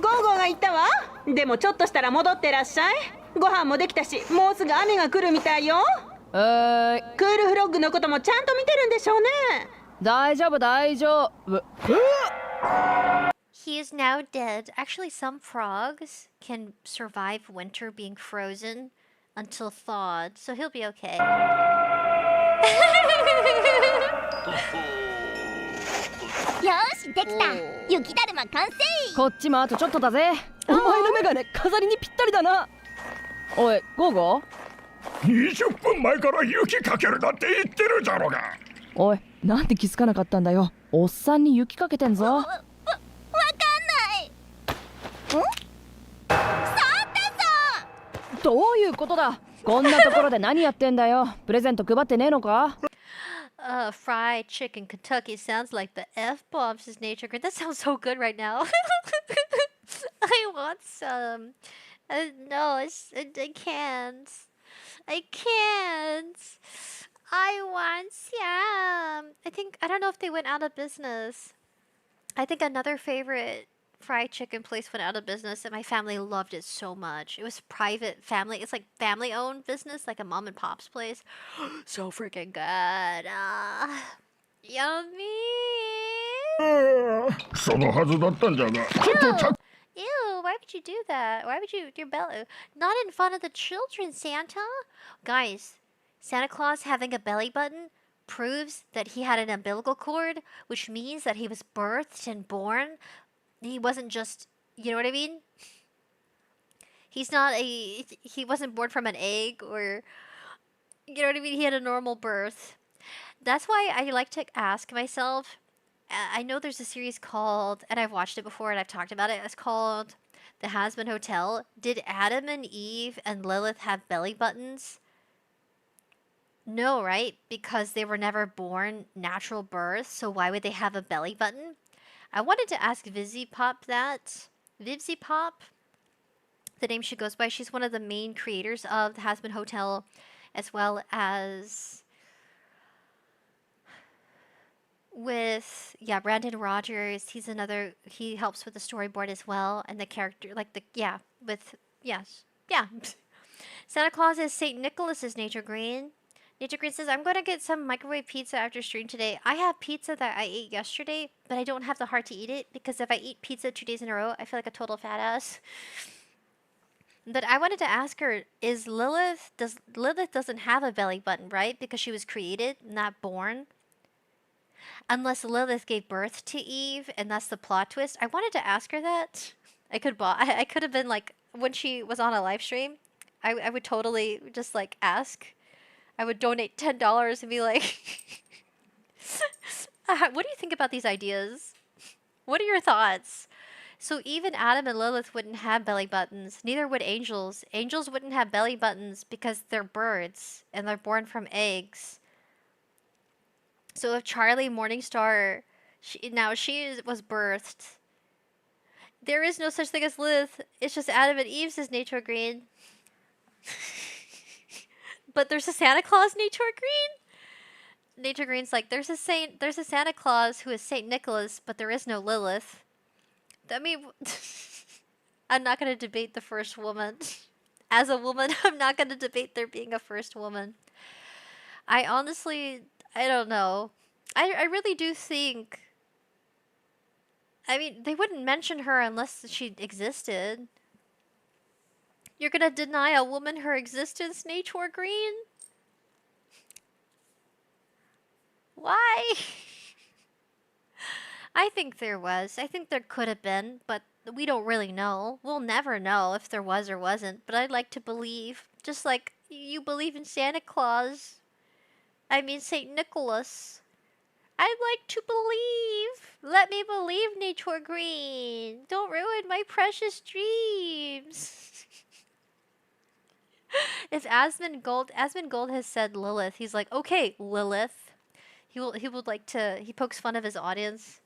ゴーゴーが言ったわ。でもちょっとしたら戻ってらっしゃい。ご飯もできたし、もうすぐ雨が来るみたいよ。クールフロッグのこともちゃんと見てるんでしょうね。
大丈夫大丈夫。
He is now dead. Actually, some frogs can survive winter being frozen until thawed, so he'll be okay.
よしできた雪だるま完成
こっちもあとちょっとだぜ。お前のメガネ飾りにぴったりだな。おいゴーゴー、
20分前から雪かけるなって言ってるじゃろが。
おいなんで気づかなかったんだよ。おっさんに雪かけてんぞ。
わかんない触ったぞ。
どういうことだ。こんなところで何やってんだよ。プレゼント配ってねえのか。
Fried chicken Kentucky sounds like the F-bombs his nature green. That sounds so good right now. I want some. No, I can't. I can't. I want some. I don't know if they went out of business. I think another favorite fried chicken place went out of business and my family loved it so much. It was private family. It's like family owned business, like a mom and pop's place. So freaking good. Yummy.
そのはずだったんじゃが。
Ew, why would you do that? Why would you, your belly? Not in front of the children, Santa. Guys, Santa Claus having a belly button proves that he had an umbilical cord, which means that he was birthed and born. He wasn't just, you know what I mean? He wasn't born from an egg or, you know what I mean? He had a normal birth. That's why I like to ask myself, I know there's a series called, and I've watched it before and I've talked about it, it's called The Has-Been Hotel. Did Adam and Eve and Lilith have belly buttons? No, right? Because they were never born natural birth, so why would they have a belly button? I wanted to ask Vivzy Pop that. Vivzy Pop, the name she goes by, she's one of the main creators of The Has-Been Hotel, as well as with, Brandon Rogers. He helps with the storyboard as well, and the character, Santa Claus is St. Nicholas's Nature Green. Nature Green says, I'm going to get some microwave pizza after stream today. I have pizza that I ate yesterday, but I don't have the heart to eat it because if I eat pizza 2 days in a row, I feel like a total fat ass. But I wanted to ask her, Lilith doesn't have a belly button, right? Because she was created, not born. Unless Lilith gave birth to Eve, and that's the plot twist. I wanted to ask her that. I could have been like, when she was on a live stream, I would totally just like ask. I would donate $10 and be like, what do you think about these ideas? What are your thoughts? So even Adam and Lilith wouldn't have belly buttons. Neither would angels. Angels wouldn't have belly buttons because they're birds and they're born from eggs. So if Charlie Morningstar, she was birthed. There is no such thing as Lilith. It's just Adam and Eve's nature green. But there's a Santa Claus Nature Green. Nature Green's like, there's a Santa Claus who is Saint Nicholas, but there is no Lilith. I mean, I'm not going to debate the first woman. As a woman, I'm not going to debate there being a first woman. I don't know. I really do think, I mean, they wouldn't mention her unless she existed. You're gonna deny a woman her existence, Nature Green? Why? I think there was. I think there could have been, but we don't really know. We'll never know if there was or wasn't, but I'd like to believe. Just like you believe in Santa Claus. I mean St. Nicholas. I'd like to believe. Let me believe, Nature Green. Don't ruin my precious dreams. If Asmongold has said Lilith, he's like, okay, Lilith. He would like to. He pokes fun of his audience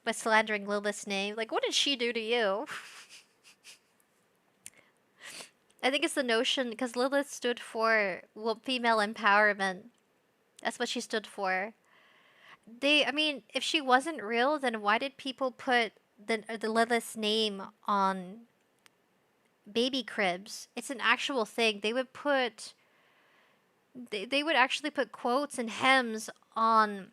by slandering Lilith's name. Like, what did she do to you? I think it's the notion because Lilith stood for female empowerment. That's what she stood for. I mean, if she wasn't real, then why did people put the Lilith's name on baby cribs? It's an actual thing. They would actually put quotes and hems on.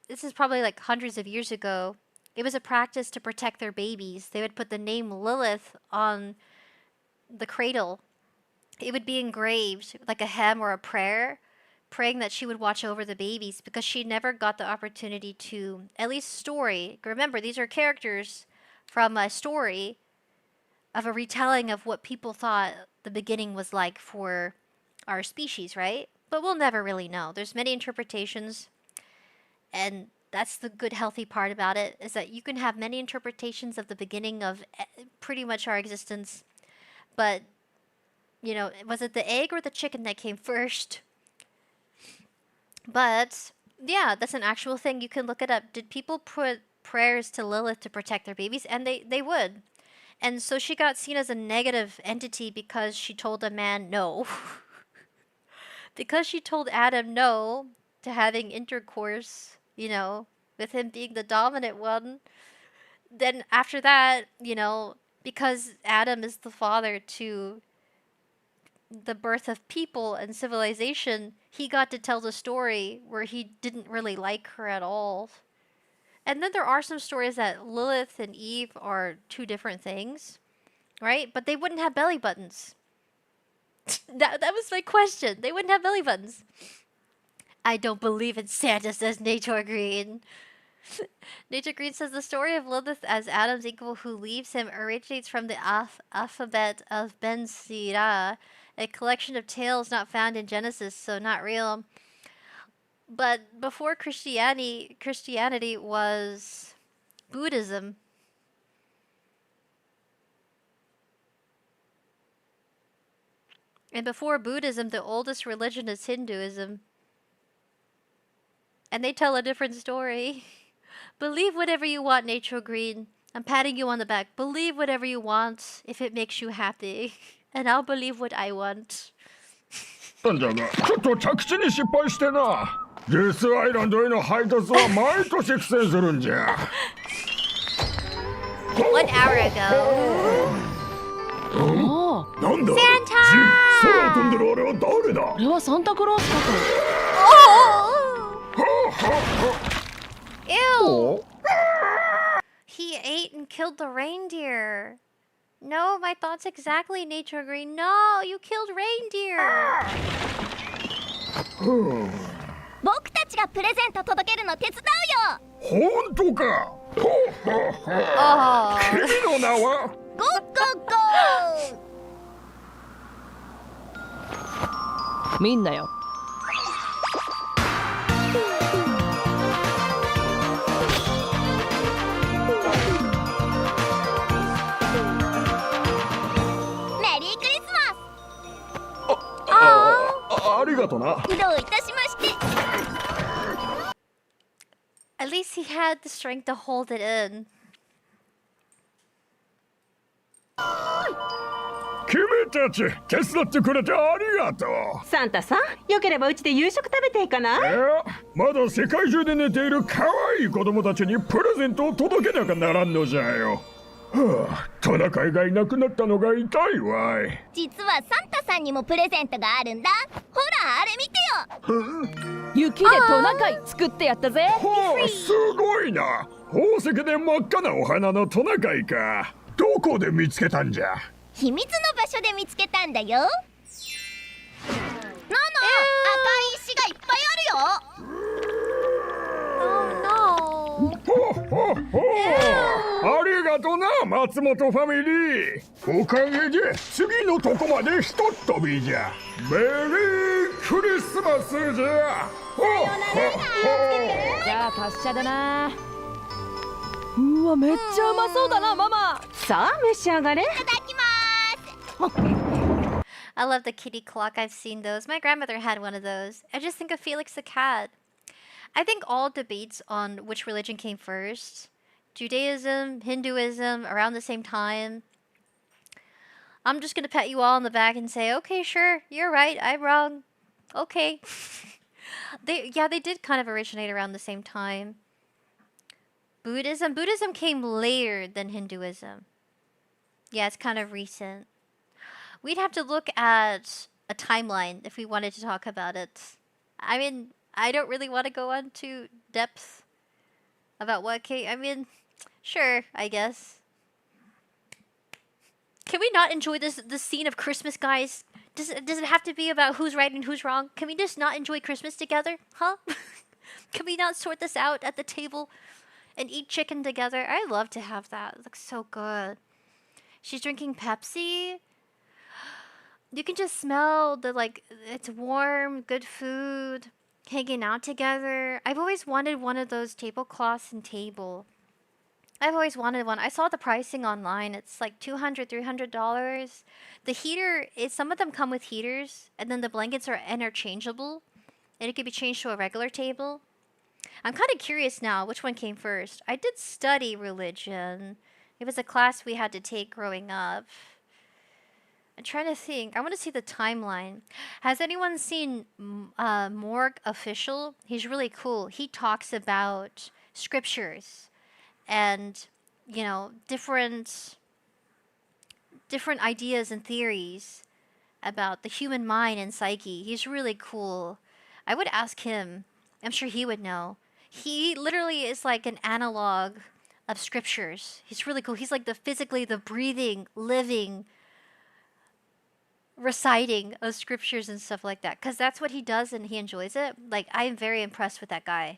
This is probably like hundreds of years ago. It was a practice to protect their babies. They would put the name Lilith on the cradle. It would be engraved like a hem or a prayer, praying that she would watch over the babies because she never got the opportunity to, at least story. Remember, these are characters from a story of a retelling of what people thought the beginning was like for our species, right? But we'll never really know. There's many interpretations, and that's the good, healthy part about it, is that you can have many interpretations of the beginning of pretty much our existence. But, you know, was it the egg or the chicken that came first? But, yeah, that's an actual thing. You can look it up. Did people put prayers to Lilith to protect their babies? And they would. And so she got seen as a negative entity because she told a man no. Because she told Adam no to having intercourse, you know, with him being the dominant one. Then after that, you know, because Adam is the father to the birth of people and civilization, he got to tell the story where he didn't really like her at all. And then there are some stories that Lilith and Eve are two different things, right? But they wouldn't have belly buttons. That was my question. They wouldn't have belly buttons. I don't believe in Santa, says Nature Green. Nature Green says the story of Lilith as Adam's equal who leaves him originates from the alphabet of Ben Sira, a collection of tales not found in Genesis, so not real. But before Christianity was Buddhism. And before Buddhism, the oldest religion is Hinduism. And they tell a different story. Believe whatever you want, Nature Green. I'm patting you on the back. Believe whatever you want if it makes you happy. And I'll believe what I want.
なんじゃが、ちょっと着地に失敗してな。ゲスアイランドへの配達は毎年苦戦するんじゃ。
1 hour ago.
なんだ
Santa!
空を飛んでるあれは誰だ
あれはサンタクロースか
Ew! He ate and killed the reindeer. No, my thoughts exactly, Nature Green. No, you killed reindeer.
僕たちがプレゼント届けるの手伝うよ。
本当か。君の名は？
ゴーゴーゴー。
みんなよ。
ありがとな。
どういたしまして。
At least he had the strength to hold it in.
君たち手伝ってくれてありがとう。
サンタさん、よければうちで夕食食べていいかな？
まだ世界中で寝ている可愛い子供たちにプレゼントを届けなきゃならんのじゃよ。トナカイがいなくなったのが痛いわい。
実はサンタさんにもプレゼントがあるんだ。ほらあれ見てよ。
雪でトナカイ作ってやったぜ。
すごいな。宝石で真っ赤なお花のトナカイか。どこで見つけたんじゃ？
秘密の場所で見つけたんだよ。赤い石がいっぱいあるよ。
ありががとな、松本ファミリー。おかげで次のとこまでひとっ飛びじゃ。メリークリスマスじゃ。ほっほっほ。
じゃあ達者だな。うわ、めっちゃうまそうだな、ママ。
さあ召し上がれ。いただきます。
I love the kitty clock. I've seen those. My grandmother had one of those. I just think of Felix the cat. I think all debates on which religion came first, Judaism, Hinduism, around the same time. I'm just gonna pat you all on the back and say, okay, sure, you're right, I'm wrong. Okay. They did kind of originate around the same time. Buddhism came later than Hinduism. Yeah, it's kind of recent. We'd have to look at a timeline if we wanted to talk about it. I mean, I don't really want to go into depth about what came. I mean, sure, I guess. Can we not enjoy this scene of Christmas, guys? Does it have to be about who's right and who's wrong? Can we just not enjoy Christmas together? Huh? Can we not sort this out at the table and eat chicken together? I'd love to have that. It looks so good. She's drinking Pepsi. You can just smell the, like, it's warm, good food, hanging out together. I've always wanted one of those tablecloths and table. I've always wanted one. I saw the pricing online. It's like $200, $300. The heater is, some of them come with heaters, and then the blankets are interchangeable, and it could be changed to a regular table. I'm kind of curious now which one came first. I did study religion. It was a class we had to take growing up. I'm trying to think. I want to see the timeline. Has anyone seen Morgue Official? He's really cool. He talks about scriptures and, you know, different ideas and theories about the human mind and psyche. He's really cool. I would ask him. I'm sure he would know. He literally is like an analog of scriptures. He's really cool. He's like the breathing, living, reciting of scriptures and stuff like that. Because that's what he does and he enjoys it. Like, I am very impressed with that guy.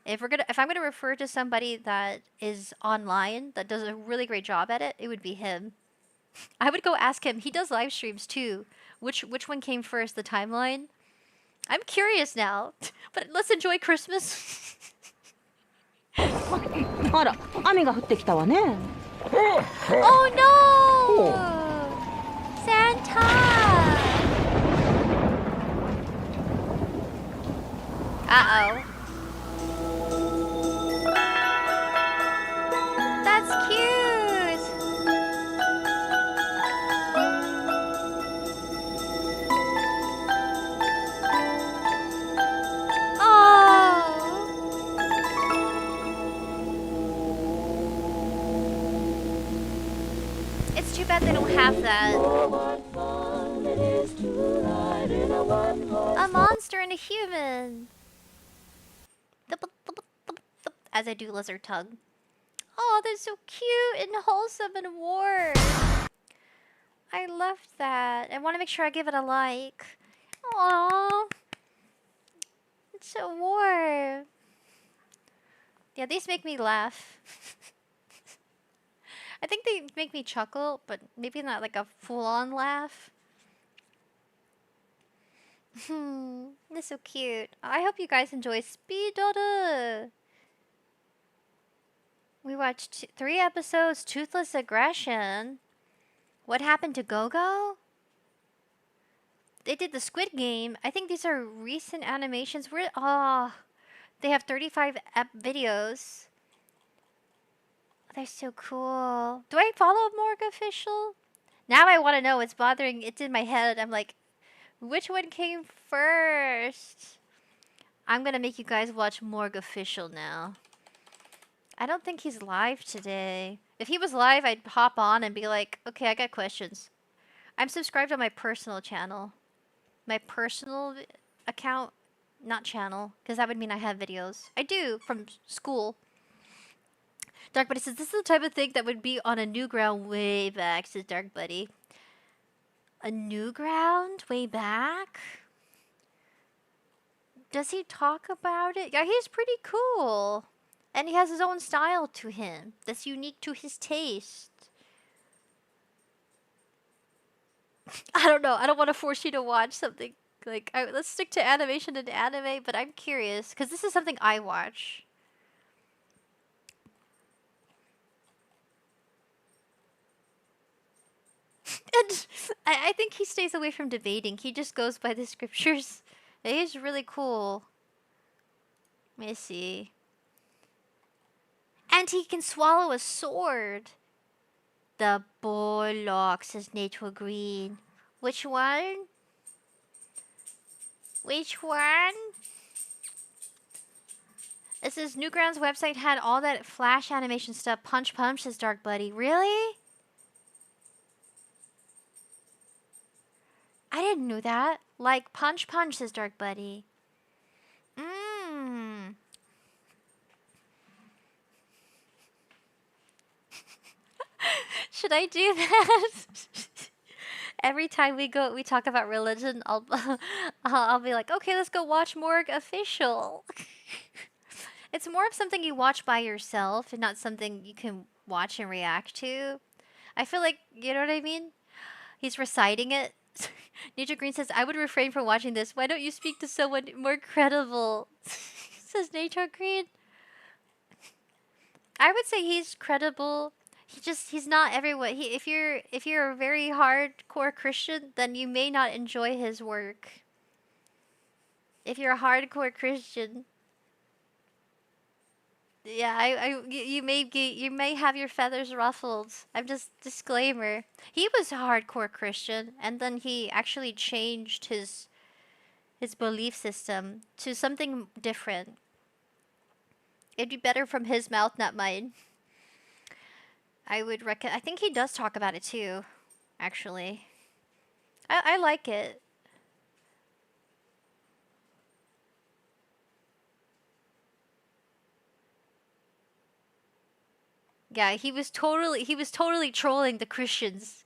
If I'm gonna refer to somebody that is online that does a really great job at it, it would be him. I would go ask him. He does live streams too. Which one came first, the timeline? I'm curious now. But let's enjoy Christmas.
あら、雨が降ってきたわね。
Oh no! Santa! Uh-oh. That's cute! It's too bad they don't have that. A monster and a human. As I do lizard tongue. Oh, they're so cute and wholesome and warm. I love that. I want to make sure I give it a like. Aww. It's so warm. Yeah, these make me laugh. I think they make me chuckle, but maybe not like a full-on laugh. They're so cute. I hope you guys enjoy Speed Dodo. We watched 3 episodes, Toothless Aggression. What happened to Go-Go? They did the Squid Game. I think these are recent animations. They have 35 videos. They're so cool. Do I follow Morgue Official? Now I want to know. It's bothering. It's in my head. I'm like, which one came first? I'm going to make you guys watch Morgue Official now. I don't think he's live today. If he was live, I'd hop on and be like, okay, I got questions. I'm subscribed on my personal channel. My personal account, not channel, because that would mean I have videos. I do, from school. Dark Buddy says, this is the type of thing that would be on a Newground way back, says Dark Buddy. A Newground way back? Does he talk about it? Yeah, he's pretty cool. And he has his own style to him that's unique to his taste. I don't know. I don't want to force you to watch something. Like, let's stick to animation and anime, but I'm curious, because this is something I watch. And I think he stays away from debating. He just goes by the scriptures. He's really cool. Let me see. And he can swallow a sword. The Borlock, says Nature Green. Which one? Which one? It says Newgrounds website had all that flash animation stuff. Punch Punch, says Dark Buddy. Really? I didn't know that. Like Punch Punch, says Dark Buddy. Mmm. Should I do that? Every time we talk about religion, I'll be like, okay, let's go watch Morgue Official. It's more of something you watch by yourself and not something you can watch and react to. I feel like, you know what I mean? He's reciting it. Nature Green says, I would refrain from watching this. Why don't you speak to someone more credible? Says Nature Green. I would say he's credible. He's not everyone. If you're a very hardcore Christian, then you may not enjoy his work. If you're a hardcore Christian, yeah, you may have your feathers ruffled. I'm just disclaimer. He was a hardcore Christian, and then he actually changed his belief system to something different. It'd be better from his mouth, not mine. I think he does talk about it too, actually. I like it. Yeah, he was totally trolling the Christians.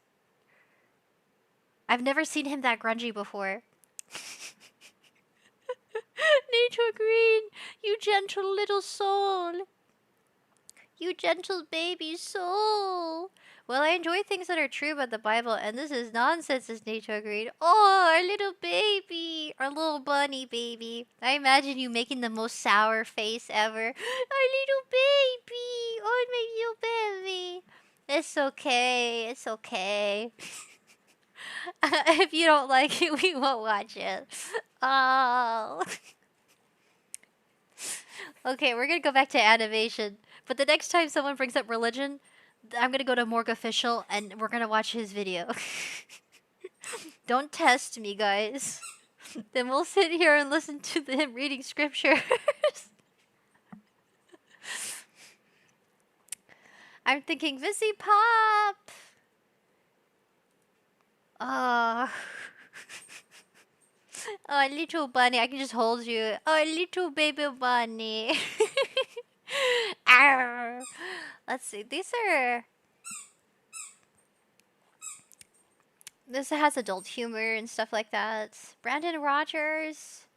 I've never seen him that grungy before. Nature Green, you gentle little soul. You gentle baby soul. Well, I enjoy things that are true about the Bible, and this is nonsense, says Nature Green. Oh, our little baby. Our little bunny baby. I imagine you making the most sour face ever. Our little baby. Oh, my little baby. It's okay. It's okay. If you don't like it, we won't watch it. Oh. Okay, we're gonna go back to animation. But the next time someone brings up religion, I'm gonna go to Morgue Official and we're gonna watch his video. Don't test me, guys. Then we'll sit here and listen to him reading scriptures. I'm thinking Vissy Pop. Oh. Oh, little bunny. I can just hold you. Oh, little baby bunny. Arr. Let's see. These are... This has adult humor and stuff like that. Brandon Rogers.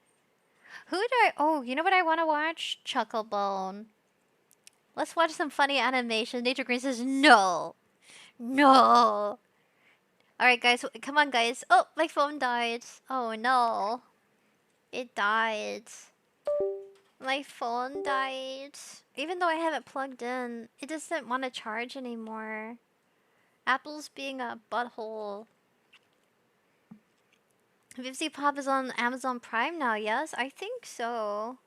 Who do I... Oh, you know what I want to watch? Chucklebone. Let's watch some funny animation. Nature Green says, no. No. Alright, guys. Come on, guys. Oh, my phone died. Oh, no. It died. My phone died. Even though I have it plugged in, it doesn't want to charge anymore. Apple's being a butthole. Vipsy Pop is on Amazon Prime now, yes? I think so.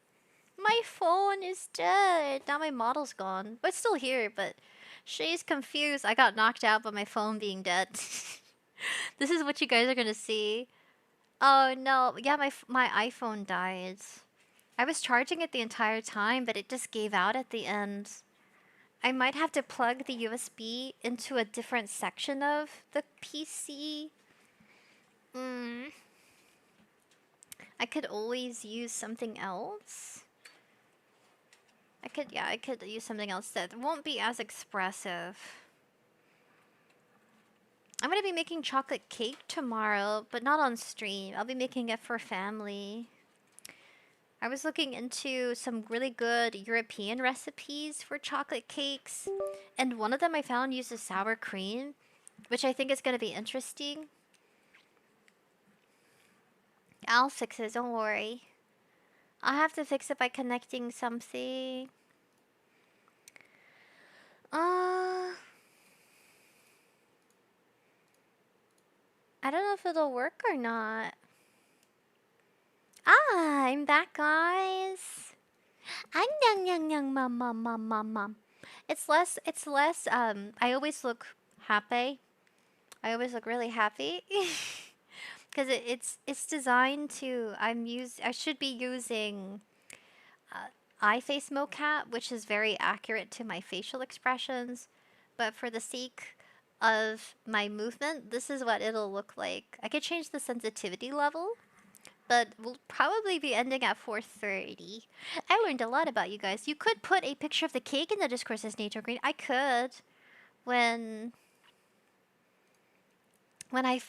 My phone is dead. Now my model's gone. But it's still here, but Shay's confused. I got knocked out by my phone being dead. This is what you guys are gonna see. Oh no, yeah, my iPhone died. I was charging it the entire time, but it just gave out at the end. I might have to plug the USB into a different section of the PC. I could always use something else. I could use something else that won't be as expressive. I'm gonna be making chocolate cake tomorrow, but not on stream. I'll be making it for family. I was looking into some really good European recipes for chocolate cakes, and one of them I found uses sour cream, which I think is going to be interesting. I'll fix it, don't worry. I'll have to fix it by connecting something. I don't know if it'll work or not. I'm back, guys. I'm young, mom. It's less, I always look happy. I always look really happy. Because it's designed to, I should be using iFace mocap, which is very accurate to my facial expressions. But for the sake of my movement, this is what it'll look like. I could change the sensitivity level, but we'll probably be ending at 4:30. I learned a lot about you guys. You could put a picture of the cake in the Discord, says Nature Green. I could. When I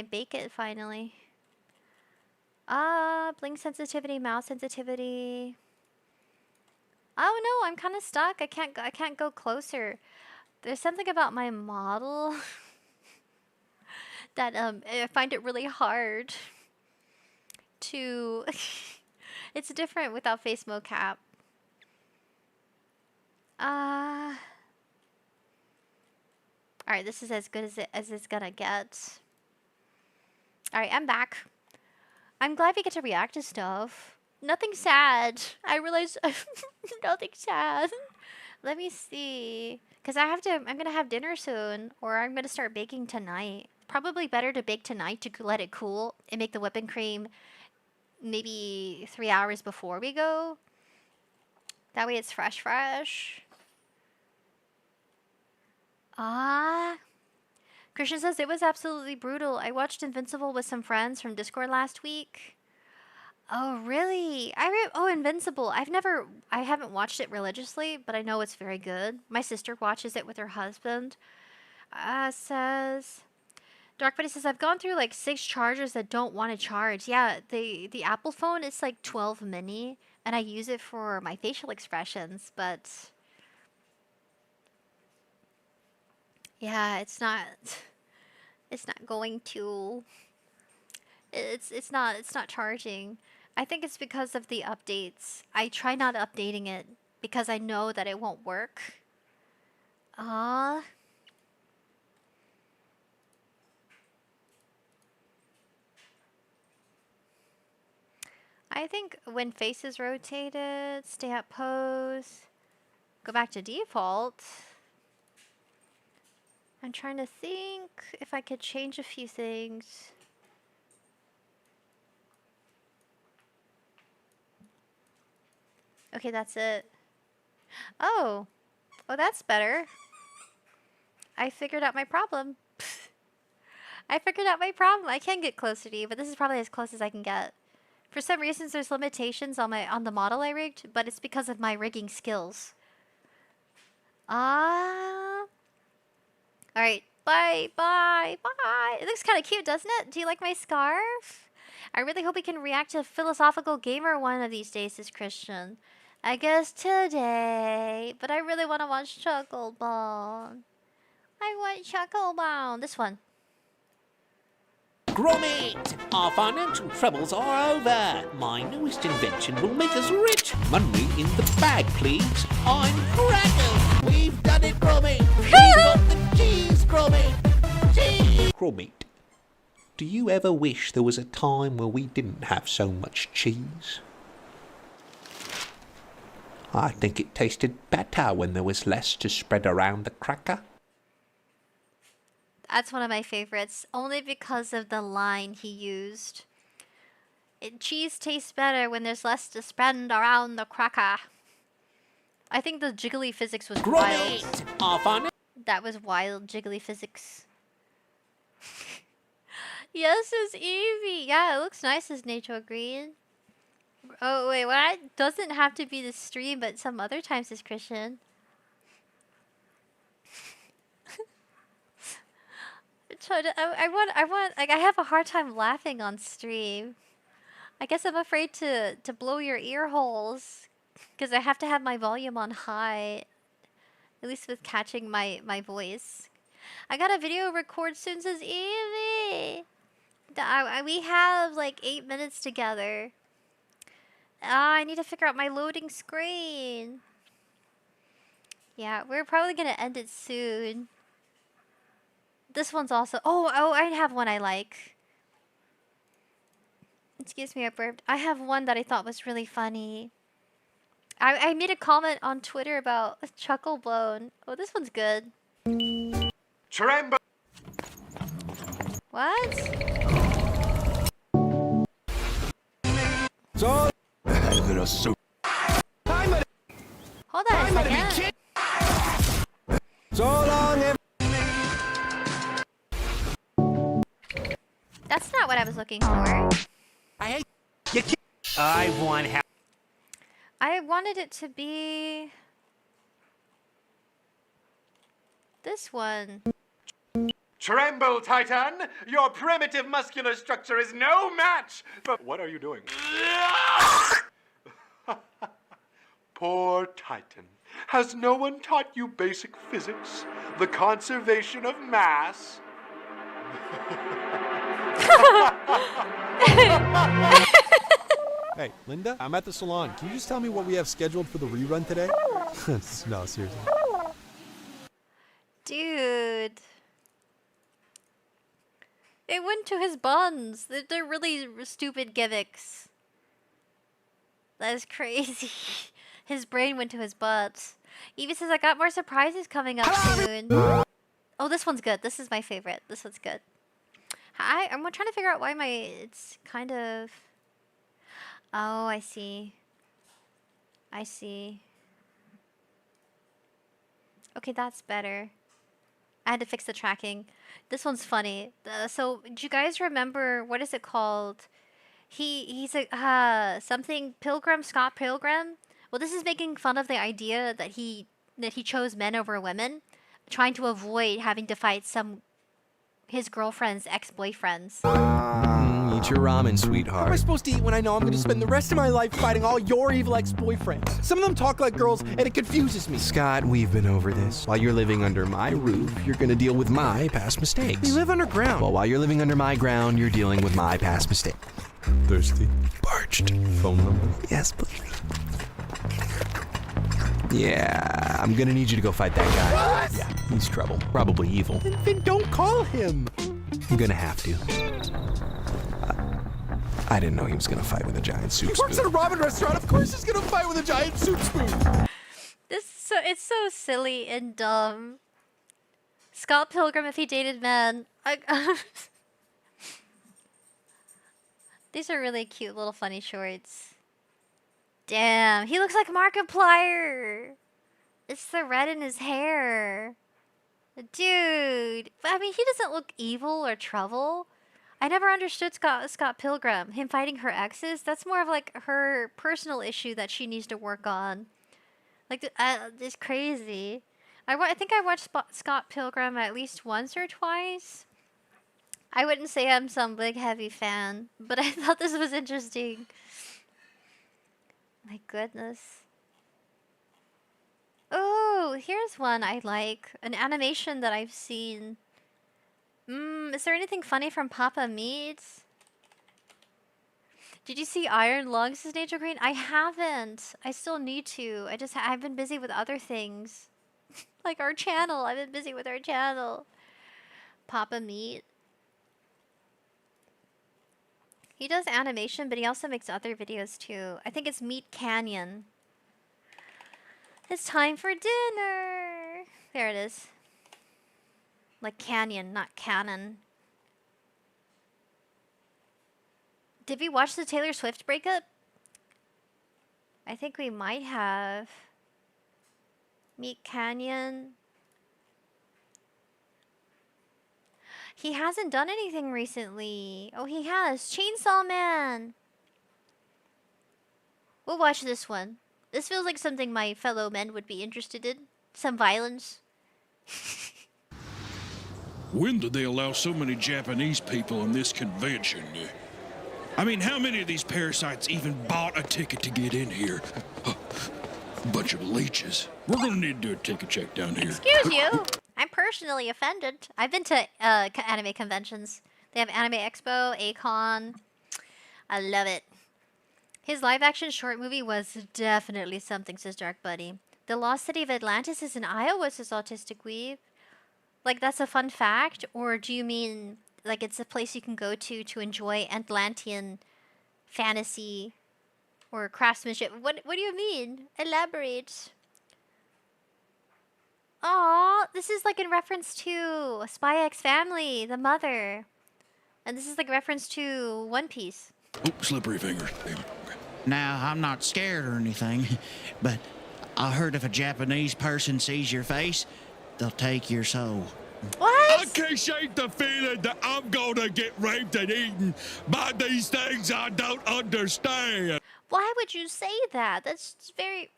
bake it finally. Blink sensitivity, mouse sensitivity. Oh no, I'm kind of stuck. I can't go closer. There's something about my model that I find it really hard to it's different without face mocap. Alright, this is as good as it's gonna get. Alright, I'm back. I'm glad we get to react to stuff. Nothing sad. I realized nothing sad. Let me see. Because I'm gonna have dinner soon, or I'm gonna start baking tonight. Probably better to bake tonight to let it cool and make the whipping cream maybe 3 hours before we go. That way it's fresh. Christian says it was absolutely brutal. I watched Invincible with some friends from Discord last week. Oh, really? Invincible. I haven't watched it religiously, but I know it's very good. My sister watches it with her husband. Says Dark Buddy says I've gone through like 6 chargers that don't want to charge. Yeah, the Apple phone is like 12 mini, and I use it for my facial expressions, but yeah, it's not going to. It's not charging. I think it's because of the updates. I try not updating it because I know that it won't work. I think when face is rotated, stay at pose, go back to default. I'm trying to think if I could change a few things. Okay, that's it. Oh, that's better. I figured out my problem. I can get closer to you, but this is probably as close as I can get. For some reasons, there's limitations on the model I rigged, but it's because of my rigging skills. Alright, bye. It looks kind of cute, doesn't it? Do you like my scarf? I really hope we can react to Philosophical Gamer one of these days, says Christian. I guess today, but I really want to watch Chucklebone. I want Chucklebone. This one.
Gromit! Our financial troubles are over. My newest invention will make us rich. Money in the bag, please. I'm Cracker. We've done it, Gromit. We've got the cheese, Gromit. Cheese. Gromit, do you ever wish there was a time where we didn't have so much cheese? I think it tasted better when there was less to spread around the cracker.
That's one of my favorites, only because of the line he used. Cheese tastes better when there's less to spread around the cracker. I think the jiggly physics was wild. That was wild, jiggly physics. Yes, it's Eevee. Yeah, it looks nice as Nature Green. Oh, wait, what? Doesn't have to be the stream, but some other times is Christian. I want, like, I have a hard time laughing on stream. I guess I'm afraid to blow your ear holes because I have to have my volume on high, at least with catching my voice. I got a video record soon, says Evie. We have like 8 minutes together. I need to figure out my loading screen. Yeah, we're probably gonna end it soon. This one's also... Oh, I have one I like. Excuse me, I burped. I have one that I thought was really funny. I made a comment on Twitter about Chucklebone. Oh, this one's good.
Tremble.
What?
So.
Hold on a second.
So long.
That's not what I was looking for.
I want help.
I wanted it to be this one.
Tremble, Titan! Your primitive muscular structure is no match for... What are you doing? Poor Titan. Has no one taught you basic physics? The conservation of mass?
Hey, Linda, I'm at the salon. Can you just tell me what we have scheduled for the rerun today? No, seriously.
Dude. It went to his buns. They're really stupid gimmicks. That is crazy. His brain went to his butt. Evie says, I got more surprises coming up soon. Oh, this one's good. This is my favorite. This one's good. I'm trying to figure out why it's kind of... Oh, I see. I see. Okay, that's better. I had to fix the tracking. This one's funny. So, do you guys remember, what is it called? He's a, something Pilgrim, Scott Pilgrim? Well, this is making fun of the idea that he chose men over women, trying to avoid having to fight his girlfriend's ex-boyfriends.
Eat your ramen, sweetheart.
How am I supposed to eat when I know I'm going to spend the rest of my life fighting all your evil ex-boyfriends? Some of them talk like girls, and it confuses me.
Scott, we've been over this. While you're living under my roof, you're going to deal with my past mistakes.
We live underground.
Well, while you're living under my ground, you're dealing with my past mistakes.
Thirsty?
Parched.
Phone number?
Yes, please. Yeah, I'm gonna need you to go fight that guy.
What?
Yeah, he's trouble. Probably evil.
Then don't call him.
I'm gonna have to. I didn't know he was gonna fight with a giant soup spoon.
He works at a ramen restaurant. Of course he's gonna fight with a giant soup spoon.
It's so silly and dumb. Scott Pilgrim if he dated men. These are really cute little funny shorts. Damn, he looks like Markiplier. It's the red in his hair. Dude, I mean, he doesn't look evil or trouble. I never understood Scott Pilgrim. Him fighting her exes, that's more of like her personal issue that she needs to work on. Like, it's crazy. I think I watched Scott Pilgrim at least once or twice. I wouldn't say I'm some big heavy fan, but I thought this was interesting. My goodness. Oh, here's one I like. An animation that I've seen. Is there anything funny from Papa Meats? Did you see Iron Lungs as Nature Queen? I haven't. I still need to. I've been busy with other things. Like our channel. I've been busy with our channel. Papa Meat. He does animation, but he also makes other videos too. I think it's Meat Canyon. It's time for dinner. There it is. Like canyon, not canon. Did we watch the Taylor Swift breakup? I think we might have. Meat Canyon. He hasn't done anything recently. Oh, he has. Chainsaw Man. We'll watch this one. This feels like something my fellow men would be interested in. Some violence.
When did they allow so many Japanese people in this convention?
I mean, how many of these parasites even bought a ticket to get in here? Bunch of leeches. We're gonna need to do a ticket check down here.
Excuse you. I'm personally offended. I've been to anime conventions. They have Anime Expo, A-Con. I love it. His live-action short movie was definitely something, says Dark Buddy. The lost city of Atlantis is in Iowa, says Autistic Weave. Like, that's a fun fact? Or do you mean, like, it's a place you can go to enjoy Atlantean fantasy or craftsmanship? What do you mean? Elaborate. Aw, this is like in reference to Spy X Family, the mother. And this is like reference to One Piece.
Oh, slippery fingers.
Now, I'm not scared or anything, but I heard if a Japanese person sees your face, they'll take your soul.
What?
I can't shake the feeling that I'm gonna get raped and eaten by these things I don't understand.
Why would you say that? That's very...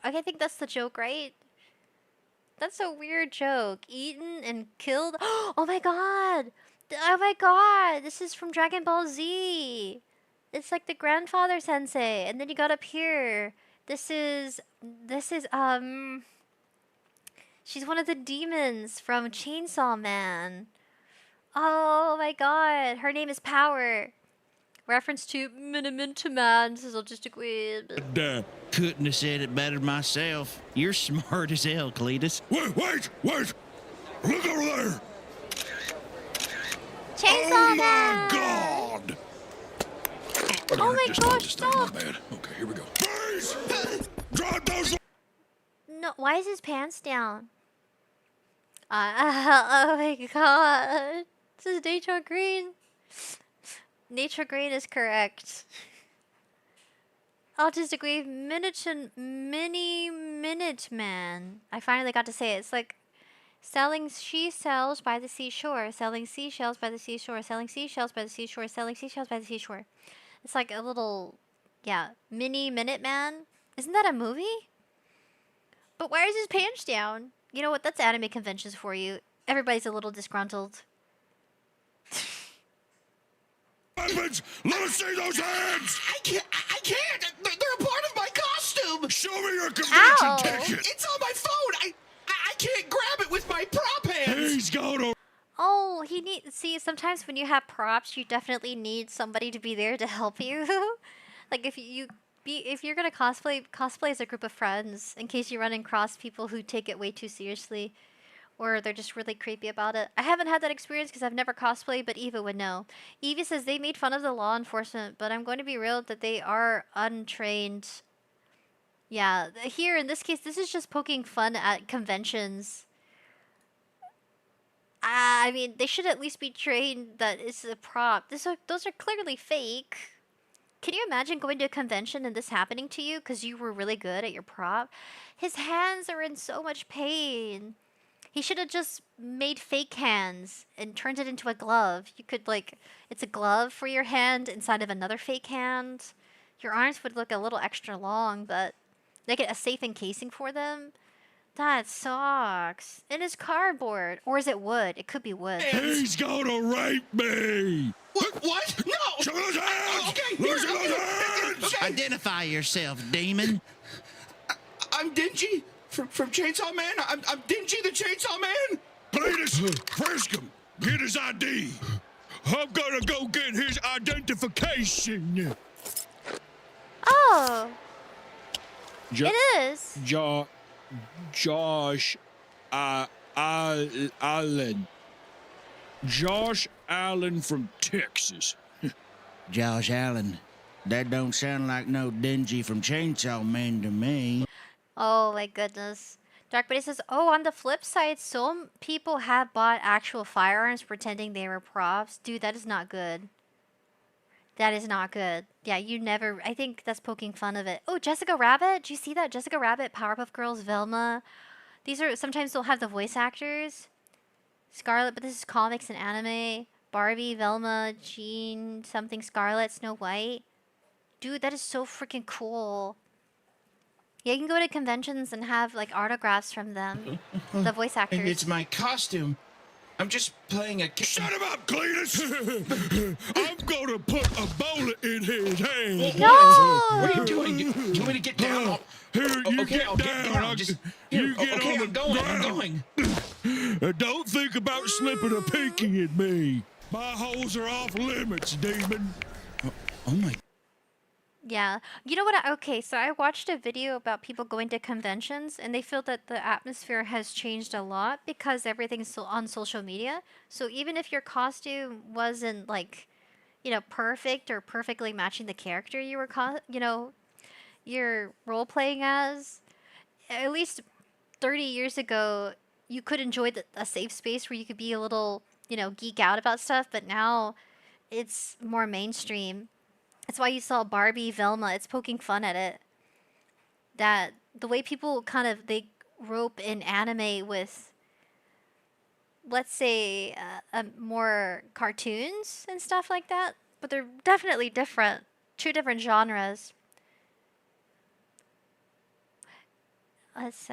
Okay, I think that's the joke, right? That's a weird joke. Eaten and killed? Oh my god! Oh my god! This is from Dragon Ball Z! It's like the grandfather sensei, and then you got up here. This is, she's one of the demons from Chainsaw Man. Oh my god, her name is Power. Reference to Miniminto Man, says Autistic Weed.
Couldn't have said it better myself. You're smart as hell, Cletus.
Wait! Look over there!
Chainsaw
Oh
Man!
my god!
Oh my gosh, stop!
Bad. Okay, here we go. Please! Drop those...
No, why is his pants down? Oh my god. This is Nature Green. Nature Green is correct. Autistic Wave Mini Minute Man. I finally got to say it. It's like selling seashells by the seashore, selling seashells by the seashore, selling seashells by the seashore, selling seashells by the seashore. It's like a little, yeah, mini Minute Man. Isn't that a movie? But why is his pants down? You know what? That's anime conventions for you. Everybody's a little disgruntled.
Let us see those hands!
I can't! They're a part of my costume!
Show me your convention
Ow.
ticket!
It's on my phone! I can't grab it with my prop hands!
He's gonna...
Oh, he needs... See, sometimes when you have props, you definitely need somebody to be there to help you. Like, if you're gonna cosplay as a group of friends, in case you run across people who take it way too seriously, or they're just really creepy about it. I haven't had that experience because I've never cosplayed, but Eva would know. Evie says they made fun of the law enforcement, but I'm going to be real that they are untrained. Yeah, here in this case, this is just poking fun at conventions. I mean, they should at least be trained that it's a prop. Those are clearly fake. Can you imagine going to a convention and this happening to you because you were really good at your prop? His hands are in so much pain. He should have just made fake hands and turned it into a glove. You could, like, it's a glove for your hand inside of another fake hand. Your arms would look a little extra long, but make it a safe encasing for them. That sucks. And it's cardboard. Or is it wood? It could be wood.
He's gonna rape me!
What? No!
Show me those hands!
Okay,
Let me see those hands!
Okay.
Identify yourself, demon.
I'm Dingy from Chainsaw Man. I'm Dingy the Chainsaw Man.
Cletus, frisk him. Get his ID. I'm gonna go get his identification.
Oh. It is.
Josh Allen. Josh Allen from Texas.
Josh Allen. That don't sound like no Dingy from Chainsaw Man to me.
Oh my goodness. Dark Buddy says, oh, on the flip side, some people have bought actual firearms pretending they were props. Dude, that is not good. That is not good. Yeah, you never... I think that's poking fun of it. Oh, Jessica Rabbit? Do you see that? Jessica Rabbit, Powerpuff Girls, Velma. These are... Sometimes they'll have the voice actors. Scarlet, but this is comics and anime. Barbie, Velma, Jean, something Scarlet, Snow White. Dude, that is so freaking cool. Yeah, you can go to conventions and have, like, autographs from them. The voice actors.
It's my costume.
I'm just playing a.
Shut him up, Cletus! I'm gonna put a bullet in his hand.
No!
What are you doing? Do you want me to get down?
Here, you
Okay,
get
I'll
down.
get down. Just, here,
you get
okay,
on
I'm
the
going.
ground.
I'm going.
Don't think about slipping a pinky at me. My holes are off limits, demon.
Oh my.
Yeah. You know what? Okay, so I watched a video about people going to conventions, and they feel that the atmosphere has changed a lot because everything's on social media. So even if your costume wasn't like, perfect or perfectly matching the character you were, you're role playing as, at least 30 years ago, you could enjoy a safe space where you could be a little, geek out about stuff. But now, it's more mainstream. That's why you saw Barbie Velma. It's poking fun at it. That the way people they rope in anime with, let's say, more cartoons and stuff like that. But they're definitely different. Two different genres. Let's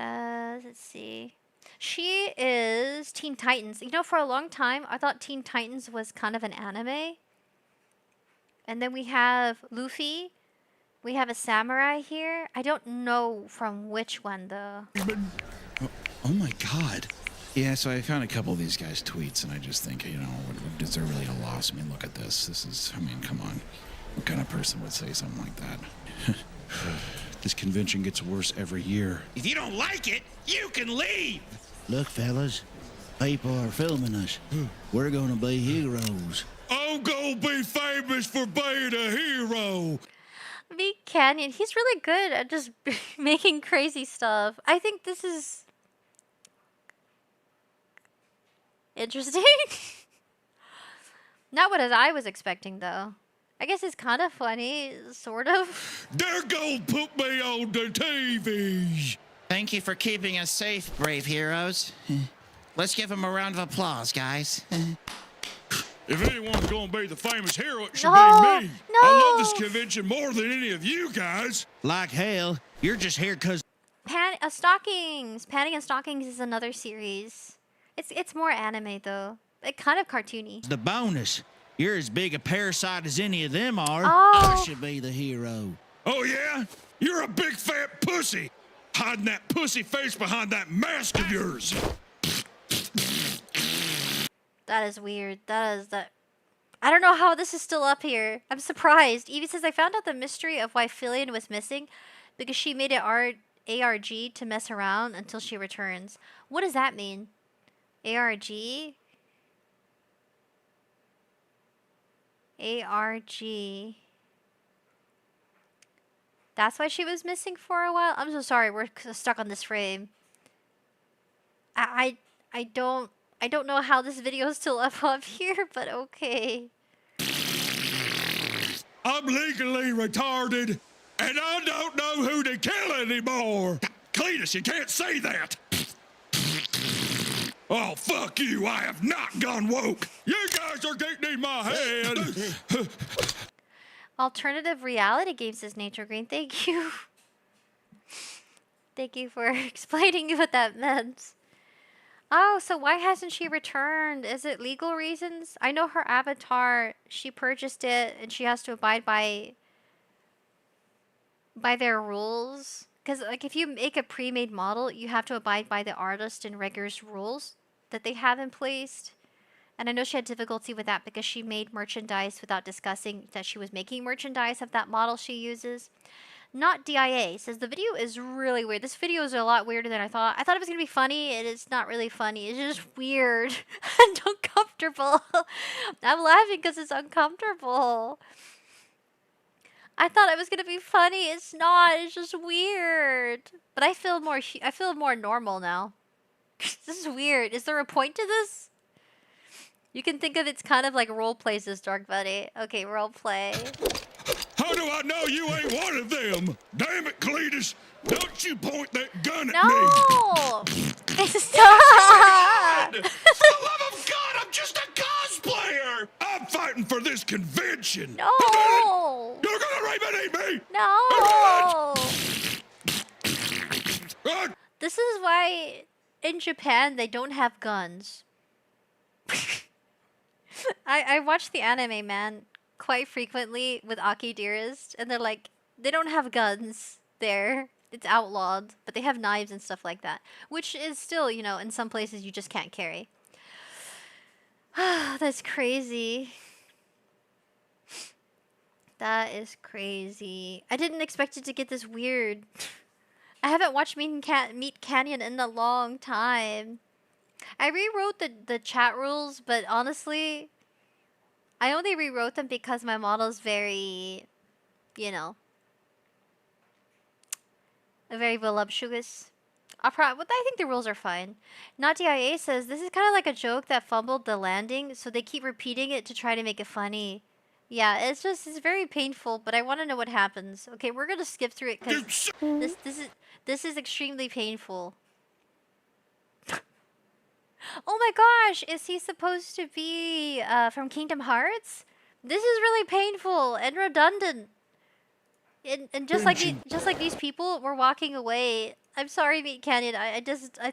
see. She is Teen Titans. For a long time, I thought Teen Titans was kind of an anime. And then we have Luffy. We have a samurai here. I don't know from which one, though.
Oh my God.
Yeah, so I found a couple of these guys' tweets, and I just think, is there really a loss? I mean, look at this. Come on. What kind of person would say something like that? This convention gets worse every year.
If you don't like it, you can leave.
Look, fellas, people are filming us. We're gonna be heroes.
I'm gonna be famous for being a hero.
V Canyon, he's really good at just making crazy stuff. I think this is interesting. Not what I was expecting, though. I guess it's kind of funny, sort of.
They're gonna put me on the TV.
Thank you for keeping us safe, brave heroes. Let's give them a round of applause, guys.
If anyone's gonna be the famous hero, it should
No,
be me.
no.
I love this convention more than any of you guys.
Like hell, you're just here because...
Stockings! Panty and Stockings is another series. It's more anime, though. Kind of cartoony.
The bonus. You're as big a parasite as any of them are.
Oh.
I should be the hero.
Oh, yeah? You're a big fat pussy. Hiding that pussy face behind that mask of yours.
That is weird. I don't know how this is still up here. I'm surprised. Evie says, I found out the mystery of why Fillion was missing because she made it ARG to mess around until she returns. What does that mean? ARG? ARG. That's why she was missing for a while? I'm so sorry. We're stuck on this frame. I don't know how this video is still up here, but okay.
I'm legally retarded, and I don't know who to kill anymore. Cletus, you can't say that. Oh, fuck you. I have not gone woke. You guys are getting in my head.
Alternative reality games, says Nature Green. Thank you. Thank you for explaining what that meant. Oh, so why hasn't she returned? Is it legal reasons? I know her avatar, she purchased it and she has to abide by their rules. Because like if you make a pre-made model, you have to abide by the artist and riggers rules that they have in place. And I know she had difficulty with that because she made merchandise without discussing that she was making merchandise of that model she uses. Not DIA says the video is really weird. This video is a lot weirder than I thought. I thought it was going to be funny. It is not really funny. It's just weird and uncomfortable. I'm laughing because it's uncomfortable. I thought it was going to be funny. It's not. It's just weird. But I feel more normal now. This is weird. Is there a point to this? You can think of it's kind of like role plays this, Dark Buddy. Okay, role play.
How do I know you ain't one of them? Damn it, Cletus. Don't you point that gun at me.
No! Stop!
For the love of God, I'm just a cosplayer. I'm fighting for this convention.
No!
You're gonna rape me?
No! This is why in Japan they don't have guns. I watch the anime, man, quite frequently with Aki Dearest, and they're like, they don't have guns there. It's outlawed, but they have knives and stuff like that, which is still, you know, in some places you just can't carry. That's crazy. That is crazy. I didn't expect it to get this weird. I haven't watched Meet Canyon in a long time. I rewrote the chat rules, but honestly, I only rewrote them because my model's very, you know, very voluptuous. But I think the rules are fine. NotDIA says, this is kind of like a joke that fumbled the landing, so they keep repeating it to try to make it funny. Yeah, it's very painful, but I want to know what happens. Okay, we're gonna skip through it because this is extremely painful. Oh my gosh, is he supposed to be from Kingdom Hearts? This is really painful and redundant. And just like these people were walking away. I'm sorry, Meat Canyon. I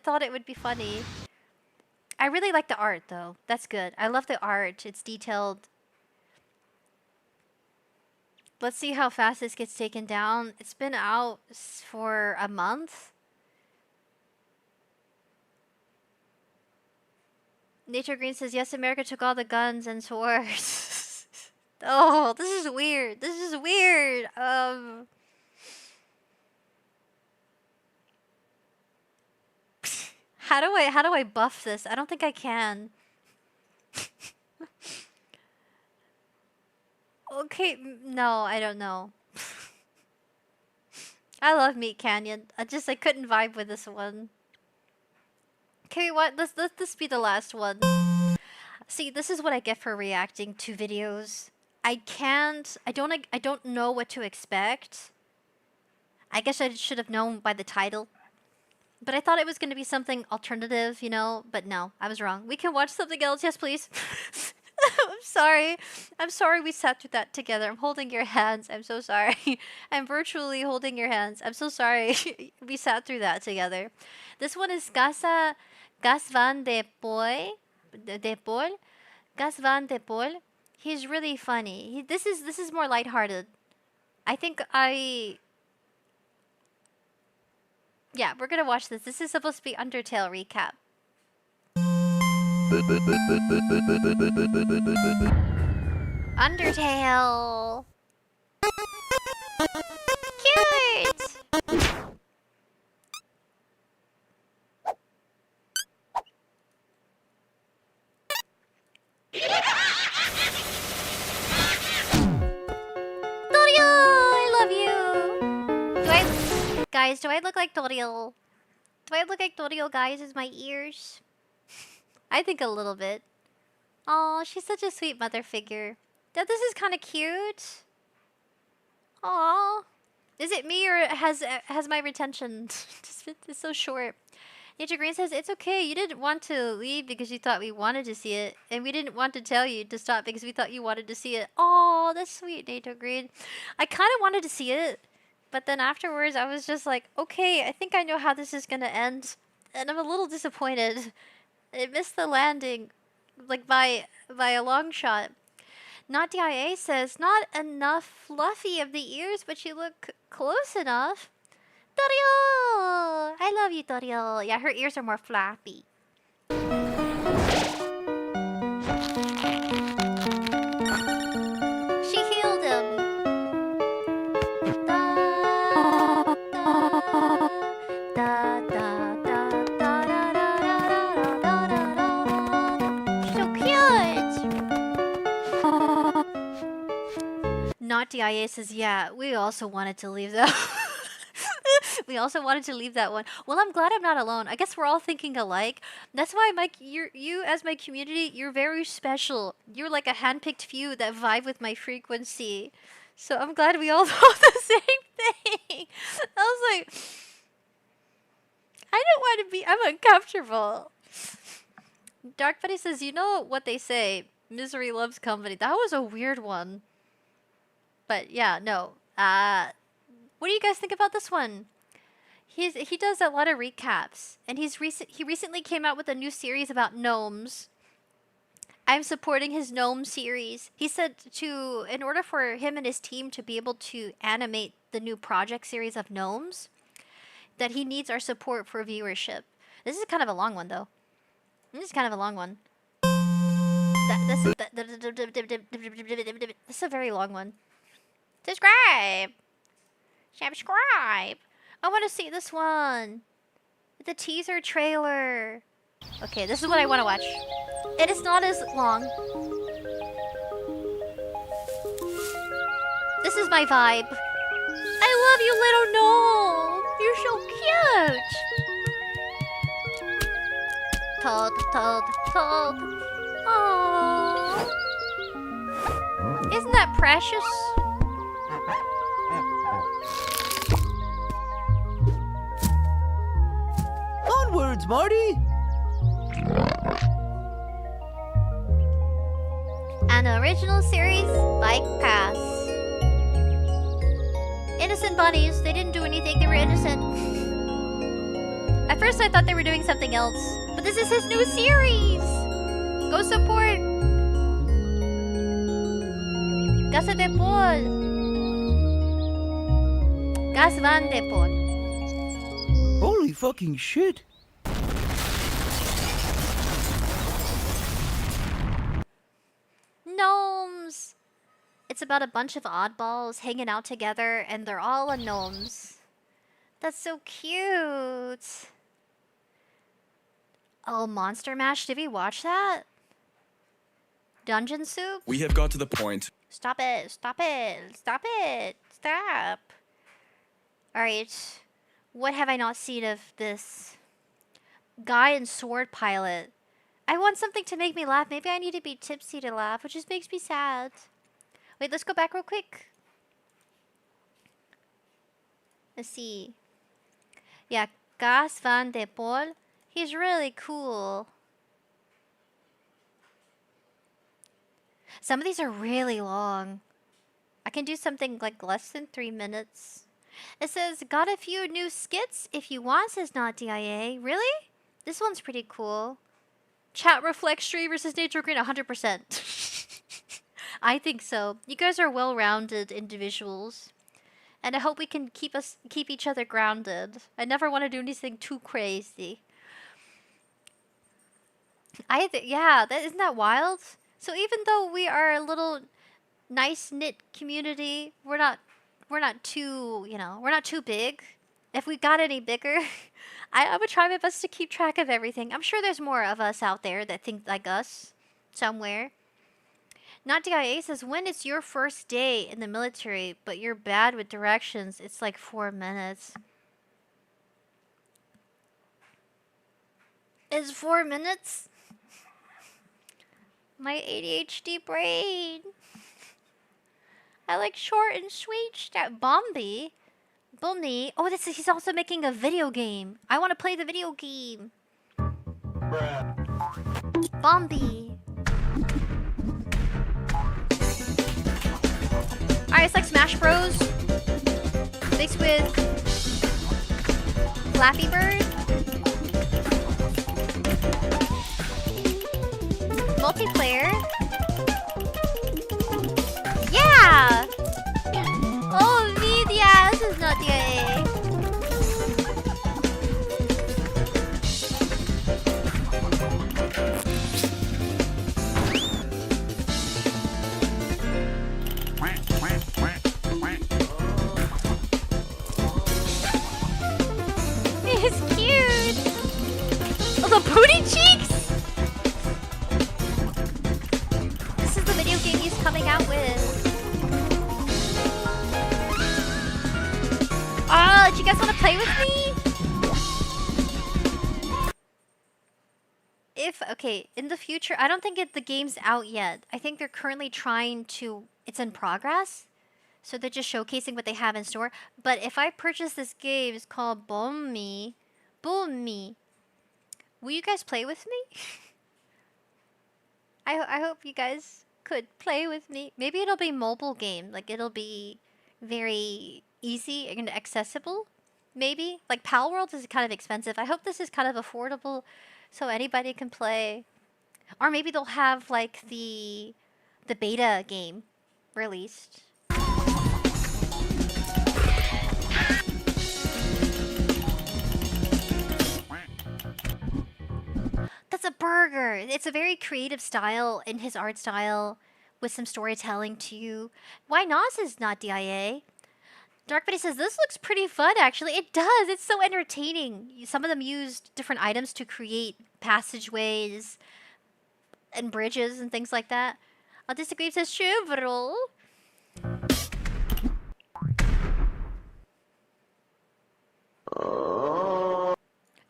thought it would be funny. I really like the art though. That's good. I love the art. It's detailed. Let's see how fast this gets taken down. It's been out for a month. Nature Green says, yes, America took all the guns and swords. Oh, this is weird. This is weird. How do I buff this? I don't think I can. Okay, no, I don't know. I love Meat Canyon. I couldn't vibe with this one. Okay, what? Let's this be the last one. See, this is what I get for reacting to videos. I don't know what to expect. I guess I should have known by the title. But I thought it was going to be something alternative, you know, but no, I was wrong. We can watch something else. Yes, please. I'm sorry. I'm sorry we sat through that together. I'm holding your hands. I'm so sorry. I'm virtually holding your hands. I'm so sorry we sat through that together. This one is Gas Van de Pol. Gas Van de Pol. He's really funny. This is more lighthearted. I think yeah, we're gonna watch this. This is supposed to be Undertale recap. Undertale! Cute! Toriel! I love you! Guys, do I look like Toriel? Do I look like Toriel, guys? Is my ears? I think a little bit. Oh, she's such a sweet mother figure. Now, this is kind of cute. Aw. Is it me or has my retention just been so short? Nature Green says, it's okay. You didn't want to leave because you thought we wanted to see it. And we didn't want to tell you to stop because we thought you wanted to see it. Oh, that's sweet, Nature Green. I kind of wanted to see it. But then afterwards, I was just like, okay, I think I know how this is going to end. And I'm a little disappointed. It missed the landing, like by a long shot. NotDIA says, not enough fluffy of the ears, but you look close enough. Toriel! I love you, Toriel. Yeah, her ears are more flappy. She healed him. NotDIA says, yeah, we also wanted to leave that. We also wanted to leave that one. Well, I'm glad I'm not alone. I guess we're all thinking alike. That's why, Mike, you as my community, you're very special. You're like a handpicked few that vibe with my frequency. So I'm glad we all thought the same thing. I was like, I don't want to be, I'm uncomfortable. Dark Buddy says, you know what they say, misery loves company. That was a weird one. But yeah, no. What do you guys think about this one? He does a lot of recaps, and he recently came out with a new series about gnomes. I'm supporting his gnome series. He said in order for him and his team to be able to animate the new project series of gnomes, that he needs our support for viewership. This is kind of a long one, though. This is kind of a long one. This is a very long one. Subscribe! Subscribe! I want to see this one. The teaser trailer. Okay, this is what I want to watch. It is not as long. This is my vibe. I love you, little gnome. You're so cute. Toad, toad, toad. Aww. Isn't that precious?
Onwards, Marty!
An original series by Cass. Innocent bunnies. They didn't do anything. They were innocent. At first I thought they were doing something else. But this is his new series! Go support! Casa de Paul! Gas van de Paul.
Holy fucking shit.
Gnomes! It's about a bunch of oddballs hanging out together, and they're all gnomes. That's so cute. Oh, Monster Mash, did we watch that? Dungeon Soup?
We have got to the point.
Stop it, stop it, stop it, stop. Alright, what have I not seen of this? Guy and Sword Pilot. I want something to make me laugh. Maybe I need to be tipsy to laugh, which just makes me sad. Wait, let's go back real quick. Let's see. Yeah, Gas van de Paul. He's really cool. Some of these are really long. I can do something like less than 3 minutes. It says, got a few new skits if you want, says Not DIA. Really? This one's pretty cool. Chat Reflex Stream versus Nature Green, 100%. I think so. You guys are well-rounded individuals. And I hope we can keep each other grounded. I never want to do anything too crazy. Yeah, isn't that wild? So even though we are a little nice-knit community, we're not too, we're not too big. If we got any bigger, I would try my best to keep track of everything. I'm sure there's more of us out there that think like us somewhere. Not DIA says, when it's your first day in the military, but you're bad with directions, it's like 4 minutes. Is 4 minutes? My ADHD brain. I like short and sweet stuff. Bombi? Bumni? Oh, he's also making a video game. I want to play the video game. Bombi. Alright, it's like Smash Bros. Mixed with Flappy Bird. Multiplayer. Yeah! Oh, yeah, this is not the AA. He's cute! Oh, the booty cheeks! This is the video game he's coming out with. Oh, do you guys want to play with me? Okay, in the future, I don't think the game's out yet. I think they're currently trying to, it's in progress. So they're just showcasing what they have in store. But if I purchase this game, it's called Boom-Me. Boom-Me. Will you guys play with me? I hope you guys could play with me. Maybe it'll be mobile game. Like, it'll be very easy and accessible. Maybe. Like, Pal World is kind of expensive. I hope this is kind of affordable so anybody can play. Or maybe they'll have like the beta game released. That's a burger. It's a very creative style in his art style with some storytelling too. Why Nas is not DIA? Dark Betty says, this looks pretty fun actually. It does. It's so entertaining. Some of them used different items to create passageways and bridges and things like that. Autistic Grave says, Chevril.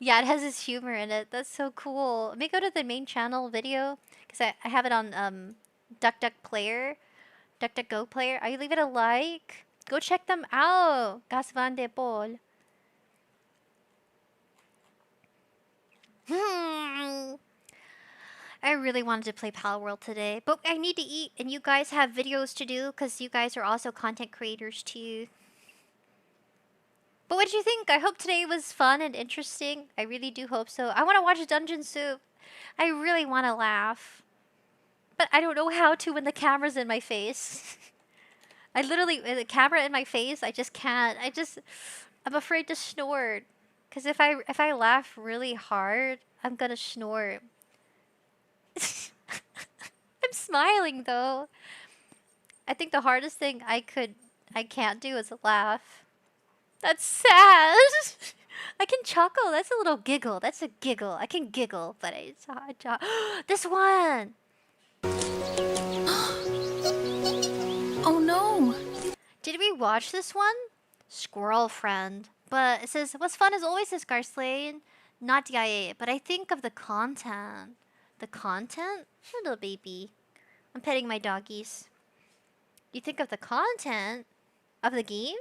Yeah, it has his humor in it. That's so cool. Let me go to the main channel video because I have it on DuckDuckGo player. I leave it a like. Go check them out. Gasvan de Paul. I really wanted to play Pal World today, but I need to eat, and you guys have videos to do because you guys are also content creators too. But what did you think? I hope today was fun and interesting. I really do hope so. I want to watch Dungeon Soup. I really want to laugh. But I don't know how to when the camera's in my face. I literally, with the camera in my face, I just can't. I'm afraid to snort. Because if I laugh really hard, I'm gonna snort. I'm smiling though. I think the hardest thing I can't do is laugh. That's sad. I can chuckle. That's a little giggle. That's a giggle. I can giggle, but it's hard. This one.
Oh no.
Did we watch this one? Squirrel Friend. But it says, what's fun is always this Garslane. Not DIA, but I think of the content. The content? Little baby. I'm petting my doggies. You think of the content of the game?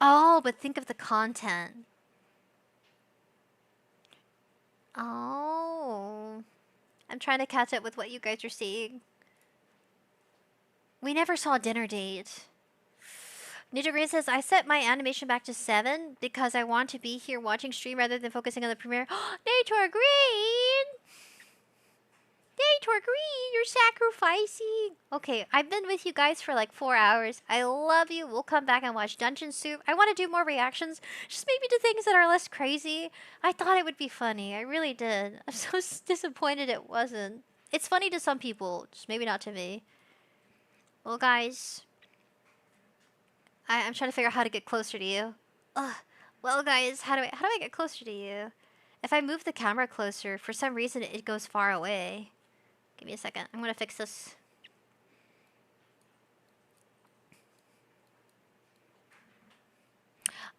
Oh, but think of the content. Oh. I'm trying to catch up with what you guys are seeing. We never saw Dinner Date. Ninja Green says, I set my animation back to 7 because I want to be here watching stream rather than focusing on the premiere. Nature Green! Nature Green, you're sacrificing! Okay, I've been with you guys for like 4 hours. I love you. We'll come back and watch Dungeon Soup. I want to do more reactions. Just maybe to things that are less crazy. I thought it would be funny. I really did. I'm so disappointed it wasn't. It's funny to some people, just maybe not to me. Well, guys, I'm trying to figure out how to get closer to you. Ugh. Well, guys, how do I get closer to you? If I move the camera closer, for some reason it goes far away. Give me a second. I'm gonna fix this.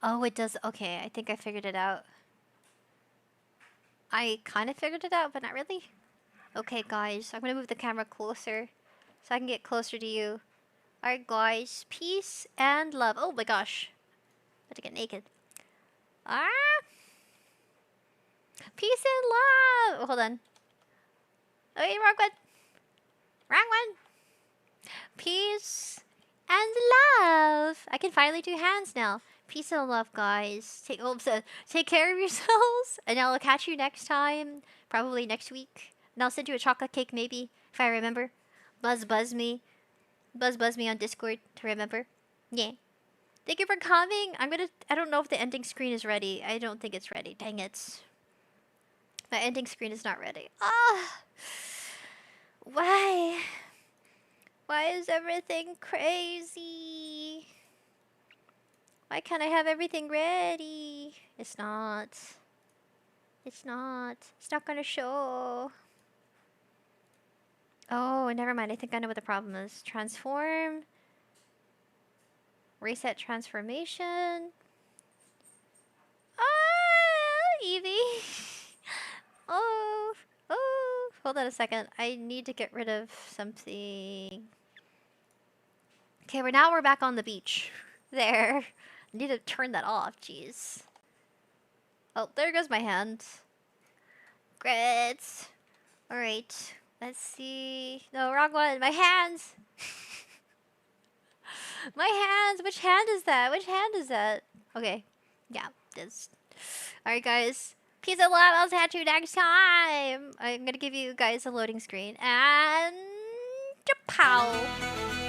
Oh, it does. Okay, I think I figured it out. I kind of figured it out, but not really. Okay, guys, I'm gonna move the camera closer so I can get closer to you. Alright, guys. Peace and love. Oh my gosh. I have to get naked. Ah! Peace and love! Oh, hold on. Okay, wrong one. Wrong one. Peace and love. I can finally do hands now. Peace and love, guys. Take care of yourselves, and I'll catch you next time. Probably next week. And I'll send you a chocolate cake, maybe, if I remember. Buzz me. Buzz me on Discord to remember. Yeah. Thank you for coming. I don't know if the ending screen is ready. I don't think it's ready. Dang it. My ending screen is not ready. Ah! Why? Why is everything crazy? Why can't I have everything ready? It's not. It's not. It's not gonna show. Oh, never mind. I think I know what the problem is. Transform. Reset transformation. Ah, Evie. Oh. Hold on a second. I need to get rid of something. Okay, now we're back on the beach. There. I need to turn that off. Jeez. Oh, there goes my hand. Great. Alright. Let's see. No, wrong one. My hands. My hands. Which hand is that? Which hand is that? Okay. Yeah, this. Alright, guys. Peace and love. I'll catch you next time. I'm gonna give you guys a loading screen and pow.